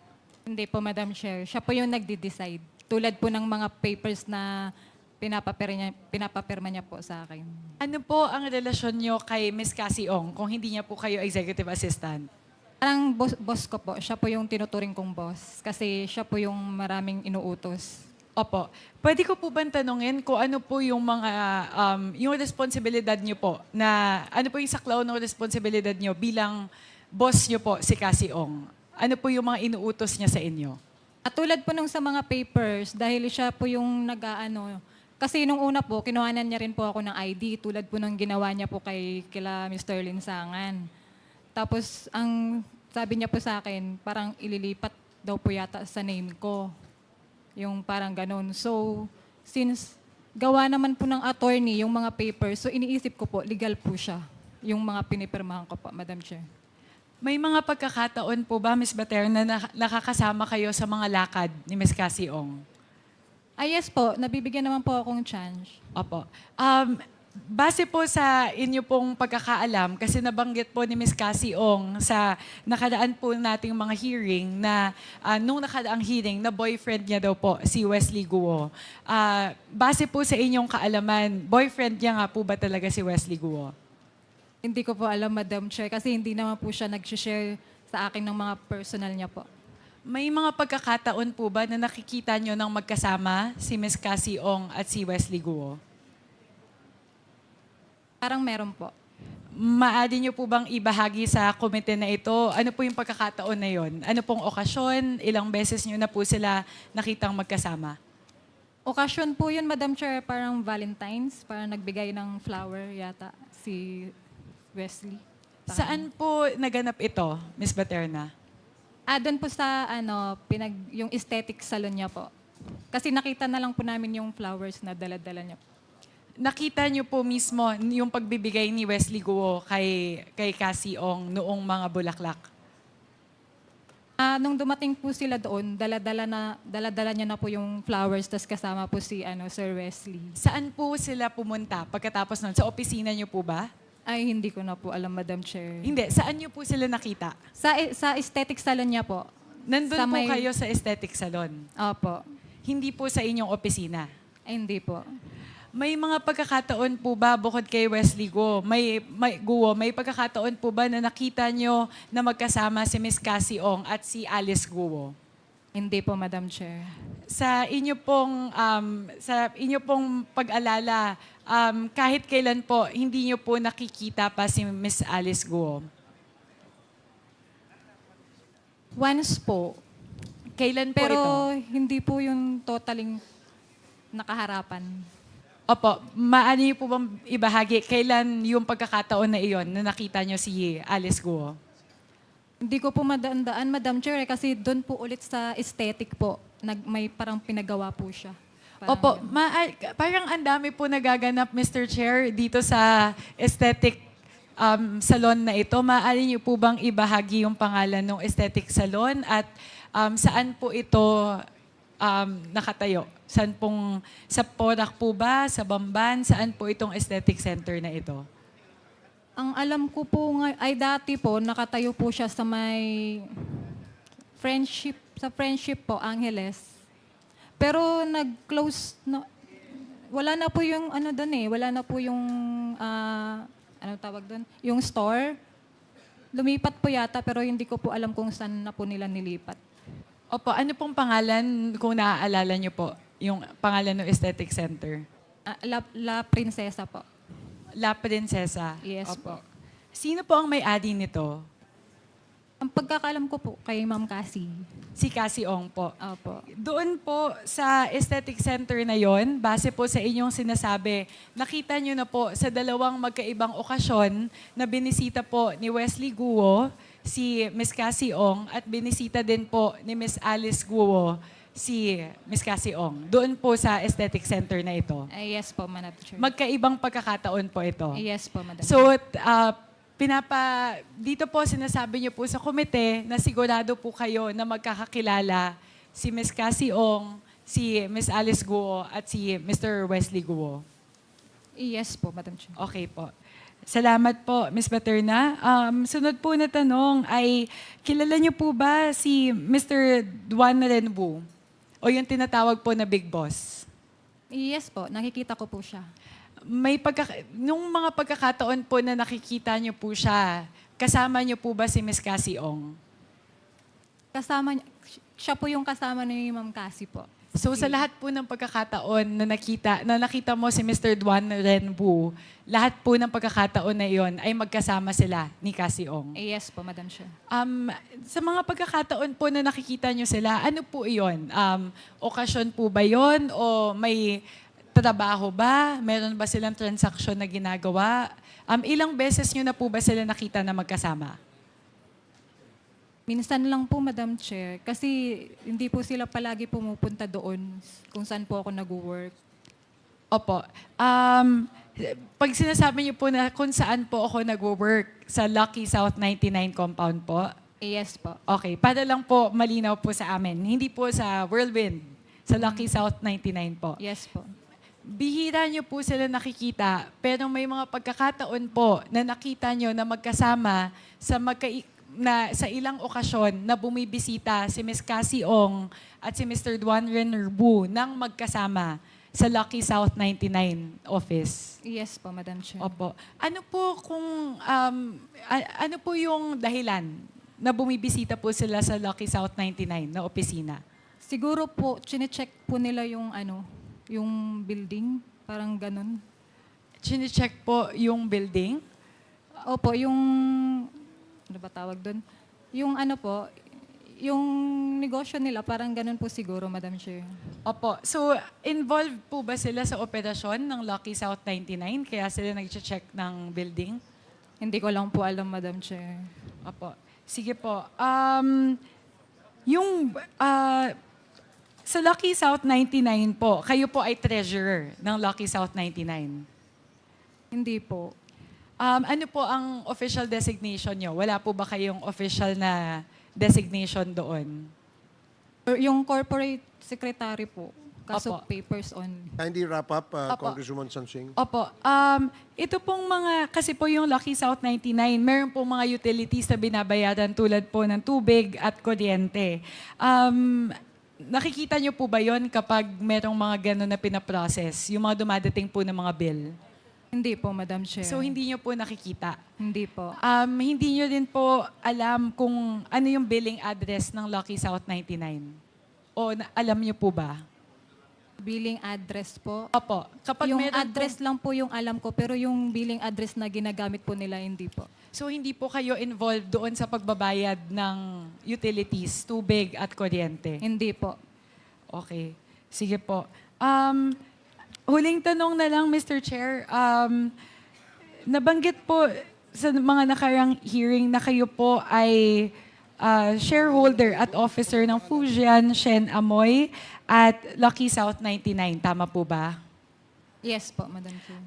Hindi po, Madam Chair. Siya po yung nagde-decide. Tulad po ng mga papers na pinapapirma niya po sa akin. Ano po ang relasyon niyo kay Ms. Cassie Ong kung hindi niya po kayo executive assistant? Parang boss ko po. Siya po yung tinuturing kong boss. Kasi siya po yung maraming inuutos. Opo. Pwede ko po ba tanungin kung ano po yung mga, yung responsibilidad niyo po, na ano po yung saklaw ng responsibilidad niyo bilang boss niyo po, si Cassie Ong? Ano po yung mga inuutos niya sa inyo? At tulad po nung sa mga papers, dahil siya po yung nag-aano, kasi nung una po, kinuhanan niya rin po ako ng ID, tulad po ng ginawa niya po kila Mr. Linsangan. Tapos, ang sabi niya po sa akin, parang ililipat daw po yata sa name ko. Yung parang ganun. So, since gawa naman po ng attorney yung mga papers, so iniisip ko po, legal po siya. Yung mga pinipirmahan ko po, Madam Chair. May mga pagkakataon po ba, Ms. Baterna, na nakakasama kayo sa mga lakad ni Ms. Cassie Ong? Yes po, nabibigyan naman po akong chance. Opo. Base po sa inyo pong pagkakaalam, kasi nabanggit po ni Ms. Cassie Ong sa nakadaan po nating mga hearing na nung nakadaang hearing na boyfriend niya daw po, si Wesley Guo. Base po sa inyong kaalaman, boyfriend niya nga po ba talaga si Wesley Guo? Hindi ko po alam, Madam Chair, kasi hindi naman po siya nag-share sa akin ng mga personal niya po. May mga pagkakataon po ba na nakikita nyo ng magkasama si Ms. Cassie Ong at si Wesley Guo? Parang meron po. Maaari nyo po bang ibahagi sa komite na ito? Ano po yung pagkakataon na yon? Ano pong okasyon? Ilang beses nyo na po sila nakitang magkasama? Okasyon po yun, Madam Chair, parang Valentine's, parang nagbigay ng flower yata si Wesley. Saan po naganap ito, Ms. Baterna? Doon po sa yung aesthetic salon niya po. Kasi nakita na lang po namin yung flowers na dala-dala niya po. Nakita niyo po mismo yung pagbibigay ni Wesley Guo kay Cassie Ong noong mga bulaklak? Nung dumating po sila doon, dala-dala niya na po yung flowers, tas kasama po si Sir Wesley. Saan po sila pumunta pagkatapos nun? Sa opisina niyo po ba? Ay, hindi ko na po alam, Madam Chair. Hindi. Saan niyo po sila nakita? Sa aesthetic salon niya po. Nandun po kayo sa aesthetic salon? Opo. Hindi po sa inyong opisina? Ay, hindi po. May mga pagkakataon po ba bukod kay Wesley Guo? May pagkakataon po ba na nakita nyo na magkasama si Ms. Cassie Ong at si Alice Guo? Hindi po, Madam Chair. Sa inyo pong pag-alala, kahit kailan po, hindi nyo po nakikita pa si Ms. Alice Guo? Once po. Kailan po Pero ito? hindi po yung totaling nakaharapan. Opo, maaari niyo po bang ibahagi kailan yung pagkakataon na iyon na nakita niyo si Alice Guo? Hindi ko po madaan-daan, Madam Chair, kasi doon po ulit sa aesthetic po, may parang pinagawa po siya. Parang Opo, ganun. parang ang dami po nagaganap, Mr. Chair, dito sa aesthetic salon na ito. Maaari niyo po bang ibahagi yung pangalan ng aesthetic salon at saan po ito nakatayo? Saan pong, sa Porac po ba? Sa Bamban? Saan po itong aesthetic center na ito? Ang alam ko po ay dati po, nakatayo po siya sa may friendship po, Angeles. Pero nag-close, wala na po yung doon wala na po yung, tawag doon? Yung store. Lumipat po yata, pero hindi ko po alam kung saan na po nila nilipat. Opo, ano pong pangalan, kung naaalala niyo po, yung pangalan ng aesthetic center? La Princesa po. La Princesa? Yes Opo. po. Sino po ang may-ari nito? Ang pagkakalam ko po kay Ma'am Cassie. Si Cassie Ong po. Opo. Doon po sa aesthetic center na yon, base po sa inyong sinasabi, nakita nyo na po sa dalawang magkaibang okasyon na binisita po ni Wesley Guo si Ms. Cassie Ong at binisita din po ni Ms. Alice Guo si Ms. Cassie Ong doon po sa aesthetic center na ito. Yes po, Madam Chair. Magkaibang pagkakataon po ito. Yes po, Madam So, dito po sinasabi niyo po sa komite na sigurado po kayo na magkakakilala si Ms. Cassie Ong, si Ms. Alice Guo at si Mr. Wesley Guo. Yes po, Madam Chair. Okay po. Salamat po, Ms. Paterna. Sunod po na tanong ay, kilala niyo po ba si Mr. Duan Renwu? O yung tinatawag po na Big Boss? Yes po, nakikita ko po siya. Nung mga pagkakataon po na nakikita niyo po siya, kasama niyo po ba si Ms. Cassie Ong? Siya po yung kasama ni Ma'am Cassie po. So sa lahat po ng pagkakataon na nakita mo si Mr. Duan Renwu, lahat po ng pagkakataon na iyon ay magkasama sila ni Cassie Ong. Yes po, Madam Chair. Sa mga pagkakataon po na nakikita nyo sila, ano po iyon? Okasyon po ba yon o may trabaho ba? Meron ba silang transaksyon na ginagawa? Ilang beses nyo na po ba sila nakita na magkasama? Minsan lang po, Madam Chair, kasi hindi po sila palagi pumupunta doon kung saan po ako nag-work. Opo. Pag sinasabi niyo po na kung saan po ako nag-work, sa Lucky South 99 compound po? Yes po. Okay. Para lang po malinaw po sa amin. Hindi po sa Whirlwind. Sa Lucky South 99 po. Yes po. Bihira niyo po sila nakikita, pero may mga pagkakataon po na nakita niyo na magkasama sa ilang okasyon na bumibisita si Ms. Cassie Ong at si Mr. Duan Renwu nang magkasama sa Lucky South 99 office. Yes po, Madam Chair. Opo. Ano po yung dahilan na bumibisita po sila sa Lucky South 99 na opisina? Siguro po, chinecheck po nila yung yung building, parang ganun. Chinecheck po yung building? Opo, yung ano ba tawag doon? Yung yung negosyo nila, parang ganun po siguro, Madam Chair. Opo. So, involved po ba sila sa operasyon ng Lucky South 99? Kaya sila nag-check ng building? Hindi ko lang po alam, Madam Chair. Opo. Sige po. Sa Lucky South 99 po, kayo po ay treasurer ng Lucky South 99? Hindi po. Ano po ang official designation nyo? Wala po ba kayong official na designation doon? Yung corporate secretary po. Kaso Opo. papers only. Kindly wrap up, Opo. Congresswoman Sansing. Opo. Ito pong kasi po yung Lucky South 99, meron pong mga utilities na binabayaran tulad po ng tubig at kuryente. Nakikita nyo po ba yon kapag merong mga gano'n na pinaprocess? Yung mga dumadating po ng mga bill? Hindi po, Madam Chair. So, hindi nyo po nakikita? Hindi po. Hindi nyo din po alam kung ano yung billing address ng Lucky South 99? O alam nyo po ba? Billing address po. Opo. Kapag Yung meron address lang po yung alam ko, pero yung billing address na ginagamit po nila, hindi po. So, hindi po kayo involved doon sa pagbabayad ng utilities, tubig at kuryente? Hindi po. Okay. Sige po. Huling tanong na lang, Mr. Chair. Nabanggit po sa mga nakarang hearing na kayo po ay shareholder at officer ng Fujian, Shen Amoy at Lucky South 99. Tama po ba? Yes po, Madam Chair.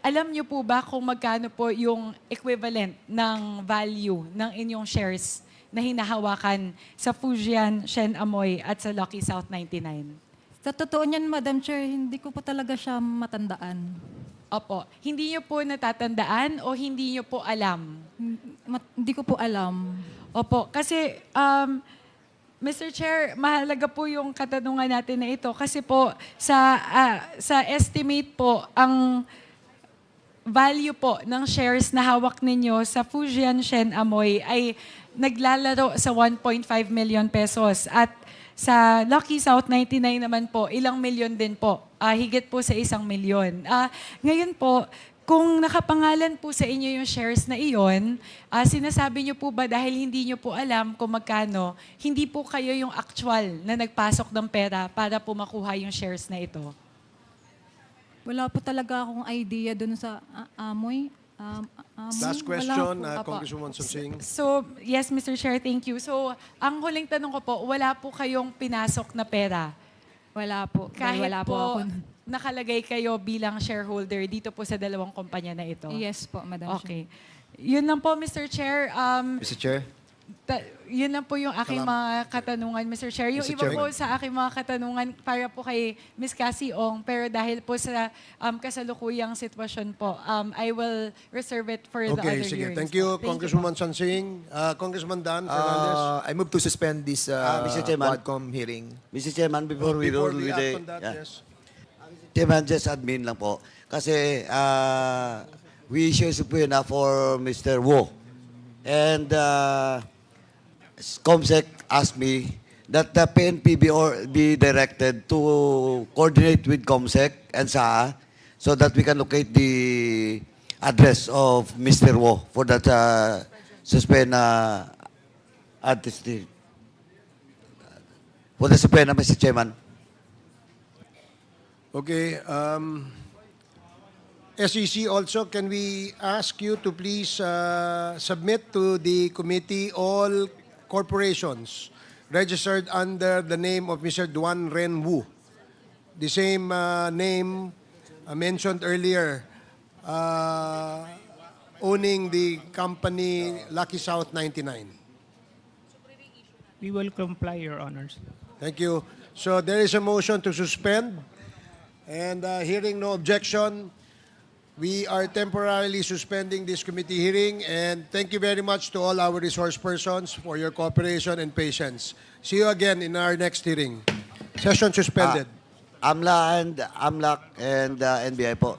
Alam niyo po ba kung magkano po yung equivalent ng value ng inyong shares na hinahawakan sa Fujian, Shen Amoy at sa Lucky South 99? Sa totoo niyan, Madam Chair, hindi ko po talaga siya matandaan. Opo. Hindi niyo po natatandaan o hindi niyo po alam? Hindi ko po alam. Opo. Kasi, Mr. Chair, mahalaga po yung katanungan natin na ito. Kasi po, sa estimate po, ang value po ng shares na hawak ninyo sa Fujian Shen Amoy ay naglalaro sa 1.5 million pesos. At sa Lucky South 99 naman po, ilang milyon din po. Higit po sa 1 milyon. Ngayon po, kung nakapangalan po sa inyo yung shares na iyon, sinasabi niyo po ba dahil hindi niyo po alam kung magkano, hindi po kayo yung actual na nagpasok ng pera para po makuha yung shares na ito? Wala po talaga akong idea dun sa Amoy. Last wala question, po. Apo. Congresswoman Sonsing. So, yes, Mr. Chair, thank you. So, ang huling tanong ko po, wala po kayong pinasok na pera? Wala po. Dahil Kahit wala po ako. nakalagay kayo bilang shareholder dito po sa dalawang kumpanya na ito? Yes po, Madam Chair. Okay. Yun lang po, Mr. Chair. Mr. Chair? Yun lang po yung aking mga katanungan, Mr. Chair. Yung Mr. iba po sa aking mga katanungan para po kay Ms. Cassie Ong, pero dahil po sa kasalukuyang sitwasyon po, I will reserve it for the Okay, other sige. hearings. Thank you, po. Congresswoman Sonsing. Congressman Dan Fernandez. I move to suspend this Mr. Chairman. Quadcom hearing. Mr. Chairman, before we Before roll we with act the... on that, yeah. yes. Chairman, just admin lang po. Kasi we issue subpoena for Mr. Wu. And COMSEC asked me that the PNP be directed to coordinate with COMSEC and SAA so that we can locate the address of Mr. Wu for that subpoena artistry. For the subpoena, Mr. Chairman. Okay. SEC also, can we ask you to please submit to the committee all corporations registered under the name of Mr. Duan Ren Wu, the same name mentioned earlier, owning the company Lucky South 99. We will comply, Your Honors. Thank you. So there is a motion to suspend, and hearing no objection, we are temporarily suspending this committee hearing, and thank you very much to all our resource persons for your cooperation and patience. See you again in our next hearing. Session suspended. AMLAC and NBI po.